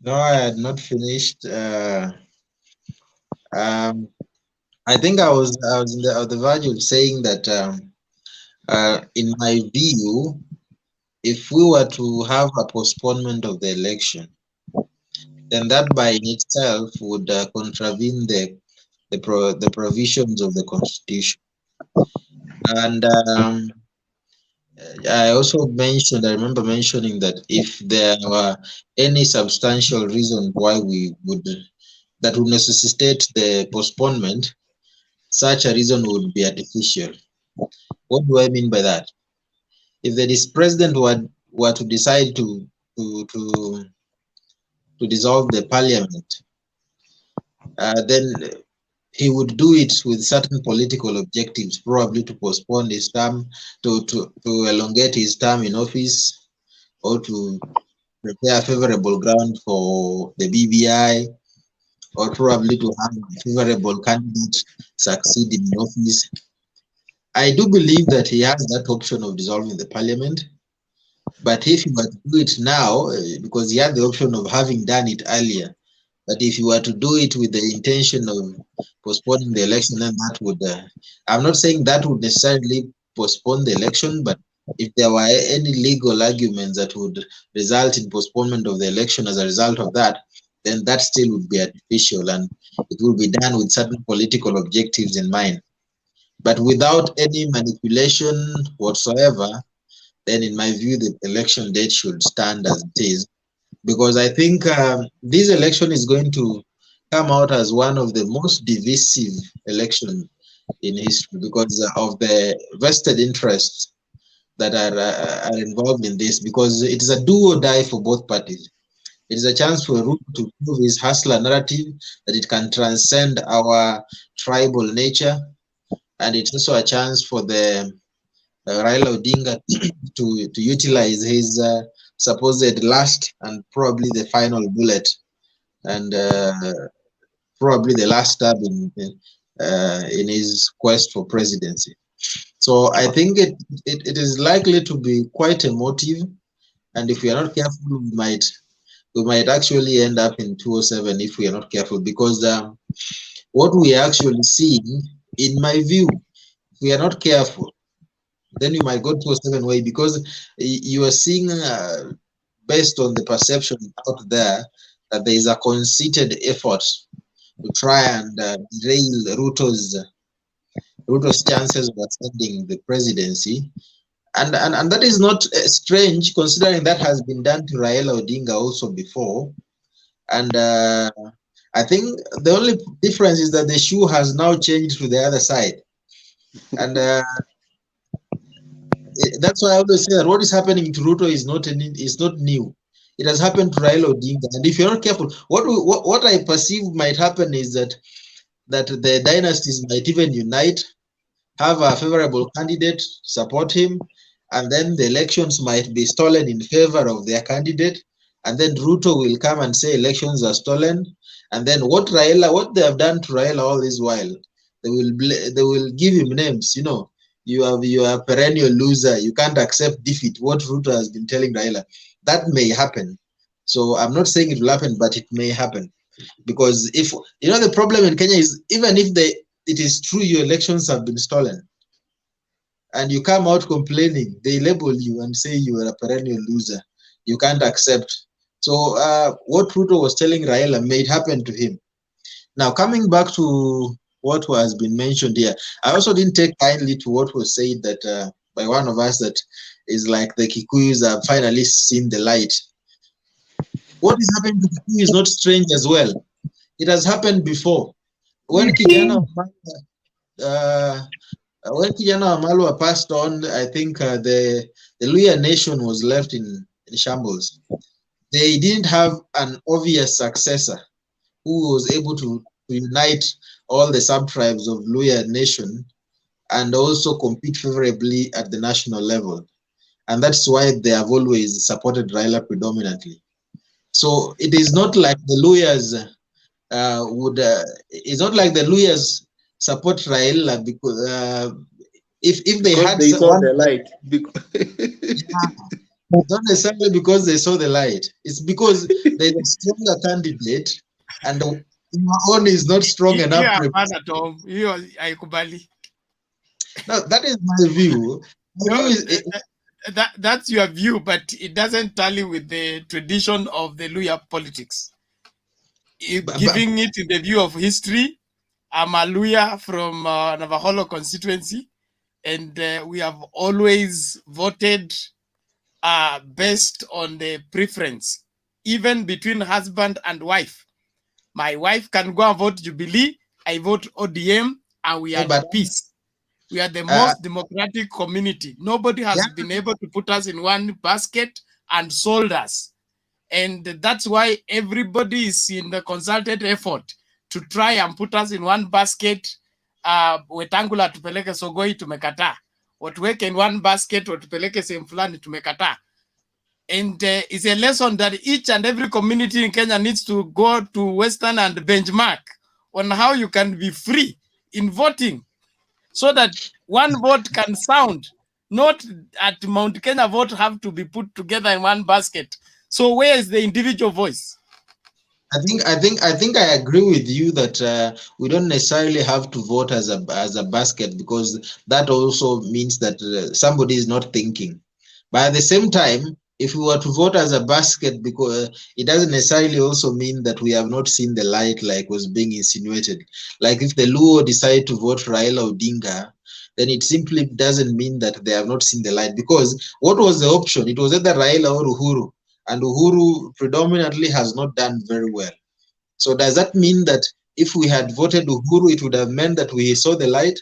No, I had not finished. I think I was on the verge of saying that in my view, if we were to have a postponement of the election, then that by in itself would contravene the provisions of the Constitution. And I also mentioned, I remember mentioning that if there were any substantial reason why that would necessitate the postponement, such a reason would be artificial. What do I mean by that? If the president were to decide to dissolve the parliament, then he would do it with certain political objectives, probably to postpone his term, to elongate his term in office, or to prepare favorable ground for the BBI, or probably to have a favorable candidate succeed in office. I do believe that he has that option of dissolving the parliament, but if he were to do it now, because he had the option of having done it earlier, but if you were to do it with the intention of postponing the election, then that would, I'm not saying that would necessarily postpone the election, but if there were any legal arguments that would result in postponement of the election as a result of that, then that still would be artificial and it will be done with certain political objectives in mind. But without any manipulation whatsoever, then in my view, the election date should stand as it is. Because I think this election is going to come out as one of the most divisive elections in history because of the vested interests that are involved in this, because it is a do or die for both parties. It is a chance for Ruto to prove his hustler narrative, that it can transcend our tribal nature, and it's also a chance for the Raila Odinga to utilize his supposed last and probably the final bullet, and probably the last stab in his quest for presidency. So I think it is likely to be quite emotive, and if we are not careful, we might actually end up in 2007 if we are not careful, because what we are actually seeing, in my view, if we are not careful, then you might go to a certain way, because you are seeing, based on the perception out there, that there is a conceited effort to try and derail Ruto's chances of ascending the presidency. And that is not strange, considering that has been done to Raila Odinga also before. And I think the only difference is that the shoe has now changed to the other side. And that's why I always say that what is happening to Ruto is not new. It has happened to Raila Odinga, and if you're not careful, what I perceive might happen is that the dynasties might even unite, have a favorable candidate, support him, and then the elections might be stolen in favor of their candidate, and then Ruto will come and say elections are stolen, and then what they have done to Raila all this while, they will give him names, you are a perennial loser, you can't accept defeat, what Ruto has been telling Raila. That may happen. So I'm not saying it will happen, but it may happen. Because if, the problem in Kenya is, even if it is true your elections have been stolen, and you come out complaining, they label you and say you are a perennial loser, you can't accept. So what Ruto was telling Raila may happen to him. Now, coming back to what has been mentioned here, I also didn't take kindly to what was said that by one of us, that is like the Kikuyus have finally seen the light. What is happening to Kikuyu is not strange as well. It has happened before. When Kijana Wamalwa passed on, I think the Luhya nation was left in shambles. They didn't have an obvious successor who was able to unite all the sub-tribes of Luhya nation and also compete favorably at the national level. And that's why they have always supported Raila predominantly. So it is not like the lawyers it's not like the lawyers support Raila because if they Because had they saw one, the light. it's not necessarily because they saw the light. It's because there's a stronger candidate, and your own is not strong enough. Hiyo hapana Tom, hiyo haikubali. No, that is my view. My No, view is that's your view, but it doesn't tally with the tradition of the Luya politics. Giving it in the view of history, I'm a Luya from Navaholo constituency, and we have always voted based on the preference, even between husband and wife. My wife can go and vote Jubilee, I vote ODM, and we are at peace. We are the most democratic community. Nobody has been able to put us in one basket and sold us. And that's why everybody is in the concerted effort to try and put us in one basket. Wetangula tupeleke Sogoi tumekata. Watuweke in one basket, watupeleke sehemu fulani tumekata. And it's a lesson that each and every community in Kenya needs to go to Western and benchmark on how you can be free in voting, so that one vote can sound, not at Mount Kenya vote have to be put together in one basket. So where is the individual voice? I think I agree with you that we don't necessarily have to vote as a basket, because that also means that somebody is not thinking. But at the same time, if we were to vote as a basket, because it doesn't necessarily also mean that we have not seen the light like was being insinuated. Like if the Luo decide to vote Raila Odinga, then it simply doesn't mean that they have not seen the light. Because what was the option? It was either Raila or Uhuru. And Uhuru predominantly has not done very well. So does that mean that if we had voted Uhuru, it would have meant that we saw the light?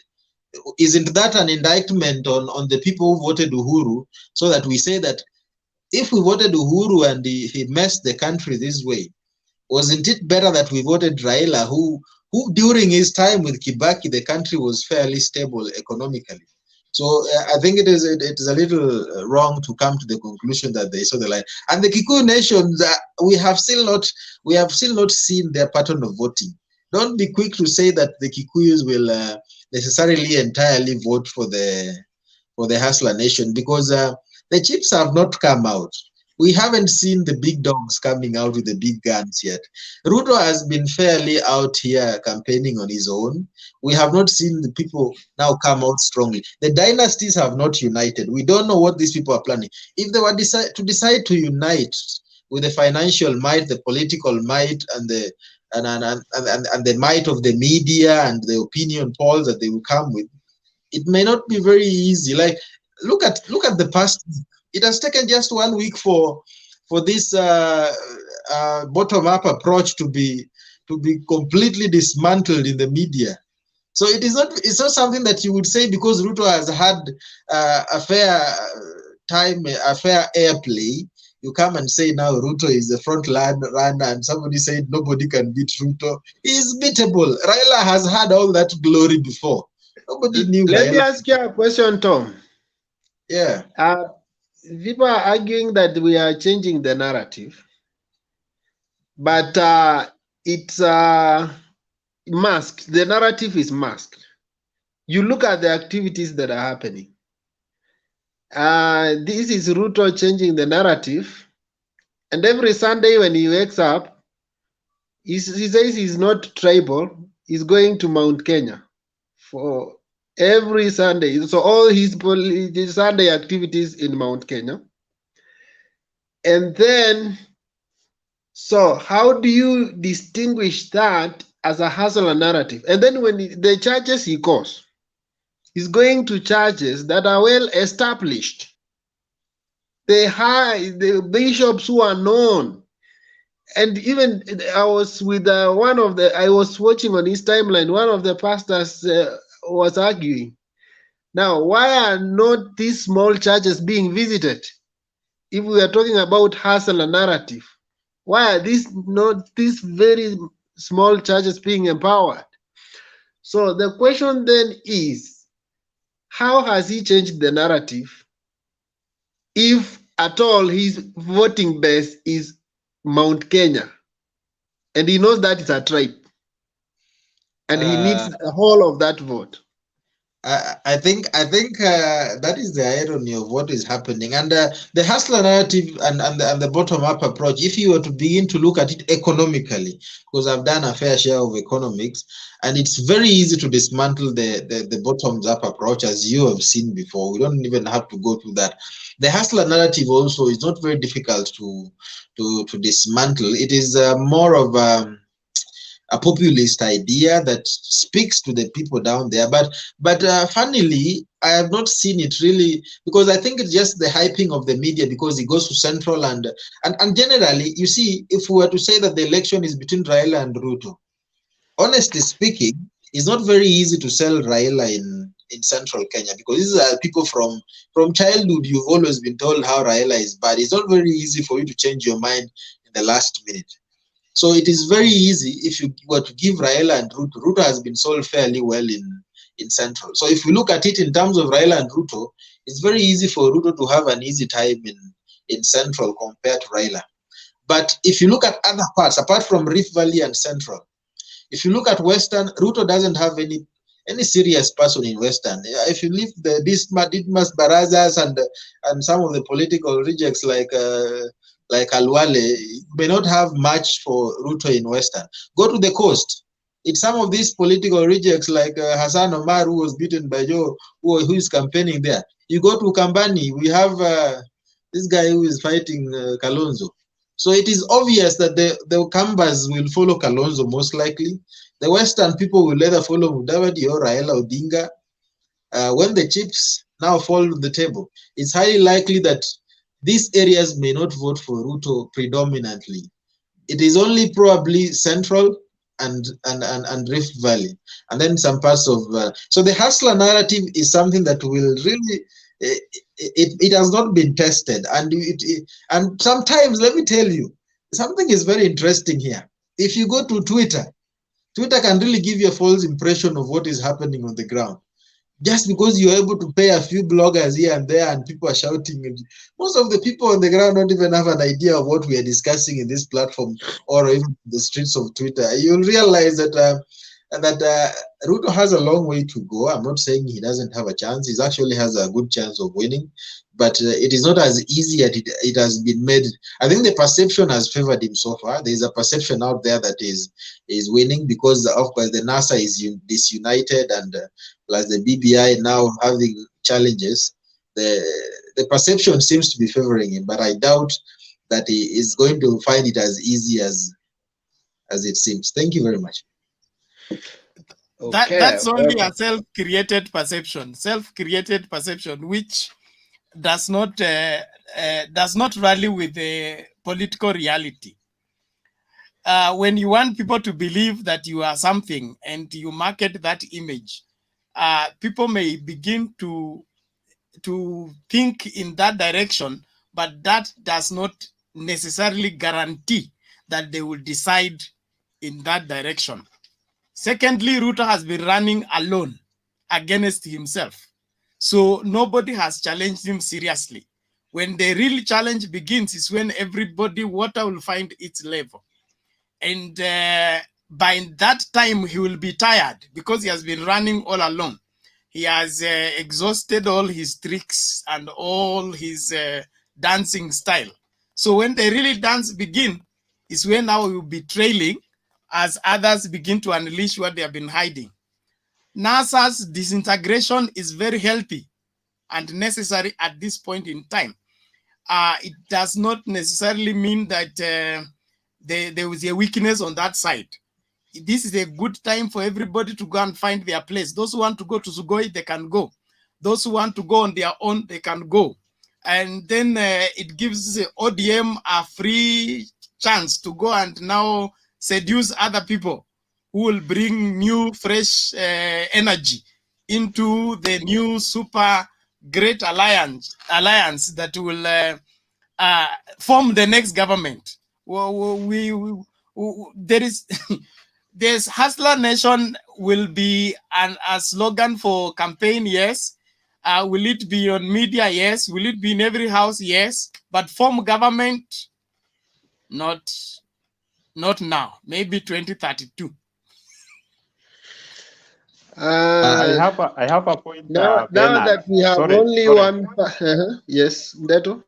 Isn't that an indictment on the people who voted Uhuru, so that we say that if we voted Uhuru and he messed the country this way, wasn't it better that we voted Raila, who during his time with Kibaki, the country was fairly stable economically? So I think it is a little wrong to come to the conclusion that they saw the light. And the Kikuyu nation, we have still not seen their pattern of voting. Don't be quick to say that the Kikuyus will necessarily entirely vote for the Hustler Nation, because the chips have not come out. We haven't seen the big dogs coming out with the big guns yet. Ruto has been fairly out here campaigning on his own. We have not seen the people now come out strongly. The dynasties have not united. We don't know what these people are planning. If they were decide to unite with the financial might, the political might, and the might of the media and the opinion polls that they will come with, it may not be very easy. Like look at the past. It has taken just 1 week for this bottom-up approach to be completely dismantled in the media. So it's not something that you would say because Ruto has had a fair time, a fair airplay. You come and say now Ruto is the front runner, and somebody said nobody can beat Ruto. He is beatable. Raila has had all that glory before. Nobody knew. Let me ask you a question, Tom. Yeah. People are arguing that we are changing the narrative, but it's masked. The narrative is masked. You look at the activities that are happening. This is Ruto changing the narrative, and every Sunday when he wakes up, he says he's not tribal. He's going to Mount Kenya for every Sunday. So all his Sunday activities in Mount Kenya. And then, so how do you distinguish that as a hustler narrative? And then when the churches he goes, he's going to churches that are well established. The bishops who are known. And even I was with I was watching on his timeline, one of the pastors was arguing, now why are not these small churches being visited? If we are talking about hustler narrative, why are not these very small churches being empowered? So the question then is, How has he changed the narrative if at all his voting base is Mount Kenya and he knows that it's a tribe and he needs the whole of that vote? I think that is the irony of what is happening, and the hustler narrative and the bottom up approach. If you were to begin to look at it economically, because I've done a fair share of economics, and it's very easy to dismantle the bottoms up approach, as you have seen before. We don't even have to go through that. The hustler narrative also is not very difficult to dismantle. It is more of a populist idea that speaks to the people down there. But funnily, I have not seen it really, because I think it's just the hyping of the media, because it goes to Central and generally, you see, if we were to say that the election is between Raila and Ruto, honestly speaking, it's not very easy to sell Raila in Central Kenya, because these are people from childhood. You've always been told how Raila is bad. It's not very easy for you to change your mind in the last minute. So it is very easy if you were to give Raila and Ruto. Ruto has been sold fairly well in Central. So if we look at it in terms of Raila and Ruto, it's very easy for Ruto to have an easy time in Central compared to Raila. But if you look at other parts, apart from Rift Valley and Central, if you look at Western, Ruto doesn't have any serious person in Western. If you leave the Didmas Barazas and some of the political rejects like Alwale, may not have much for Ruto in Western. Go to the coast. It's some of these political rejects like Hassan Omar, who was beaten by Joe, who is campaigning there. You go to Kambani, we have this guy who is fighting Kalonzo. So it is obvious that the Kambas will follow Kalonzo most likely. The Western people will either follow Mudavadi or Raila Odinga. When the chips now fall on the table, it's highly likely that these areas may not vote for Ruto predominantly. It is only probably Central and Rift Valley, and then some parts of. So the hustler narrative is something that will really. It has not been tested, and and sometimes, let me tell you, something is very interesting here. If you go to Twitter can really give you a false impression of what is happening on the ground. Just because you're able to pay a few bloggers here and there and people are shouting, and most of the people on the ground don't even have an idea of what we are discussing in this platform or even the streets of Twitter. You'll realize that Ruto has a long way to go. I'm not saying he doesn't have a chance. He actually has a good chance of winning, but it is not as easy as it has been made. I think the perception has favored him so far. There is a perception out there that is winning because, of course, the NASA is disunited and plus the BBI now having challenges. The perception seems to be favoring him, but I doubt that he is going to find it as easy as it seems. Thank you very much. That's only a self-created perception, which does not rally with the political reality. When you want people to believe that you are something and you market that image, people may begin to think in that direction, but that does not necessarily guarantee that they will decide in that direction. Secondly, Ruto has been running alone against himself. So nobody has challenged him seriously. When the real challenge begins is when everybody, water will find its level. And by that time, he will be tired because he has been running all alone. He has exhausted all his tricks and all his dancing style. So when the real dance begins is when now he will be trailing as others begin to unleash what they have been hiding. NASA's disintegration is very healthy and necessary at this point in time. It does not necessarily mean that there was a weakness on that side. This is a good time for everybody to go and find their place. Those who want to go to Sugoi, they can go. Those who want to go on their own, they can go. And then it gives the ODM a free chance to go and now seduce other people who will bring new, fresh energy into the new super great alliance that will form the next government. There's Hustler Nation will be a slogan for campaign, yes, Will it be on media? Yes. Will it be in every house? Yes. But form government, not now. Maybe 2032. I have a point, Now Bernard. that we have Sorry, only sorry. one, yes, Ndeto.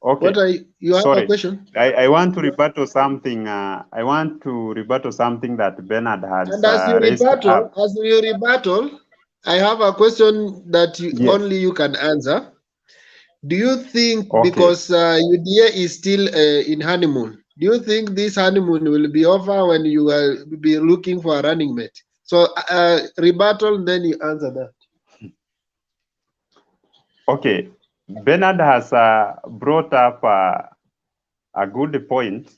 Okay, You have a sorry. question? I want to rebuttal something. I want to rebuttal something that Bernard has And as you raised up. rebuttal, I have a question that Yes. only you can answer. Do you think, Okay. because UDA is still in honeymoon, do you think this honeymoon will be over when you will be looking for a running mate? So rebuttal, then you answer that. Okay. Bernard has brought up a good point.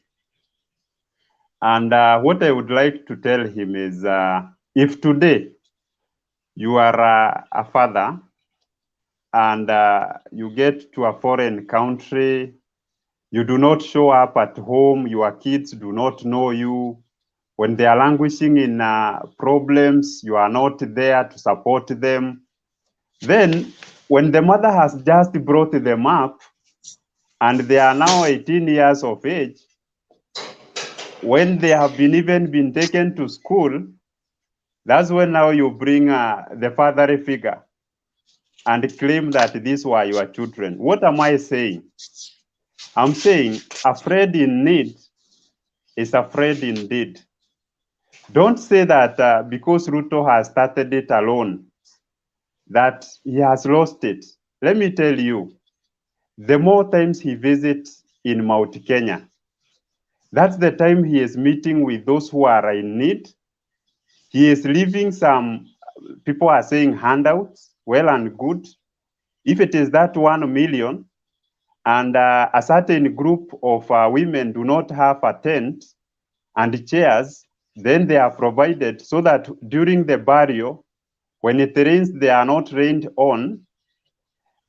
And what I would like to tell him is if today you are a father and you get to a foreign country, you do not show up at home, your kids do not know you. When they are languishing in problems, you are not there to support them. Then, when the mother has just brought them up and they are now 18 years of age, when they have even been taken to school, that's when now you bring the fatherly figure and claim that these were your children. What am I saying? I'm saying afraid in need is afraid indeed. Don't say that because Ruto has started it alone, that he has lost it. Let me tell you, the more times he visits in Mount Kenya, that's the time he is meeting with those who are in need. He is leaving some, people are saying handouts, well and good. If it is that 1 million, and a certain group of women do not have a tent and chairs, then they are provided so that during the burial, when it rains, they are not rained on.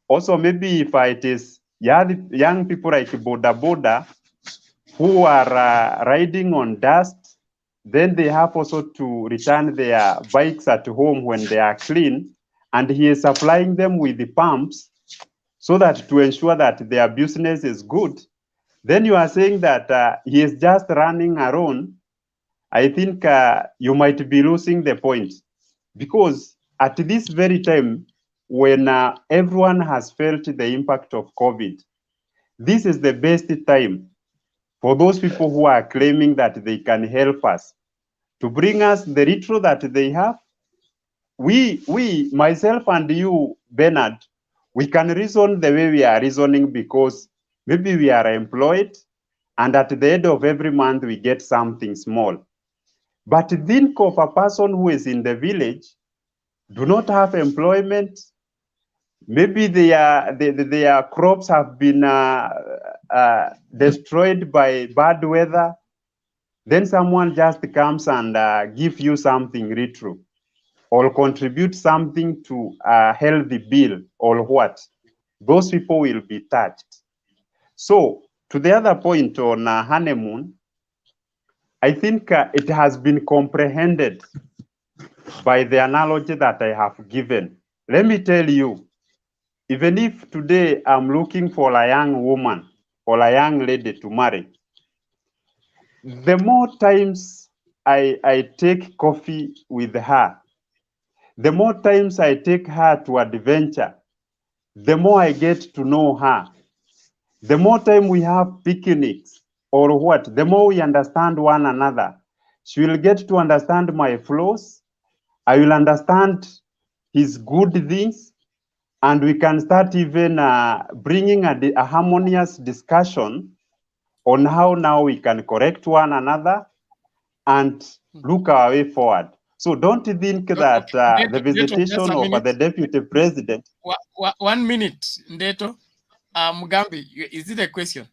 Also, maybe if it is young people like Boda Boda who are riding on dust, then they have also to return their bikes at home when they are clean, and he is supplying them with the pumps so that to ensure that their business is good. Then you are saying that he is just running around. I think you might be losing the point, because at this very time, when everyone has felt the impact of COVID, this is the best time for those people who are claiming that they can help us to bring us the little that they have. We, myself and you, Bernard, we can reason the way we are reasoning because maybe we are employed and at the end of every month we get something small. But think of a person who is in the village, do not have employment. Maybe their crops have been destroyed by bad weather. Then someone just comes and give you something retro or contribute something to a healthy bill or what. Those people will be touched. So to the other point on honeymoon, I think it has been comprehended by the analogy that I have given. Let me tell you, even if today I'm looking for a young woman or a young lady to marry, the more times I take coffee with her, the more times I take her to adventure, the more I get to know her. The more time we have picnics or what, the more we understand one another. She will get to understand my flaws. I will understand his good things. And we can start even bringing a harmonious discussion on how now we can correct one another and look our way forward. So don't think that the visitation of the deputy president. 1 minute, Ndeto. Mugambi, is it a question?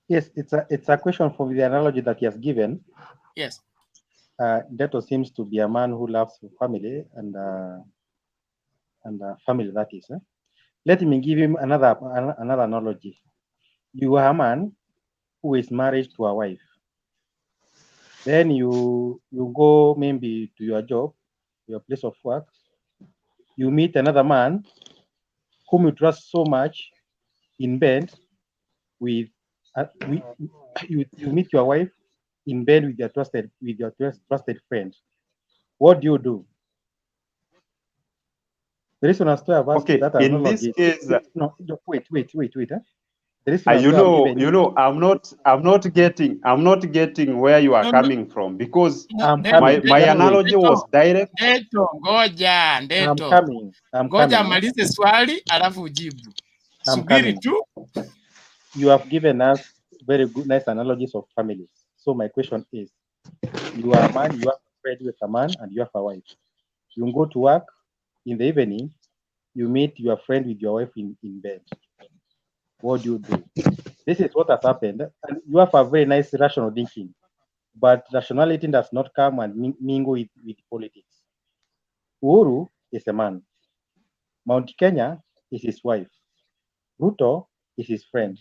Yes, it's a question from the analogy that he has given. Yes. Ndeto seems to be a man who loves family and family, that is. Let me give him another analogy. You are a man who is married to a wife. Then you go maybe to your job, your place of work. You meet another man whom you trust so much in bed with, you meet your wife in bed with your trusted friend. What do? The reason as to have asked that in this case, no, wait. The reason as I'm not getting where you are coming from, because my analogy was direct. Ndeto, ngoja Ndeto. I'm ngoja coming. malize swali alafu ujibu. Subiri tu. You have given us very good, nice analogies of families. So my question is, you are a man, you have a friend with a man, and you have a wife. You go to work in the evening, you meet your friend with your wife in bed. What do? This is what has happened. And you have a very nice rational thinking, but rationality does not come and mingle with politics. Uhuru is a man. Mount Kenya is his wife. Ruto is his friend.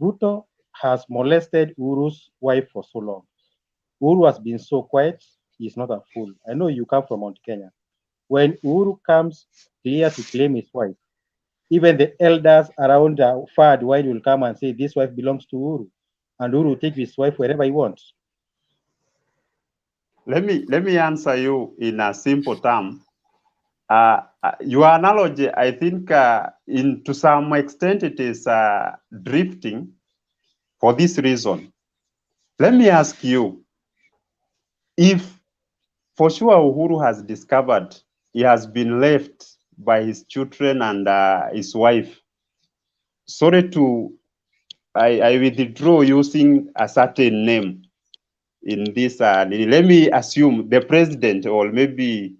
Ruto has molested Uhuru's wife for so long. Uhuru has been so quiet, he's not a fool. I know you come from Mount Kenya. When Uhuru comes here to claim his wife, even the elders around far wide will come and say, this wife belongs to Uhuru. And Uhuru will take his wife wherever he wants. Let me answer you in a simple term. Your analogy, I think, to some extent, it is drifting for this reason. Let me ask you, if for sure Uhuru has discovered he has been left by his children and his wife, sorry to, I withdraw using a certain name in this, let me assume the president, or maybe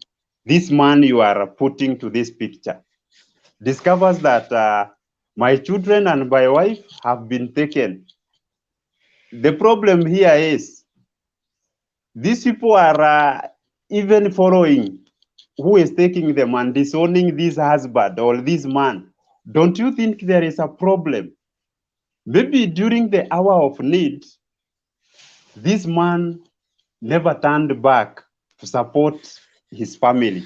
this man you are putting to this picture, discovers that my children and my wife have been taken. The problem here is these people are even following who is taking them and disowning this husband or this man. Don't you think there is a problem? Maybe during the hour of need, this man never turned back to support his family.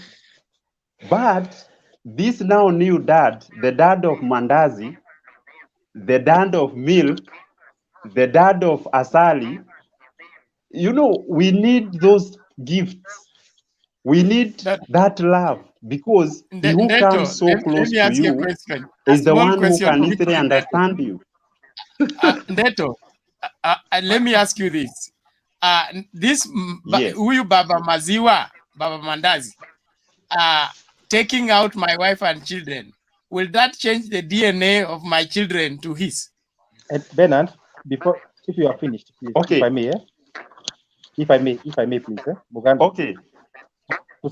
But this now new dad, the dad of Mandazi, the dad of milk, the dad of Asali, we need those gifts. We need that love, because he who comes so close to you is the one who can easily understand you. Ndeto, let me ask you this. Yes. Huyu Baba Maziwa, Baba Mandazi, taking out my wife and children, will that change the DNA of my children to his? And Bernard, if you are finished, please, okay. If I may, please, Buganda. Okay. To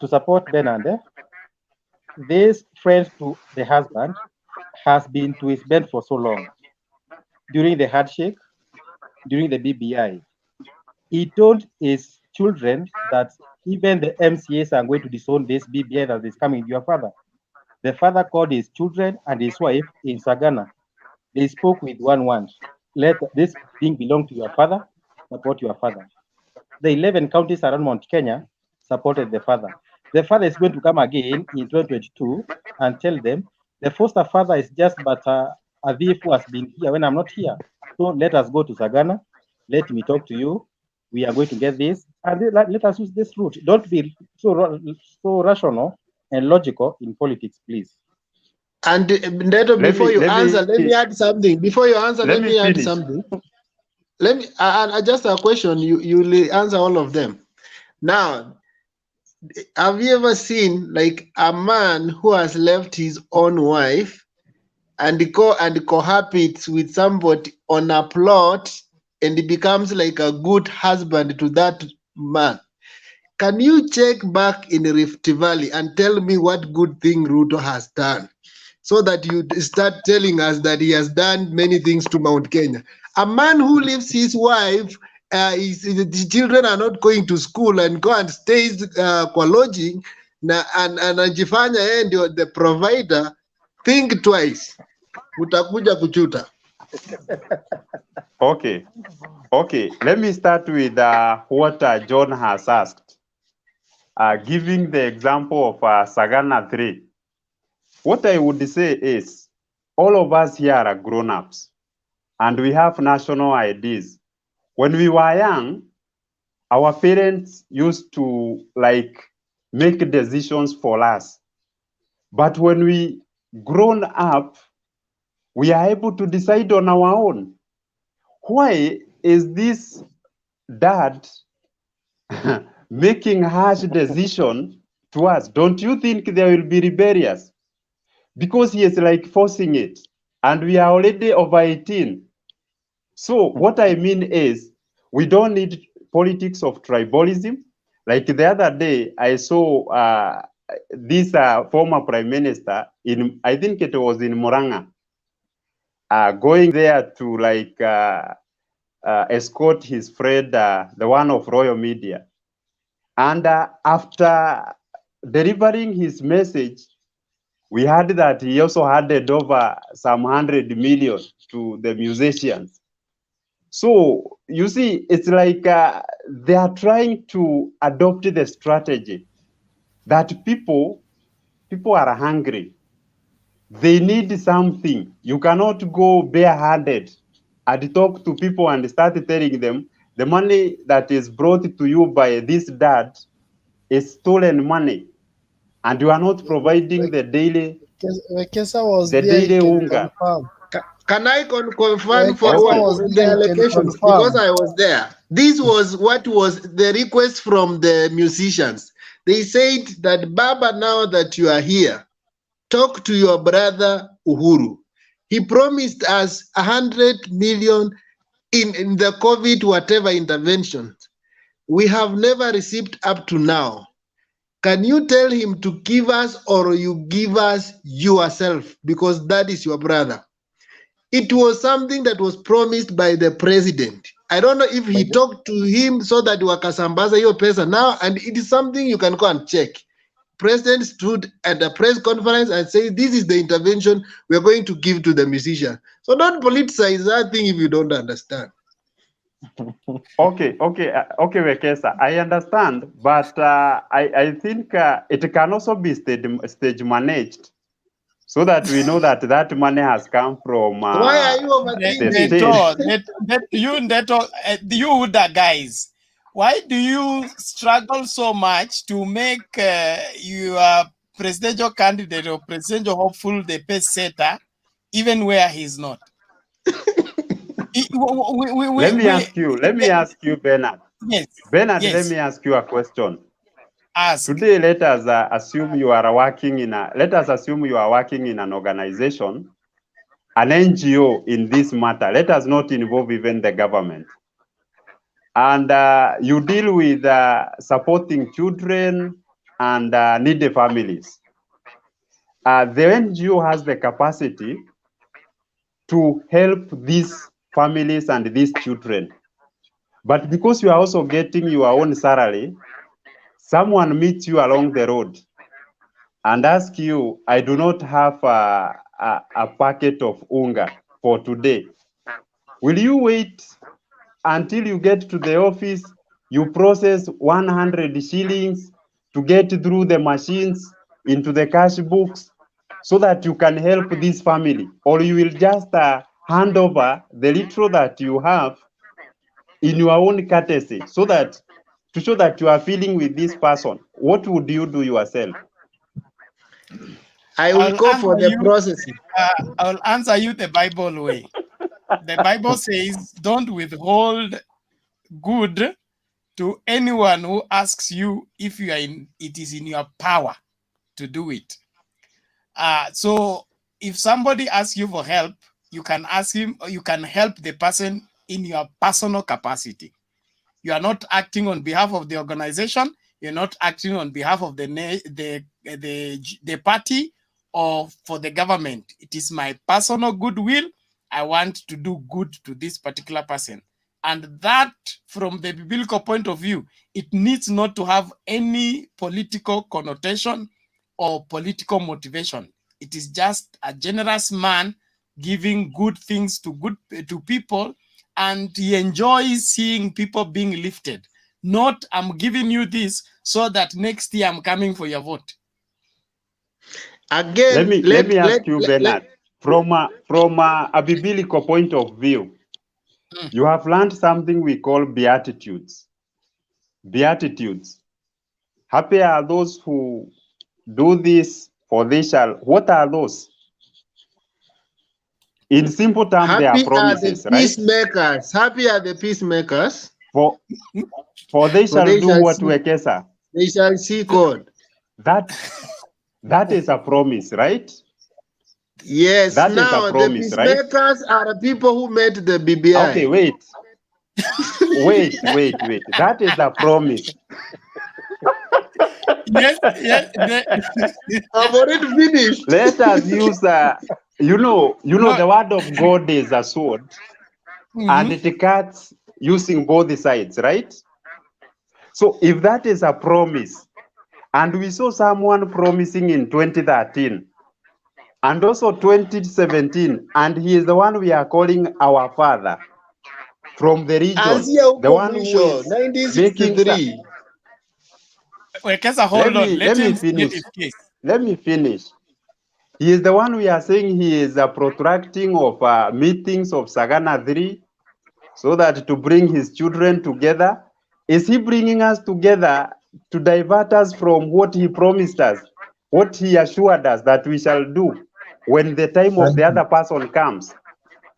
support Bernard, this friend to the husband has been to his bed for so long. During the handshake, during the BBI, he told his children that even the MCAs are going to disown this BBI that is coming to your father. The father called his children and his wife in Sagana. They spoke with one word. Let this thing belong to your father, support your father. The 11 counties around Mount Kenya supported the father. The father is going to come again in 2022 and tell them, the foster father is just but a thief who has been here when I'm not here. So let us go to Sagana. Let me talk to you. We are going to get this. And let us use this route. Don't be so rational and logical in politics, please. And Ndeto, before you answer, let me add something. Before you answer, let me add something. Let me, just a question. You will answer all of them. Now, have you ever seen like a man who has left his own wife and cohabits with somebody on a plot, and he becomes like a good husband to that man? Can you check back in Rift Valley and tell me what good thing Ruto has done, so that you start telling us that he has done many things to Mount Kenya? A man who leaves his wife, the children are not going to school, and go and stays kwa lodging, and anajifanya yeye ndio the provider. Think twice, utakuja kuchuta. Okay. Let me start with what John has asked. Giving the example of Sagana 3. what I would say is, all of us here are grown-ups, and we have national IDs. When we were young, our parents used to like make decisions for us. But when we grown up, we are able to decide on our own. Why is this dad making harsh decision to us? Don't you think they will be rebellious? Because he is like forcing it, and we are already over 18. So what I mean is, we don't need politics of tribalism. Like the other day, I saw this former prime minister in, I think it was in Muranga, going there to like escort his friend, the one of Royal Media. And after delivering his message, we heard that he also handed over some 100 million to the musicians. So you see, it's like they are trying to adopt the strategy that people are hungry. They need something. You cannot go barehanded and talk to people and start telling them the money that is brought to you by this dad is stolen money, and you are not providing the daily Wekesa was the there, he daily can hunger. confirm. Can I confirm for Wekesa what was the there, he can allocations? Because confirm. I was there. This was what was the request from the musicians. They said that Baba, now that you are here, talk to your brother Uhuru. He promised us 100 million in the COVID whatever intervention. We have never received up to now. Can you tell him to give us, or you give us yourself, because that is your brother? It was something that was promised by the president. I don't know if he talked to him so that wakasambaza your pesa now, and it is something you can go and check. President stood at a press conference and said, this is the intervention we're going to give to the musician. So don't politicize that thing if you don't understand. Okay, Wekesa, I understand, but I think it can also be stage managed, so that we know that that money has come from Why are you overthinking? You the guys, why do you struggle so much to make your presidential candidate or presidential hopeful the pace setter, even where he's not? Let me ask you, Bernard. Yes. Bernard, yes. let me ask you a question. Ask. Today, let us assume you are working in an organization, an NGO in this matter. Let us not involve even the government. And you deal with supporting children and needy families. The NGO has the capacity to help these families and these children. But because you are also getting your own salary, someone meets you along the road and asks you, I do not have a packet of unga for today. Will you wait until you get to the office, you process 100 shillings to get through the machines into the cash books so that you can help this family? Or you will just hand over the little that you have in your own courtesy, so that to show that you are feeling with this person? What would you do yourself? I will go for the processing. I will answer you the Bible way. The Bible says, don't withhold good to anyone who asks you if you are it is in your power to do it. So if somebody asks you for help, you can ask him, or you can help the person in your personal capacity. You are not acting on behalf of the organization. You're not acting on behalf of the party or for the government. It is my personal goodwill. I want to do good to this particular person. And that, from the biblical point of view, it needs not to have any political connotation or political motivation. It is just a generous man giving good things to people, and he enjoys seeing people being lifted. Not, I'm giving you this so that next year I'm coming for your vote. Again, let me ask you, Bernard, from a biblical point of view, you have learned something we call beatitudes. Beatitudes. Happy are those who do this, for they shall. What are those? In simple terms, they are happy promises, are the right? peacemakers. Happy are the peacemakers. For they shall do what, Wekesa? They shall see God. That is a promise, right? Yes. That is now a promise, the right? peacemakers are the people who made the BBI. Okay, wait. That is a promise. Yes. I've already finished. Let us use you know the word of God is a sword, and it cuts using both sides, right? So if that is a promise, and we saw someone promising in 2013 and also 2017, and he is the one we are calling our father from the region, the one who is making. 1963. Wekesa, hold on. Let me him finish. get his case. Let me finish. He is the one we are saying he is protracting of meetings of Sagana 3 so that to bring his children together. Is he bringing us together to divert us from what he promised us, what he assured us that we shall do when the time of the other person comes?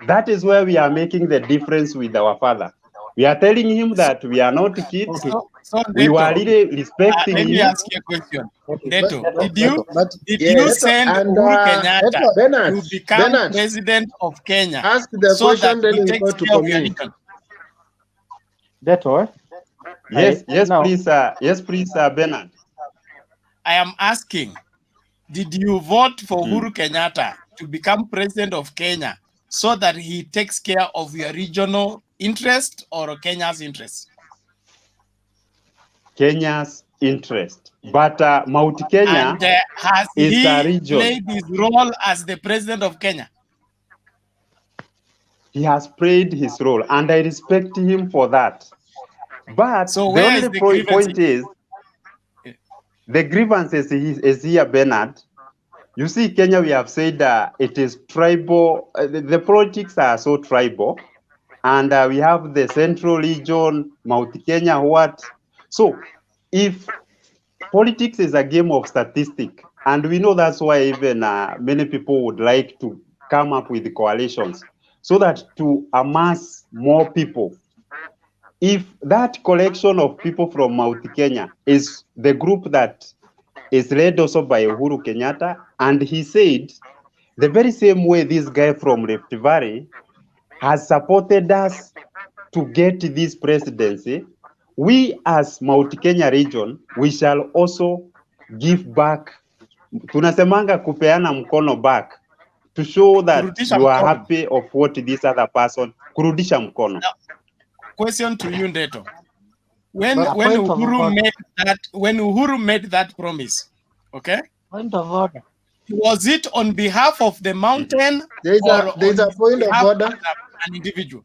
That is where we are making the difference with our father. We are telling him that we are not kids. So We were really respecting let me him. ask you a question. Neto, did Yes. you send And, Uhuru Kenyatta Bernard, to become Bernard, president of Kenya ask the so that question, then he we takes go to care of your community. region? That's all. Yes, now, please, Bernard. I am asking, did you vote for Uhuru Kenyatta to become president of Kenya so that he takes care of your regional interest or Kenya's interest? Kenya's interest. But Mount Kenya And has is a he region. played his role as the president of Kenya? He has played his role, and I respect him for that. But So the where only is the grievance? point is, the grievance is here, Bernard. You see, Kenya, we have said it is tribal. The politics are so tribal, and we have the central region, Mount Kenya, what? So, if politics is a game of statistics, and we know that's why even many people would like to come up with coalitions, so that to amass more people. If that collection of people from Mount Kenya is the group that is led also by Uhuru Kenyatta, and he said the very same way this guy from Rift Valley has supported us to get this presidency, we as Mount Kenya region, we shall also give back. Tunasemanga kupeana mkono back to show that Kurudisha you are mkono. happy of what this other person. Kurudisha mkono. Question to you, Ndeto. When But point of order. Uhuru made that promise, okay? Point of order. Was it on behalf of the mountain There's or a point of behalf order. of an individual?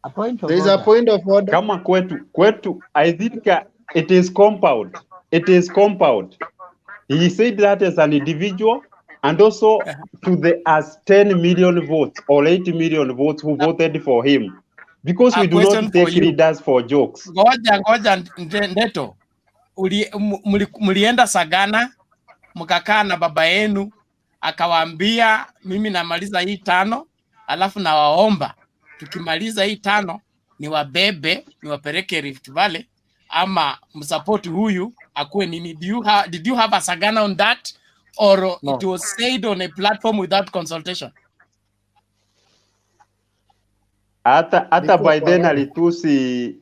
A point of There's order. a point of order. Kama kwetu, I think it is compound. It is compound. He said that as an individual, and also to the as 10 million votes or 8 million votes who voted for him, because we do not take leaders for jokes. Ngoja Ndeto, mlienda Sagana mkakaa na baba yenu akawaambia mimi namaliza hii 5 alafu nawaomba tukimaliza hii 5 niwabebe niwapeleke Rift Valley ama msupport huyu akuwe nini? Did you have a Sagana on that or No. it was said on a platform without consultation? Hata by then alitusi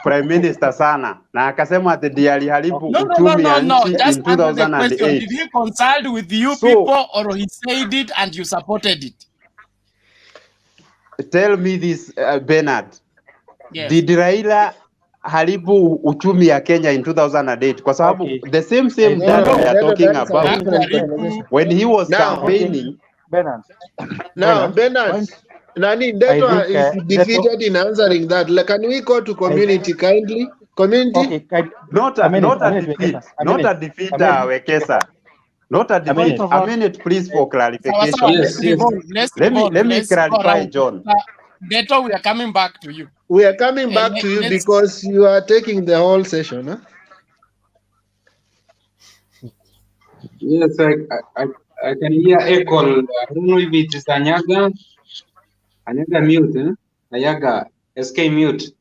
prime minister sana na akasema ati ndiye aliharibu uchumi ya nchi Just in answer the question. 2008. Did he consult with you people or he said it and you supported it? Tell me this, Bernard. Yes. Did Raila haribu uchumi ya Kenya in 2008? Kwa sababu the same that we are talking about when he was campaigning. Bernard. Now, Bernard, Nani, Ndeto is defeated in answering that. Like, can we go to community kindly? Community? Okay, Not a defeat, Wekesa. Not at the Point of a order. minute, please, for Sawa, clarification. sawa, let's move on. Let's Let move on. me Let's go clarify, around. John. Geto, we are coming back to you. We are coming back to you Let's because you are taking the whole session. Huh? Yes, I can hear echo. I don't know if it is Anyaga. Anyaga mute. Anyaga, SK mute.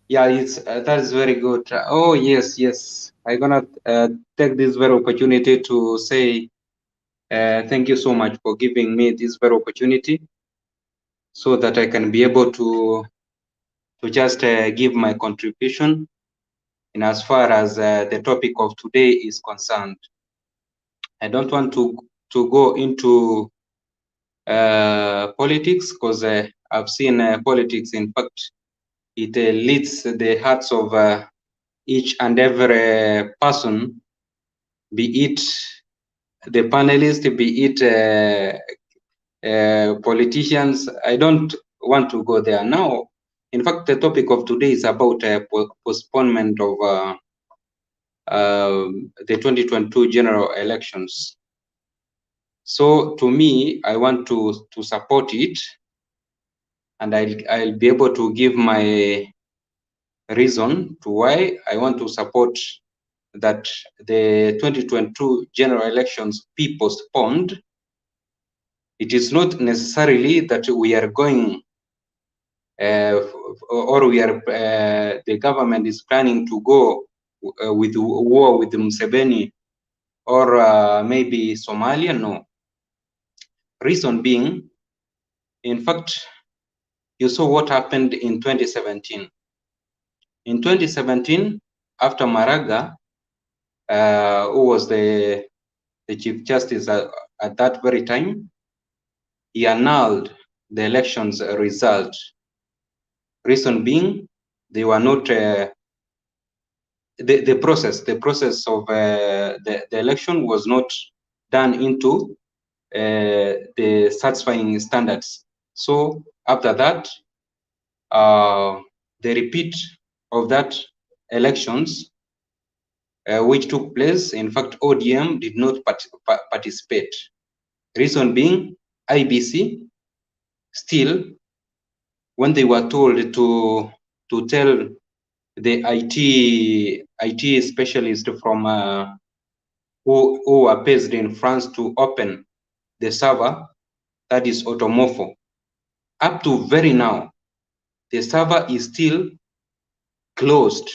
Yeah, it's that is very good. Oh yes, yes. I'm gonna take this very opportunity to say thank you so much for giving me this very opportunity, so that I can be able to just give my contribution in as far as the topic of today is concerned. I don't want to go into politics, because I've seen politics. In fact, it leads the hearts of each and every person, be it the panelists, be it politicians. I don't want to go there now. In fact, the topic of today is about postponement of the 2022 general elections. So to me, I want to support it, and I'll be able to give my reason to why I want to support that the 2022 general elections be postponed. It is not necessarily that we are going or we are the government is planning to go with war with Museveni or maybe Somalia. No. Reason being, in fact, you saw what happened in 2017. In 2017, after Maraga, who was the Chief Justice at that very time, he annulled the elections result. Reason being, they were not the process of the election was not done into the satisfying standards. So after that, the repeat of that elections which took place, in fact, ODM did not participate. Reason being, IBC still, when they were told to tell the IT specialist from who are based in France to open the server, that is Automorpho. Up to very now, the server is still closed.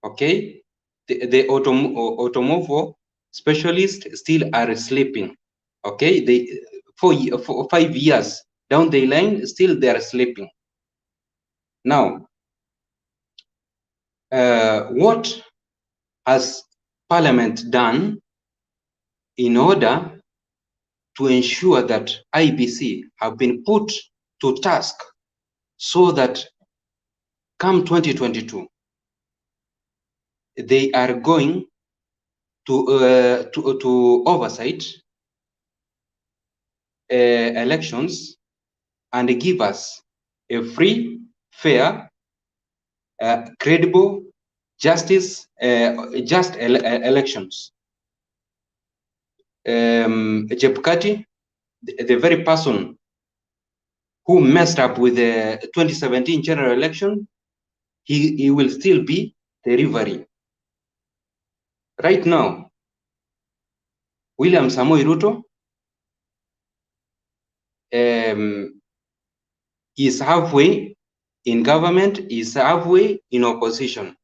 Okay, the Automorpho specialists still are sleeping. Okay, they for 5 years down the line, still they are sleeping. Now, what has Parliament done in order to ensure that IBC have been put to task so that come 2022, they are going to oversight elections and give us a free, fair, credible, just elections. Chebukati, the very person who messed up with the 2017 general election, he will still be the referee. Right now, William Samoei Ruto is halfway in government, is halfway in opposition,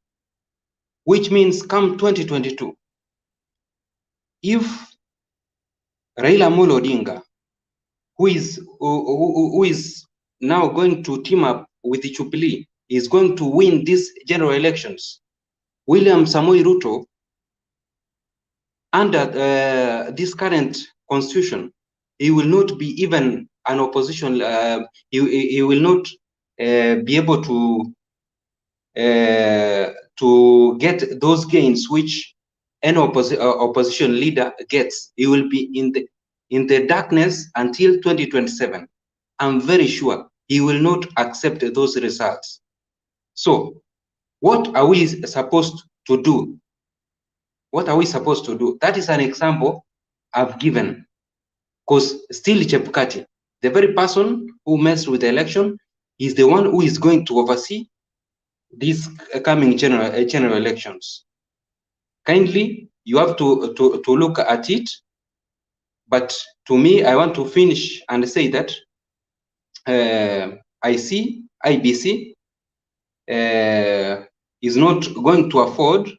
which means come 2022, if Raila Amolo Odinga, who is now going to team up with Jubilee, is going to win these general elections, William Samoei Ruto, under this current constitution, he will not be even an opposition. He will not be able to get those gains which an opposition leader gets. He will be in the darkness until 2027. I'm very sure he will not accept those results. So, what are we supposed to do what are we supposed to do? That is an example I've given. Because still Chebukati, the very person who messed with the election, is the one who is going to oversee these coming general elections. Kindly, you have to look at it. But to me, I want to finish and say that I see IBC is not going to afford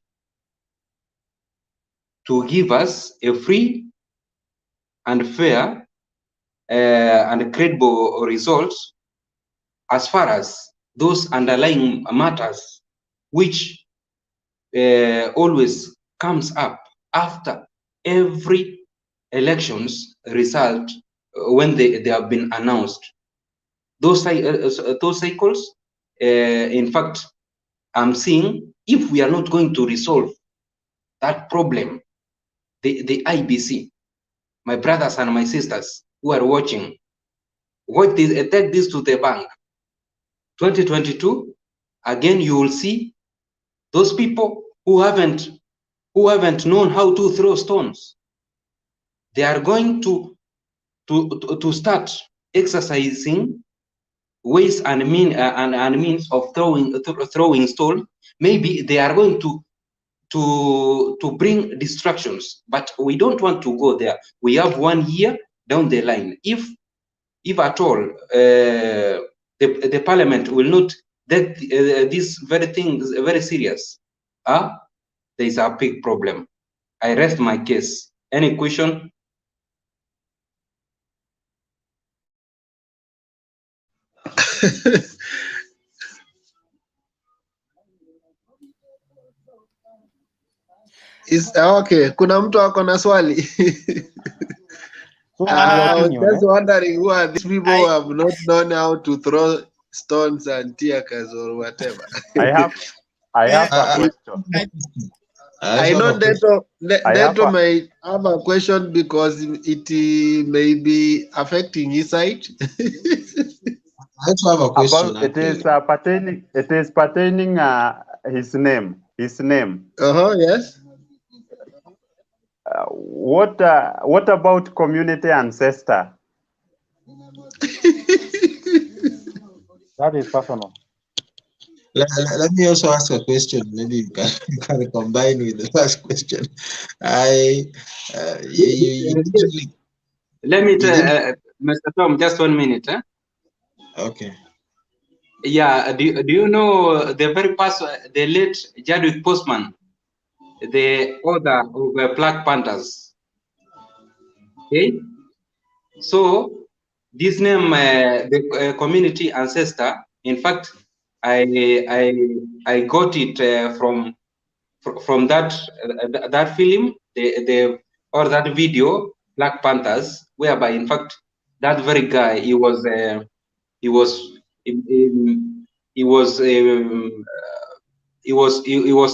to give us a free and fair and credible results as far as those underlying matters which always comes up after every elections result when they have been announced. Those cycles, in fact, I'm seeing if we are not going to resolve that problem, the IBC, my brothers and my sisters who are watching, take this to the bank. 2022, again, you will see those people who haven't known how to throw stones. They are going to start exercising ways and means of throwing stone. Maybe they are going to bring distractions, but we don't want to go there. We have 1 year down the line. If at all the parliament will not take these very things very serious, there is a big problem. I rest my case. Any question? Okay, kuna mtu ako na swali? So, I was opinion, just wondering who are these people who have not known how to throw stones and tear gas or whatever. I have a question. I know Neto may have a question because it may be affecting his side. I also have a question. It is pertaining his name. Yes. What about community ancestor? that is personal. Let me also ask a question. Maybe you can combine with the first question. Let me tell Mr. Tom, just 1 minute. Okay. Yeah, do you know the very person, the late Jadwick Postman, the author of Black Panthers? Okay, so this name, the community ancestor. In fact, I got it from that film, or that video, Black Panthers, whereby in fact that very guy he was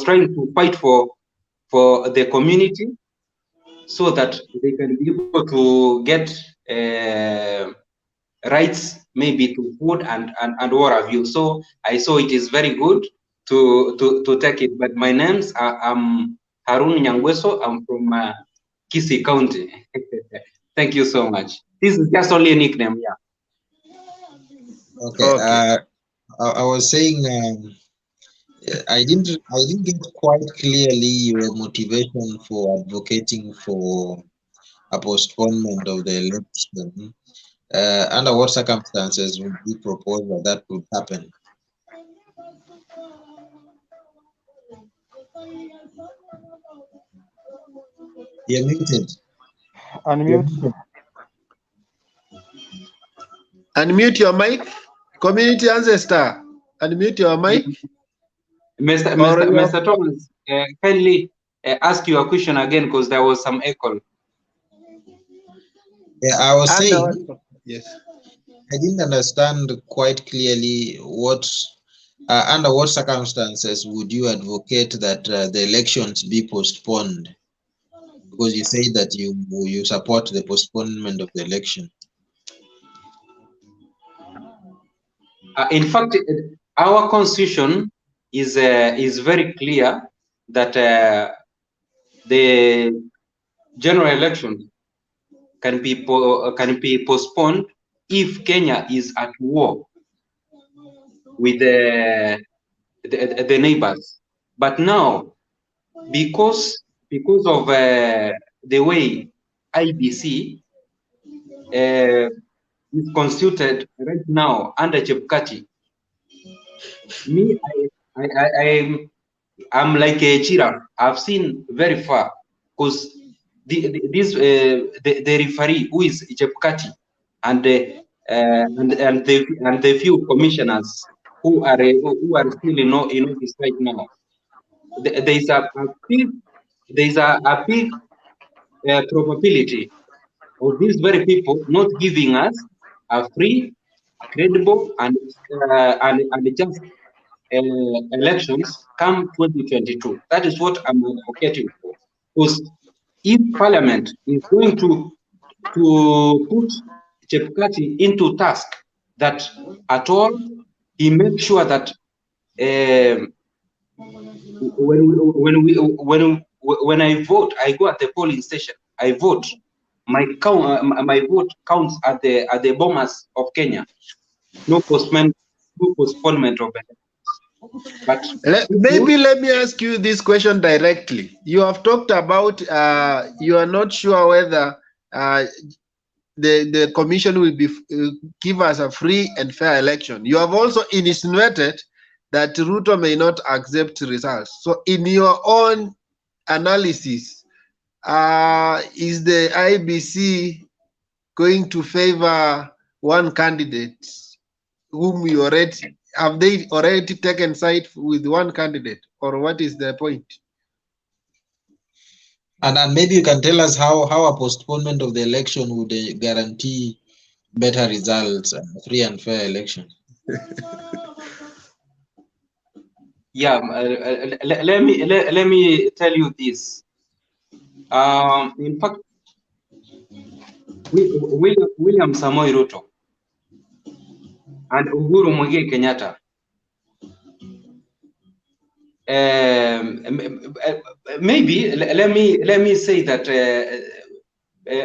trying to fight for the community so that they can be able to get rights, maybe to food and what have you. So I saw it is very good to take it. But my names I'm Harun Nyangweso. I'm from Kisii County. Thank you so much. This is just only a nickname, yeah. Okay. I was saying I didn't get quite clearly your motivation for advocating for a postponement of the election. Under what circumstances would you propose that would happen? You're muted. Unmute. Unmute your mic. Community ancestor. Unmute your mic. Mr. Thomas, kindly ask your question again because there was some echo. Yeah, I was saying, yes, I didn't understand quite clearly under what circumstances would you advocate that the elections be postponed? Because you say that you support the postponement of the election. In fact, our constitution is very clear that the general election can be postponed if Kenya is at war with the neighbors. But now, because of the way IBC is constituted right now under Chepkati, me, I'm like a giraffe. I've seen very far because the referee who is Chepkati and the few commissioners who are still in office right now. There is a big probability of these very people not giving us a free, credible, and just elections come 2022. That is what I'm advocating for. Because if Parliament is going to put Chepkati into task, that at all he makes sure that when I vote, I go at the polling station, I vote. My vote counts at the Bomas of Kenya. No postponement of it. But maybe let me ask you this question directly. You have talked about you are not sure whether the commission will give us a free and fair election. You have also insinuated that Ruto may not accept results. So in your own analysis, is the IBC going to favor one candidate whom you already have they already taken side with one candidate, or what is the point? And maybe you can tell us how a postponement of the election would guarantee better results, free and fair election. Yeah, let me tell you this. In fact, William Samoei Ruto and Uhuru Muigai Kenyatta, maybe let me say that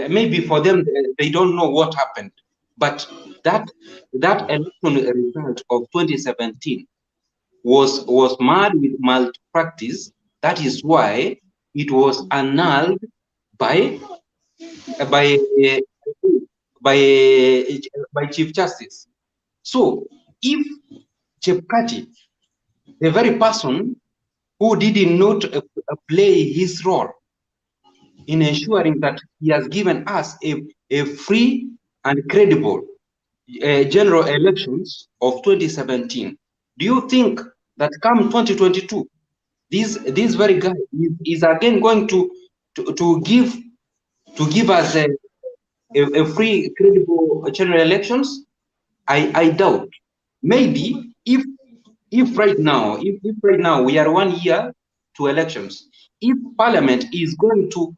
maybe for them they don't know what happened, but that election result of 2017 was marred with malpractice. That is why it was annulled by Chief Justice. So if Chepkati, the very person who did not play his role in ensuring that he has given us a free and credible general elections of 2017, do you think that come 2022, this very guy is again going to give us a free, credible general elections? I doubt. Maybe if right now we are 1 year to elections, if Parliament is going to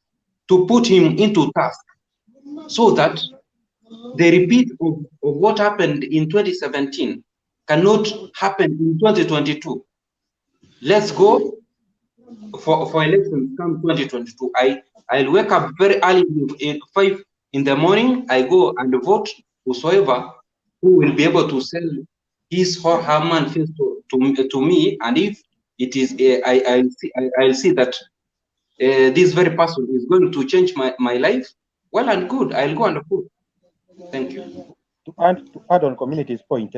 put him into task so that the repeat of what happened in 2017 cannot happen in 2022, let's go for elections come 2022. I'll wake up very early at 5 in the morning. I go and vote whosoever who will be able to sell his or her manifesto to me, and if it is I'll see that this very person is going to change my life, well and good, I'll go and vote. Thank you. To add on community's point,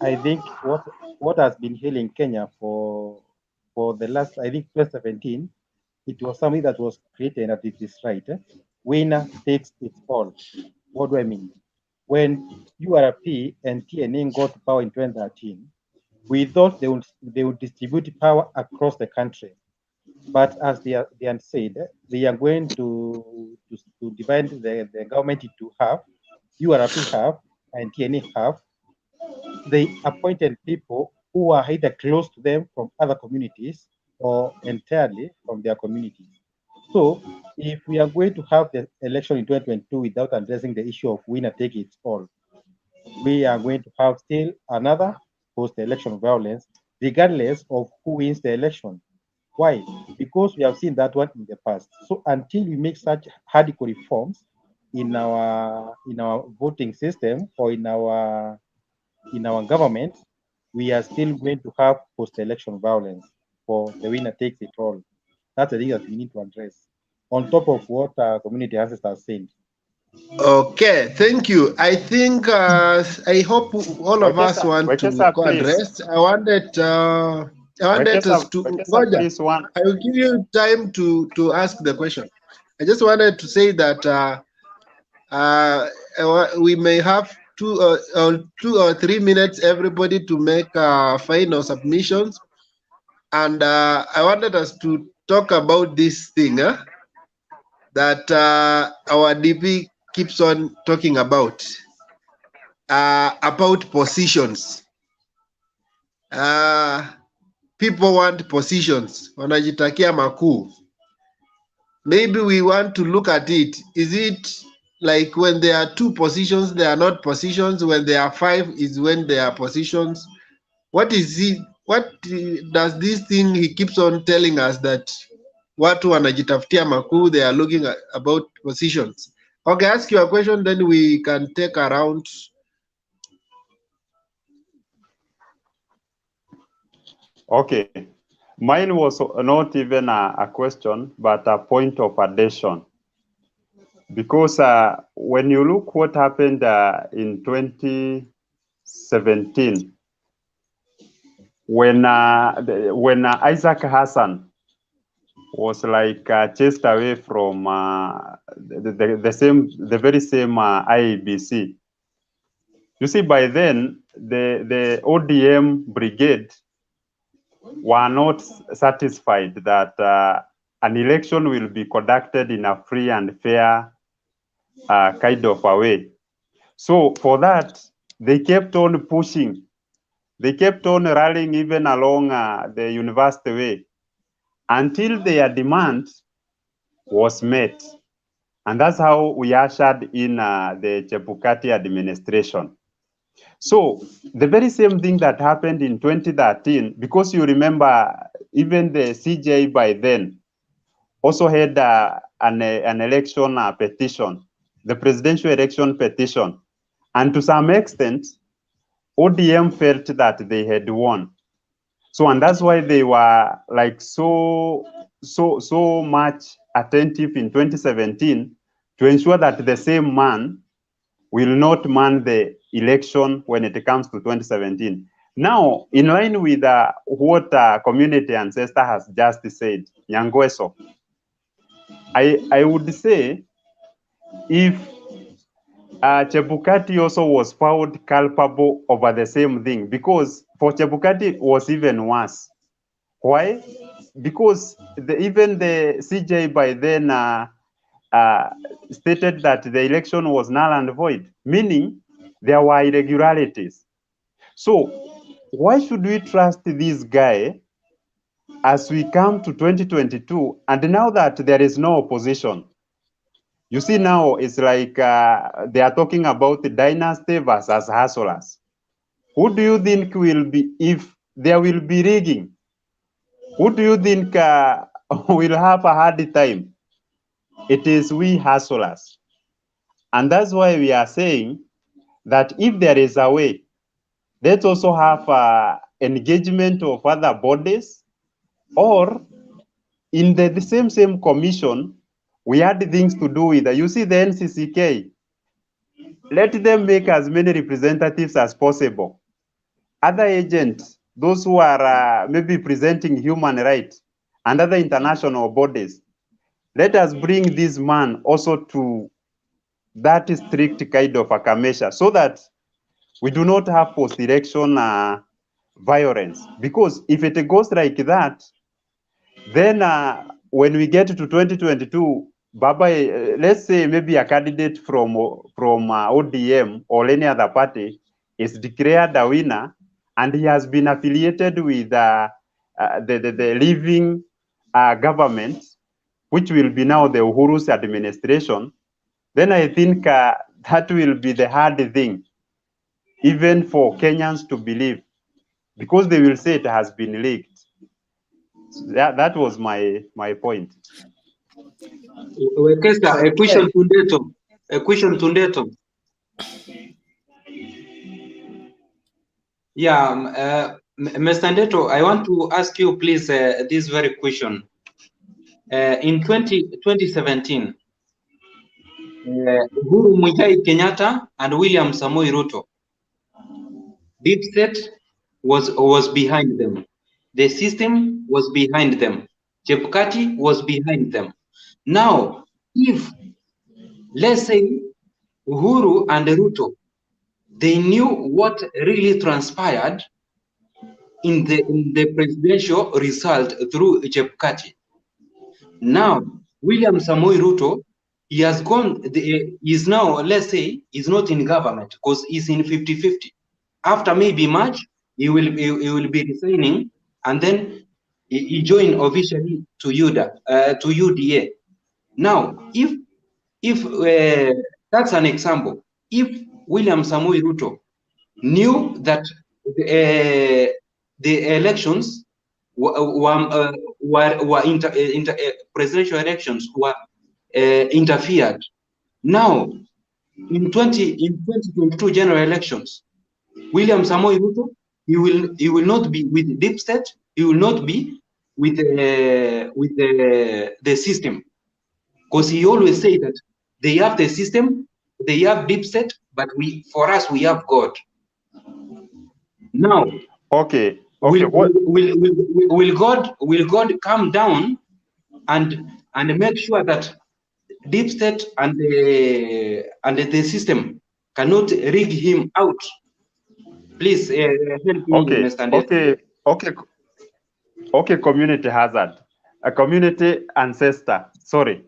I think what has been healing Kenya for the last, I think 2017, it was something that was created at this right. Winner takes it all. What do I mean? When URP and TNA got power in 2013, we thought they would distribute power across the country. But as they had said, they are going to divide the government into half. URP half and TNA half. They appointed people who are either close to them from other communities or entirely from their communities. So if we are going to have the election in 2022 without addressing the issue of winner take it all, we are going to have still another post-election violence, regardless of who wins the election. Why? Because we have seen that one in the past. So until we make such radical reforms in our voting system or in our government, we are still going to have post-election violence for the winner takes it all. That's the thing that we need to address. On top of what our community ancestors said. Okay, thank you. I think I hope all of us want to address. I wanted us to Roger, please one. I will give you time to ask the question. I just wanted to say that we may have 2 or 3 minutes everybody to make final submissions, and I wanted us to talk about this thing that our DP keeps on talking about positions. People want positions, wanajitakia makuu. Maybe we want to look at it. Is it like when there are 2 positions, they are not positions? When there are 5 is when they are positions? What is it? What does this thing he keeps on telling us that watu wanajitafutia makuu, they are looking at about positions? Okay, ask your question, then we can take a round. Okay. Mine was not even a question, but a point of addition. Because when you look what happened in 2017, when Isaac Hassan was like chased away from the very same IEBC. You see, by then the ODM brigade were not satisfied that an election will be conducted in a free and fair kind of a way. So for that, they kept on pushing. They kept on rallying even along the university way until their demand was met. And that's how we ushered in the Chebukati administration. So the very same thing that happened in 2013, because you remember even the CJ by then also had an election petition, the presidential election petition. And to some extent, ODM felt that they had won. So, and that's why they were like so much attentive in 2017 to ensure that the same man will not man the election when it comes to 2017. Now, in line with what community ancestor has just said, Nyangweso, I would say if Chebukati also was found culpable over the same thing, because for Chebukati it was even worse. Why? Because even the CJ by then stated that the election was null and void, meaning there were irregularities. So why should we trust this guy as we come to 2022 and now that there is no opposition? You see now it's like they are talking about the dynasty versus hustlers. Who do you think will be, if there will be rigging, who do you think will have a hard time? It is we hustlers. And that's why we are saying that if there is a way, let's also have engagement of other bodies, or in the same commission, we had things to do with, you see the Ncck, let them make as many representatives as possible. Other agents, those who are maybe presenting human rights and other international bodies, let us bring this man also to that strict kind of a measure so that we do not have post-election violence. Because if it goes like that, then when we get to 2022, Baba, let's say maybe a candidate from ODM or any other party is declared a winner, and he has been affiliated with the living government, which will be now the Uhuru's administration, then I think that will be the hard thing, even for Kenyans to believe, because they will say it has been leaked. that was my point. Wekesa, a question to Ndeto. A question to Ndeto. Yeah, Mr. Ndeto, I want to ask you, please, this very question. In 2017, Uhuru Muigai Kenyatta and William Samoei Ruto, Deep State was behind them. The system was behind them. Chebukati was behind them. Now, if, let's say, Uhuru and Ruto, they knew what really transpired in the presidential result through Chebukati. Now, William Samoei Ruto, he has gone, he's now, let's say, he's not in government because he's in 50-50. After maybe March, he will be resigning, and then he join officially to UDA. Now, if that's an example, if William Samoei Ruto knew that the elections presidential elections were interfered. Now, in 2022 general elections, William Samoei Ruto, he will not be with Deep State. He will not be with the system, because he always say that they have the system, they have Deep State, but for us we have God. Now, okay. Will God come down and make sure that Deep State and the system cannot rig him out? Please help me understand it. Okay, community hazard. A community ancestor. Sorry.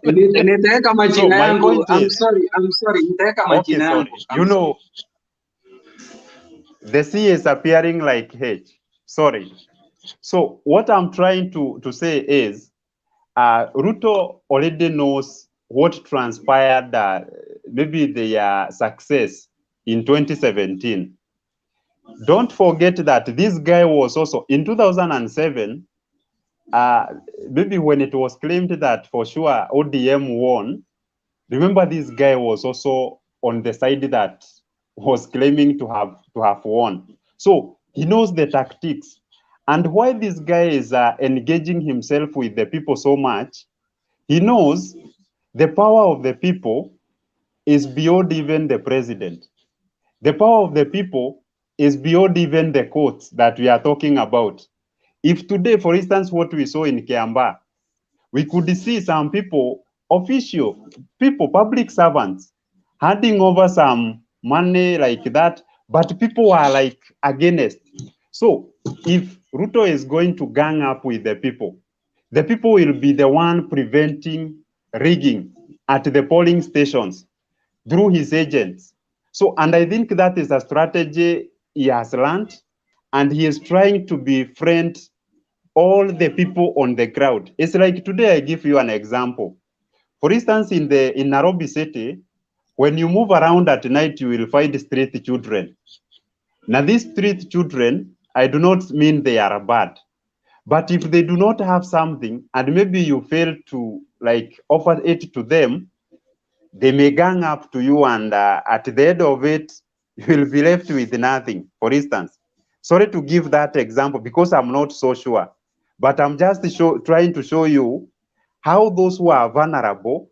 Nitaweka majina yangu. I'm sorry. Nitaweka majina yangu. You know, the C is appearing like H. Sorry. So what I'm trying to say is, Ruto already knows what transpired, maybe their success in 2017. Don't forget that this guy was also in 2007. Maybe when it was claimed that for sure ODM won, remember this guy was also on the side that was claiming to have won. So he knows the tactics. And why this guy is engaging himself with the people so much, he knows the power of the people is beyond even the president. The power of the people is beyond even the courts that we are talking about. If today, for instance, what we saw in Kiamba, we could see some people, public servants, handing over some money like that, but people are like against. So if Ruto is going to gang up with the people will be the one preventing rigging at the polling stations through his agents. So, and I think that is a strategy he has learned, and he is trying to befriend all the people on the ground. It's like today, I give you an example. For instance, in Nairobi City, when you move around at night, you will find street children. Now, these street children, I do not mean they are bad, but if they do not have something, and maybe you fail to offer it to them, they may gang up to you, and at the end of it, you will be left with nothing. For instance, sorry to give that example because I'm not so sure, but I'm just trying to show you how those who are vulnerable,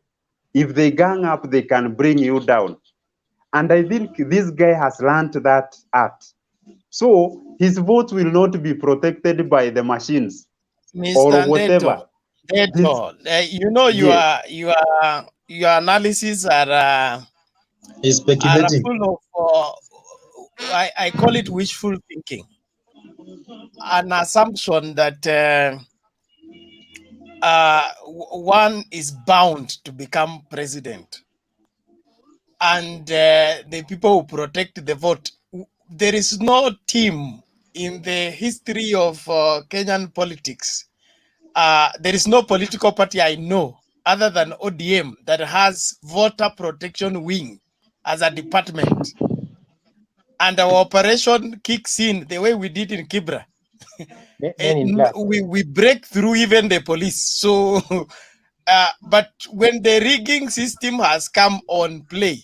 if they gang up, they can bring you down. And I think this guy has learned that art. So his vote will not be protected by the machines or whatever. Ndeto, you know, your analysis are speculating. full of I call it wishful thinking, an assumption that one is bound to become president, and the people who protect the vote. There is no team in the history of Kenyan politics. There is no political party I know other than ODM that has voter protection wing as a department. and our operation kicks in the way we did in Kibra. Men in black. We break through even the police. So, but when the rigging system has come on play,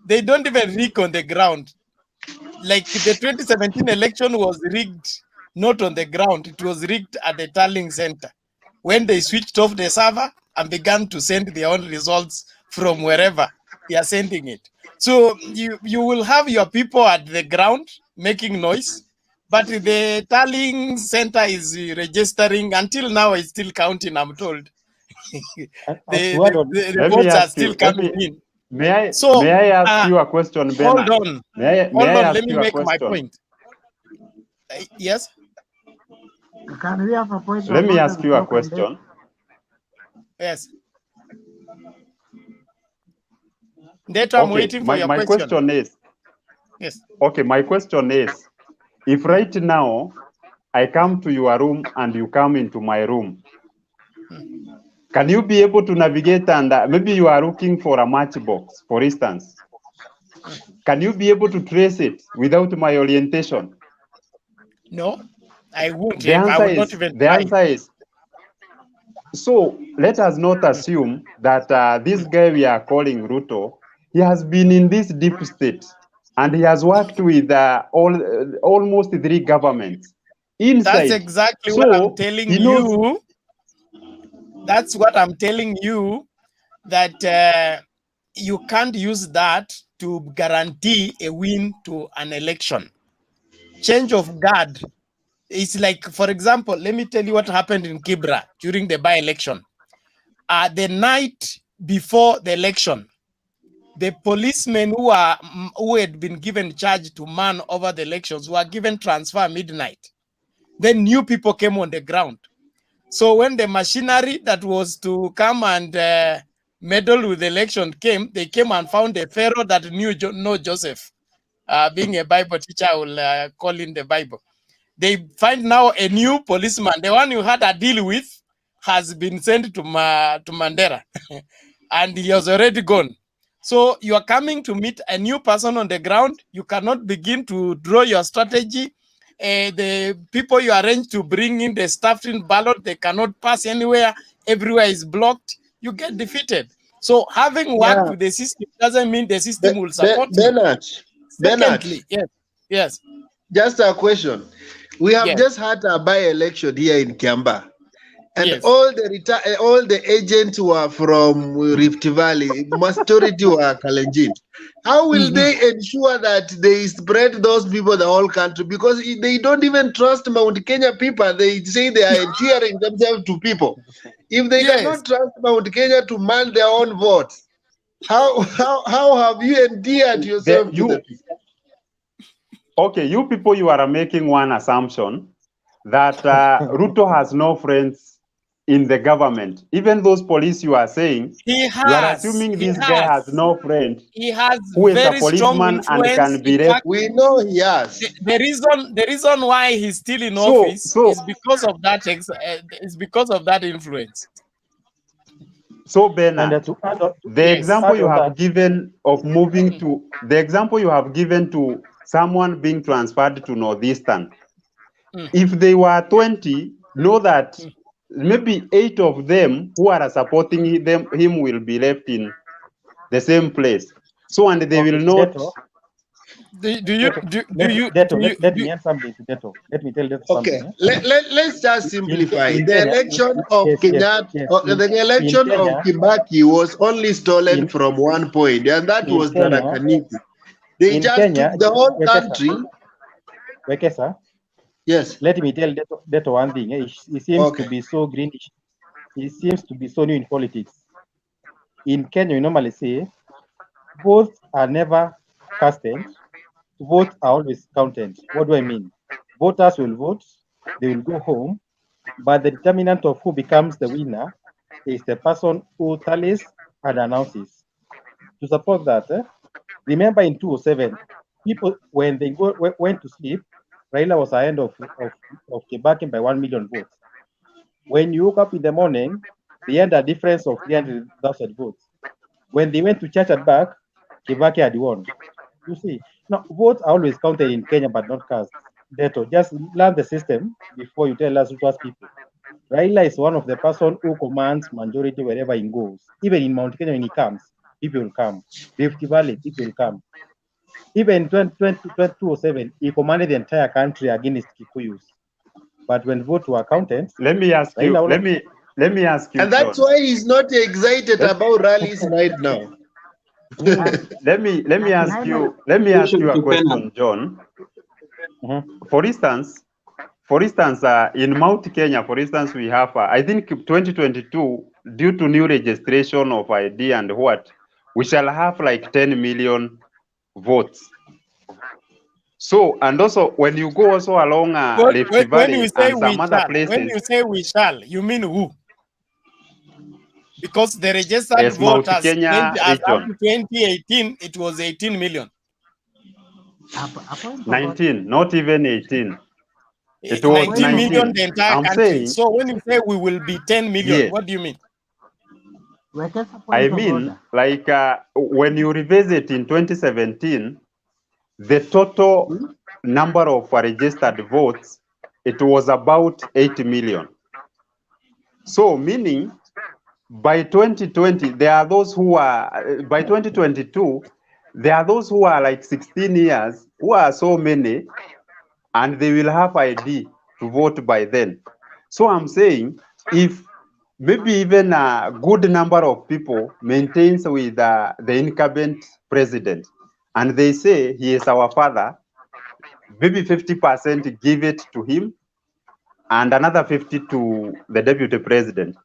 they don't even rig on the ground. Like the 2017 election was rigged not on the ground, it was rigged at the tallying center when they switched off the server and began to send their own results from wherever they are sending it. So you will have your people at the ground making noise, but the tallying center is registering. Until now, it's still counting, I'm told. the votes are still coming in. May I ask you a question, Hold Bernard? on. May Hold I on, ask let me you a make my question? point. Yes? Can we have a point Let of me order ask you a before Kande? question. Yes. Data, I'm Okay, waiting for your my question is, yes. okay, my question is, if right now I come to your room and you come into my room, can you be able to navigate and maybe you are looking for a matchbox, for instance? Can you be able to trace it without my orientation? No, I won't. The I answer would not is, even the try. answer is, so let us not assume that this guy we are calling Ruto, he has been in this deep state and he has worked with almost 3 governments inside. That's exactly what I'm telling he knows. you. That's what I'm telling you, that you can't use that to guarantee a win to an election. Change of guard. It's like, for example, let me tell you what happened in Kibra during the by-election. The night before the election, the policemen who had been given charge to man over the elections were given transfer midnight. Then new people came on the ground. So when the machinery that was to come and meddle with the election came, they came and found a pharaoh that knew no Joseph. Being a Bible teacher, I will call in the Bible. They find now a new policeman. The one you had a deal with has been sent to Mandera, and he has already gone. So you are coming to meet a new person on the ground. You cannot begin to draw your strategy. The people you arrange to bring in the staff in ballot, they cannot pass anywhere. Everywhere is blocked. You get defeated. So having worked with the system doesn't mean the system will support you. Bernard, Secondly, yes. Just a question. We have Yes. just had a by-election here in Kiamba, and Yes. all the agents were from Rift Valley. Majority were Kalenjin. How will they ensure that they spread those people the whole country? Because they don't even trust Mount Kenya people. They say they are endearing themselves to people. If they cannot trust Mount Kenya to man their own votes, how have you endeared yourself to the people? Okay, you people, you are making one assumption that Ruto has no friends in the government. Even those police you are saying, He has. you are assuming this guy has no friend He has who is a very strong policeman and influence. can be In fact, we know he has. The reason why he's still in office is because of that. Is because of that influence. So Bernard, to add on, the example you on have that, given of moving to, the example you have given to someone being transferred to Northeastern, if they were 20, know that maybe 8 of them who are supporting him will be left in the same place. So, and they will not. Deto, Let me add something to Deto. Let me tell Deto Okay, something. let's just simplify. In The Kenya, election of the election of Kenya, Kibaki was only stolen from one point, and that was Tarakaniti. They just Kenya, took the whole country. Wekesa, yes. Let me tell Deto one thing. He seems to be so greenish. He seems to be so new in politics. In Kenya, we normally say votes are never casted. Votes are always counted. What do I mean? Voters will vote, they will go home, but the determinant of who becomes the winner is the person who tallies and announces. To support that, remember in 2007, people, when they went to sleep, Raila was ahead of Kibaki by 1 million votes. When you woke up in the morning, they had a difference of 300,000 votes. When they went to church and back, Kibaki had won. You see, No, votes are always counted in Kenya, but not cast. Deto, just learn the system before you tell us to trust people. Raila is one of the person who commands majority wherever he goes. Even in Mount Kenya, when he comes, people will come. Rift Valley, people will come. Even in 2007, he commanded the entire country against Kikuyus. But when votes were counted, Let me ask you. Raila Let me ask you, And that's John. why he's not excited Let, about rallies right now. let me ask you. Let me ask you a question, John. For instance, in Mount Kenya, for instance, we have, I think 2022, due to new registration of ID and what, we shall have like 10 million votes. So, and also when you go also along Rift When you Valley say and we some other shall, you mean who? Because the registered as Mount voters Kenya as up region, to 2018, it was 18 million. 19, not even 18. It was 19 million 19. the entire I'm country. saying, So when you say we will be 10 million, yes. what do you mean? I mean, like when you revisit in 2017, the total number of registered votes, it was about 8 million. So meaning by 2020, there are those who are, by 2022, there are those who are like 16 years, who are so many, and they will have ID to vote by then. So I'm saying, if maybe even a good number of people maintains with the incumbent president, and they say he is our father, maybe 50% give it to him, and another 50 to the deputy president.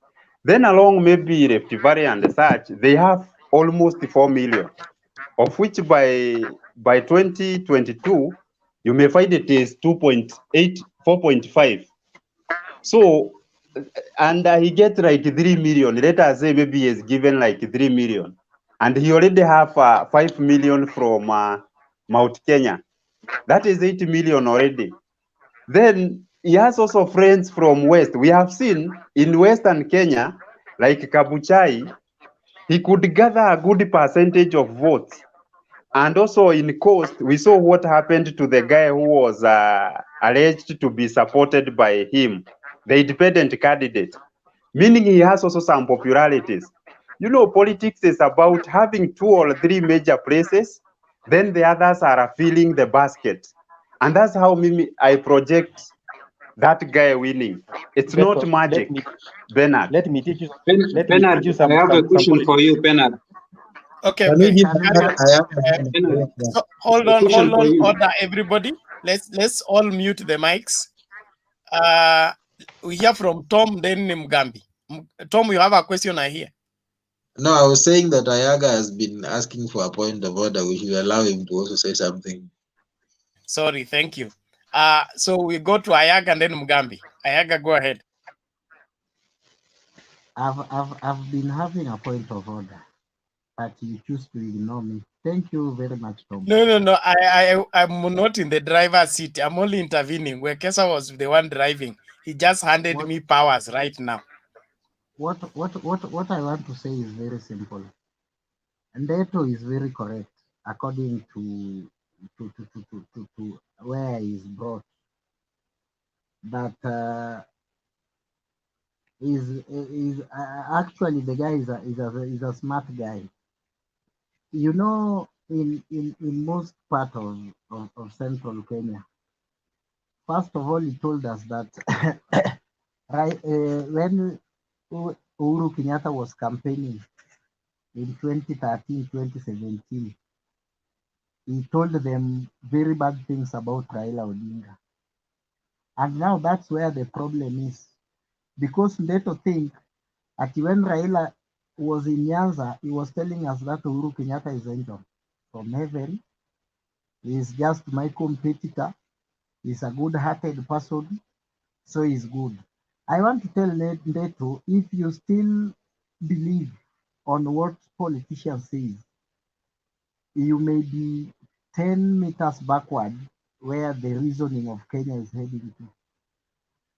Then along maybe Rift Valley and such, they have almost 4 million, of which by 2022, you may find it is 2.8, 4.5. So, and he gets like 3 million. Let us say maybe he is given like 3 million. And he already have 5 million from Mount Kenya. That is 8 million already. Then he has also friends from West. We have seen in Western Kenya, like Kabuchai, he could gather a good percentage of votes. And also in Coast, we saw what happened to the guy who was alleged to be supported by him, the independent candidate, meaning he has also some popularities. You know, politics is about having 2 or 3 major places, then the others are filling the basket. And that's how I project that guy winning. It's not magic, Bernard. Let me teach you. Bernard, I have a question for you, Bernard. Okay, Can okay. we give Bernard So hold A on, question for you. order, everybody. Let's all mute the mics. We hear from Tom, then Mugambi. Tom, you have a question, I hear. No, I was saying that Ayaga has been asking for a point of order. We should allow him to also say something. Sorry, thank you. So we go to Ayaga and then Mugambi. Ayaga, go ahead. I've been having a point of order, but you choose to ignore me. Thank you very much, Tom. No. I'm not in the driver's seat. I'm only intervening. Where Kesa was the one driving, he just handed me powers right now. What I want to say is very simple. Ndeto is very correct according to where he is brought. But is actually the guy is a smart guy. You know, in most part of central Kenya, first of all, he told us that right when Uhuru Kenyatta was campaigning in 2013, 2017, he told them very bad things about Raila Odinga. And now that's where the problem is. Because Ndeto think that when Raila was in Nyanza, he was telling us that Uhuru Kenyatta is angel from heaven. He is just my competitor. He's a good-hearted person, so he's good. I want to tell Ndeto, if you still believe on what politicians say, you may be 10 meters backward where the reasoning of Kenya is heading to.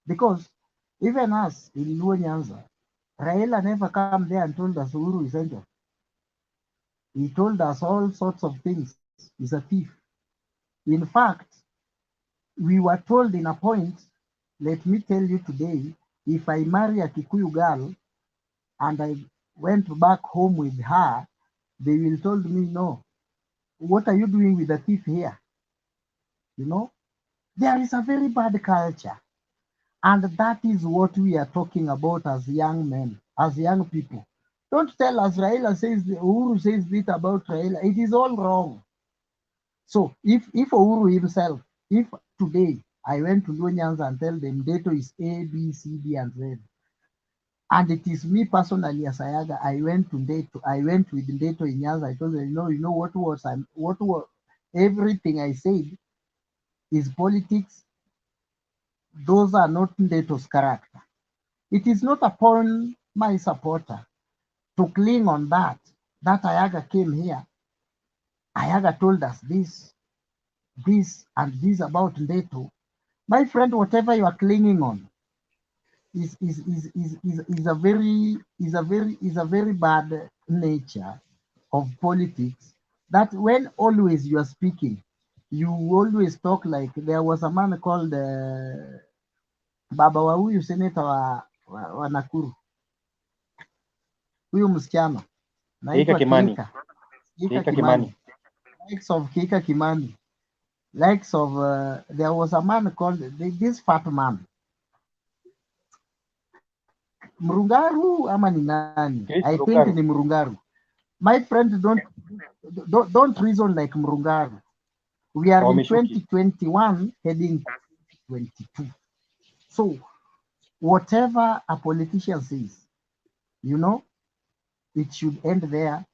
Because even us in Luo Nyanza, Raila never come there and told us Uhuru is angel. He told us all sorts of things. He's a thief. In fact, we were told in a point, let me tell you today, if I marry a Kikuyu girl and I went back home with her, they will told me, no, what are you doing with the thief here? You know, there is a very bad culture. And that is what we are talking about as young men, as young people. Don't tell us Raila says, Uhuru says this about Raila. It is all wrong. So if Uhuru himself, if today I went to Lunyans and tell them data is A, B, C, D, and Z, and it is me personally as Ayaga, I went with Ndeto in Nyanza, I told them, what was everything I said is politics. Those are not Ndeto's character. It is not upon my supporter to cling on that Ayaga came here. Ayaga told us this, and this about Ndeto. My friend, whatever you are clinging on is a very bad nature of politics. That when always you are speaking, you always talk like there was a man called Baba wa huyu senator wa Nakuru, huyu msichana naitwa Keika Kimani, likes of Keika Kimani, likes of there was a man called this fat man Mrungaru ama ni nani? I think ni Mrungaru. My friend, don't reason like Mrungaru. We are in 2021 heading 2022. So whatever a politician says, you know, it should end there,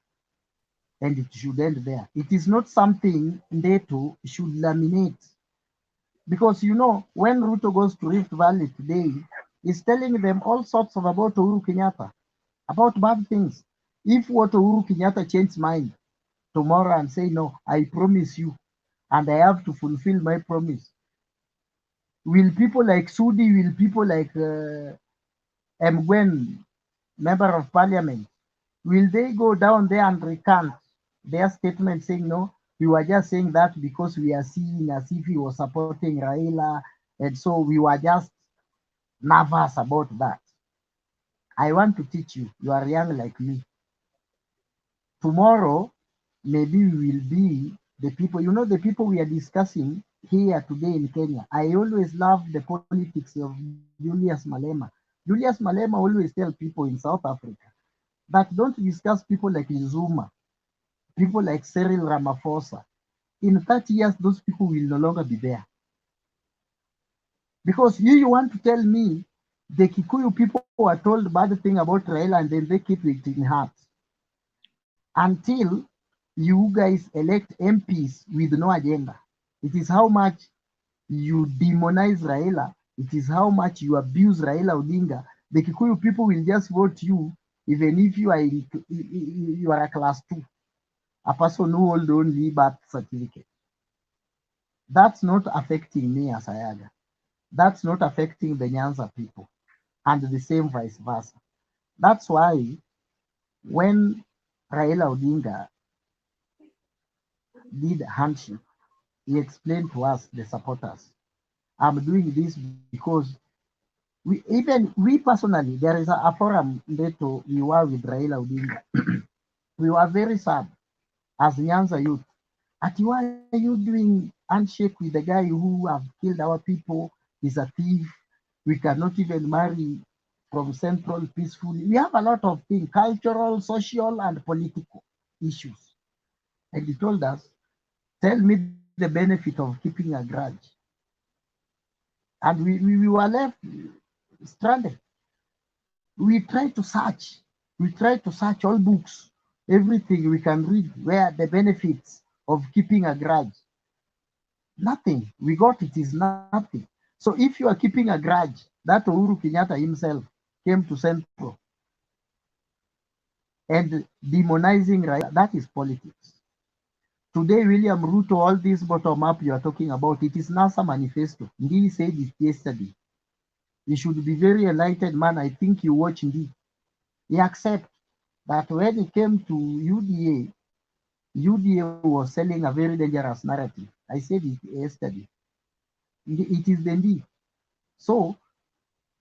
and it should end there. It is not something Ndeto should laminate. Because, you know, when Ruto goes to Rift Valley today, he's telling them all sorts of about Uhuru Kenyatta, about bad things. If what Uhuru Kenyatta changes mind tomorrow and say, no, I promise you, and I have to fulfill my promise, will people like Sudi, will people like Mgwen, member of parliament, will they go down there and recant their statement saying, no, we were just saying that because we are seeing as if he was supporting Raila, and so we were just nervous about that. I want to teach you, you are young like me. Tomorrow, maybe we will be the people, you know, the people we are discussing here today in Kenya. I always love the politics of Julius Malema. Julius Malema always tell people in South Africa that don't discuss people like Zuma, people like Cyril Ramaphosa. In 30 years, those people will no longer be there. Because you want to tell me the Kikuyu people are told bad thing about Raila and then they keep it in heart. Until you guys elect MPs with no agenda. It is how much you demonize Raila. It is how much you abuse Raila Odinga. The Kikuyu people will just vote you even if you are a class 2, a person who hold only birth certificate. That's not affecting me as Ayaga. That's not affecting the Nyanza people, and the same vice versa. That's why when Raila Odinga did a handshake, he explained to us, the supporters, I'm doing this because we personally, there is a forum that we were with Raila Odinga. We were very sad as Nyanza youth. Why are you doing handshake with the guy who have killed our people? He's a thief. We cannot even marry from Central peacefully. We have a lot of things, cultural, social, and political issues. And he told us, tell me the benefit of keeping a grudge. And we were left stranded. We tried to search. We tried to search all books, everything we can read, where the benefits of keeping a grudge. Nothing. We got it is nothing. So if you are keeping a grudge, that Uhuru Kenyatta himself came to Central and demonizing Raila, that is politics. Today, William Ruto, all this bottom up you are talking about, it is NASA manifesto. He said it yesterday. He should be very enlightened man. I think you watch Ndi. He accept that when it came to UDA was selling a very dangerous narrative. I said it yesterday. It is the Ndi. So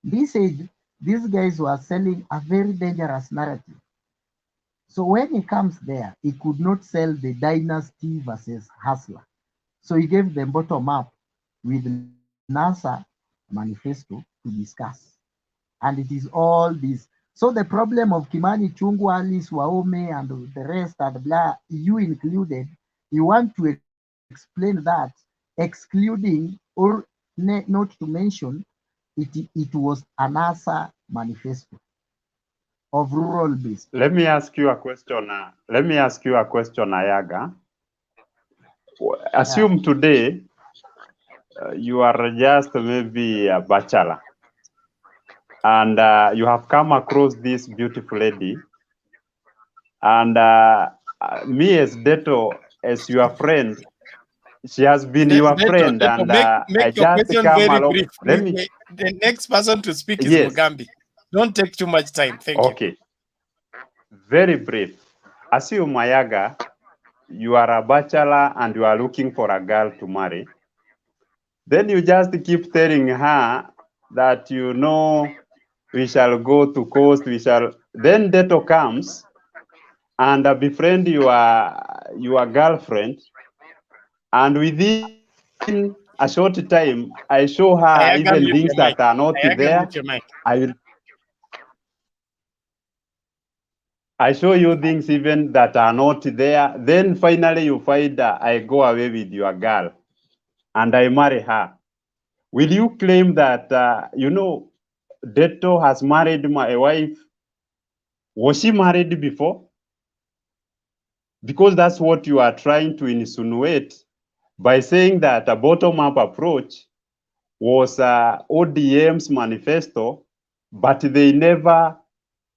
they said these guys were selling a very dangerous narrative. So when he comes there, he could not sell the dynasty versus hustler. So he gave them bottom up with NASA manifesto to discuss. And it is all this. So the problem of Kimani Chungwa, Alice Waome, and the rest, and blah, you included, you want to explain that, excluding or not to mention, it was a NASA manifesto of rural based. Let me ask you a question. Ayaga. Assume today you are just maybe a bachelor, and you have come across this beautiful lady, and me as Deto, as your friend, she has been your friend, Deto, and make I your just question come very along. brief. Let me. The next person to speak is Yes. Mugambi. Don't take too much time. Thank you. Okay. Very brief. Assume Mayaga, you are a bachelor and you are looking for a girl to marry. Then you just keep telling her that we shall go to coast, we shall. Then Deto comes and befriend your girlfriend, and within a short time, I show her Ayaga, even mute things your that mic. are not Ayaga, there. mute your mic. I show you things even that are not there. Then finally you find I go away with your girl and I marry her. Will you claim that, Deto has married my wife? Was she married before? Because that's what you are trying to insinuate by saying that a bottom-up approach was ODM's manifesto, but they never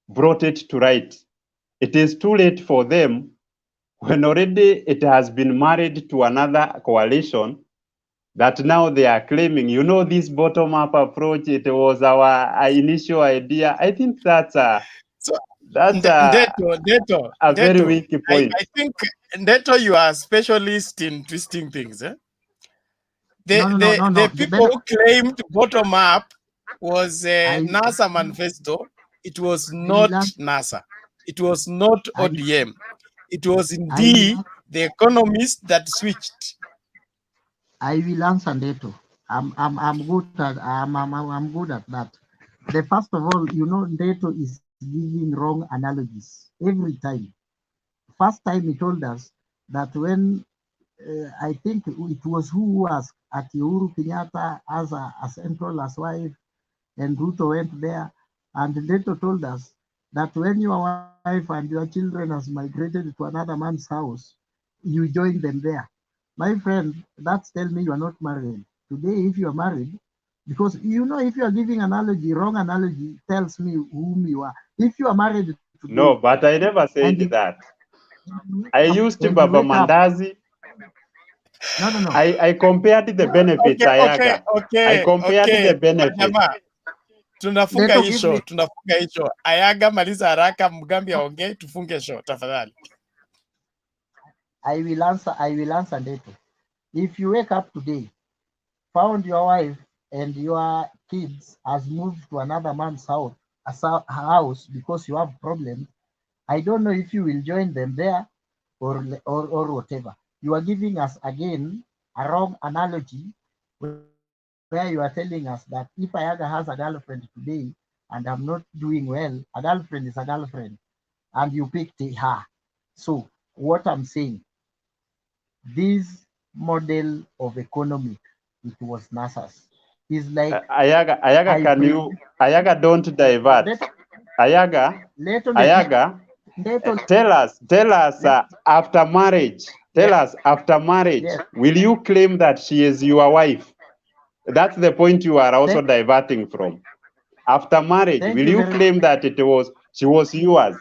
brought it to right. It is too late for them when already it has been married to another coalition that now they are claiming, this bottom-up approach, it was our initial idea. I think that's a very weak point. I think, Ndeto, you are a specialist in twisting things. Eh? The people who claimed bottom up was NASA manifesto. It was not NASA. It was not ODM. It was indeed the economists that switched. I will answer Ndeto. I'm good at I'm good at that. The first of all, Ndeto is giving wrong analogies every time. First time he told us that when I think it was who was at Uhuru Kenyatta as a central as wife, and Ruto went there, and Ndeto told us that when your wife and your children has migrated to another man's house, you join them there. My friend, that's tell me you are not married. Today, if you are married, because if you are giving analogy, wrong analogy tells me whom you are. If you are married today, no, but I never said that. I used Baba Mandazi. No. I compared the benefits, Ayaga. I compared the benefits. Tunafunga hii show. Ayaga, maliza haraka, Mugambi aongee, tufunge show, tafadhali. I will answer Ndeto. If you wake up today, found your wife and your kids has moved to another man's house because you have problems, I don't know if you will join them there or whatever. You are giving us again a wrong analogy where you are telling us that if Ayaga has a girlfriend today and I'm not doing well, a girlfriend is a girlfriend, and you picked her. So what I'm saying, this model of economic, it was NASA's. It's like Ayaga, Ayaga, don't divert. Ayaga, tell us after marriage. Tell us after marriage, will you claim that she is your wife? That's the point you are also diverting from. After marriage, will you claim that she was yours?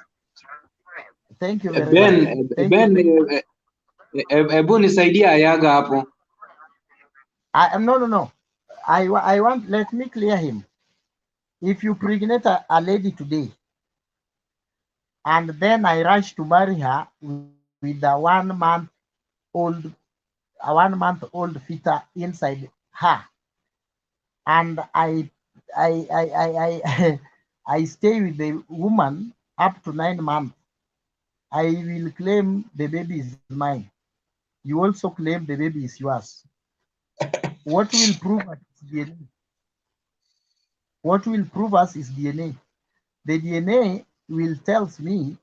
Thank you very much. Hebu nisaidia Ayaga hapo. No. I want, let me clear him. If you pregnant a lady today, and then I rush to marry her with a 1 month old a 1-month-old fetus inside her, and I I stay with the woman up to 9 months. I will claim the baby is mine. You also claim the baby is yours. What will prove us is DNA? What will prove us is DNA. The DNA will tells me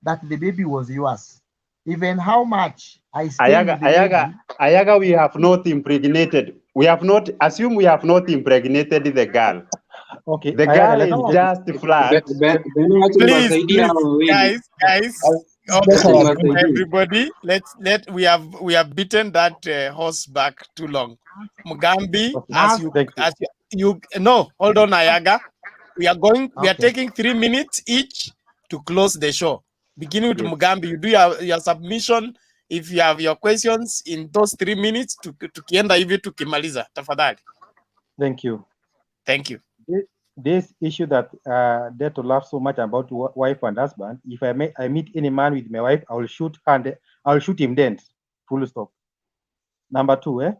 that the baby was yours. Even how much I stay with the baby. Ayaga, we have not impregnated. We have not, assume we have not impregnated the girl. Okay. The Ayaga, girl let is me just flat. Please, guys, okay, everybody, we have beaten that horse back too long. Mugambi, no, hold on, Ayaga. We are taking 3 minutes each to close the show. Beginning with Mugambi, you do your submission. If you have your questions in those 3 minutes, tukienda hivi tukimaliza, tafadhali. Thank you. Thank you. This issue that dare to laugh so much about wife and husband. If I meet any man with my wife, I will shoot him dead. Full stop. Number 2,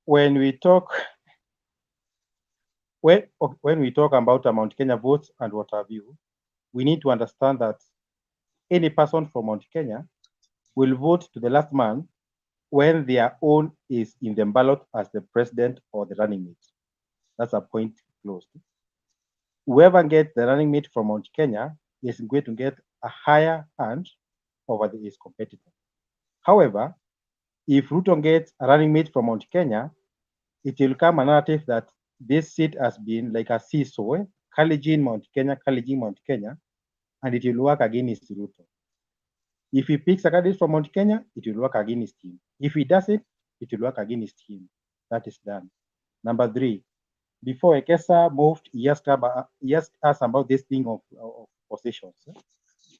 when we talk about Mount Kenya votes and what have you, we need to understand that any person from Mount Kenya will vote to the last man when their own is in the ballot as the president or the running mate. That's a point closed. Whoever gets the running mate from Mount Kenya is going to get a higher hand over his competitor. However, if Ruto gets a running mate from Mount Kenya, it will come a narrative that this seat has been like a seesaw, Kalenjin, Mount Kenya, and it will work against Ruto. If he picks a candidate from Mount Kenya, it will work against him. If he doesn't, it will work against him. That is done. Number 3, before Ekesa moved, he asked us about this thing of positions.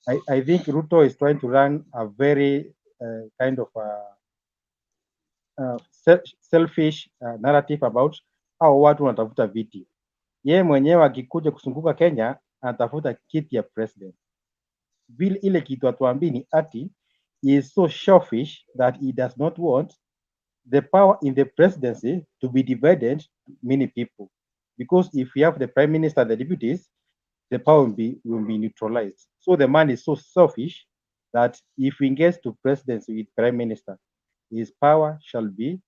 I think Ruto is trying to run a very kind of selfish narrative about how watu wanatafuta viti. Yeye mwenyewe akikuja kusunguka Kenya anatafuta kiti ya president. Vile ile kitu atuambii ni ati he is so selfish that he does not want the power in the presidency to be divided to many people. Because if we have the prime minister and the deputies, the power will be neutralized. So the man is so selfish that if he gets to presidency with prime minister, his power shall be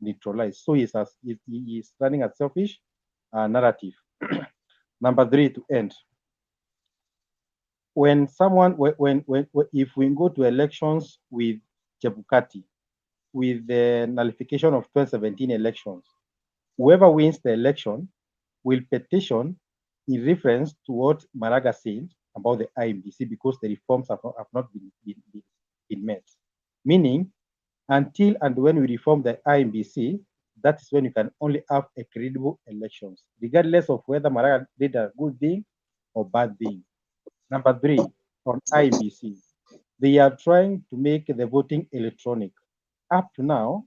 neutralized. So he is running a selfish narrative. Number 3, to end. When if we go to elections with Chebukati, with the nullification of 2017 elections, whoever wins the election will petition in reference to what Maraga said about the IMBC because the reforms have not been met. Meaning, until and when we reform the IMBC, that is when you can only have a credible elections, regardless of whether Maraga did a good thing or bad thing. Number 3, on IBC, they are trying to make the voting electronic. Up to now,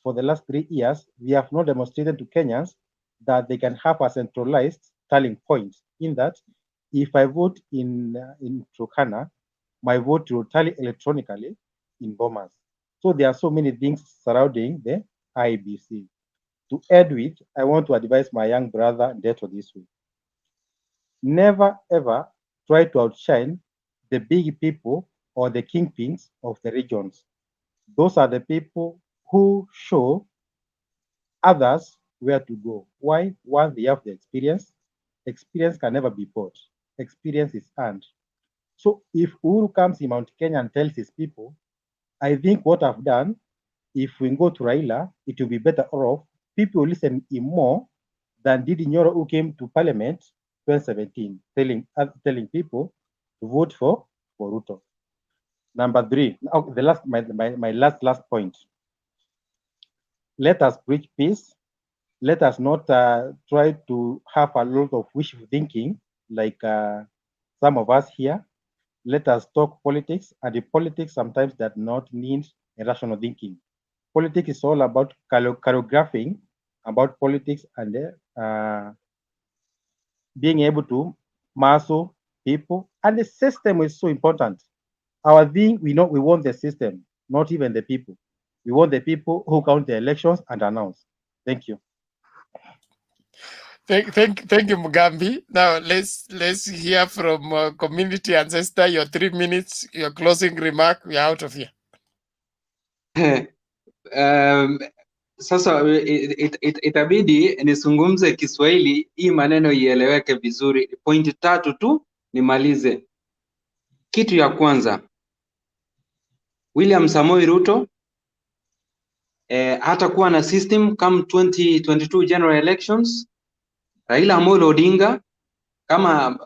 for the last 3 years, we have not demonstrated to Kenyans that they can have a centralized tallying point. In that, if I vote in Turkana, my vote will tally electronically in Bomas. So there are so many things surrounding the IBC. To end with, I want to advise my young brother Ndeto this way. Never ever try to outshine the big people or the kingpins of the regions. Those are the people who show others where to go. Why? One, they have the experience. Experience can never be bought. Experience is earned. So if Uhuru comes in Mount Kenya and tells his people, I think what I've done, if we go to Raila, it will be better off. People listen him more than did Nyoro, who came to Parliament 2017, telling people to vote for Ruto. Number 3, my last point. Let us preach peace. Let us not try to have a lot of wishful thinking like some of us here. Let us talk politics, and the politics sometimes does not need rational thinking. Politics is all about choreographing about politics and being able to muscle people, and the system is so important. Our thing, we want the system. not even the people. We want the people who count the elections and announce. Thank you. Thank you, Mugambi. Now let's hear from community ancestor. Your 3 minutes, your closing remark. We are out of here. Sasa itabidi nisungumze Kiswahili hii maneno ieleweke vizuri. Pointi 3 tu nimalize. Kitu ya kwanza, William Samoei Ruto hatakuwa na system kama 2022 general elections. Raila Amolo Odinga kama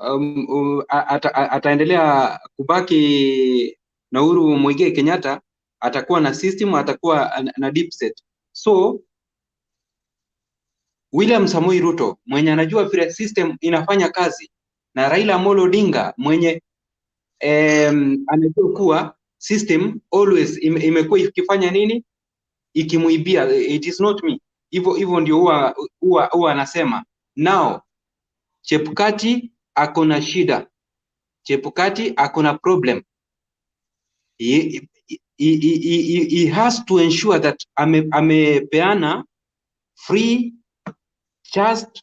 ataendelea kubaki na Uhuru Muigai Kenyatta, atakuwa na system, atakuwa na deep set. So William Samoei Ruto mwenye anajua vile system inafanya kazi, na Raila Amolo Odinga mwenye anajua kuwa system always imekuwa ikifanya nini, ikimuibia. It is not me. Hivyo ndio huwa anasema. Now Chebukati akona shida, Chebukati akona problem. He has to ensure that amepeana free, just,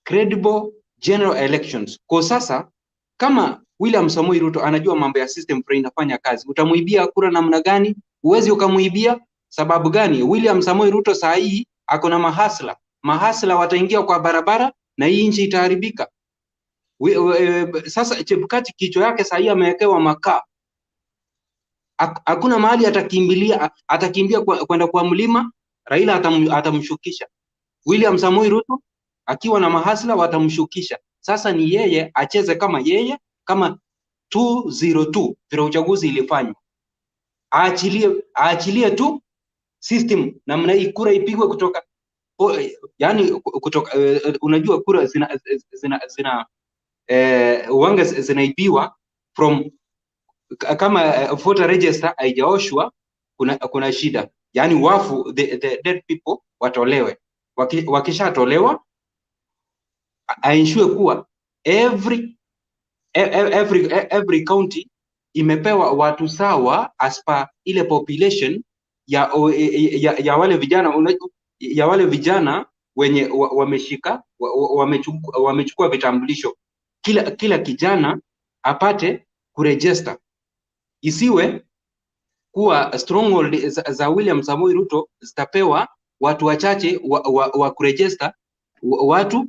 credible general elections. Kwa sasa kama William Samoei Ruto anajua mambo ya system free inafanya kazi, utamuibia kura namna gani? Uwezi ukamuibia. Sababu gani? William Samoei Ruto saa hii akona mahasla wataingia kwa barabara na hii nchi itaharibika. Sasa Chebukati kichwa yake saa hii amewekewa makaa. Hakuna mahali atakimbia kwenda kwa mlima. Raila atamshukisha. William Samoei Ruto akiwa na mahasla watamshukisha. Sasa ni yeye acheze kama 202 vile uchaguzi ilifanywa. Aachilie tu system namna hii, kura ipigwe kutoka unajua kura wanga zinaibiwa from kama voter register haijaoshwa, kuna shida. Yani wafu the dead people watolewe. Wakishatolewa ainsure kuwa every county imepewa watu sawa as per ile population ya wale vijana wenye wamechukua vitambulisho. Kila kijana apate kuregister. Isiwe kuwa stronghold za William Samoei Ruto zitapewa watu wachache wa kuregister watu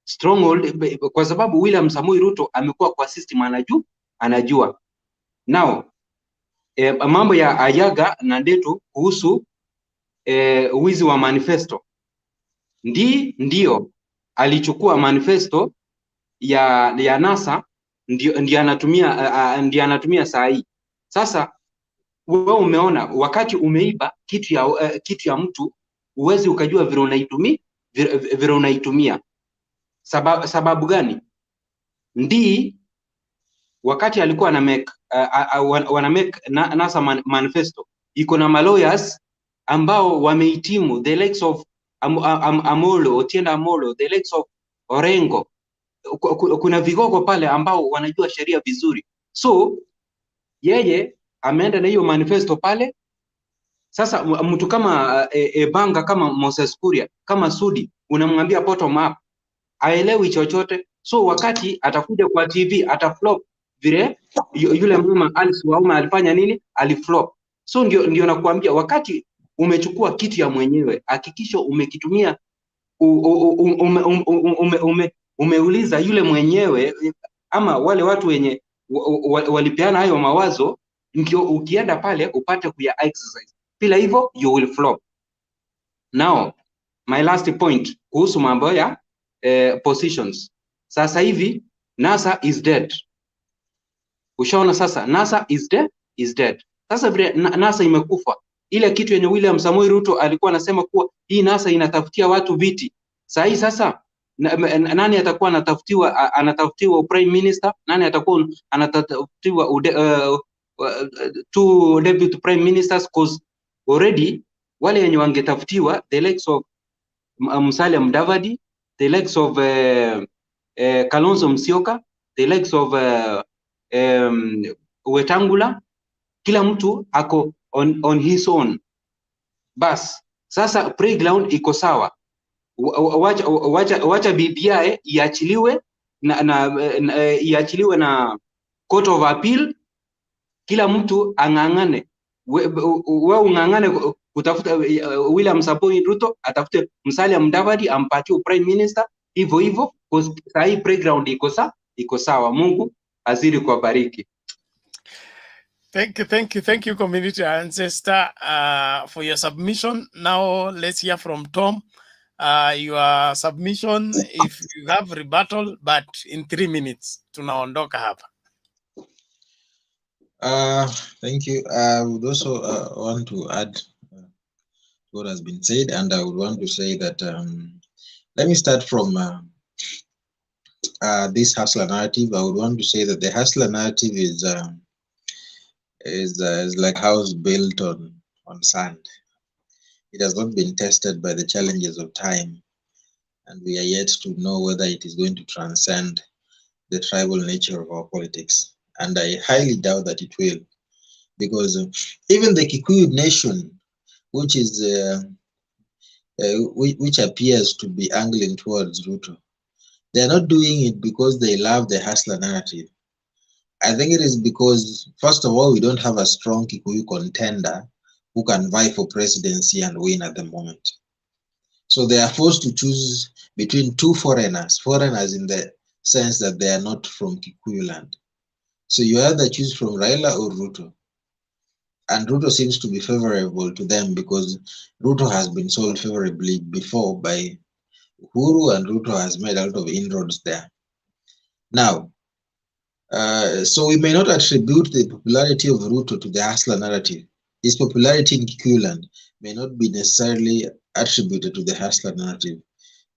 stronghold, kwa sababu William Samoei Ruto amekuwa kwa system, anajua. Now mambo ya Ayaga na Ndeto kuhusu wizi wa manifesto. Ndio alichukua manifesto ya NASA, ndio anatumia saa hii. Sasa wewe umeona wakati umeiba kitu ya mtu, uwezi ukajua vile unaitumia. Sababu gani? Wakati alikuwa wana make NASA manifesto, iko na lawyers ambao wamehitimu, the likes of Amolo, Otienda Amolo, the likes of Orengo. Kuna vigogo pale ambao wanajua sheria vizuri. So yeye ameenda na hiyo manifesto pale. Sasa mtu kama Banga, kama Moses Kuria, kama Sudi, unamwambia bottom up, aelewi chochote. So wakati atakuja kwa TV ataflop vile yule mama Alice Wauma alifanya nini, aliflop. So ndio nakuambia, wakati umechukua kitu ya mwenyewe, hakikisha umekitumia, umeuliza yule mwenyewe ama wale watu wenye walipeana hayo mawazo, ndio ukienda pale upate kuya exercise. Bila hivyo you will flop. Now my last point kuhusu mambo ya positions. Sasa hivi NASA is dead. Ushaona sasa NASA is dead. Sasa vile NASA imekufa, ile kitu yenye William Samoei Ruto alikuwa anasema kuwa hii NASA inatafutia watu viti. Sasa nani atakuwa anatafutiwa prime minister? Nani atakuwa anatafutiwa two deputy prime ministers? Cause already wale wenye wangetafutiwa, the likes of Musalia Mudavadi, the likes of Kalonzo Musyoka, the likes of Wetangula, kila mtu ako on his own. Bas sasa playground iko sawa, wacha BBI iachiliwe iachiliwe na Court of Appeal, kila mtu ang'ang'ane. We ung'ang'ane kutafuta William Samoei Ruto atafute Musalia Mudavadi ampatie prime minister, hivyo hivyo, saa hii playground iko sawa. Mungu azidi kuwabariki. Thank you, community ancestor, for your submission. Now let's hear from Tom. Your submission, if you have rebuttal, but in 3 minutes. Tunaondoka hapa. Thank you. I would also want to add what has been said, and I would want to say that let me start from this hustler narrative. I would want to say that the hustler narrative is like a house built on sand. It has not been tested by the challenges of time, and we are yet to know whether it is going to transcend the tribal nature of our politics. And I highly doubt that it will, because even the Kikuyu nation, which is which appears to be angling towards Ruto, they are not doing it because they love the hustler narrative. I think it is because, first of all, we don't have a strong Kikuyu contender who can vie for presidency and win at the moment. So they are forced to choose between two foreigners in the sense that they are not from Kikuyu land. So you either choose from Raila or Ruto. And Ruto seems to be favorable to them because Ruto has been sold favorably before by Uhuru, and Ruto has made a lot of inroads there. Now, so we may not attribute the popularity of Ruto to the hustler narrative. His popularity in Kikuyu land may not be necessarily attributed to the hustler narrative.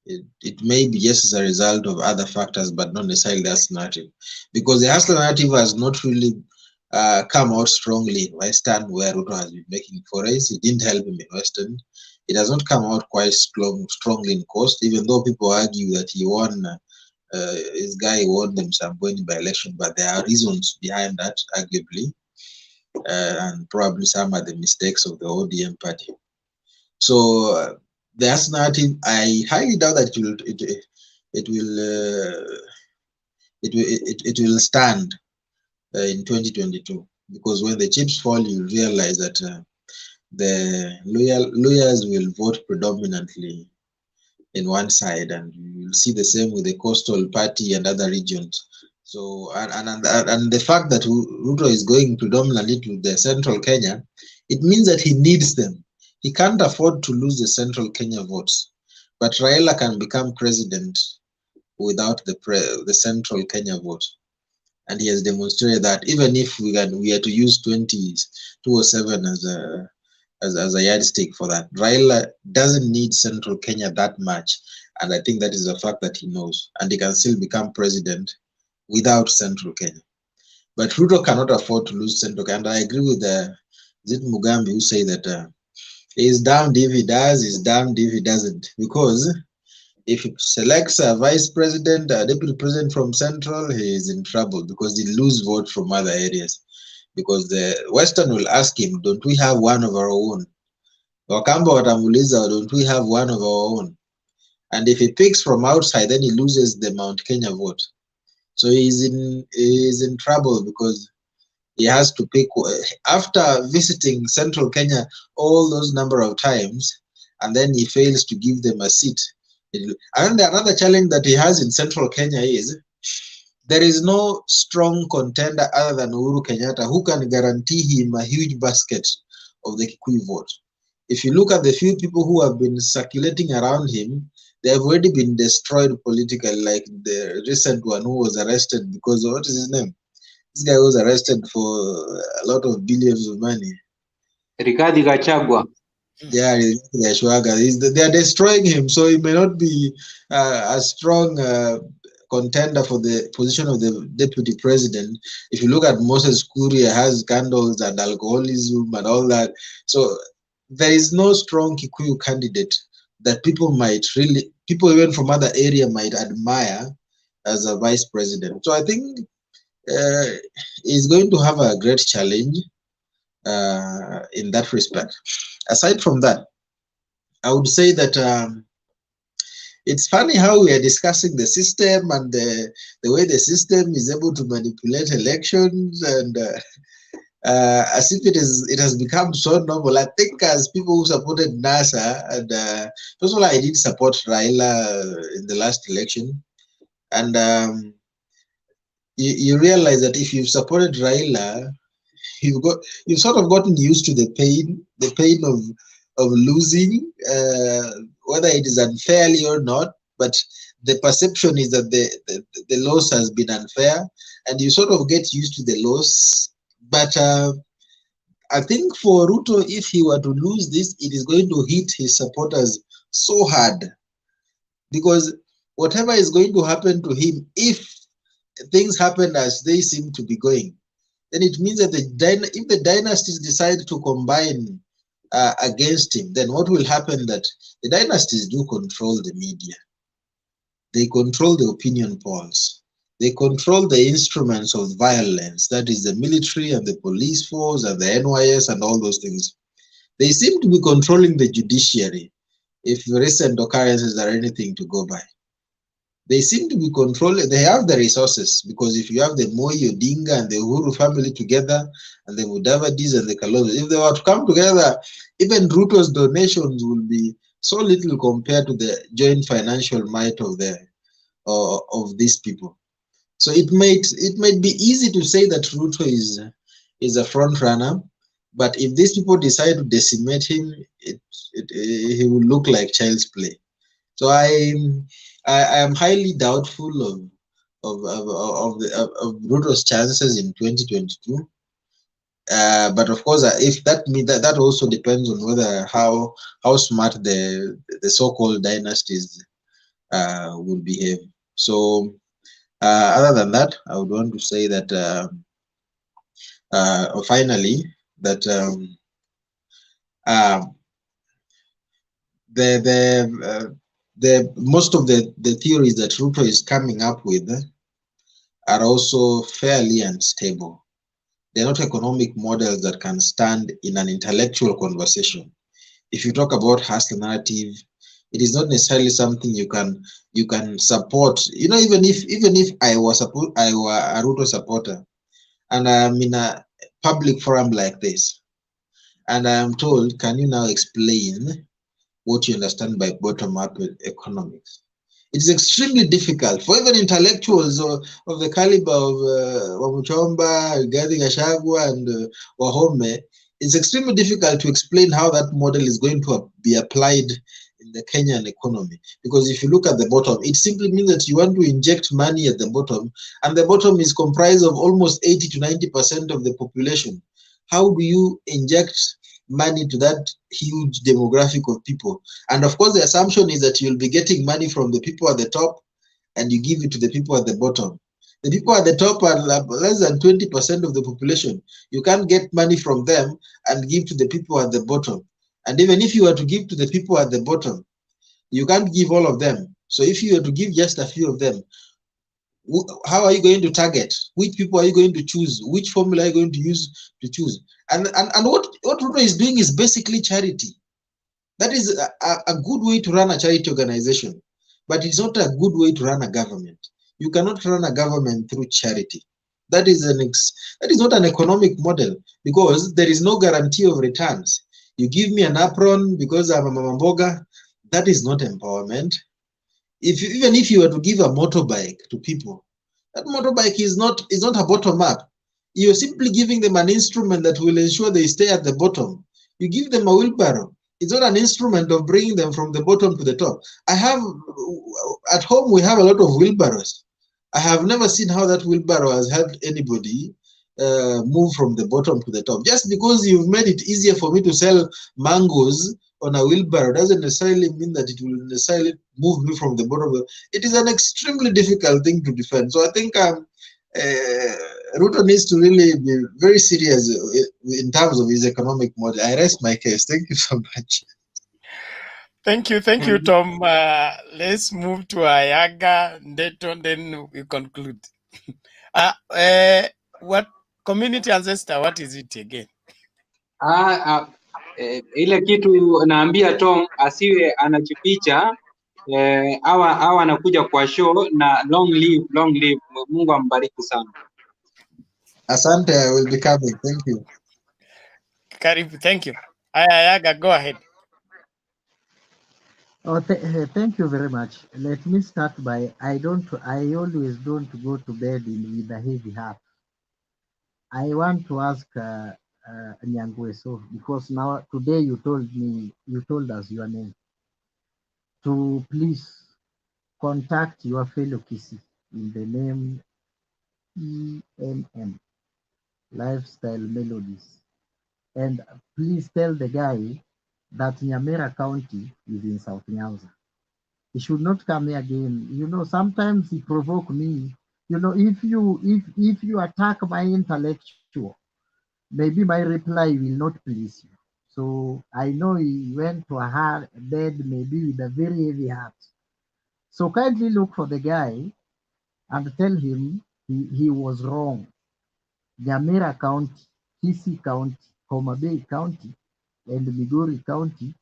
It may be just as a result of other factors, but not necessarily the hustler narrative. Because the hustler narrative has not really come out strongly in Western, where Ruto has been making forays. It didn't help him in Western. It has not come out quite strongly in Coast, even though people argue that he won, his guy won them some point by election, but there are reasons behind that, arguably, and probably some are the mistakes of the ODM party. So the hustler narrative, I highly doubt that it will stand in 2022, because when the chips fall, you realize that the lawyers will vote predominantly in one side, and you will see the same with the coastal party and other regions. So and the fact that Ruto is going predominantly to the central Kenya, it means that he needs them. He can't afford to lose the central Kenya votes, but Raila can become president without the central Kenya vote. And he has demonstrated that even if we are to use 207 as a yardstick for that, Raila doesn't need central Kenya that much, and I think that is a fact that he knows, and he can still become president without central Kenya. But Ruto cannot afford to lose central Kenya, and I agree with Zit Mugambi, who say that he's damned if he does, he's damned if he doesn't, because if he selects a vice president, a deputy president from central, he is in trouble because he lose vote from other areas. Because the Western will ask him, don't we have one of our own? Wakamba watamuuliza, don't we have one of our own? And if he picks from outside, then he loses the Mount Kenya vote. So he's in trouble because he has to pick, after visiting central Kenya all those number of times, and then he fails to give them a seat. And another challenge that he has in central Kenya is there is no strong contender other than Uhuru Kenyatta who can guarantee him a huge basket of the Kikuyu vote. If you look at the few people who have been circulating around him, they have already been destroyed politically, like the recent one who was arrested because of, what is his name? This guy was arrested for a lot of billions of money. Rigathi Gachagua. Yeah, they are destroying him, so he may not be a strong contender for the position of the deputy president. If you look at Moses Kuria, has scandals and alcoholism and all that, so there is no strong Kikuyu candidate that people even from other area might admire as a vice president. So I think he's going to have a great challenge. in that respect. Aside from that, I would say that it's funny how we are discussing the system and the way the system is able to manipulate elections, and as if it has become so normal. I think as people who supported NASA, and first of all, I did support Raila in the last election, and you realize that if you've supported Raila, you've sort of gotten used to the pain of losing, whether it is unfairly or not. But the perception is that the loss has been unfair, and you sort of get used to the loss. But I think for Ruto, if he were to lose this, it is going to hit his supporters so hard, because whatever is going to happen to him, if things happen as they seem to be going, then it means that if the dynasties decide to combine against him, then what will happen that the dynasties do control the media. They control the opinion polls. They control the instruments of violence, that is the military and the police force and the NYS and all those things. They seem to be controlling the judiciary, if recent occurrences are anything to go by. They seem to be controlling, they have the resources, because if you have the Moi, Odinga and the Uhuru family together, and the Mudavadis and the Kalonzo, if they were to come together, even Ruto's donations will be so little compared to the joint financial might of these people. So it might be easy to say that Ruto is a front runner, but if these people decide to decimate him, he will look like child's play. So I am highly doubtful of Ruto's chances in 2022. But of course, if that also depends on whether how smart the so-called dynasties will behave. So other than that, I would want to say that finally that the most of the theories that Ruto is coming up with are also fairly unstable. They're not economic models that can stand in an intellectual conversation. If you talk about hustle narrative, it is not necessarily something you can support. You know, even if I were a Ruto supporter, and I'm in a public forum like this, and I am told, can you now explain what you understand by bottom-up economics? It is extremely difficult for even intellectuals of the caliber of Wamuchomba, Rigathi Gachagua, and Wahome. It's extremely difficult to explain how that model is going to be applied in the Kenyan economy. Because if you look at the bottom, it simply means that you want to inject money at the bottom, and the bottom is comprised of almost 80 to 90% of the population. How do you inject money to that huge demographic of people? And of course, the assumption is that you'll be getting money from the people at the top and you give it to the people at the bottom. The people at the top are less than 20% of the population. You can't get money from them and give to the people at the bottom. And even if you were to give to the people at the bottom, you can't give all of them. So if you were to give just a few of them, how are you going to target? Which people are you going to choose? Which formula are you going to use to choose? And what Ruto is doing is basically charity. That is a good way to run a charity organization, but it's not a good way to run a government. You cannot run a government through charity. That is not an economic model, because there is no guarantee of returns. You give me an apron because I'm a mama mboga, that is not empowerment. Even if you were to give a motorbike to people, that motorbike is not a bottom up. You're simply giving them an instrument that will ensure they stay at the bottom. You give them a wheelbarrow. It's not an instrument of bringing them from the bottom to the top. At home, we have a lot of wheelbarrows. I have never seen how that wheelbarrow has helped anybody move from the bottom to the top. Just because you've made it easier for me to sell mangoes on a wheelbarrow doesn't necessarily mean that it will necessarily move me from the bottom. It is an extremely difficult thing to defend. So I think Ruto needs to really be very serious in terms of his economic model. I rest my case. Thank you so much. Thank you, Tom. Let's move to Ayaga, then we conclude. What community ancestor? What is it again? Ile kitu naambia Tom asiwe anachipicha awa anakuja kwa show na long live. Mungu ambariki sana. Asante, I will be coming. Thank you. Karibu, thank you. Ayaga, go ahead. Oh, thank you very much. Let me start by I always don't go to bed with a heavy heart. I want to ask Nyangweso, because now today you told us your name, to please contact your fellow Kisi in the name EMM, Lifestyle Melodies, and please tell the guy that Nyamera County is in South Nyanza. He should not come here again. You know, sometimes he provoke me. You know, if you attack my intellectual, maybe my reply will not please you. So I know he went to a hard bed, maybe with a very heavy heart. So kindly look for the guy and tell him he was wrong. Nyamira County, Kisii County, Homa Bay County, and Migori County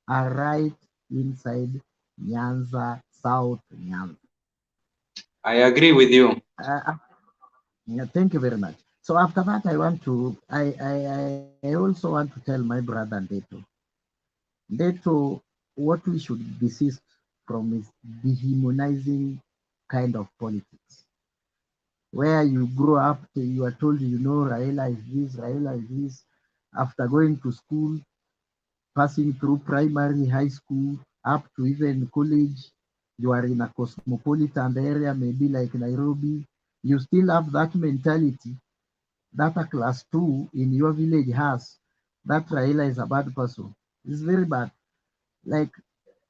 are right inside Nyanza, South Nyanza. I agree with you. Yeah, thank you very much. So after that, I also want to tell my brother Ndeto, what we should desist from is dehumanizing kind of politics, where you grow up, you are told, you know, Raila is this, Raila is this. After going to school, passing through primary, high school, up to even college, you are in a cosmopolitan area, maybe like Nairobi, you still have that mentality that a class 2 in your village has, that Raila is a bad person. It's very bad. Like,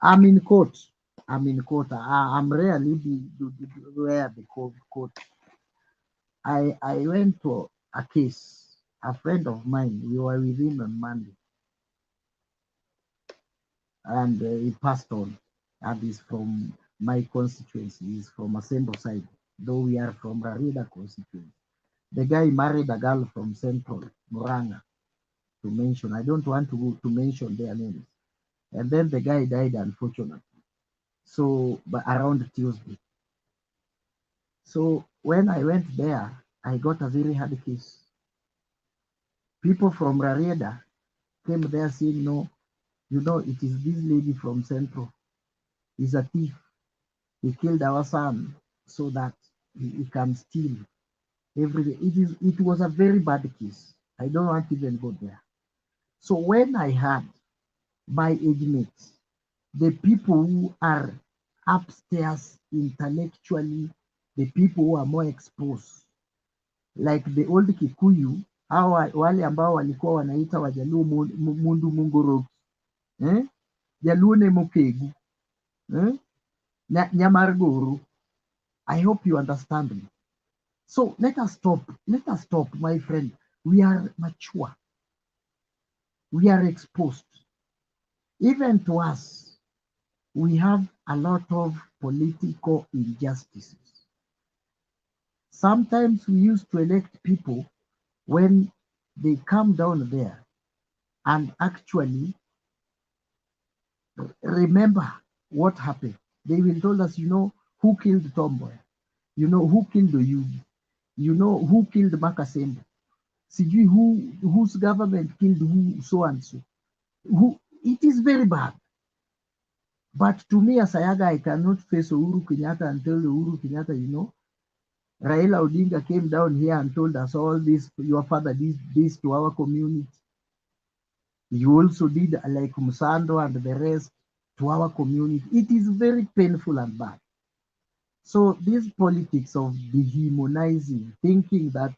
I'm in court. I'm rarely where the court. I went to a case. A friend of mine, we were with him on Monday, and he passed on. And he's from my constituency. He's from Asembo side, though we are from Rarieda constituency. The guy married a girl from Central, Muranga, to mention. I don't want to mention their names. And then the guy died, unfortunately. So, but around Tuesday. So when I went there, I got a very hard case. People from Rarieda came there saying, no, you know, it is this lady from Central. He's a thief. He killed our son so that he can steal every day. It was a very bad case. I don't want to even go there. So when I had my age mates, the people who are upstairs intellectually, the people who are more exposed, like the old Kikuyu, hawa wale ambao walikuwa wanaita Wajaluo mundu mungoro, Jaluo ne mokegu, Nyamarguru. I hope you understand me. So let us stop, my friend. We are mature. We are exposed. Even to us, we have a lot of political injustices. Sometimes we used to elect people when they come down there and actually remember what happened. They will tell us, you know, who killed Tomboy? You know, who killed Oyugi? You know, who killed Makasembo? Sijui whose government killed who, so and so. It is very bad. But to me, as Ayaga, I cannot face Uhuru Kenyatta and tell Uhuru Kenyatta, you know, Raila Odinga came down here and told us all this, your father did this to our community. You also did like Musando and the rest to our community. It is very painful and bad. So this politics of dehumanizing, thinking that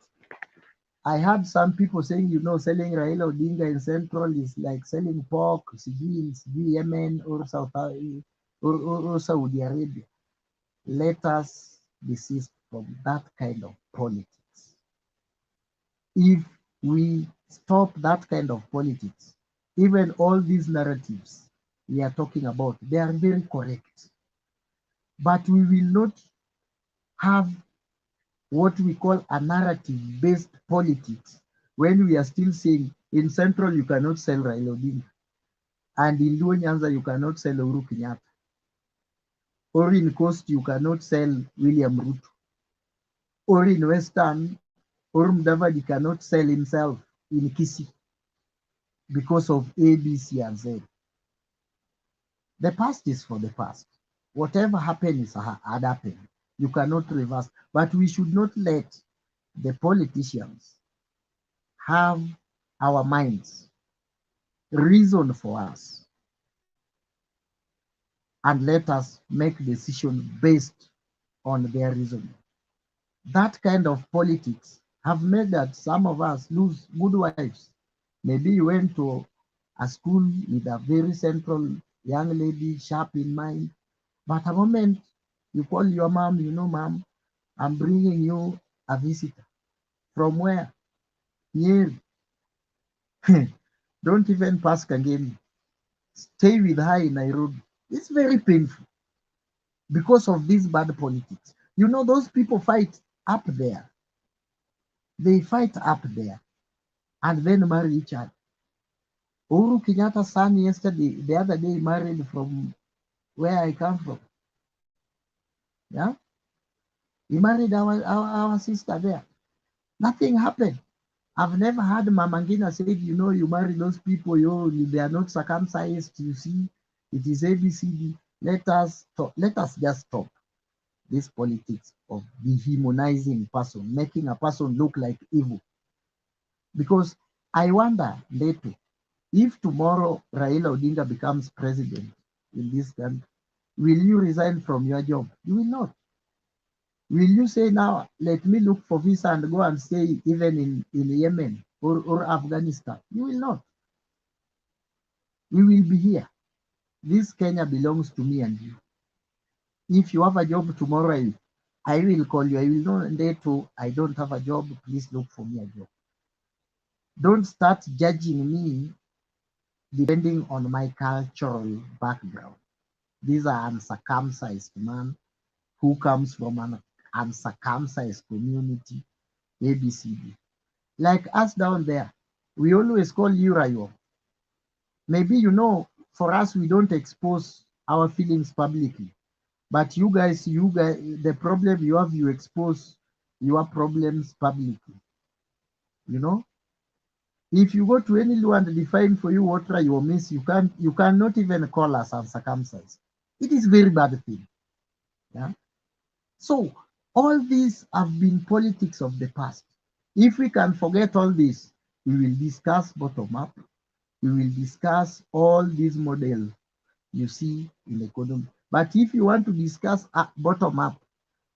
I had some people saying, you know, selling Raila Odinga in Central is like selling pork, Yemen or or Saudi Arabia. Let us desist from that kind of politics. If we stop that kind of politics, even all these narratives we are talking about, they are very correct. But we will not have what we call a narrative-based politics when we are still saying In Central, you cannot sell Raila Odinga. And in Luo Nyanza, you cannot sell Uhuru Kenyatta. Or in Coast, you cannot sell William Ruto. Or in Western, or Mudavadi cannot sell himself in Kisii because of A, B, C, and Z. The past is for the past. Whatever happened had happened. You cannot reverse. But we should not let the politicians have our minds reason for us and let us make decisions based on their reason. That kind of politics have made that some of us lose good wives. Maybe you went to a school with a very central young lady, sharp in mind, but a moment you call your mom, mom, I'm bringing you a visitor. From where? Here. Don't even pass again. Stay with her in Nairobi. It's very painful because of this bad politics. Those people fight up there. They fight up there and then marry each other. Uhuru Kenyatta's son the other day, married from where I come from. Yeah? He married our sister there. Nothing happened. I've never heard Mama Ngina said, you marry those people, they are not circumcised, you see. It is ABCD. Let us just stop this politics of dehumanizing person, making a person look like evil. Because I wonder, later, if tomorrow Raila Odinga becomes president in this country, will you resign from your job? You will not. Will you say now, let me look for visa and go and stay even in Yemen or Afghanistan? You will not. We will be here. This Kenya belongs to me and you. If you have a job tomorrow, I will call you. I will not dare to, I don't have a job, please look for me a job. Don't start judging me depending on my cultural background. These are uncircumcised man who comes from an uncircumcised community, ABCD. Like us down there, we always call you Rayo. Maybe for us, we don't expose our feelings publicly. But you guys, the problem you have, you expose your problems publicly. If you go to any law and define for you what Rayo means, you cannot even call us uncircumcised. It is very bad thing. Yeah. So all these have been politics of the past. If we can forget all this, we will discuss bottom up. We will discuss all these models you see in the economy. But if you want to discuss bottom up,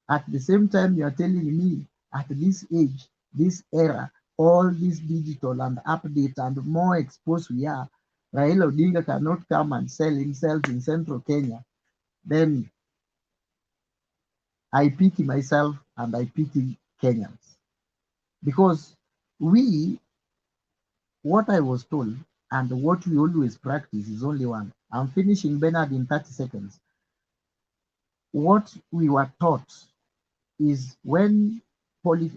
at the same time you are telling me at this age, this era, all this digital and update and more exposed we are, Raila Odinga cannot come and sell himself in central Kenya, then I pity myself and I pity Kenyans. Because what I was told and what we always practice is only one. I'm finishing, Bernard, in 30 seconds. What we were taught is when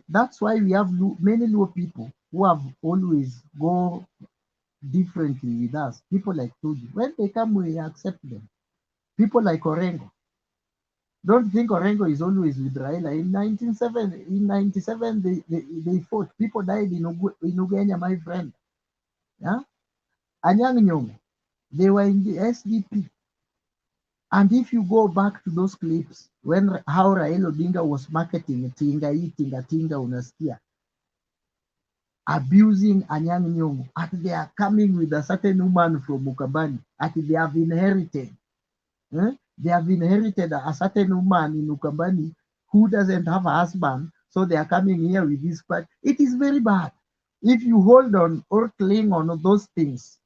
that's why we have many low people who have always go differently with us. People like Tuju, when they come, we accept them. People like Orengo. Don't think Orengo is always with Raila. In 97, they fought. People died in Ugenya, my friend. Yeah? Anyang' Nyong'o, they were in the SDP. And if you go back to those clips, how Raila Odinga was marketing tinga unasikia, abusing Anyang' Nyong'o, and they are coming with a certain woman from Ukambani, and they have inherited. They have inherited a certain woman in Ukambani who doesn't have a husband, so they are coming here with this part. It is very bad if you hold on or cling on those things.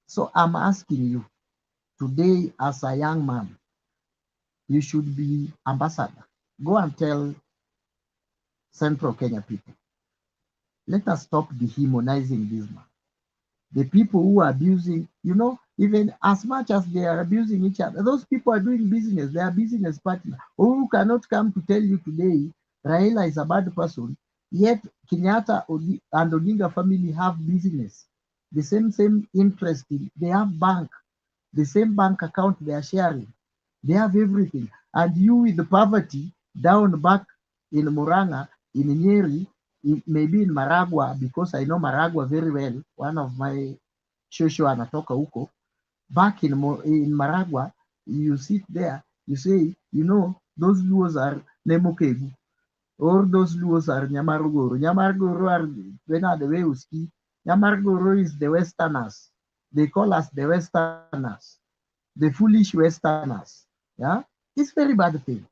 So I'm asking you, today as a young man, you should be ambassador. Go and tell Central Kenya people, let us stop dehumanizing this man. The people who are abusing, even as much as they are abusing each other, those people are doing business. They are business partners. Who cannot come to tell you today, Raila is a bad person. Yet Kenyatta and Odinga family have business, the same interest. They have bank, the same bank account they are sharing. They have everything. And you with the poverty down back in Muranga, in Nyeri, maybe in Maragua, because I know Maragua very well. One of my shosho anatoka huko. Back in Maragua, you sit there, you say, you know, those Luos are Nemokegu, or those Luos are Nyamaruguru. Nyamaruguru are the way we ski. Nyamaruguru is the Westerners. They call us the Westerners, the foolish Westerners. Yeah, it's very bad thing.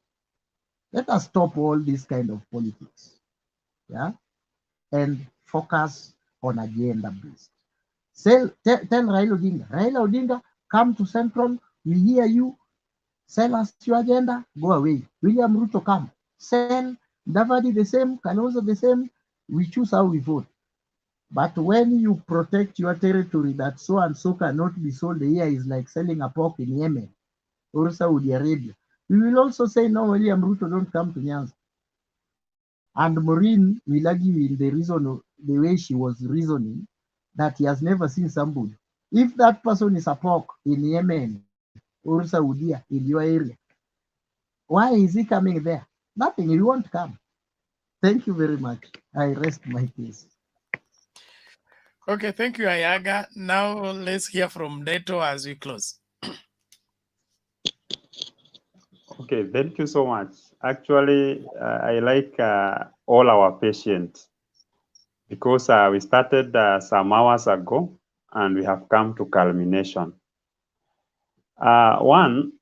Let us stop all this kind of politics. Yeah, and focus on agenda based. Tell Raila Odinga, come to Central. We hear you. Sell us your agenda. Go away. William Ruto, come. Sell Davadi the same. Kalonzo the same. We choose how we vote. But when you protect your territory, that so and so cannot be sold here, is like selling a pork in Yemen or Saudi Arabia. We will also say, no, William Ruto, don't come to Nyanza. And Maureen will argue in the way she was reasoning, that he has never seen somebody. If that person is a pork in Yemen or Saudi in your area, why is he coming there? Nothing, he won't come. Thank you very much. I rest my case. Okay, thank you, Ayaga. Now let's hear from Deto as we close. Okay, thank you so much. Actually, I like all our patients because we started some hours ago and we have come to culmination. One,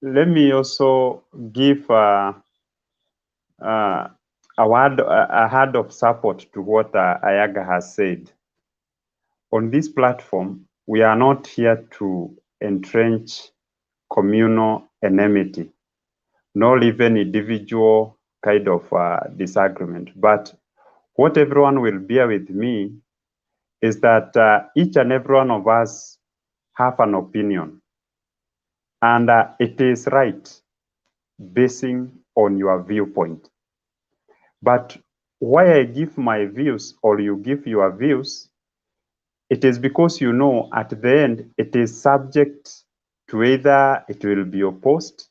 let me also give a word of support to what Ayaga has said. On this platform, we are not here to entrench communal enmity, nor even individual kind of disagreement. But what everyone will bear with me is that each and every one of us have an opinion. And it is right, basing on your viewpoint. But why I give my views or you give your views, it is because you know at the end it is subject to either it will be opposed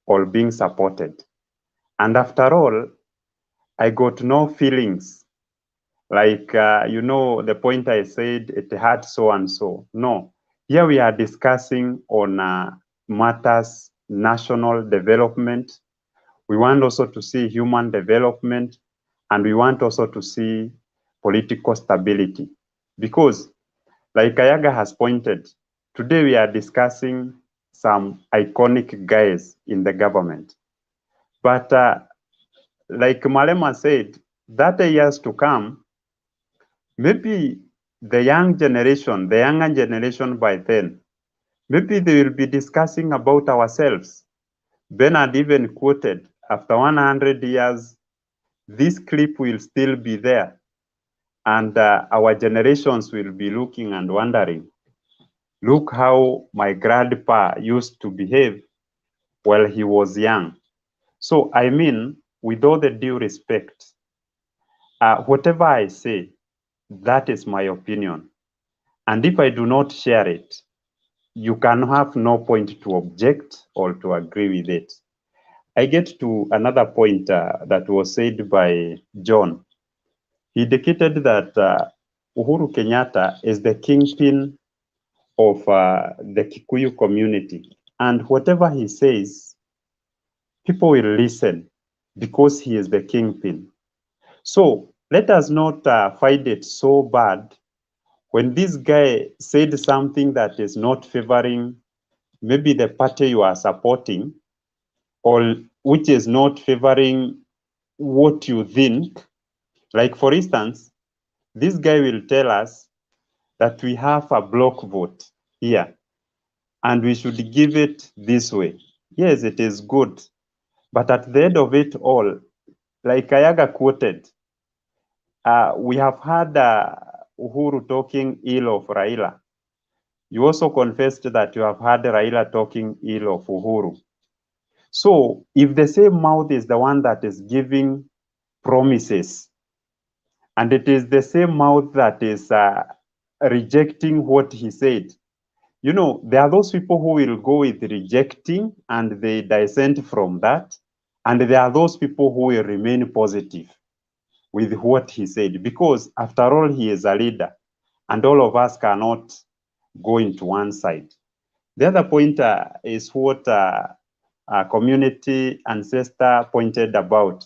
or being supported. And after all, I got no feelings like, you know, the point I said, it had so and so. No, here we are discussing on matters, national development. We want also to see human development, and we want also to see political stability. Because, like Ayaga has pointed, today we are discussing some iconic guys in the government. But like Malema said, 30 years to come, maybe the younger generation by then, maybe they will be discussing about ourselves. Bernard even quoted, after 100 years, this clip will still be there. And our generations will be looking and wondering, look how my grandpa used to behave while he was young. So, I mean, with all the due respect, whatever I say, that is my opinion. And if I do not share it, you can have no point to object or to agree with it. I get to another point that was said by John. He indicated that Uhuru Kenyatta is the kingpin of the Kikuyu community. And whatever he says, people will listen because he is the kingpin. So let us not find it so bad when this guy said something that is not favoring maybe the party you are supporting, or which is not favoring what you think. Like, for instance, this guy will tell us that we have a block vote here and we should give it this way. Yes, it is good. But at the end of it all, like Ayaga quoted, we have had Uhuru talking ill of Raila. You also confessed that you have had Raila talking ill of Uhuru. So if the same mouth is the one that is giving promises And it is the same mouth that is rejecting what he said. You know, there are those people who will go with rejecting and they dissent from that. And there are those people who will remain positive with what he said, because after all, he is a leader and all of us cannot go into one side. The other point is what community ancestor pointed about,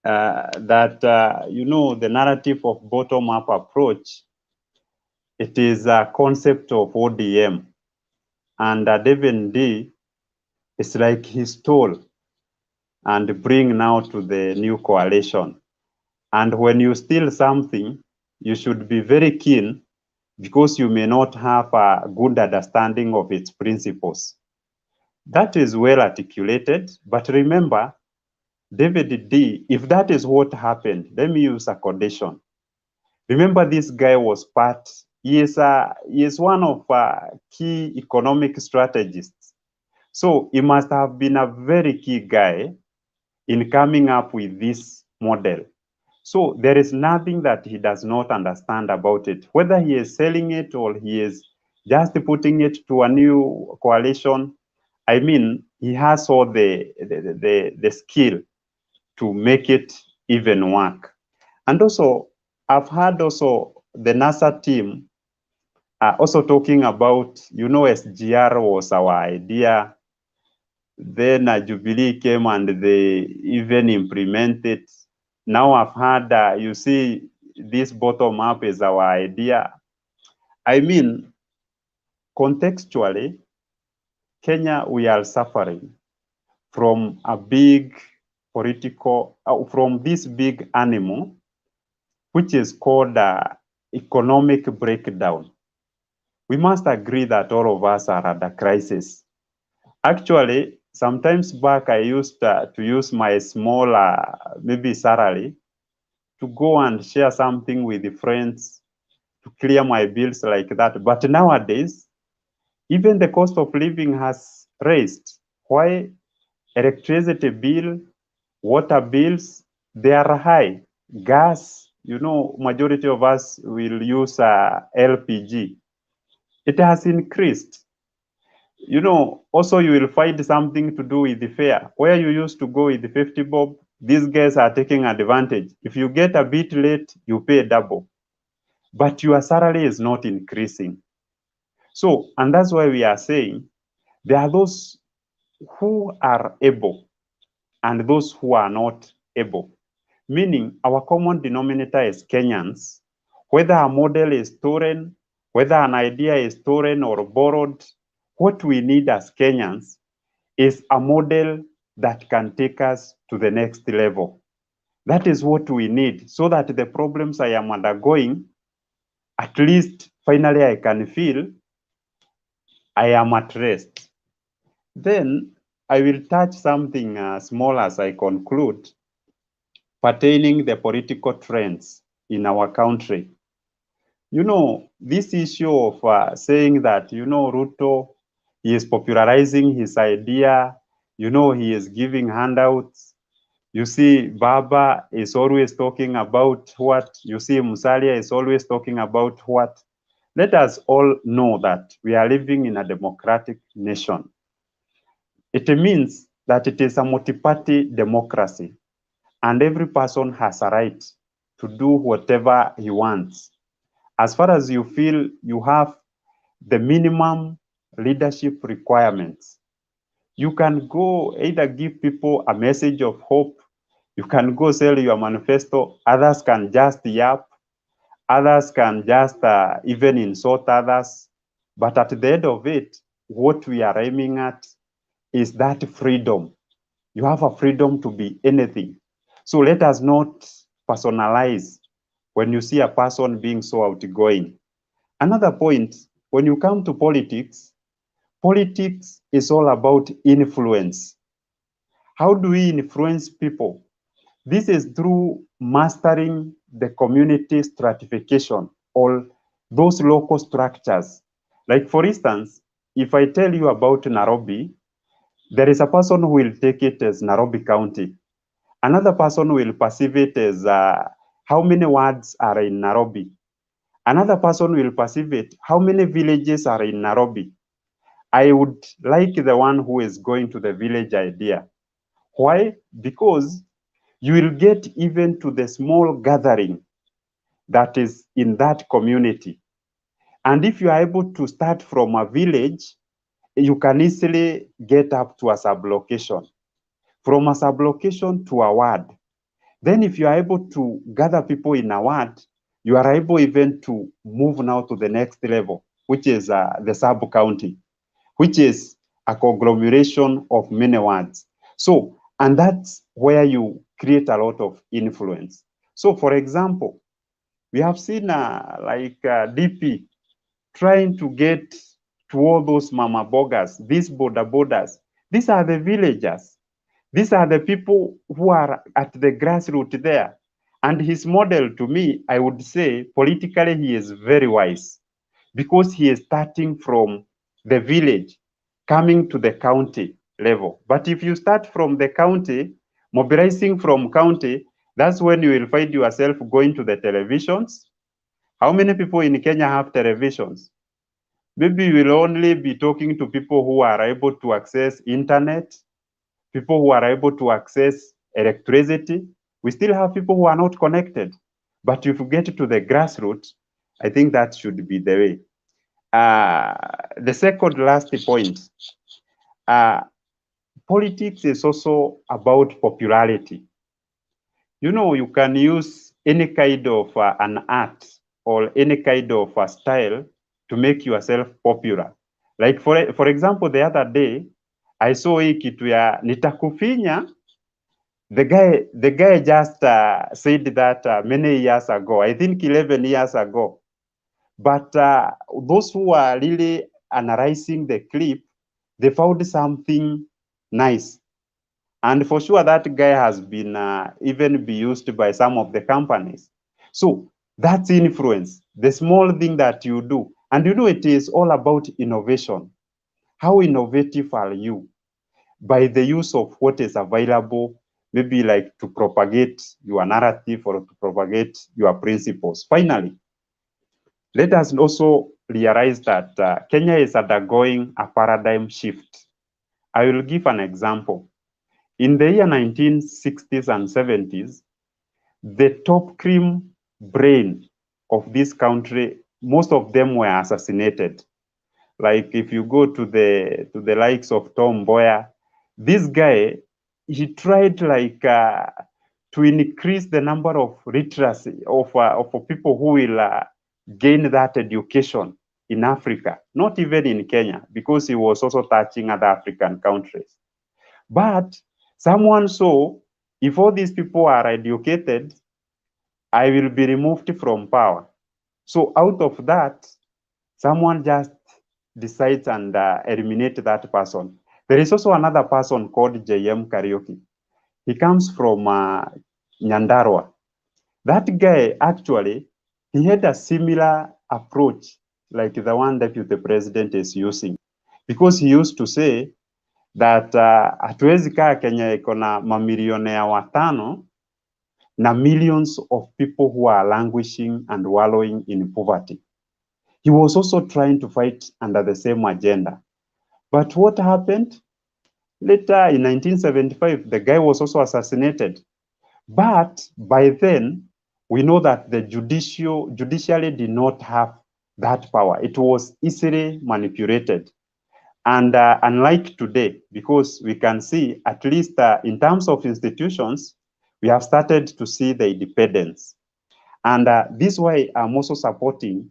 that, you know, the narrative of bottom-up approach, it is a concept of ODM. And David D is like he stole and bring now to the new coalition. And when you steal something, you should be very keen, because you may not have a good understanding of its principles. That is well articulated, but remember, David D, if that is what happened, let me use a condition. Remember, this guy was he is one of key economic strategists. So he must have been a very key guy in coming up with this model. So there is nothing that he does not understand about it, whether he is selling it or he is just putting it to a new coalition. I mean, he has all the skill to make it even work. And also, I've heard also the NASA team also talking about, you know, SGR was our idea. Then Jubilee came and they even implemented. Now I've heard, you see, this bottom up is our idea. I mean, contextually, Kenya, we are suffering from a big political, from this big animal, which is called economic breakdown. We must agree that all of us are under crisis. Actually, sometimes back, I used to use my small, maybe salary, to go and share something with the friends to clear my bills like that. But nowadays, even the cost of living has raised. Why? Electricity bill, water bills, they are high. Gas, you know, majority of us will use LPG. It has increased. You know, also you will find something to do with the fare. Where you used to go with the 50 bob, these guys are taking advantage. If you get a bit late, you pay double. But your salary is not increasing. So, and that's why we are saying there are those who are able and those who are not able. Meaning our common denominator is Kenyans. Whether a model is stolen, whether an idea is stolen or borrowed, what we need as Kenyans is a model that can take us to the next level. That is what we need, so that the problems I am undergoing, at least finally I can feel I am at rest. Then I will touch something small as I conclude, pertaining the political trends in our country. You know, this issue of saying that, you know, Ruto, he is popularizing his idea, you know, he is giving handouts. You see, Baba is always talking about what, you see, Musalia is always talking about what. Let us all know that we are living in a democratic nation. It means that it is a multi-party democracy, and every person has a right to do whatever he wants. As far as you feel you have the minimum leadership requirements, you can go either give people a message of hope, you can go sell your manifesto, others can just yap, others can just even insult others. But at the end of it, what we are aiming at is that freedom. You have a freedom to be anything. So let us not personalize when you see a person being so outgoing. Another point, when you come to politics, politics is all about influence. How do we influence people? This is through mastering the community stratification or those local structures. Like for instance, if I tell you about Nairobi, there is a person who will take it as Nairobi County. Another person will perceive it as how many wards are in Nairobi. Another person will perceive it, how many villages are in Nairobi. I would like the one who is going to the village idea. Why? Because you will get even to the small gathering that is in that community. And if you are able to start from a village, you can easily get up to a sublocation. From a sublocation to a ward. Then if you are able to gather people in a ward, you are able even to move now to the next level, which is the sub-county, which is a conglomeration of many wards. So, and that's where you create a lot of influence. So, for example, we have seen DP trying to get to all those mama boggers, these border borders. These are the villagers. These are the people who are at the grassroots there. And his model, to me, I would say, politically, he is very wise because he is starting from the village, coming to the county level. But if you start from the county, mobilizing from county, that's when you will find yourself going to the televisions. How many people in Kenya have televisions? Maybe you will only be talking to people who are able to access internet, people who are able to access electricity. We still have people who are not connected. But if you get to the grassroots, I think that should be the way. The second last point, politics is also about popularity. You know, you can use any kind of an art or any kind of a style to make yourself popular. Like for example, the other day, I saw hii kitu ya nitakufinya. The guy just said that many years ago, I think 11 years ago. But those who are really analyzing the clip, they found something nice. And for sure, that guy has been even be used by some of the companies. So that's influence, the small thing that you do. And you know, it is all about innovation. How innovative are you? By the use of what is available, maybe like to propagate your narrative or to propagate your principles. Finally, let us also realize that Kenya is undergoing a paradigm shift. I will give an example. In the year 1960s and 70s, the top cream brain of this country, most of them were assassinated. Like if you go to the likes of Tom Mboya, this guy, he tried like to increase the number of literacy of people who will gain that education in Africa, not even in Kenya, because he was also touching other African countries. But someone saw, if all these people are educated, I will be removed from power. So out of that, someone just decides and eliminate that person. There is also another person called J.M. Karaoke. He comes from Nyandarua. That guy, actually, he had a similar approach like the one Deputy President is using. Because he used to say that hatuwezi kaa Kenya iko na mamilionea watano na millions of people who are languishing and wallowing in poverty. He was also trying to fight under the same agenda. But what happened? Later in 1975, the guy was also assassinated. But by then, we know that the judiciary did not have that power. It was easily manipulated. And unlike today, because we can see, at least in terms of institutions, we have started to see the independence. And this way, I'm also supporting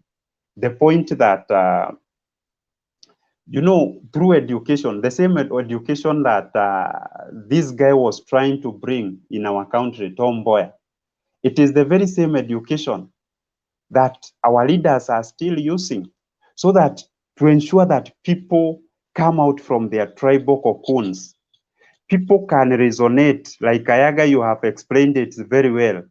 the point that, you know, through education, the same education that this guy was trying to bring in our country, Tom Mboya, it is the very same education that our leaders are still using, so that to ensure that people come out from their tribal cocoons, people can resonate. Like Ayaga, you have explained it very well,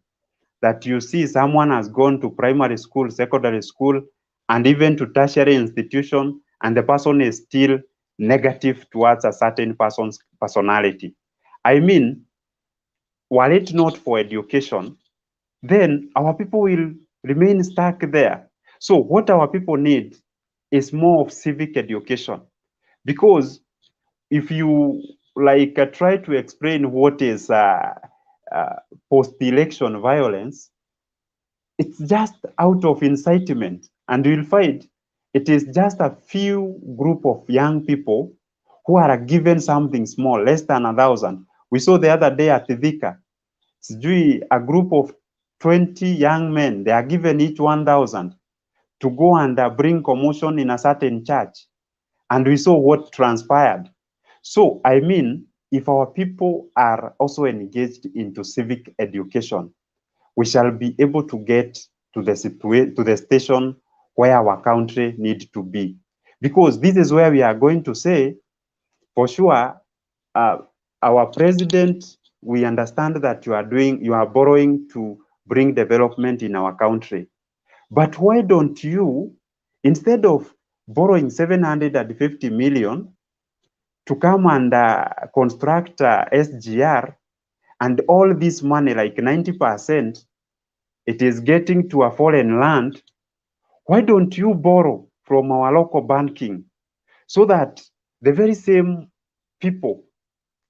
that you see someone has gone to primary school, secondary school, and even to tertiary institution, and the person is still negative towards a certain person's personality. I mean, were it not for education, then our people will remain stuck there. So what our people need is more of civic education, because if you like try to explain what is post-election violence, it's just out of incitement, and you'll find it is just a few group of young people who are given something small, less than 1,000. We saw the other day at Thika, a group of 20 young men, they are given each 1,000 to go and bring commotion in a certain church. And we saw what transpired. So, I mean, if our people are also engaged into civic education, we shall be able to get to the station where our country needs to be. Because this is where we are going to say, for sure, our president, we understand that you are borrowing to bring development in our country. But why don't you, instead of borrowing 750 million to come and construct SGR, and all this money, like 90%, it is getting to a foreign land, why don't you borrow from our local banking so that the very same people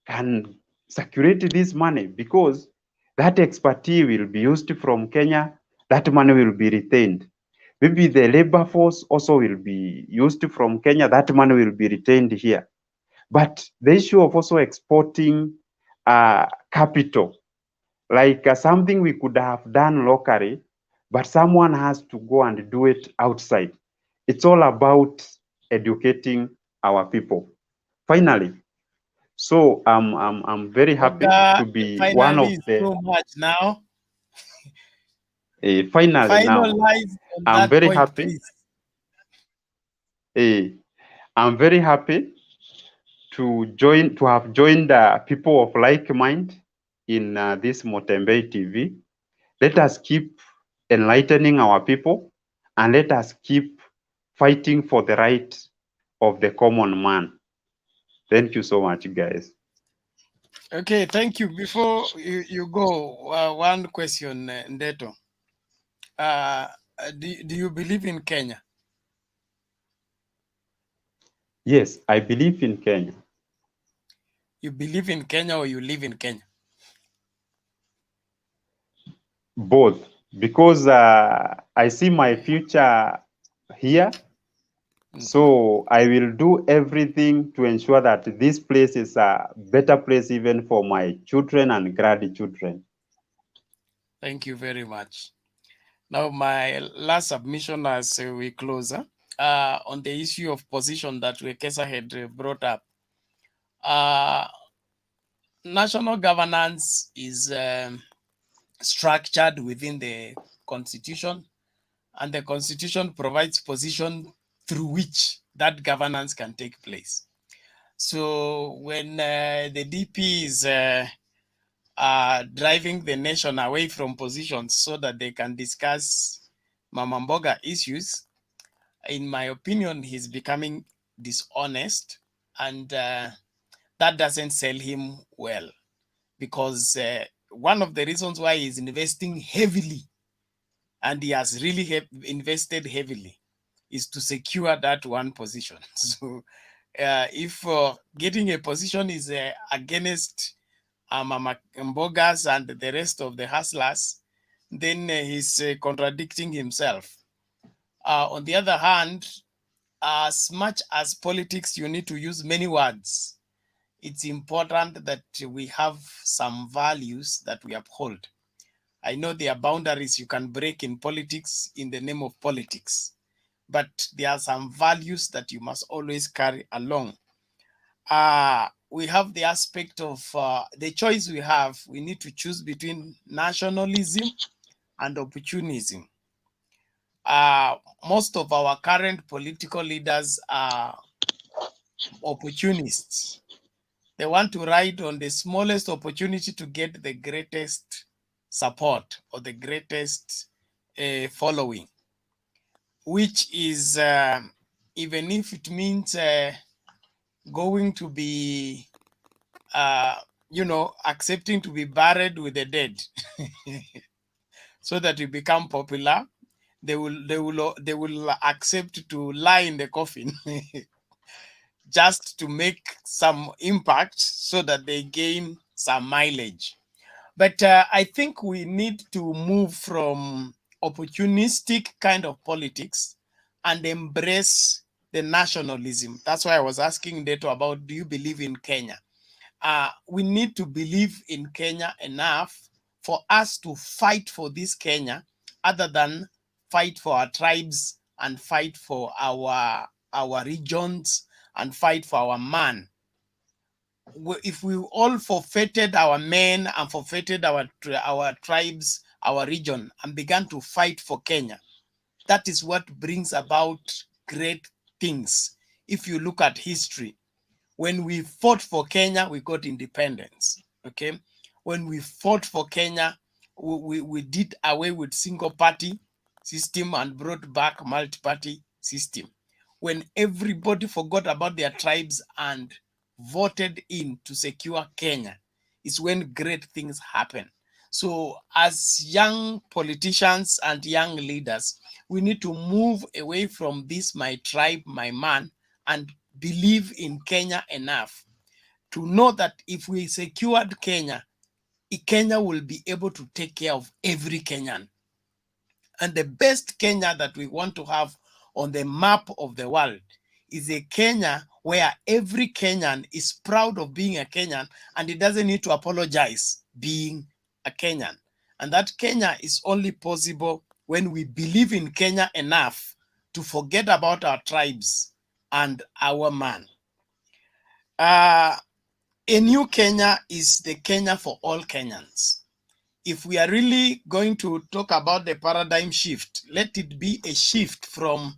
can circulate this money, because that expertise will be used from Kenya, that money will be retained. Maybe the labor force also will be used from Kenya, that money will be retained here. But the issue of also exporting capital, like something we could have done locally, but someone has to go and do it outside. It's all about educating our people. Finally, so I'm very happy to be one of Finally, the. so much now. Finally, now Finalize on I'm that very point, happy. please. I'm very happy to have joined people of like mind in this Motembe TV. Let us keep enlightening our people, and let us keep fighting for the right of the common man. Thank you so much, guys. Okay, thank you. Before you go, one question, Ndeto. Do you believe in Kenya? Yes, I believe in Kenya. You believe in Kenya or you live in Kenya? Both, because I see my future here. So I will do everything to ensure that this place is a better place even for my children and grandchildren. Thank you very much. Now, my last submission as we close on the issue of position that Wekesa had brought up. National governance is structured within the Constitution, and the Constitution provides position through which that governance can take place. So when the DP is driving the nation away from positions so that they can discuss Mama Mboga issues, in my opinion, he's becoming dishonest, and that doesn't sell him well, because one of the reasons why he's investing heavily, and he has really invested heavily, is to secure that one position. So if getting a position is against Mama Mbogas and the rest of the hustlers, then he's contradicting himself. On the other hand, as much as politics, you need to use many words. It's important that we have some values that we uphold. I know there are boundaries you can break in politics in the name of politics, but there are some values that you must always carry along. We have the aspect of the choice we have. We need to choose between nationalism and opportunism. Most of our current political leaders are opportunists. They want to ride on the smallest opportunity to get the greatest support or the greatest following, which is, even if it means going to be, accepting to be buried with the dead. so that you become popular. They will accept to lie in the coffin just to make some impact so that they gain some mileage. But I think we need to move from opportunistic kind of politics and embrace the nationalism. That's why I was asking Deto about, do you believe in Kenya? We need to believe in Kenya enough for us to fight for this Kenya, other than fight for our tribes and fight for our regions and fight for our man. If we all forfeited our men and forfeited our tribes, our region, and began to fight for Kenya, that is what brings about great things. If you look at history, when we fought for Kenya, we got independence. Okay, when we fought for Kenya, we did away with single party system and brought back multi-party system. When everybody forgot about their tribes and voted in to secure Kenya, is when great things happen. So as young politicians and young leaders, we need to move away from this my tribe, my man, and believe in Kenya enough to know that if we secured Kenya, Kenya will be able to take care of every Kenyan. And the best Kenya that we want to have on the map of the world is a Kenya where every Kenyan is proud of being a Kenyan and he doesn't need to apologize being a Kenyan. And that Kenya is only possible when we believe in Kenya enough to forget about our tribes and our man. A new Kenya is the Kenya for all Kenyans. If we are really going to talk about the paradigm shift, let it be a shift from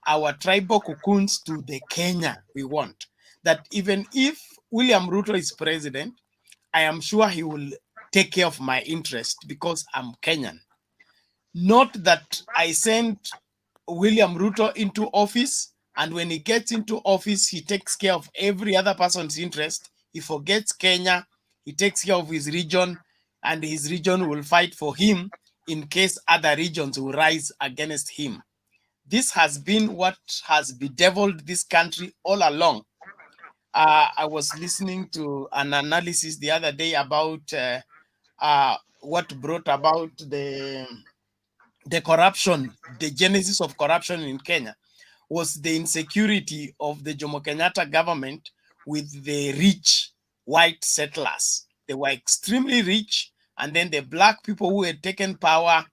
our tribal cocoons to the Kenya we want. That even if William Ruto is president, I am sure he will take care of my interest because I'm Kenyan. Not that I sent William Ruto into office, and when he gets into office, he takes care of every other person's interest. He forgets Kenya, he takes care of his region, and his region will fight for him in case other regions will rise against him. This has been what has bedeviled this country all along. I was listening to an analysis the other day about what brought about the corruption, the genesis of corruption in Kenya was the insecurity of the Jomo Kenyatta government with the rich white settlers. They were extremely rich, and then the black people who had taken power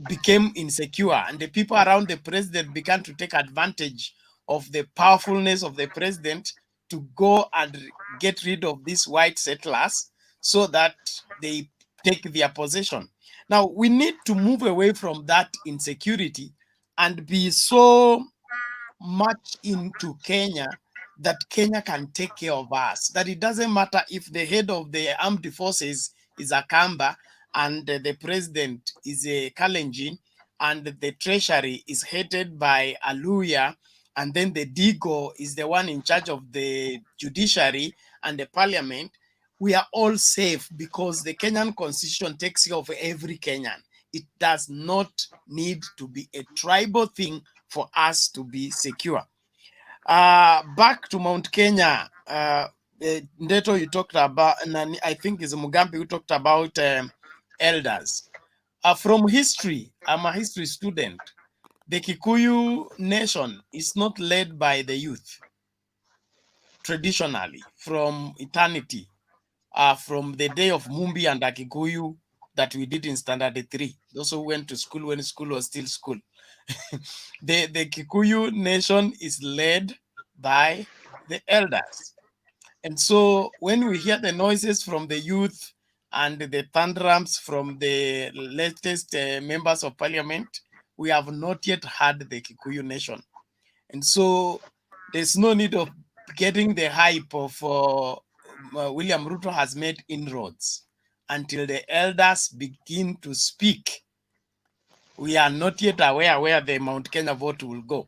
became insecure, and the people around the president began to take advantage of the powerfulness of the president to go and get rid of these white settlers so that they take their possession. Now, we need to move away from that insecurity and be so much into Kenya that Kenya can take care of us. That it doesn't matter if the head of the armed forces is a Kamba and the president is a Kalenjin and the treasury is headed by a Luya, and then the Digo is the one in charge of the judiciary and the parliament. We are all safe because the Kenyan constitution takes care of every Kenyan. It does not need to be a tribal thing for us to be secure. Back to Mount Kenya, Ndeto, you talked about, and I think it's Mugambi who talked about elders. From history, I'm a history student. The Kikuyu nation is not led by the youth. Traditionally, from eternity, from the day of Mumbi and Akikuyu that we did in standard 3. Those who went to school when school was still school. The Kikuyu nation is led by the elders. And so when we hear the noises from the youth and the tantrums from the latest members of parliament, we have not yet had the Kikuyu nation. And so there's no need of getting the hype of William Ruto has made inroads until the elders begin to speak. We are not yet aware where the Mount Kenya vote will go.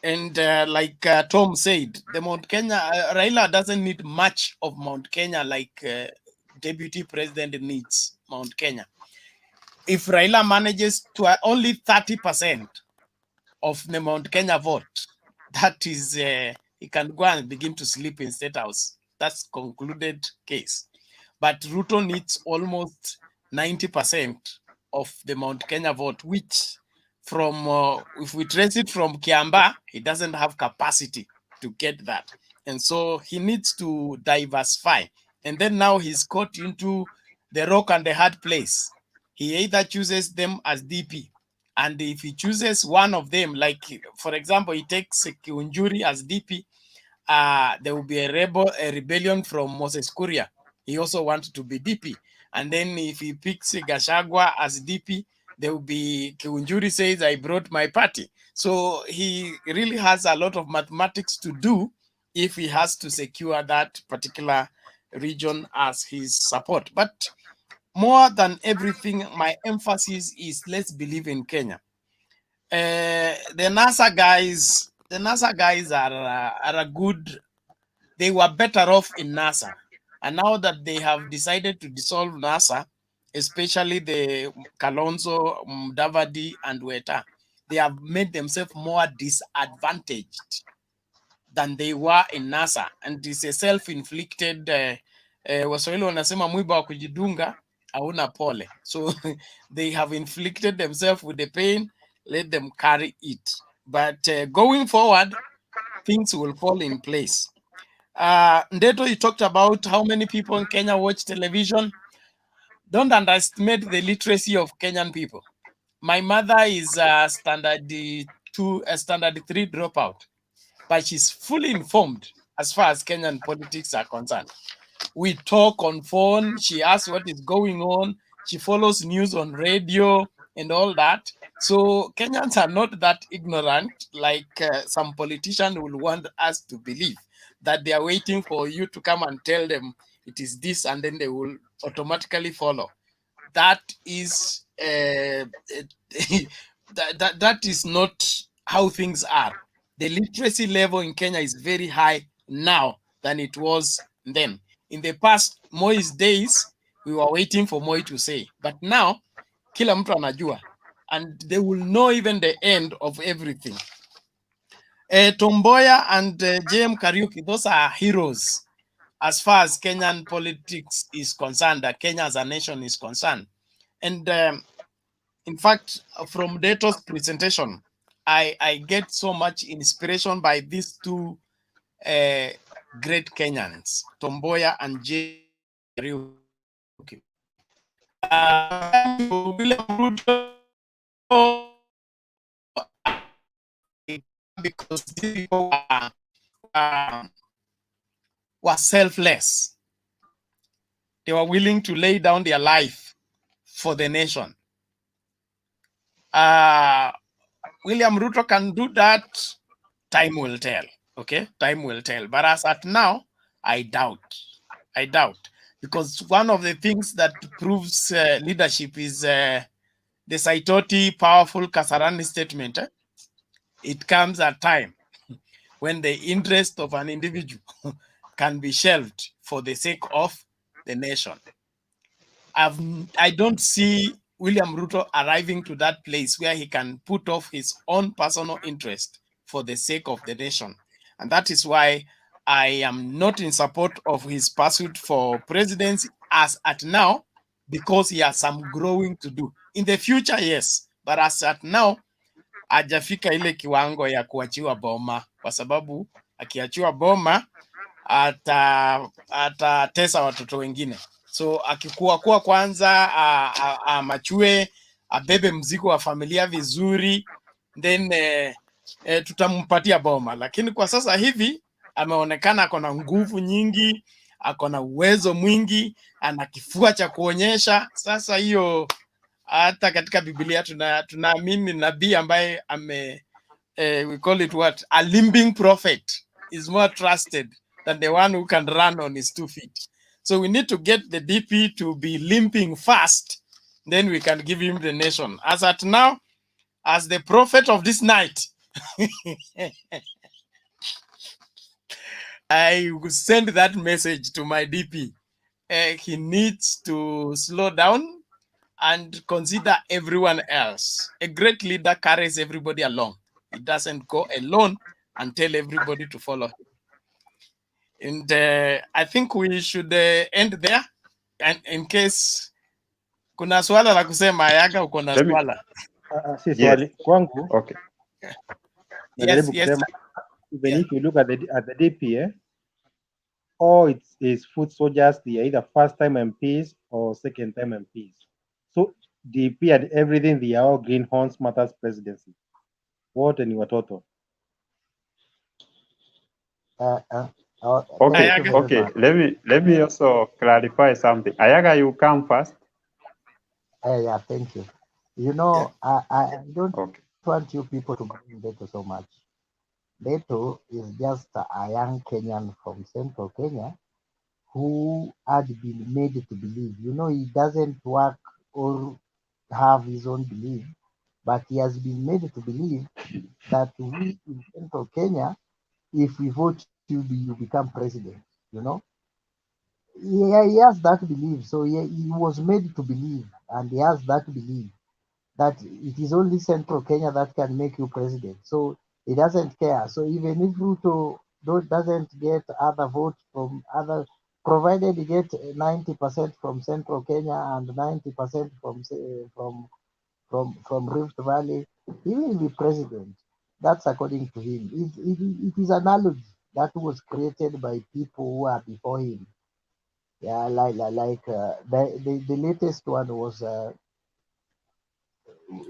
And like Tom said, the Mount Kenya, Raila doesn't need much of Mount Kenya like Deputy President needs Mount Kenya. if Raila manages to only 30% of the Mount Kenya vote, that is, he can go and begin to sleep in State House. That's concluded case. But Ruto needs almost 90% of the Mount Kenya vote, which from, if we trace it from Kiamba, he doesn't have capacity to get that. And so he needs to diversify. And then now he's caught into the rock and the hard place. He either chooses them as DP, and if he chooses one of them, like for example, he takes Kiunjuri as DP, there will be a rebellion from Moses Kuria. He also wants to be DP. And then if he picks Gashagwa as DP, there will be Kiunjuri says, I brought my party. So he really has a lot of mathematics to do if he has to secure that particular region as his support. But more than everything, my emphasis is let's believe in Kenya. The NASA guys are a good. They were better off in NASA, and now that they have decided to dissolve NASA, especially the Kalonzo, Mudavadi, and Weta, they have made themselves more disadvantaged than they were in NASA, and it's a self-inflicted. Waswahili wanasema mwiba wa kujidunga hauna pole. So they have inflicted themselves with the pain. Let them carry it. But going forward, things will fall in place. Ndeto, you talked about how many people in Kenya watch television. Don't underestimate the literacy of Kenyan people. My mother is a standard 3 dropout, but she's fully informed as far as Kenyan politics are concerned. We talk on phone. She asks what is going on. She follows news on radio and all that. So Kenyans are not that ignorant like some politicians will want us to believe, that they are waiting for you to come and tell them it is this and then they will automatically follow. That is that is not how things are. The literacy level in Kenya is very high now than it was then. In the past Moi's days, we were waiting for Moi to say, but now kila mtu anajua, and they will know even the end of everything. Tomboya and JM Kariuki, those are heroes as far as Kenyan politics is concerned, that Kenya as a nation is concerned. And in fact, from Deto's presentation, I get so much inspiration by these two great Kenyans, Tomboya and J. Kariuki. Because these people were selfless. They were willing to lay down their life for the nation. William Ruto can do that. Time will tell. Okay, time will tell. But as at now, I doubt. Because one of the things that proves leadership is the Saitoti powerful Kasarani statement. It comes at time when the interest of an individual can be shelved for the sake of the nation. I don't see William Ruto arriving to that place where he can put off his own personal interest for the sake of the nation. And that is why I am not in support of his pursuit for presidency as at now, because he has some growing to do. In the future, yes, but as at now, hajafika ile kiwango ya kuachiwa boma, kwa sababu akiachiwa boma atatesa watoto wengine. So akikuwa kwanza amachue, abebe mzigo wa familia vizuri, then tutampatia boma. Lakini kwa sasa hivi ameonekana akona nguvu nyingi, akona uwezo mwingi, ana kifua cha kuonyesha. Sasa hiyo hata katika Biblia tunaamini nabii ambaye we call it what, a limping prophet is more trusted than the one who can run on his 2 feet. So we need to get the DP to be limping fast, then we can give him the nation. As at now, as the prophet of this night, I will send that message to my DP. He needs to slow down and consider everyone else. A great leader carries everybody along. He doesn't go alone and tell everybody to follow him. And I think we should end there. And in case kuna swala la kusema Yaga, uko na Let me, swala. si Yes. swali kwangu. Okay. Najaribu Yes. kusema even if you look at the DP, all it is foot soldiers, they are either first time MPs or second time MPs. So DP and everything, they are all greenhorns matters presidency. Wote ni watoto. Okay, Ayaga. okay. Let me also clarify something. Ayaga, you come first. Yeah, thank you. You know, I don't Okay. want you people to blame Beto so much. Beto is just a young Kenyan from central Kenya who had been made to believe. You know, he doesn't work or have his own belief, but he has been made to believe that we in central Kenya, if we vote you become president. You know, he has that belief. So he was made to believe, and he has that belief that it is only central Kenya that can make you president. So he doesn't care. So even if Ruto doesn't get other votes from other, provided he get 90% from central Kenya and 90% from Rift Valley, he will be president. That's according to him. It is analogy that was created by people who are before him. Yeah, the latest one was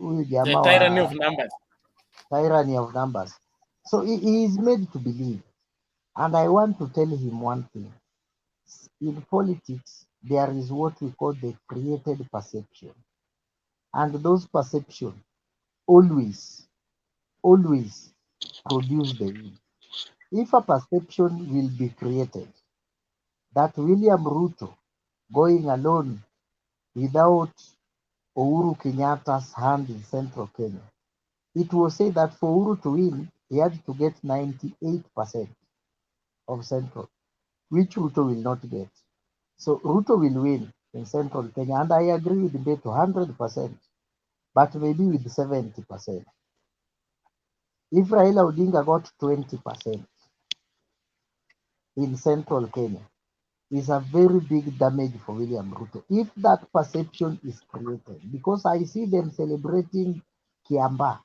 huyu The jamaa tyranny wa of numbers. tyranny of numbers. So he is made to believe. And I want to tell him one thing. In politics, there is what we call the created perception. And those perceptions always produce the win. If a perception will be created that William Ruto going alone without Uhuru Kenyatta's hand in central Kenya, it was said that for Uhuru to win, he had to get 98% of central, which Ruto will not get. So Ruto will win in central Kenya, and I agree with Beto 100%, but maybe with 70%. If Raila Odinga got 20% in central Kenya, is a very big damage for William Ruto. If that perception is created, because I see them celebrating Kiamba.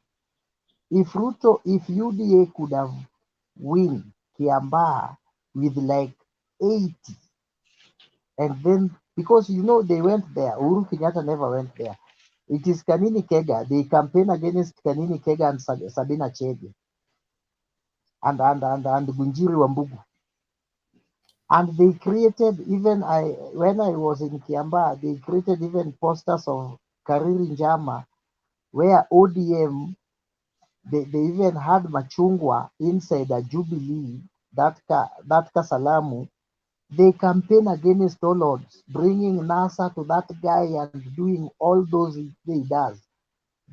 If UDA could have win Kiamba with like 80, and then because you know they went there, Uhuru Kenyatta never went there. It is Kanini Kega. They campaign against Kanini Kega and Sabina Chege and Gunjiri Wambugu. And they created even when I was in Kiamba, they created even posters of Kariri Njama where ODM they even had Machungwa inside a Jubilee, that Kasalamu. They campaign against all odds, bringing NASA to that guy and doing all those he does.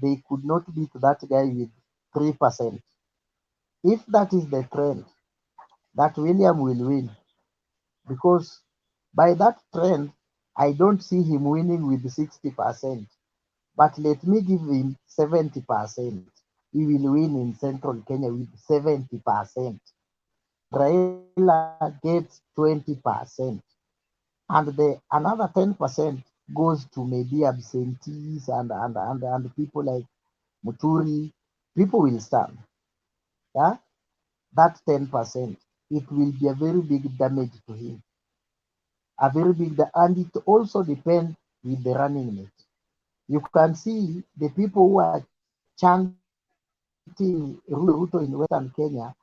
They could not beat that guy with 3%. If that is the trend, that William will win. Because by that trend, I don't see him winning with 60%. But let me give him 70%. He will win in central Kenya with 70%. Raila gets 20%. And the another 10% goes to maybe absentees and people like Muturi. People will stand. Yeah, that 10%, it will be a very big damage to him. A very big, and it also depends with the running mate. You can see the people who are chanting Ruto in Western Kenya,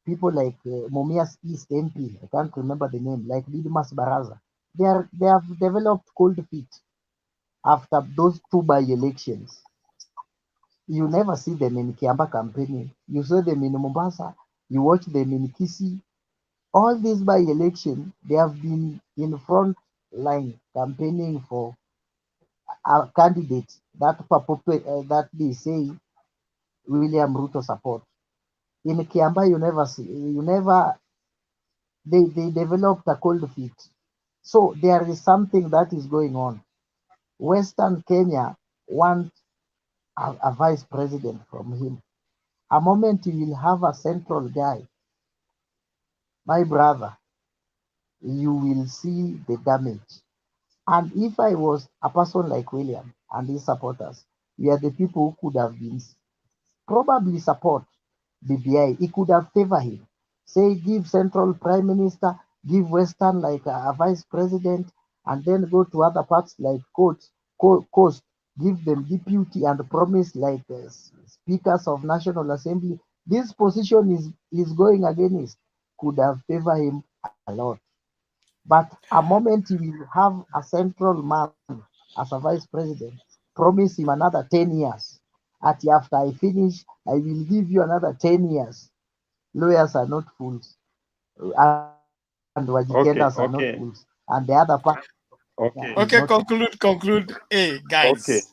people like Momias East MP, I can't remember the name, like Didmas Baraza. They have developed cold feet after those two by-elections. You never see them in Kiamba campaigning. You saw them in Mombasa. You watch them in Kisii. All these by-election, they have been in front line campaigning for a candidate that they say William Ruto support. In Kiamba, they developed a cold feet. So there is something that is going on. Western Kenya want a vice president from him. A moment he will have a central guy, my brother, you will see the damage. And if I was a person like William and his supporters, we are the people who could have been probably support BBI. He could have favored him. Say, give Central Prime Minister, give Western like a vice president, and then go to other parts like Coast, give them deputy and promise like speakers of National Assembly. This position is going against could have favored him a lot. But a moment he will have a central man as a vice president, promise him another 10 years. After I finish, I will give you another 10 years. Lawyers are not fools, and Wajiketas are not fools. And the other part, Okay, conclude. Hey, guys.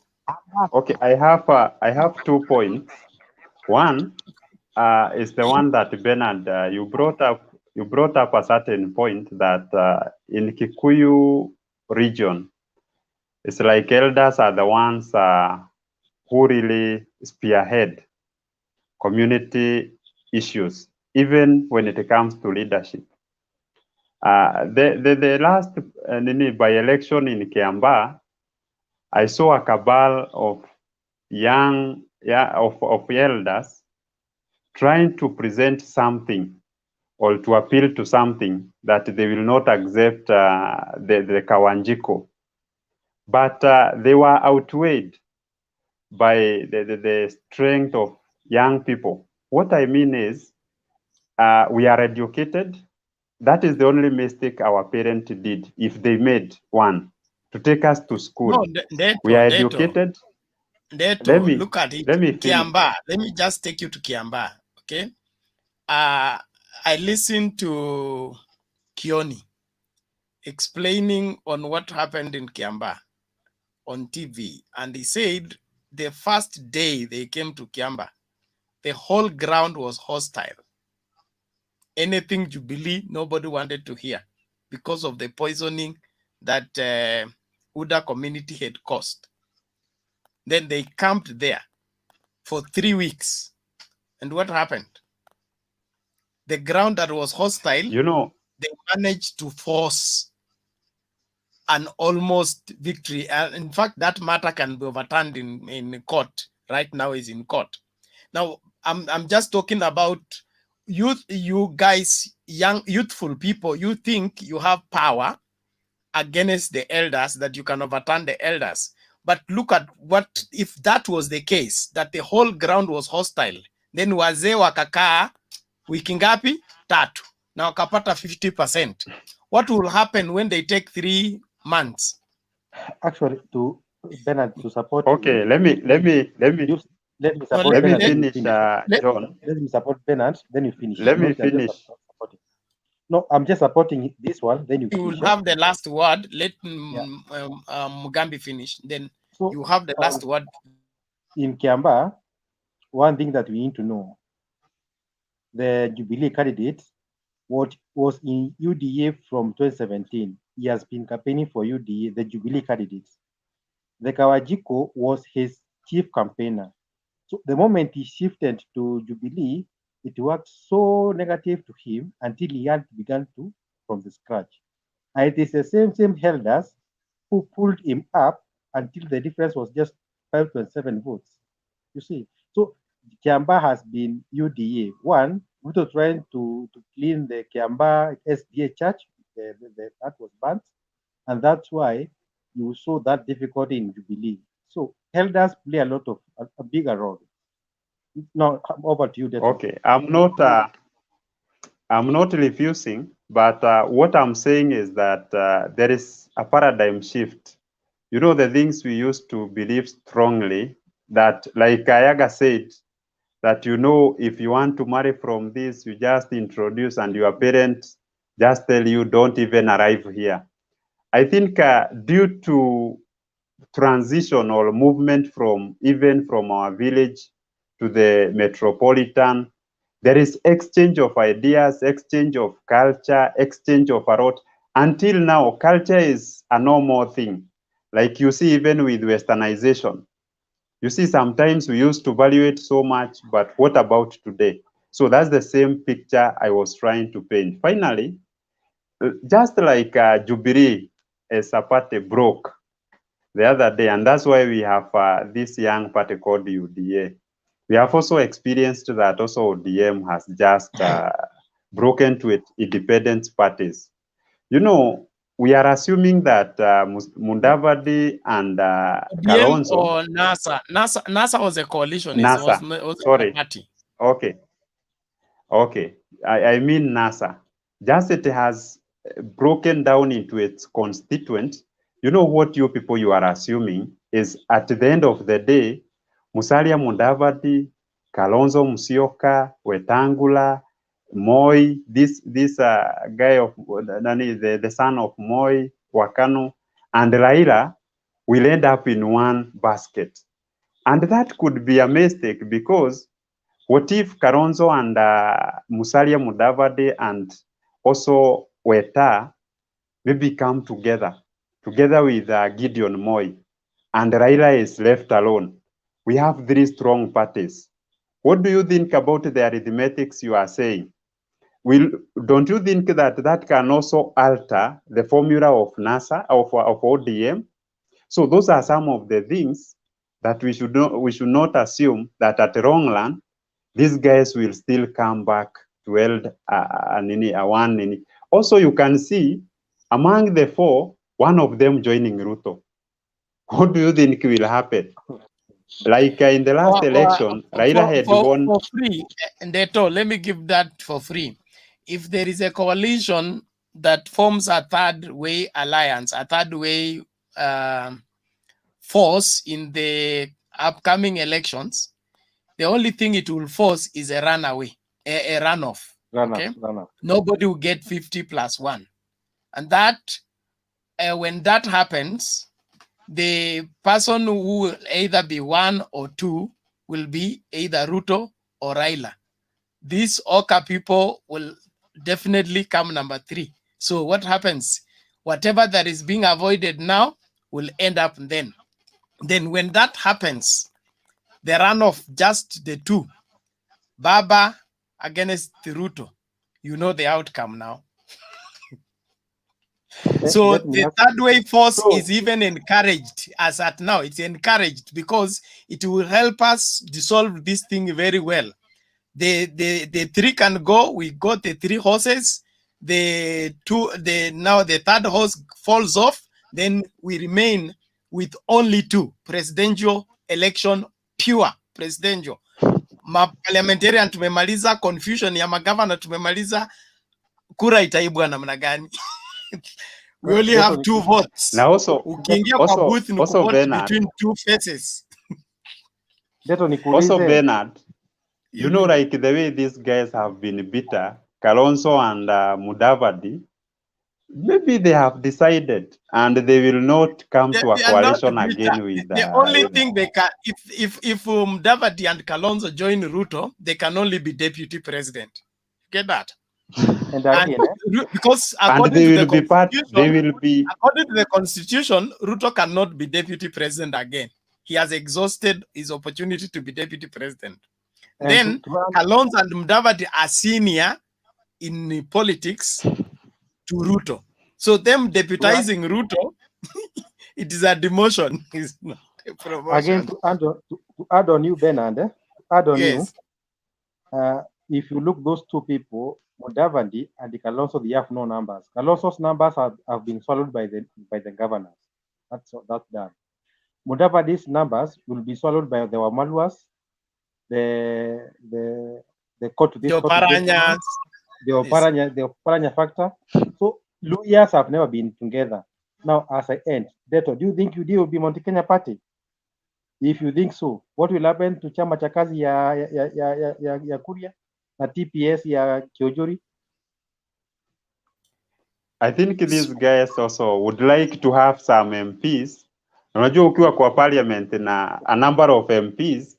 Okay. I have 2 points. One is the one that Bernard you brought up. You brought up a certain point that in Kikuyu region, it's like elders are the ones who really spearhead community issues, even when it comes to leadership. The last by-election in Kiambaa, I saw a cabal of of elders trying to present something or to appeal to something that they will not accept the Kawanjiko. But they were outweighed by the strength of young people. What I mean is, we are educated. That is the only mistake our parents did, if they made one, to take us to school. No, we are educated. Look at it. Let me finish. Kiambaa. Let me just take you to Kiambaa. Okay. I listened to Kioni explaining on what happened in Kiambaa on TV, and he said the first day they came to Kiambaa, the whole ground was hostile. Anything Jubilee, nobody wanted to hear because of the poisoning that Uda community had caused. Then they camped there for 3 weeks. And what happened? The ground that was hostile, they managed to force an almost victory. In fact, that matter can be overturned in court. Right now is in court. Now, I'm just talking about you guys, young, youthful people. You think you have power against the elders, that you can overturn the elders. But look at what, if that was the case, that the whole ground was hostile, then wazee wakakaa wiki ngapi? 3. Na wakapata 50%. What will happen when they take 3 months? Actually, to Bernard, to support. Okay, you, let me support Bernard. finish, John. Let me support Bernard. Then you finish. Let me finish. No, I'm just supporting this one. Then you You finish. will have the last word. Let Mugambi finish. Then you have the last word. In Kiambaa, one thing that we need to know: the Jubilee candidate, what was in UDA from 2017. He has been campaigning for UDA, the Jubilee candidate. The Kawajiko was his chief campaigner. So the moment he shifted to Jubilee, it worked so negative to him until he had begun to from the scratch. And it is the same elders who pulled him up until the difference was just 5.7 votes. You see, so Kiambaa has been UDA. One, we were trying to clean the Kiambaa SDA church, that was burnt, and that's why you saw that difficulty in Jubilee. So elders play a lot of a bigger role. Now over to you, Deto. Okay, I'm not refusing, but what I'm saying is that there is a paradigm shift. You know, the things we used to believe strongly, that, like Ayaga said, that, you know, if you want to marry from this, you just introduce and your parents just tell you, don't even arrive here. I think due to transition or movement from our village to the metropolitan, there is exchange of ideas, exchange of culture, exchange of a lot. Until now, culture is a normal thing. Like you see, even with westernization, you see, sometimes we used to value it so much, but what about today? So that's the same picture I was trying to paint. Finally, just like Jubilee as a party broke the other day, and that's why we have this young party called UDA. We have also experienced that also ODM has just broken to independent parties. You know, we are assuming that Mudavadi and ODM Kalonzo. or NASA? NASA was a coalition. NASA. It was Sorry. a party. Okay. Okay. I mean NASA. Just it has broken down into its constituents. You know what you people you are assuming is at the end of the day, Musalia Mudavadi, Kalonzo Musyoka, Wetangula, Moi, this guy of the son of Moi, Wakano, and Raila will end up in one basket. And that could be a mistake, because what if Kalonzo and Musalia Mudavadi and also Weta maybe come together with Gideon Moi, and Raila is left alone? We have 3 strong parties. What do you think about the arithmetics you are saying? Don't you think that can also alter the formula of NASA, of ODM? So those are some of the things that we should not assume that at the long run, these guys will still come back to hold one. Also, you can see among the 4, one of them joining Ruto. What do you think will happen? Like in the last election, Raila had won for free. Ndeto, let me give that for free. If there is a coalition that forms a third way alliance, a third way force in the upcoming elections, the only thing it will force is a runaway, a runoff. Okay, nobody will get 50 plus 1, and that when that happens, the person who will either be 1 or 2 will be either Ruto or Raila. These Oka people will definitely come number 3. So what happens? Whatever that is being avoided now will end up then. Then when that happens, the runoff, just the 2, Baba against Ruto, you know the outcome now. So the third way force is even encouraged as at now. It's encouraged because it will help us dissolve this thing very well. The 3 can go. We got the 3 horses. Now the third horse falls off. Then we remain with only 2 presidential election, pure presidential. Parliamentarian tumemaliza, confusion ya magavana tumemaliza, kura itaibwa namna gani? We only have 2 votes. Now also Bernard, between 2 faces. Also Bernard, you know, like the way these guys have been bitter, Kalonzo and Mudavadi, maybe they have decided and they will not come to a coalition again with the only thing they can, if Mudavadi and Kalonzo join Ruto, they can only be deputy president. Get that? Because according to the constitution, Ruto cannot be deputy president again. He has exhausted his opportunity to be deputy president. And then Kalonzo and Mudavadi are senior in politics to Ruto. So them deputizing Ruto, it is a demotion. It's not a promotion. Again, to add on you, Bernard, yes. If you look those 2 people, Mudavadi and Kalonzo, they have no numbers. Kalonzo's numbers have been swallowed by the governors. That's done. Mudavadi's numbers will be swallowed by the Wamaluas, the court, the Oparanya factor. So lawyers have never been together. Now, as I end, Deto, do you think UD will be Mount Kenya party? If you think so, what will happen to chama cha kazi ya Kuria na TPS ya Kiojori? I think these guys also would like to have some MPs. Unajua ukiwa kwa parliament na a number of MPs,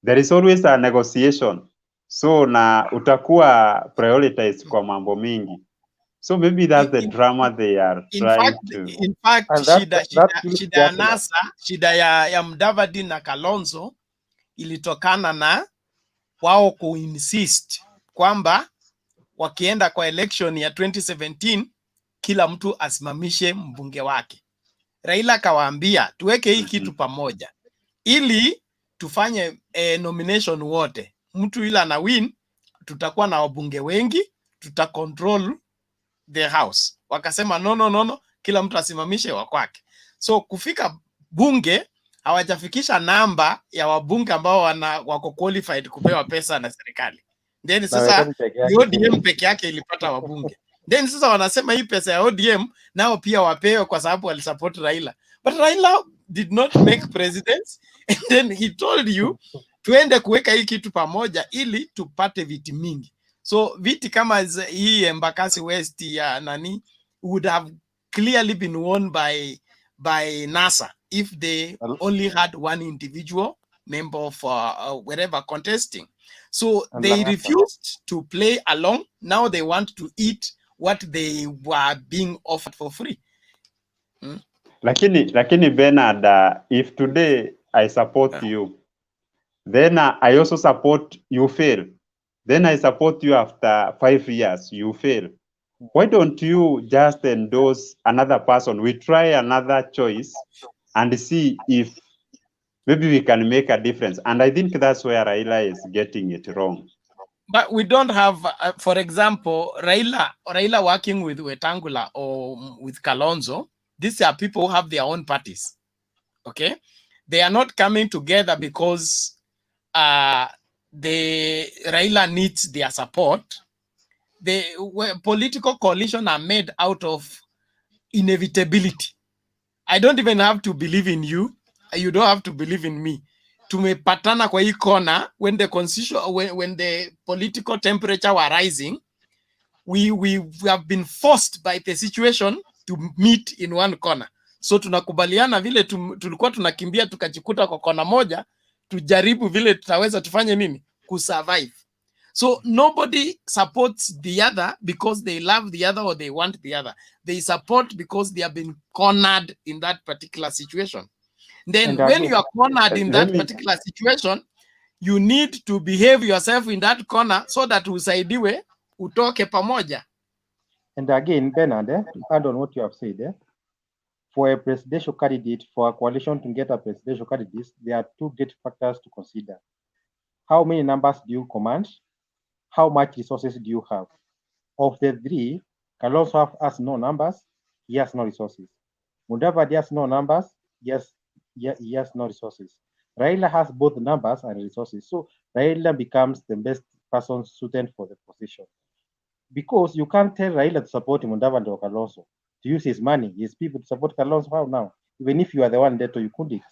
there is always a negotiation. So na utakuwa prioritized kwa mambo mingi. So maybe that's the drama they are trying to. In fact, And that kills shida ya Jafla. NASA, shida ya Mudavadi na Kalonzo ilitokana na wao kuinsist kwamba wakienda kwa election ya 2017 kila mtu asimamishe mbunge wake. Raila akawaambia tuweke hii kitu pamoja ili tufanye nomination wote. Mtu ila na win, tutakuwa na wabunge wengi, tutacontrol the house. Wakasema no, kila mtu asimamishe wa kwake. So kufika bunge hawajafikisha namba ya wabunge ambao wako qualified kupewa pesa na serikali. Then sasa ODM peke yake ilipata wabunge. Then sasa wanasema hii pesa ya ODM nao pia wapewe kwa sababu walisupport Raila. But Raila did not make presidents, and then he told you tuende kuweka hii kitu pamoja ili tupate viti mingi. So viti kama hii Embakasi West ya nani would have clearly been won by NASA if they only had one individual member of wherever contesting. So they refused to play along. Now they want to eat what they were being offered for free. Lakini Bernard, if today I support you, then I also support you fail. Then I support you after 5 years, you fail. Why don't you just endorse another person? We try another choice and see if maybe we can make a difference. And I think that's where Raila is getting it wrong. But we don't have, for example, Raila working with Wetangula or with Kalonzo. These are people who have their own parties. Okay? They are not coming together because Raila needs their support. The political coalition are made out of inevitability. I don't even have to believe in you. You don't have to believe in me. Tumepatana kwa hii corner when the constitution, when the political temperature were rising, we have been forced by the situation to meet in one corner. So tunakubaliana vile tulikuwa tunakimbia tukajikuta kwa kona moja, tujaribu vile tutaweza tufanye nini? Kusurvive. So nobody supports the other because they love the other or they want the other. They support because they have been cornered in that particular situation. Then when you are cornered in that particular situation, you need to behave yourself in that corner so that usaidiwe utoke pamoja. And again, Bernard, to add on what you have said, for a presidential candidate, for a coalition to get a presidential candidate, there are two great factors to consider. How many numbers do you command? How much resources do you have? Of the three, Kalonzo has no numbers, he has no resources. Mudavadi has no numbers, yes, he has no resources. Raila has both numbers and resources. So Raila becomes the best person suited for the position. Because you can't tell Raila to support Mudavadi or Kalonzo, to use his money, his people to support Kalonzo. How now? Even if you are the one there, you couldn't.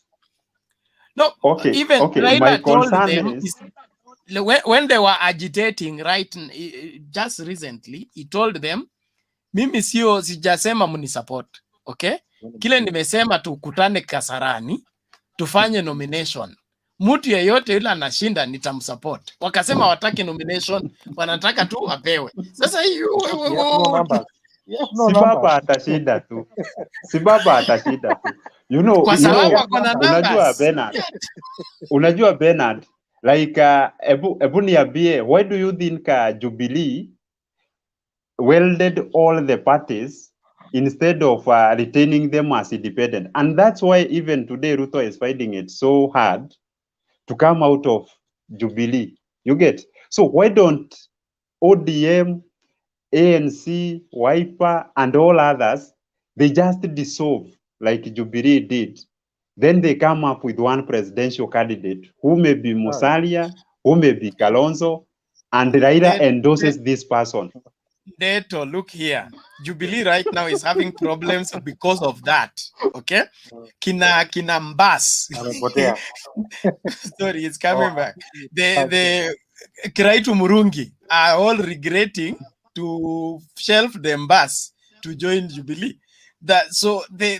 No, okay, even okay. Raila My told concern them, is when they were agitating, right, just recently, he told them, mimi sijasema mnisupport, okay? Kile nimesema tukutane Kasarani, tufanye nomination. Mtu yeyote yule anashinda nitamsupport. Wakasema wataki nomination, wanataka tu wapewe. Sasa hiyo Sibaba atashinda tu. Sibaba atashinda tu. Kwa sababu akona numbers. Unajua Bernard, like ebu niambie, why do you think Jubilee welded all the parties instead of retaining them as independent? And that's why even today Ruto is finding it so hard to come out of Jubilee. You get? So why don't ODM, ANC, Wiper, and all others, they just dissolve like Jubilee did? Then they come up with one presidential candidate who may be Musalia, who may be Kalonzo, and Raila endorses this person. Deto, look here. Jubilee right now is having problems because of that. Okay? Kina Mbas. Sorry, it's coming back. The Kiraitu Murungi are all regretting to shelf the Mbas to join Jubilee. So the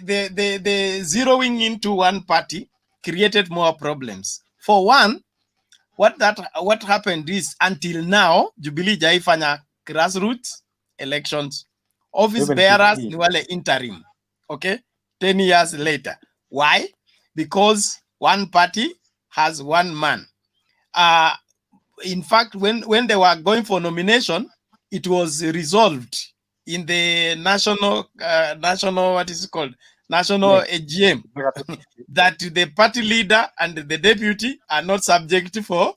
zeroing into one party created more problems. For one, what happened is until now Jubilee jaifanya grassroots elections Office Even bearers PPP. ni wale interim. Okay? 10 years later. Why? Because one party has one man. In fact, when they were going for nomination, it was resolved in the national what is it called? National AGM that the party leader and the deputy are not subject for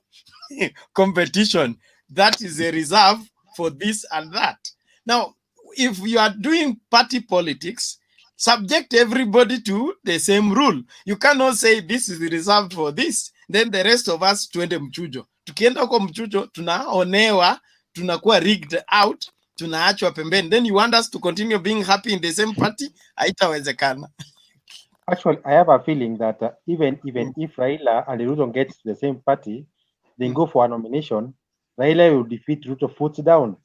competition. That is a reserve for this and that. Now, if you are doing party politics, subject everybody to the same rule. You cannot say this is reserved for this, then the rest of us tuende mchujo. Tukienda kwa mchujo, tunaonewa, tunakuwa rigged out, tunaachwa pembeni. Then you want us to continue being happy in the same party? Haitawezekana. Actually, I have a feeling that even if Raila and Ruto gets the same party, they go for a nomination, Raila will defeat Ruto foot down.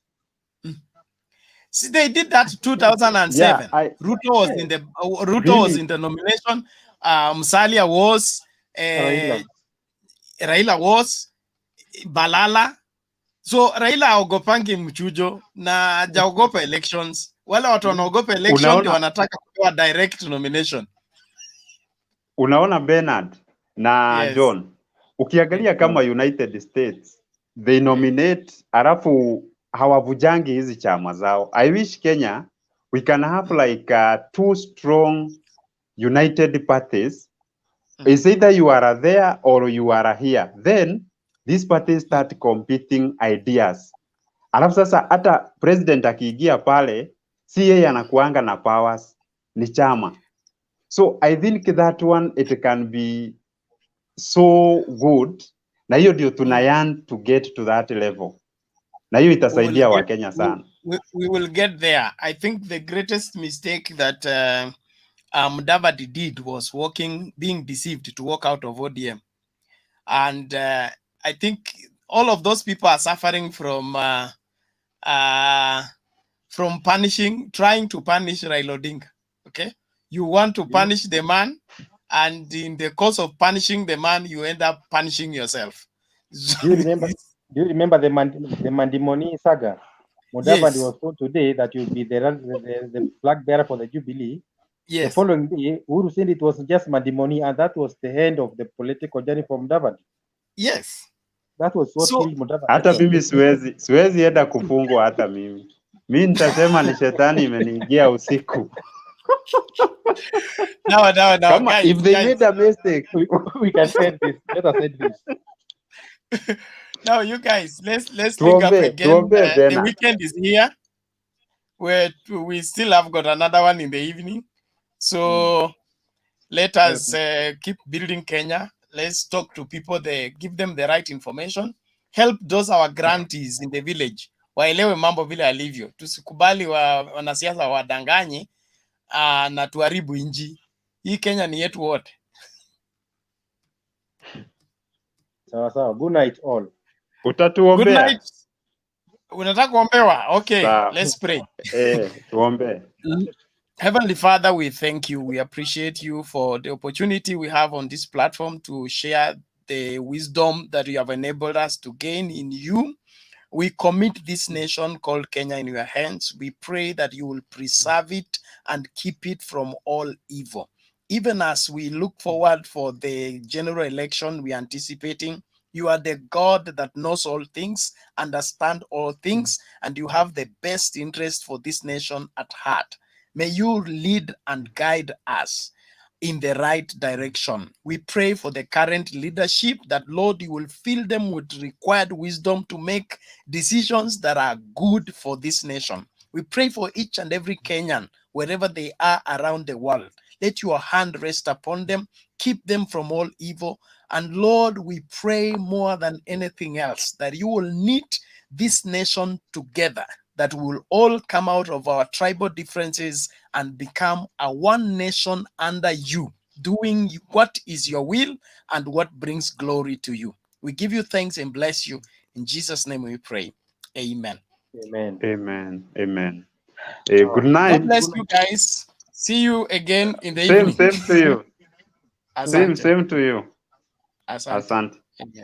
See, they did that 2007. Yeah, Ruto was in the was in the nomination. Musalia was, Raila was, Balala. So Raila haogopangi mchujo na hajaogopa elections. Wale watu wanaogopa election ndio wanataka kupewa direct nomination. Unaona Bernard na Yes. John, ukiangalia kama United States they nominate, alafu hawavujangi hizi chama zao. I wish Kenya we can have like two strong united parties. It's either you are there or you are here, then these parties start competing ideas. Alafu sasa hata president akiingia pale, si yeye anakuanga na powers, ni chama. So I think that one it can be so good, na hiyo ndio tunayan to get to that level, na hiyo itasaidia Wakenya sana. We will get there. I think the greatest mistake that Mudavadi did was being deceived to walk out of ODM, and I think all of those people are suffering from trying to punish Raila Odinga. Okay, you want to punish the man, and in the course of punishing the man, you end up punishing yourself. Do you remember the Mandimoni saga? Mudavadi was told today that you'll be the flag bearer for the Jubilee. Yes. The following day, Uhuru said it was just Mandimoni, and that was the end of the political journey for Mudavadi. Yes. That was what killed Mudavadi. Hata mimi siwezi enda kufungwa hata mimi. Mimi nitasema ni shetani imeniingia usiku. No, guys, if they made a mistake, we can say this. Let us say this. Now, you guys, let's think up again. The weekend is here. We still have got another one in the evening. So let us keep building Kenya. Let's talk to people, give them the right information. Help those our grantees in the village. Waelewe mambo vile alivyo. Tusikubali wanasiasa wadanganye na tuharibu inji. Hii Kenya ni yetu wote. Sawa. Good night all. Utatuombea. Good night. Unataka kuombewa? Okay, let's pray. Tuombe. Heavenly Father, we thank you. We appreciate you for the opportunity we have on this platform to share the wisdom that you have enabled us to gain in you. We commit this nation called Kenya in your hands. We pray that you will preserve it and keep it from all evil. Even as we look forward for the general election we are anticipating, you are the God that knows all things, understand all things, and you have the best interest for this nation at heart. May you lead and guide us in the right direction. We pray for the current leadership that, Lord, you will fill them with required wisdom to make decisions that are good for this nation. We pray for each and every Kenyan, wherever they are around the world. Let your hand rest upon them, keep them from all evil. And Lord, we pray more than anything else that you will knit this nation together, that we will all come out of our tribal differences and become a one nation under you, doing what is your will and what brings glory to you. We give you thanks and bless you. In Jesus' name we pray. Amen. Amen. Good night. God bless you guys. See you again in the evening. Same to you. Asante. Same to you. Asante. Asante. Yeah.